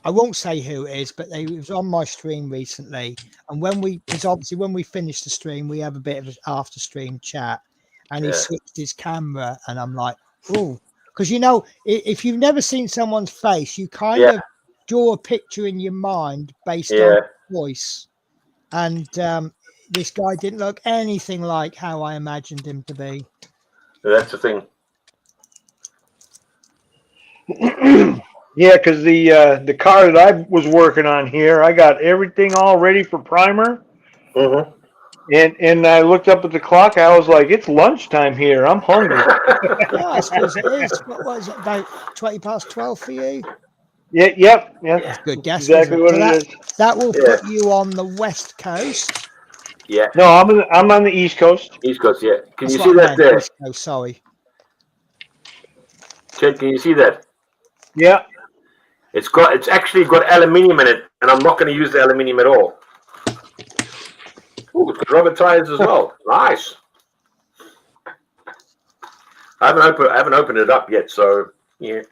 I won't say who it is, but it was on my stream recently. And because obviously when we finish the stream, we have a bit of an after stream chat, and he switched his camera, and I'm like, oh, because if you've never seen someone's face, you kind of draw a picture in your mind based on voice, and this guy didn't look anything like how I imagined him to be. That's the thing. Yeah, because the car that I was working on here, I got everything all ready for primer. Mm-hmm. And I looked up at the clock. I was like, it's lunchtime here. I'm hungry. Yeah, I suppose it is. What was it, about 20 past 12 for you? Yeah, yep. That's a good guess. Exactly what it is. That will put you on the West Coast. Yeah. No, I'm on the East Coast. East Coast, yeah. Can That's you see that there? East Coast, sorry. Ted, can you see that? Yeah. It's actually got aluminium in it, and I'm not going to use the aluminium at all. Oh, it's got rubber tires as well. Nice. I haven't opened it up yet, so yeah.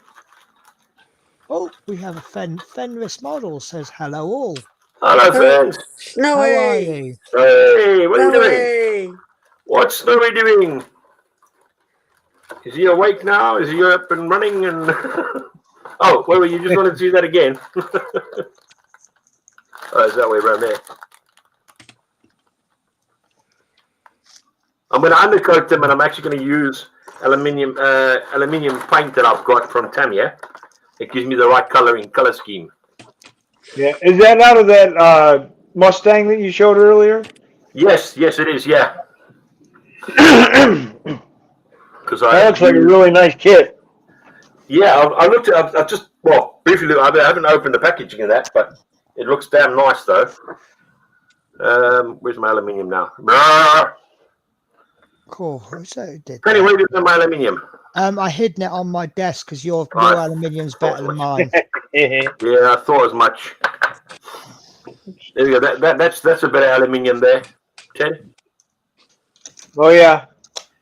Oh, we have a Fenris model says hello all. Hello, friends. Snowy. How are you? Hey, what are you doing? What's Snowy doing? Is he awake now? Is he up and running? And oh, wait, you just wanted to do that again? Oh, is that way around there? I'm going to undercoat them, and I'm actually going to use aluminium paint that I've got from Tamiya. It gives me the right color scheme. Yeah, is that out of that Mustang that you showed earlier? Yes, it is. Yeah. Because that looks like a really nice kit. Yeah, I looked at. I've just briefly. I haven't opened the packaging of that, but it looks damn nice though. Where's my aluminium now? Cool. So Penny, where did my aluminium? I hidden it on my desk because your aluminium's better than mine. Yeah, I thought as much. There you go. That's a bit of aluminium there, Ted. Oh yeah.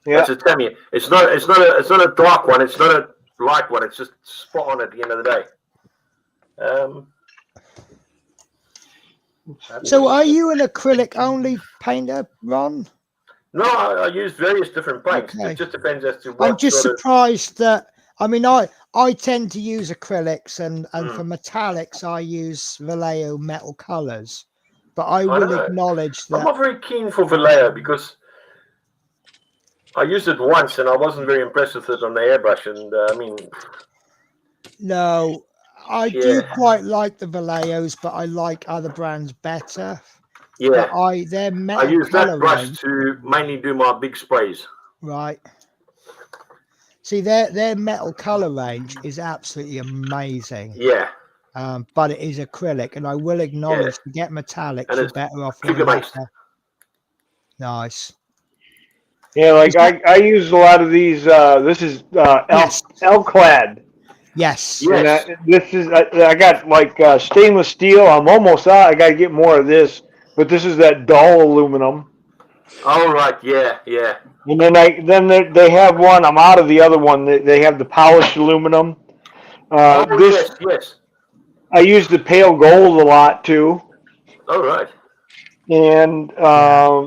Yeah. That's a Tamiya. It's not a dark one. It's not a light one. It's just spot on at the end of the day. So, are you an acrylic only painter, Ron? No, I use various different paints. Okay. It just depends as to what. I'm just surprised that. I mean, I tend to use acrylics, and for metallics, I use Vallejo metal colors. But I will acknowledge that I'm not very keen for Vallejo because I used it once and I wasn't very impressed with it on the airbrush. And I mean, no, I do quite like the Vallejos, but I like other brands better. Yeah, but they're metal. I use that brush range. to mainly do my big sprays. Right. See, their metal color range is absolutely amazing. Yeah. But it is acrylic, and I will acknowledge to get metallics, you're better off with figure-based. Nice. Yeah, like I use a lot of these. This is L-clad. Yes. Yes. And this is I got like stainless steel. I'm almost out. I got to get more of this, but this is that dull aluminum. All right. Yeah. Yeah. And then they have one. I'm out of the other one. They have the polished aluminum. Yes. I use the pale gold a lot too. All right. And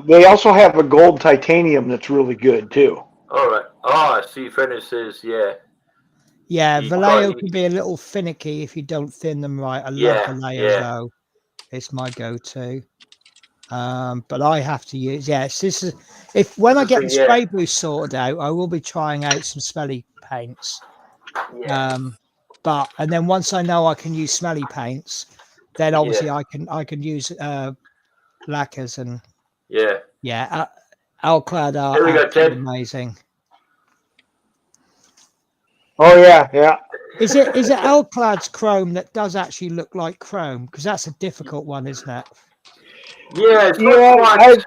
they also have a gold titanium that's really good too. All right. Oh, I see. Furnace says, yeah. Yeah, Vallejo can be a little finicky if you don't thin them right. I love Vallejo though. It's my go-to. But I have to use, yes, this is, when I get the spray booth sorted out, I will be trying out some smelly paints. And then once I know I can use smelly paints, then obviously I can use lacquers and Alclad are amazing. Oh yeah. Is it Alclad's chrome that does actually look like chrome? Because that's a difficult one, isn't it? Yeah, I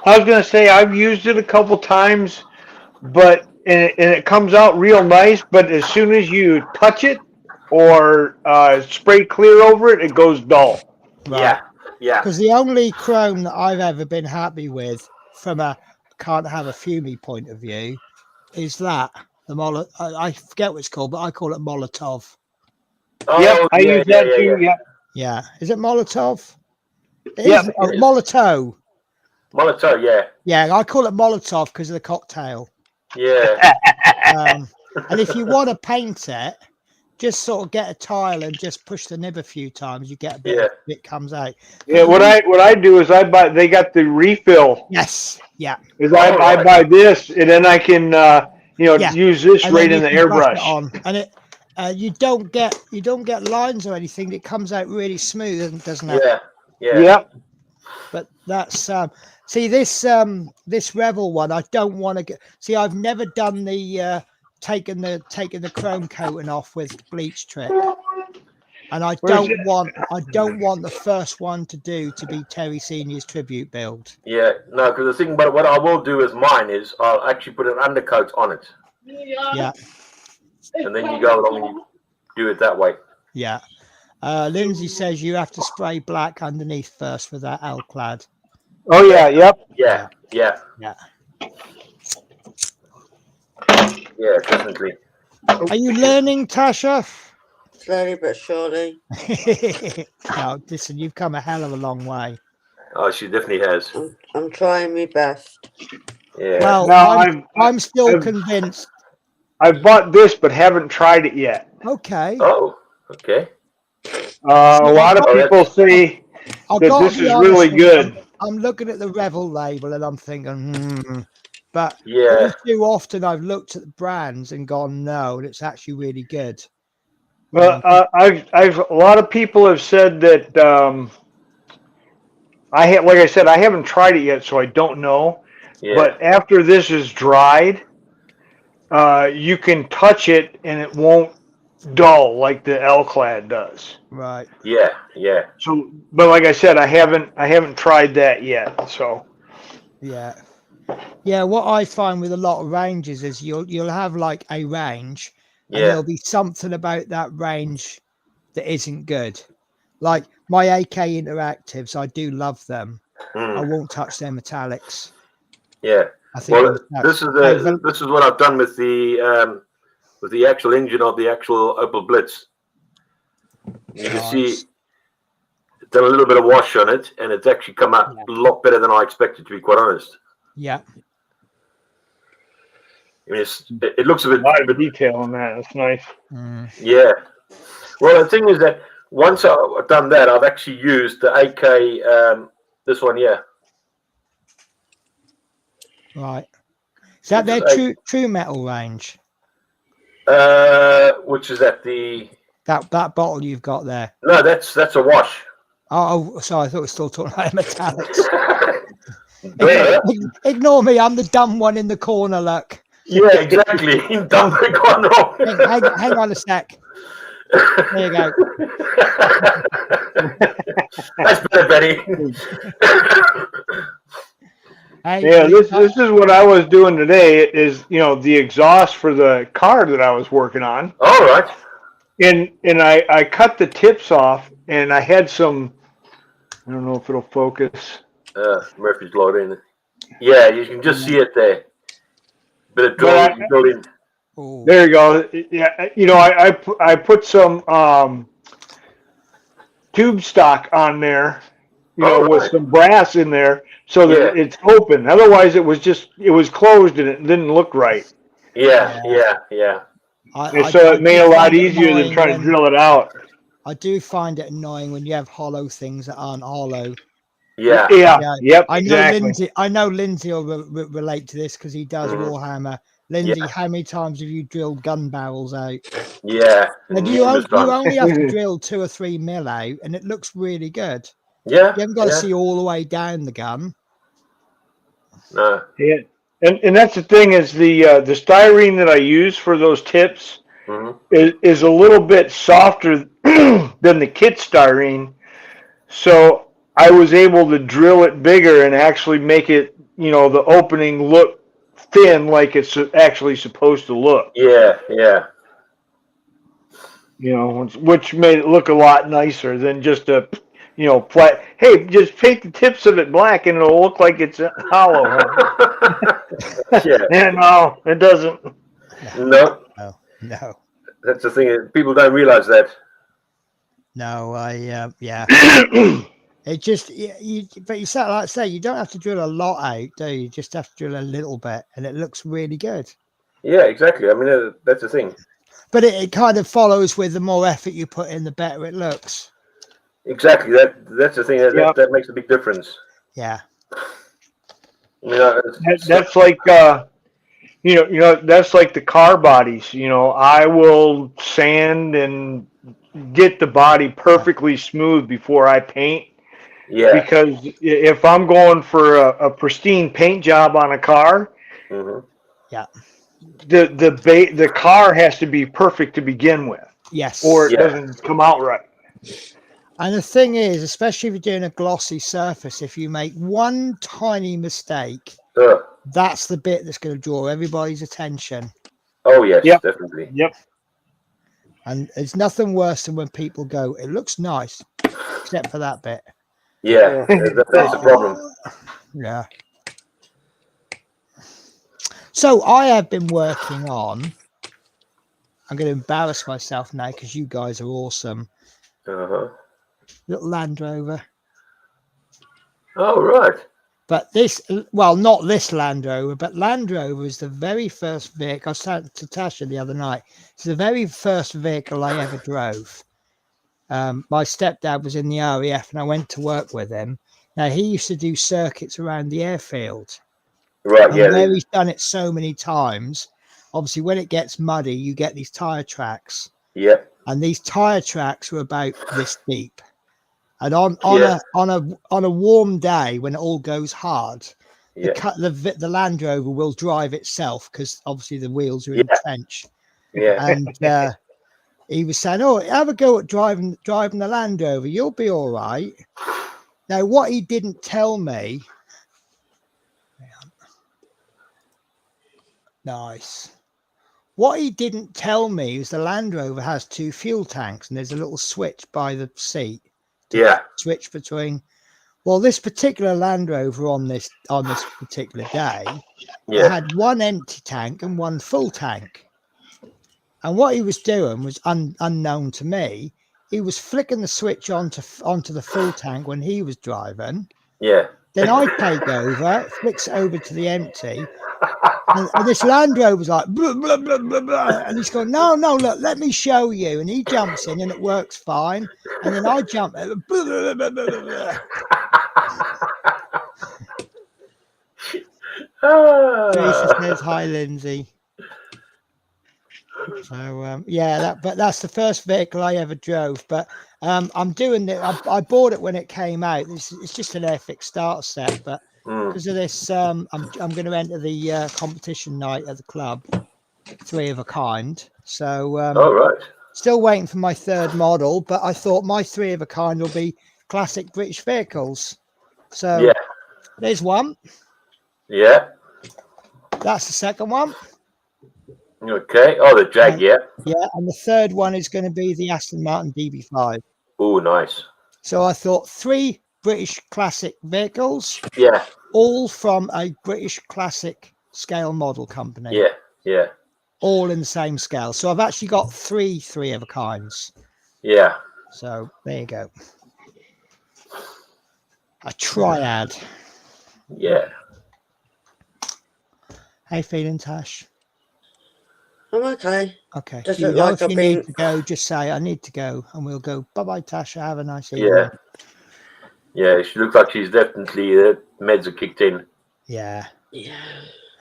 was gonna say I've used it a couple times, but and it comes out real nice. But as soon as you touch it or spray clear over it, it goes dull. Right. Yeah. Because the only chrome that I've ever been happy with from a can't have a fumey point of view is that the I forget what it's called, but I call it Molotov. I use that too. Yeah. Is it Molotov? Molotov. Molotov, yeah. Yeah, I call it Molotov because of the cocktail. Yeah. And if you want to paint it, just sort of get a tile and just push the nib a few times. You get a bit, it comes out. Yeah, what I do is I buy. They got the refill. Yes. Yeah. Is I buy this and then I can use this right in the airbrush. And it you don't get lines or anything. It comes out really smooth, doesn't it? Yeah. Yep. But that's see this Revel one. I don't want to get. See, I've never done the taking the chrome coating off with bleach trick, and I don't want the first one to be Terry Senior's tribute build. Yeah, no, because the thing about what I will do is mine is I'll actually put an undercoat on it. Yeah. And then you go along and you do it that way. Yeah. Lindsay says you have to spray black underneath first for that Alclad. Oh yeah, yep. Yeah. Yeah, definitely. Are you learning, Tasha? Slowly but surely. No, listen, you've come a hell of a long way. Oh, she definitely has. I'm trying my best. Yeah. Well, I'm still convinced. I bought this, but haven't tried it yet. Okay. Oh, okay. A lot of people say that this is really good. I'm looking at the Revel label and I'm thinking, but too often I've looked at the brands and gone, no, and it's actually really good. Well, a lot of people have said that like I said, I haven't tried it yet, so I don't know. Yeah. But after this is dried, you can touch it and it won't dull like the Alclad does. Right. Yeah. So, but like I said, I haven't tried that yet. So. Yeah. What I find with a lot of ranges is you'll have like a range, and there'll be something about that range that isn't good. Like my AK Interactives, I do love them. I won't touch their metallics. Yeah. I think this is what I've done with the actual engine of the actual Opel Blitz. You can see done a little bit of wash on it, and it's actually come out a lot better than I expected, to be quite honest. Yeah. I mean, it looks a lot of detail on that. That's nice. Yeah. Well, the thing is that once I've done that, I've actually used the AK, this one here. Right. Is that their true metal range? Which is at the that bottle you've got there? No, that's a wash. Oh, sorry, I thought we were still talking about metallics. Ignore me, I'm the dumb one in the corner, look. Yeah, exactly. Dumb in the corner. Hang on a sec. There you go. That's better, Betty. This is what I was doing today. Is the exhaust for the car that I was working on. All right. And I cut the tips off, and I had some. I don't know if it'll focus. Murphy's Law in it. Yeah, you can just see it there. Bit of drilling. There you go. Yeah, I put some tube stock on there, with some brass in there, so that it's open. Otherwise, it was closed and it didn't look right. Yeah. So it made it a lot easier than trying to drill it out. I do find it annoying when you have hollow things that aren't hollow. Yeah. Yeah, Yep. I know Exactly. Lindsay. I know Lindsay will relate to this because he does Mhm. Warhammer. Lindsay, how many times have you drilled gun barrels out? Yeah. And Numerous you times. only have to drill 2 or 3 mil out, and it looks really good. Yeah. You haven't got to Yeah. see all the way down the gun. No. Yeah. And that's the thing is the styrene that I use for those tips Mhm. is a little bit softer than the kit styrene. So I was able to drill it bigger and actually make it, the opening look thin like it's actually supposed to look. Yeah. Yeah. Which made it look a lot nicer than just a, flat. Hey, just paint the tips of it black and it'll look like it's hollow. Yeah. Yeah, no, it doesn't. No. No. That's the thing. People don't realize that. No, yeah. It just, but you said, like I say, you don't have to drill a lot out, do you? You just have to drill a little bit, and it looks really good. Yeah, exactly. I mean, that's the thing. But it kind of follows with the more effort you put in, the better it looks. Exactly. That's the thing. That makes a big difference. Yeah. That's like that's like the car bodies. I will sand and get the body perfectly smooth before I paint. Yeah. Because if I'm going for a pristine paint job on a car, Mhm. Yeah. the car has to be perfect to begin with. Yes. Or it doesn't come out right. And the thing is, especially if you're doing a glossy surface, if you make one tiny mistake, that's the bit that's going to draw everybody's attention. Oh, yes, definitely. Yep. And it's nothing worse than when people go, it looks nice, except for that bit. Yeah, that's the problem. Yeah. So I have been working on, I'm going to embarrass myself now because you guys are awesome. Uh-huh. Little Land Rover. Oh, right. But this, well, not this Land Rover, but Land Rover is the very first vehicle. I was talking to Natasha the other night. It's the very first vehicle I ever drove. My stepdad was in the RAF and I went to work with him. Now, he used to do circuits around the airfield. Right, and where he's done it so many times, obviously when it gets muddy, you get these tire tracks. Yep. And these tire tracks were about this deep. And on a warm day when it all goes hard, the Land Rover will drive itself because obviously the wheels are in the trench. Yeah. And he was saying, "Oh, have a go at driving the Land Rover. You'll be all right." Now, what he didn't tell me. Nice. What he didn't tell me is the Land Rover has 2 fuel tanks, and there's a little switch by the seat. Switch between. Well, this particular Land Rover on this particular day, it had 1 empty tank and 1 full tank. And what he was doing was unknown to me. He was flicking the switch onto the full tank when he was driving. Yeah. Then I take over, flicks it over to the empty. And this Land Rover was like, blah, blah, blah, blah, blah. And he's going, no, look, let me show you. And he jumps in and it works fine. And then I jump. Blah, blah, blah, blah, blah. Teresa says, hi, Lindsay. So, but that's the first vehicle I ever drove. But I'm doing it. I bought it when it came out. It's just an Airfix Starter Set, but because of this, I'm going to enter the competition night at the club, 3 of a kind. So, still waiting for my 3rd model, but I thought my 3 of a kind will be classic British vehicles. So, there's one. Yeah. That's the second one. Okay. Oh, the Jag, Yeah, and the 3rd one is going to be the Aston Martin DB5. Oh, nice. So I thought 3 British classic vehicles. Yeah. All from a British classic scale model company. Yeah, yeah. All in the same scale. So I've actually got 3 of a kinds. Yeah. So there you go. A triad. Yeah. How you feeling, Tash? I'm okay. Okay. Does You look know, like if I've you been. need to go, just say, I need to go. And we'll go, bye-bye, Tasha. Have a nice evening. Yeah. She looks like she's definitely meds are kicked in. Yeah. Yeah.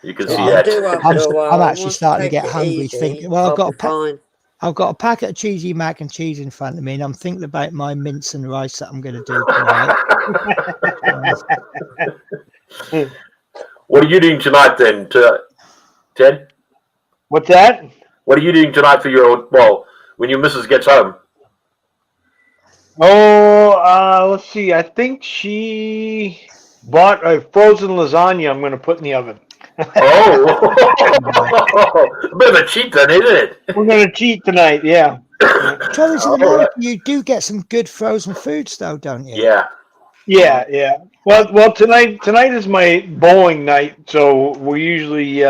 You can So see It'll that. do after a while. I'm actually Once starting to you take get it hungry. easy, Thinking, well, I'll be fine. I've got a packet of cheesy mac and cheese in front of me, and I'm thinking about my mince and rice that I'm going to do tonight. What are you doing tonight then, Ted? What's that? What are you doing tonight for when your missus gets home? Oh, let's see. I think she bought a frozen lasagna I'm going to put in the oven. Oh, a bit of a cheat then, isn't it? We're going to cheat tonight, yeah. Trouble is, in America, you do get some good frozen foods, though, don't you? Yeah. Yeah. Well, tonight is my bowling night, so we usually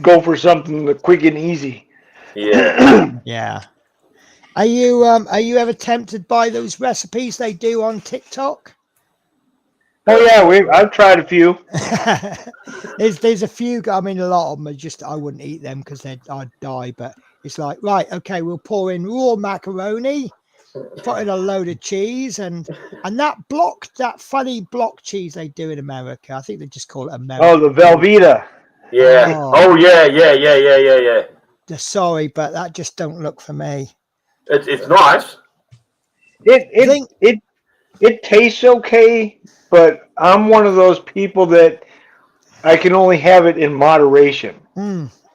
go for something quick and easy. Yeah. Yeah. Are you ever tempted by those recipes they do on TikTok? Oh yeah, I've tried a few. there's a few. I mean, a lot of them are just I wouldn't eat them because I'd die. But it's like, right, okay, we'll pour in raw macaroni, put in a load of cheese, and that funny block cheese they do in America. I think they just call it American. Oh, the Velveeta. Yeah. Oh yeah. Sorry, but that just don't look for me. It's nice. It tastes okay, but I'm one of those people that I can only have it in moderation.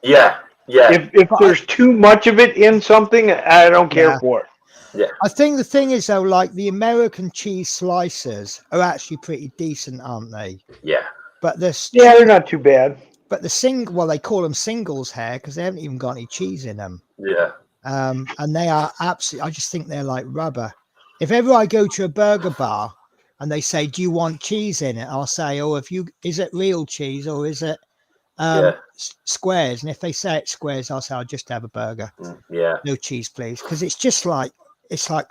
Yeah. If there's too much of it in something, I don't care for it. Yeah. I think the thing is though, like the American cheese slices are actually pretty decent, aren't they? Yeah. But they're not too bad. But they call them singles hair because they haven't even got any cheese in them. Yeah. And they are absolutely. I just think they're like rubber. If ever I go to a burger bar and they say, "Do you want cheese in it?" I'll say, "Oh, is it real cheese or is it squares?" And if they say it's squares, I'll say, "I'll just have a burger. Yeah. No cheese, please," because it's just like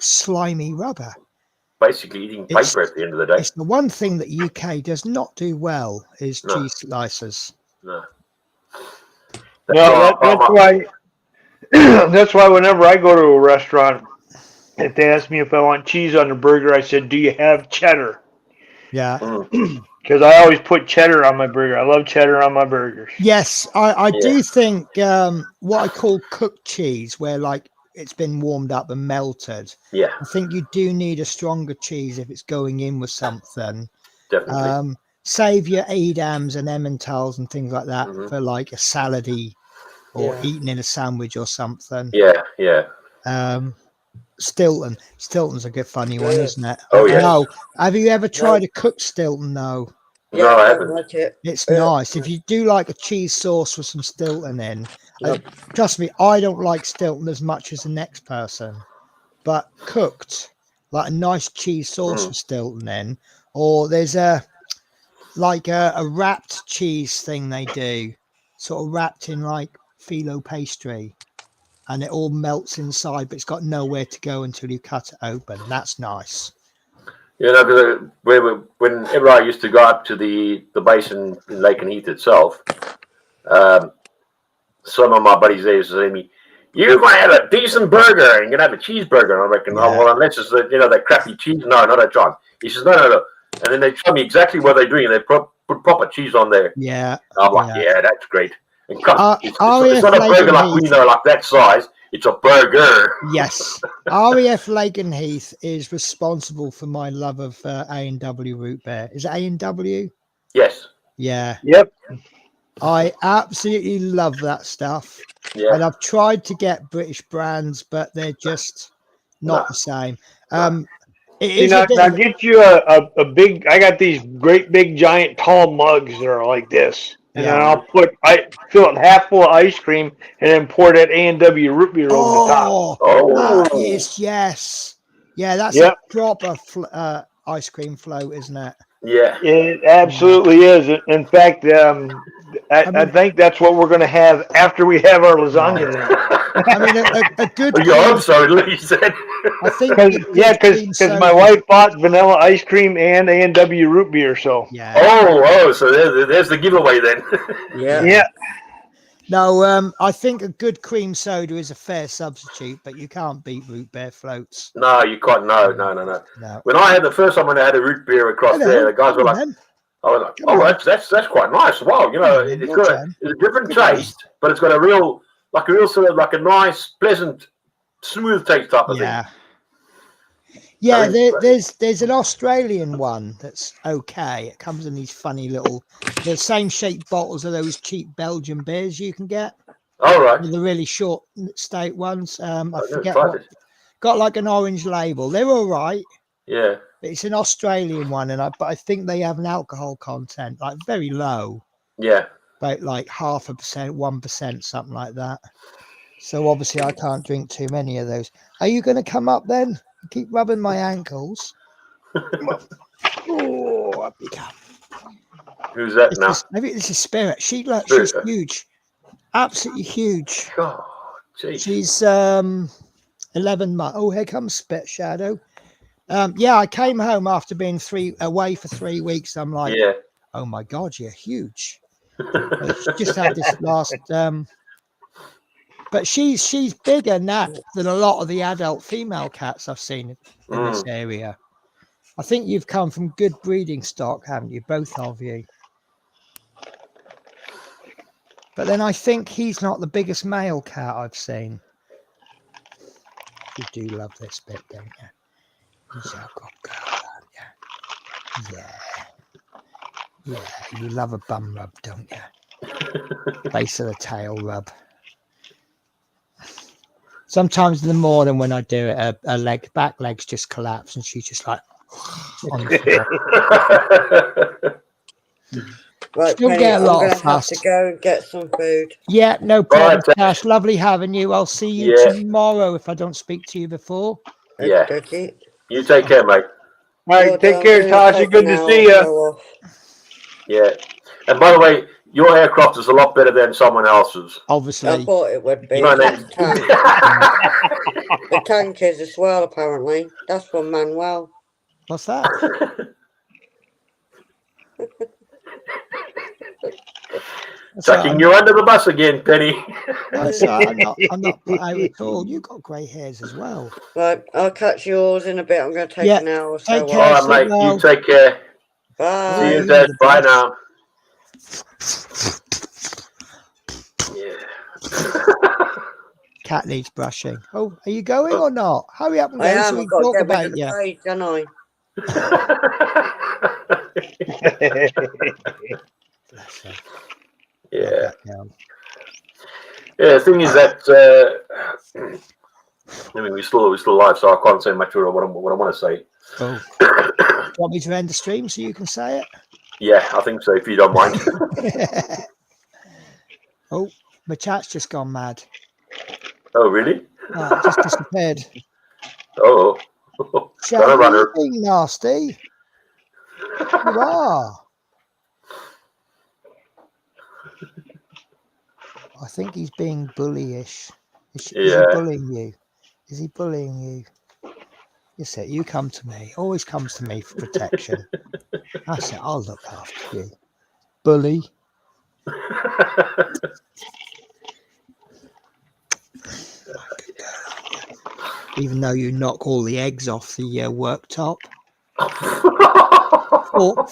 slimy rubber. Basically eating paper at the end of the day. It's the one thing that UK does not do well is cheese slices. No. That's why. That's why whenever I go to a restaurant, if they ask me if I want cheese on the burger, I said, "Do you have cheddar?" Yeah. Because I always put cheddar on my burger. I love cheddar on my burgers. Yes, I do think what I call cooked cheese, where like it's been warmed up and melted. Yeah. I think you do need a stronger cheese if it's going in with something. Definitely. Save your Edams and Emmentaler and things like that for like a salady or eating in a sandwich or something. Yeah. Stilton's a good funny one, isn't it? Oh yeah. No, have you ever tried a cooked Stilton? No. No, I haven't. Like it. It's nice. If you do like a cheese sauce with some Stilton in, trust me, I don't like Stilton as much as the next person. But cooked, like a nice cheese sauce with Stilton in, or there's a wrapped cheese thing they do, sort of wrapped in like phyllo pastry, and it all melts inside, but it's got nowhere to go until you cut it open. That's nice. You know, because whenever I used to go up to the basin in Lake and Heath itself, some of my buddies there used to say to me, "You're going to have a decent burger, and you're going to have a cheeseburger." And I reckon, "Oh, well, unless it's that crappy cheese." No, not a chance. He says, no. And then they show me exactly what they're doing, and they put proper cheese on there. Yeah. I'm like, yeah, that's great. And it's not a Lake burger and like like that size. It's a burger. Yes. RAF Lake and Heath is responsible for my love of A&W root beer. Is it A&W? Yes. Yeah. Yep. I absolutely love that stuff. Yeah. And I've tried to get British brands, but they're just not the same. Now get you a big. I got these great big giant tall mugs that are like this, and then I fill it half full of ice cream, and then pour that A&W root beer over the top. Oh, that is that's a proper ice cream float, isn't it? Yeah, it absolutely is. In fact, I think that's what we're going to have after we have our lasagna. I mean, a good. You hope so, at least. I think because my wife bought vanilla ice cream and A&W root beer, so yeah. So there's the giveaway then. Yeah. No, I think a good cream soda is a fair substitute, but you can't beat root beer floats. No, you can't. No. No. When I had the first time when I had a root beer across there, the guys were like, I was like, oh, that's quite nice. Wow, you know, it's a different taste, but it's got a real sort of like a nice, pleasant, smooth taste type of thing. Yeah, there's an Australian one that's okay. It comes in these funny little, the same shaped bottles of those cheap Belgian beers you can get. All right. The really short stout ones. I forget what. Got like an orange label. They're all right. Yeah. It's an Australian one, but I think they have an alcohol content like very low. Yeah. About like 0.5%, 1%, something like that. So obviously I can't drink too many of those. Are you going to come up then? Keep rubbing my ankles. Oh, up you come. Who's that now? Maybe this is Spirit. She's huge, absolutely huge. God, geez. She's 11 months. Oh, here comes Spit Shadow. Yeah, I came home after being away for 3 weeks. I'm like, oh my God, you're huge. She just had this last. But she's bigger now than a lot of the adult female cats I've seen in this area. I think you've come from good breeding stock, haven't you? Both of you. But then I think he's not the biggest male cat I've seen. You do love this bit, don't you? He's a good girl, don't you? Yeah, you love a bum rub, don't you? Base of the tail rub. Sometimes in the morning when I do it, her back legs just collapse and she's just like on the floor. Right, Still Penny, get a lot I'm of gonna have fuss. to go and get some food. Yeah, no problem, Right, Tash. Lovely having you. I'll see you tomorrow if I don't speak to you before. Yeah. Okay. You take care, mate. All right, take care, Tasha. Good to see you. Yeah. And by the way, your aircraft is a lot better than someone else's. Obviously. I thought it would be. You know The tank is as well, apparently. That's from Manuel. What's that? Chucking you under the bus again, Penny. No, I'm not put out at all. You've got grey hairs as well. Right, I'll catch yours in a bit. I'm going to take an hour or so. Take care. All right, mate. You take care. Bye. See you, Dad. Bye now. Yeah. Cat needs brushing. Oh, are you going or not? Hurry up and go I am. so we I've got talk to get about rid of you. the cage, don't I? Yeah. Yeah, the thing is that I mean we're still live, so I can't say much of what I want to say. Oh. Do you want me to end the stream so you can say it? Yeah, I think so, if you don't mind. Oh, my chat's just gone mad. Oh, really? Oh, it just disappeared. Oh. Shall you being nasty? You are. I think he's being bullyish. Is he bullying you? Is he bullying you? Yes, it. You come to me. Always comes to me for protection. That's it. I'll look after you. Bully. Even though you knock all the eggs off the worktop.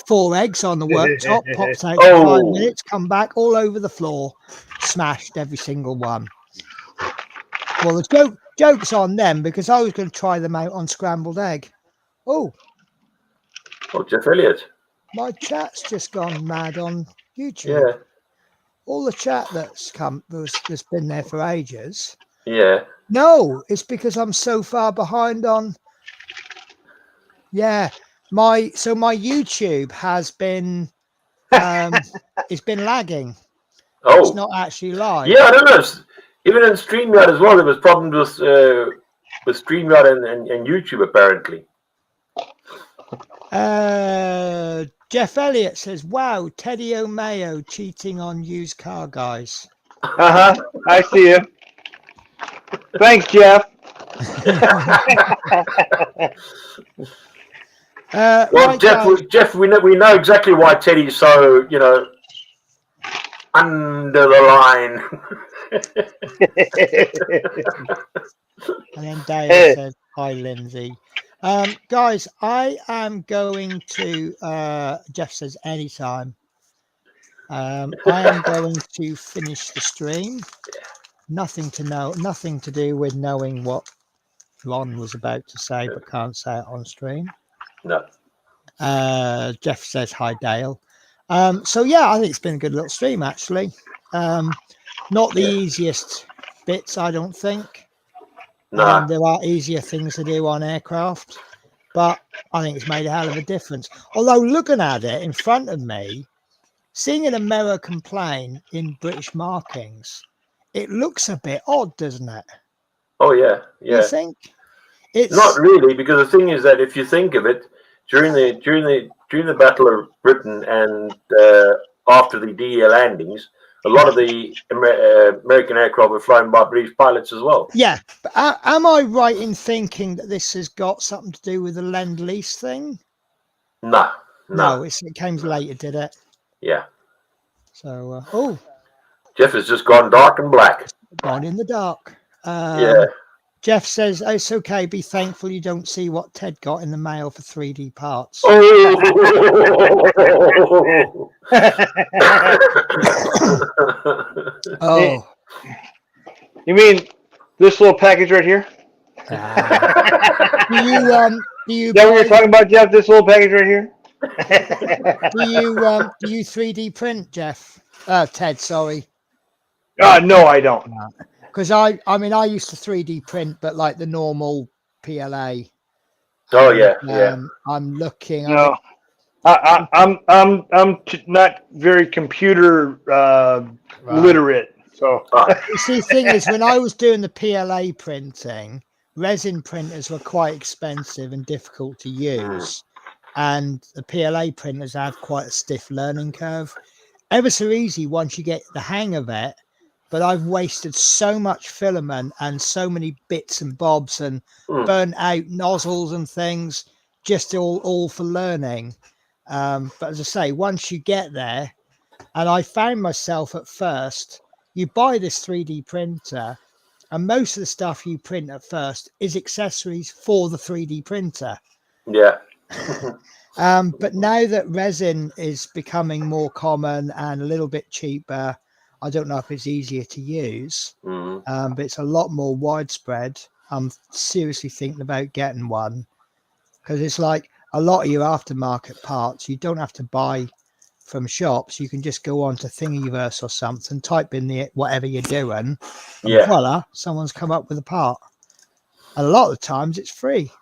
Four eggs on the worktop, pops out for 5 minutes, come back all over the floor, smashed every single one. Well, the joke's on them because I was going to try them out on scrambled egg. Oh, Jeff Elliott. My chat's just gone mad on YouTube. Yeah. All the chat that's been there for ages. Yeah. No, it's because I'm so far behind on. Yeah. My YouTube has been it's been lagging. Oh, it's not actually live. Yeah, I don't know. Even in StreamYard as well, there was problems with StreamYard and YouTube apparently. Jeff Elliott says, "Wow, Teddy O'Mayo cheating on used car guys." I see you. Thanks, Jeff. Well, Jeff, we know exactly why Teddy's so, under the line. And then Dale says, hi, Lindsay. Guys, I am going to, Jeff says, anytime. I am going to finish the stream. Nothing to do with knowing what Ron was about to say, but can't say it on stream. No. Jeff says, hi, Dale. So, yeah, I think it's been a good little stream, actually. Not the easiest bits, I don't think. No. There are easier things to do on aircraft, but I think it's made a hell of a difference. Although looking at it in front of me, seeing an American plane in British markings, it looks a bit odd, doesn't it? Oh yeah, yeah. You think? It's not really, because the thing is that if you think of it, during the Battle of Britain and after the DEA landings, a lot of the American aircraft were flown by British pilots as well. Yeah, but am I right in thinking that this has got something to do with the Lend-Lease thing? No. It came later, did it? Yeah. So, Jeff has just gone dark and black. Gone in the dark. Yeah. Jeff says, oh, it's okay. Be thankful you don't see what Ted got in the mail for 3D parts. Oh. You mean this little package right here? Do you Is that what you're talking about, Jeff? This little package right here? Do you 3D print, Jeff? Ted, sorry. No, I don't. Because I used to 3D print, but like the normal PLA. Oh yeah. I'm looking. No, I'm not very computer literate. So you see, the thing is, when I was doing the PLA printing, resin printers were quite expensive and difficult to use, and the PLA printers have quite a stiff learning curve. Ever so easy once you get the hang of it. But I've wasted so much filament and so many bits and bobs and burnt out nozzles and things, just all for learning. But as I say, once you get there, and I found myself at first, you buy this 3D printer, and most of the stuff you print at first is accessories for the 3D printer. Yeah. But now that resin is becoming more common and a little bit cheaper, I don't know if it's easier to use, but it's a lot more widespread. I'm seriously thinking about getting one because it's like a lot of your aftermarket parts, you don't have to buy from shops. You can just go on to Thingiverse or something, type in whatever you're doing, and voila, someone's come up with a part. And a lot of the times it's free.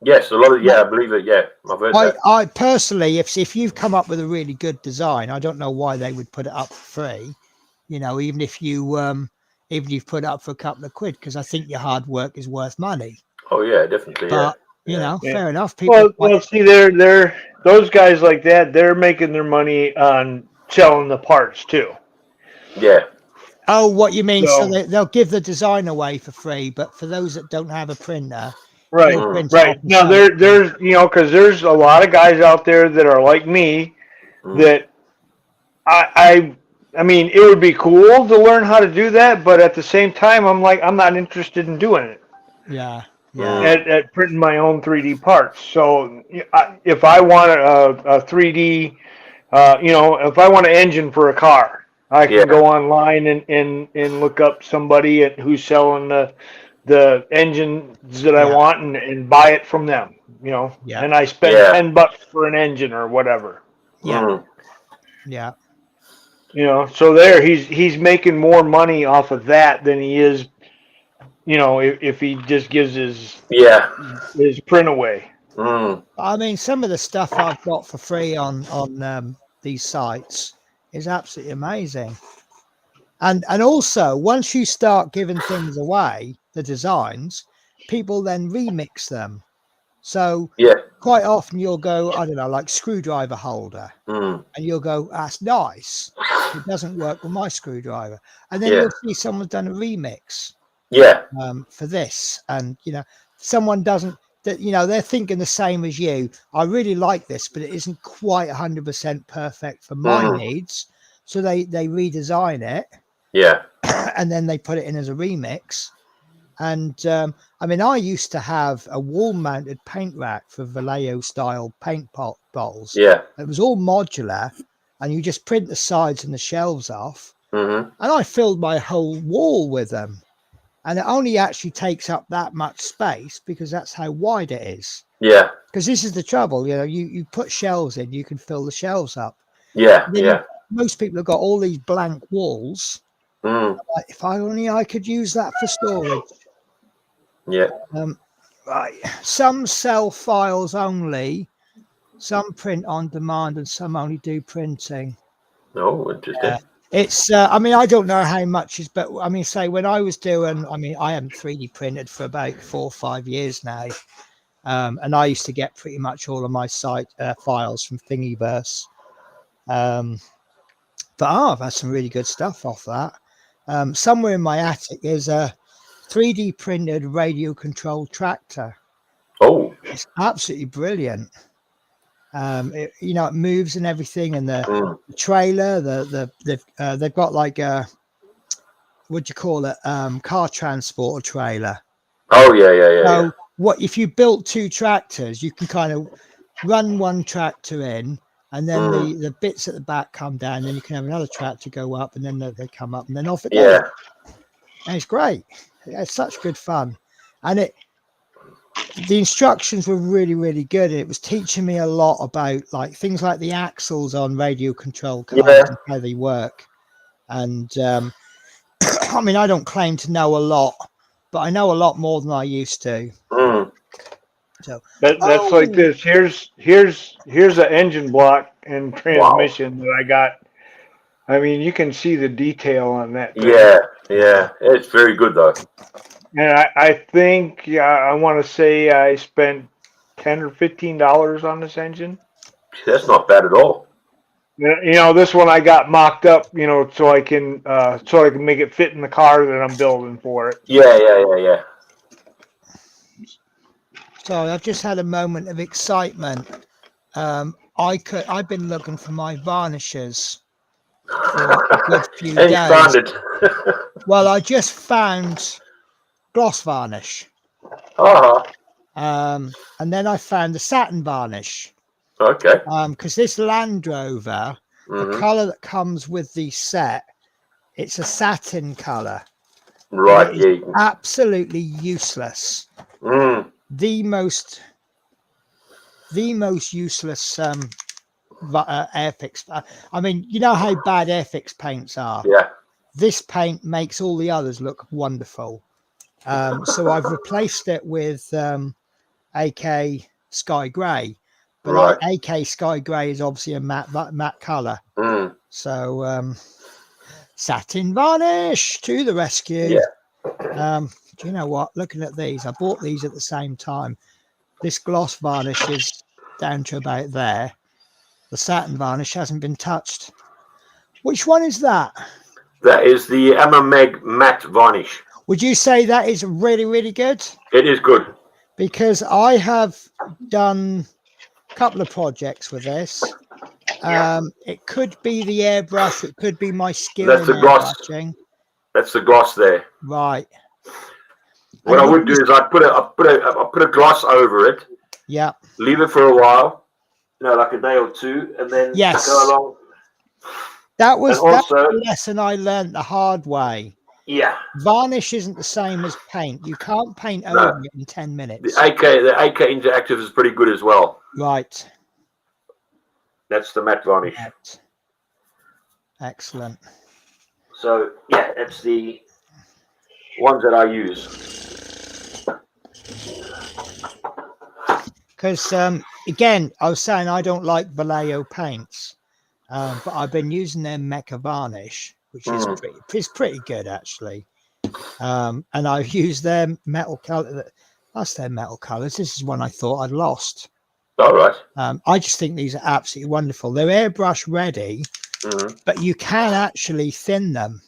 Yes, a lot of I believe it. Yeah, I've heard that. I personally, if you've come up with a really good design, I don't know why they would put it up for free. You know, even if you've put it up for a couple of quid, because I think your hard work is worth money. Oh yeah, definitely. But you know, fair enough. People well, see, they're those guys like that. They're making their money on selling the parts too. Yeah. Oh, what you mean? So they'll give the design away for free, but for those that don't have a printer, right. Now there's because there's a lot of guys out there that are like me that I mean, it would be cool to learn how to do that, but at the same time, I'm not interested in doing it. Yeah. At printing my own 3D parts. So if I want a 3D, if I want an engine for a car, I can go online and look up somebody who's selling the engines that I want and buy it from them. And I spend $10 for an engine or whatever. Yeah. So there he's making more money off of that than he is, if he just gives his print away. I mean, some of the stuff I've got for free on these sites is absolutely amazing. And also, once you start giving things away, the designs, people then remix them. So quite often you'll go, I don't know, like screwdriver holder, and you'll go, that's nice. It doesn't work with my screwdriver. And then you'll see someone's done a remix for this. And, someone doesn't, they're thinking the same as you. I really like this, but it isn't quite 100% perfect for my needs. So they redesign it. Yeah. And then they put it in as a remix. And I mean, I used to have a wall-mounted paint rack for Vallejo-style paint bottles. Yeah. It was all modular, and you just print the sides and the shelves off. Mm-hmm. And I filled my whole wall with them. And it only actually takes up that much space because that's how wide it is. Yeah. Because this is the trouble, you know, you put shelves in, you can fill the shelves up. Yeah. Yeah. Most people have got all these blank walls. Mm. Like, if I could use that for storage. Yeah. Right. Some sell files only, some print on demand, and some only do printing. Oh, interesting. It's, I mean, I don't know how much is, but I mean, say when I was doing, I mean, I haven't 3D printed for about 4 or 5 years now. And I used to get pretty much all of my site files from Thingiverse. But I've had some really good stuff off that. Somewhere in my attic is a 3D printed radio controlled tractor. Oh, It's absolutely brilliant. You know, it moves and everything, and the trailer, they've got like a, what do you call it, car transporter trailer. oh yeah, yeah, yeah. So Yeah. what if you built 2 tractors, you can kind of run one tractor in, and then the bits at the back come down, then you can have another tractor go up, and then they come up, and then off it goes. Yeah. And it's great. It's such good fun. And the instructions were really, really good. It was teaching me a lot about like things like the axles on radio control cars and how they work. And I mean, I don't claim to know a lot, but I know a lot more than I used to. Mm. So that's like this. Here's an engine block and transmission that I got. I mean, you can see the detail on that thing. Yeah, yeah. It's very good though. And I think I want to say I spent $10 or $15 on this engine. That's not bad at all. You know, this one I got mocked up, you know, so I can make it fit in the car that I'm building for it. Yeah, yeah, yeah, yeah. So I've just had a moment of excitement. I've been looking for my varnishes for a good few And you days. found it. Well, I just found gloss varnish. Uh-huh. And then I found the satin varnish. Okay. Because this Land Rover, the color that comes with the set, it's a satin color. Right. It is Yeah. absolutely useless. Mm. The most useless Airfix. I mean, you know how bad Airfix paints are. Yeah. This paint makes all the others look wonderful. So I've replaced it with AK Sky Grey, but Right. AK Sky Grey is obviously a matte color. Mm. So satin varnish to the rescue. Yeah. Do you know what? Looking at these, I bought these at the same time. This gloss varnish is down to about there. The satin varnish hasn't been touched. Which one is that? That is the Amameg matte varnish. Would you say that is really, really good? It is good. Because I have done a couple of projects with this. It could be the airbrush. It could be my skill That's in the gloss. airbrushing. That's the gloss there. Right. What I would do is I put a gloss over it. Yeah. Leave it for a while, you know, like a day or two, and then go along. That was also, the lesson I learned the hard way. Yeah. Varnish isn't the same as paint. You can't paint over it in 10 minutes. The AK Interactive is pretty good as well. Right. That's the matte varnish. Right. Excellent. So yeah, that's the ones that I use. Because again, I was saying I don't like Vallejo paints, but I've been using their Mecha varnish, which is pretty good actually. And I've used their metal color. That's their metal colors. This is one I thought I'd lost. All right. I just think these are absolutely wonderful. They're airbrush ready, but you can actually thin them.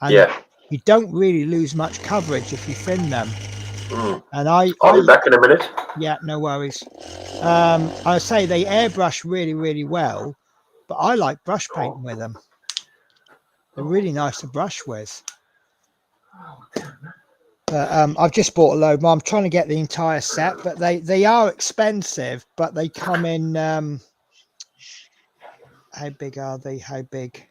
And you don't really lose much coverage if you thin them. And I'll be back in a minute. Yeah, no worries. I say they airbrush really, really well, but I like brush painting with them. They're really nice to brush with. I've just bought a load more. I'm trying to get the entire set, but they are expensive, but they come in how big are they? How big?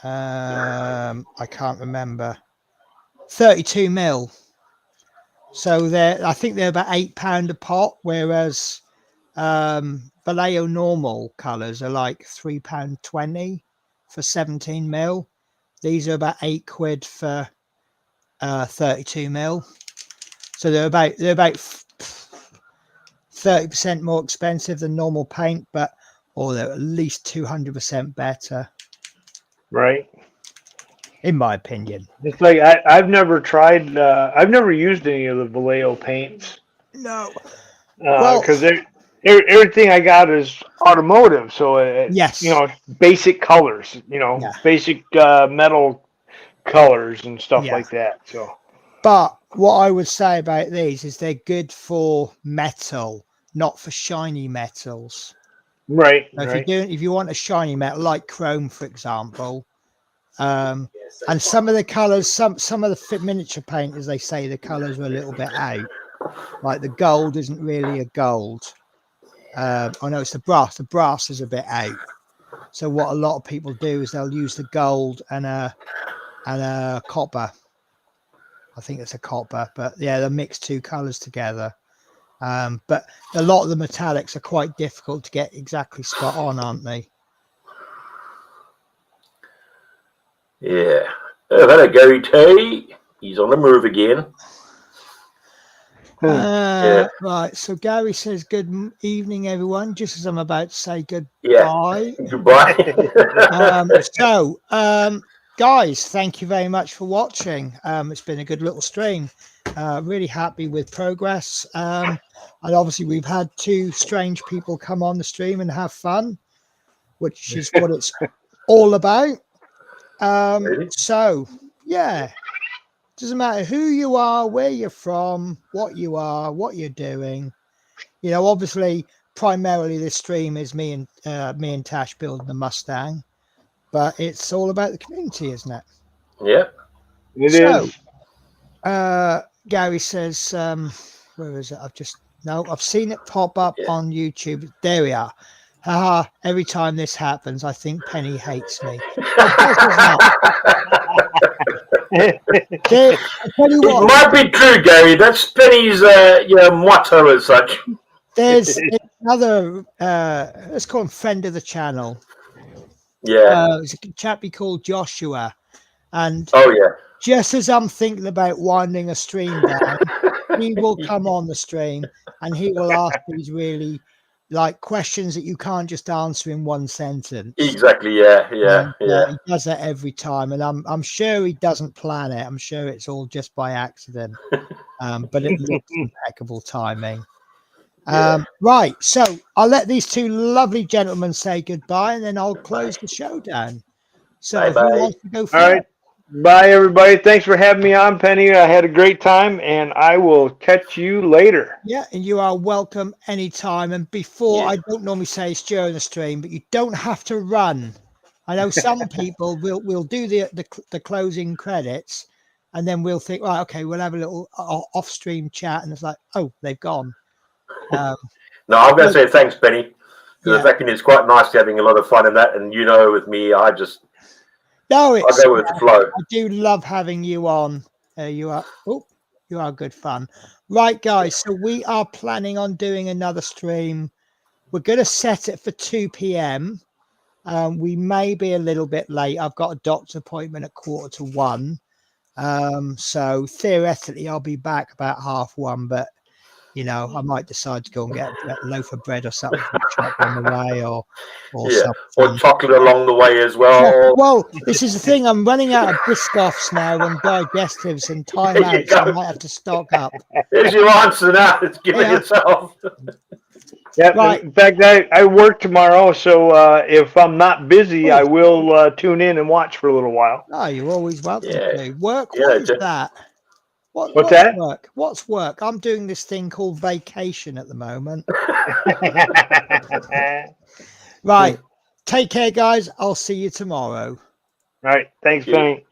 I can't remember. 32 mil. So I think they're about £8 a pot, whereas Vallejo normal colours are like £3.20 for 17 mil. These are about £8 for 32 mil. So they're about 30% more expensive than normal paint, but they're at least 200% better. Right. In my opinion. It's like I've never tried. I've never used any of the Vallejo paints. No. Because everything I got is automotive, so yes, basic colors, basic metal colors and stuff like that. So, but what I would say about these is they're good for metal, not for shiny metals. Right. So if you want a shiny metal like chrome, for example, and some of the colors, some of the miniature painters, they say the colors are a little bit out. Like the gold isn't really a gold. I know it's the brass. The brass is a bit out. So what a lot of people do is they'll use the gold and a copper. I think it's a copper, but yeah, they'll mix two colors together. But a lot of the metallics are quite difficult to get exactly spot on, aren't they? Yeah. Hello, Gary T. He's on the move again. Right. So Gary says, "Good evening, everyone." Just as I'm about to say goodbye. Yeah. Goodbye. Guys, thank you very much for watching. It's been a good little stream. Really happy with progress. And obviously we've had two strange people come on the stream and have fun, which is what it's all about. So yeah, doesn't matter who you are, where you're from, what you are, what you're doing. Obviously primarily this stream is me and Tash building the Mustang, but it's all about the community, isn't it? Yeah, it is. Gary says, where is it? I've seen it pop up on YouTube. There we are. Haha, every time this happens, I think Penny hates me. It might be true, Gary. That's Penny's motto as such. There's another, let's call him friend of the channel. Yeah. It's a chappie called Joshua. And just as I'm thinking about winding a stream down, he will come on the stream and he will ask these really questions that you can't just answer in one sentence. Exactly. Yeah. He does that every time, and I'm sure he doesn't plan it. I'm sure it's all just by accident. But it looks impeccable timing. Right, so I'll let these two lovely gentlemen say goodbye, and then I'll close the show down. So who wants to go first? All right. Bye, everybody. Thanks for having me on, Penny. I had a great time, and I will catch you later. Yeah, and you are welcome anytime. And before, I don't normally say it's during the stream, but you don't have to run. I know some people will do the closing credits, and then we'll think, right, okay, we'll have a little off-stream chat, and it's like, oh, they've gone. No, I'm going to say thanks, Penny. Because I reckon it's quite nice having a lot of fun in that, and with me, I go with the flow. I do love having you on. You are good fun. Right, guys. So we are planning on doing another stream. We're going to set it for 2 p.m. We may be a little bit late. I've got a doctor's appointment at 1:45. So theoretically, I'll be back about 1:30, but I might decide to go and get a loaf of bread or something from the shop on the way, or something. Or chocolate along the way as well. Yeah, well, this is the thing. I'm running out of Biscoffs now and digestives and time out, so I might have to stock up. There's your answer now. It's giving yourself. Yeah, right. In fact, I work tomorrow, so if I'm not busy, I will tune in and watch for a little while. Oh, you're always welcome to. Work, what is that? What's that? Work? What's work? I'm doing this thing called vacation at the moment. Right. Take care, guys. I'll see you tomorrow. All right. Thanks, Cheers. Benny.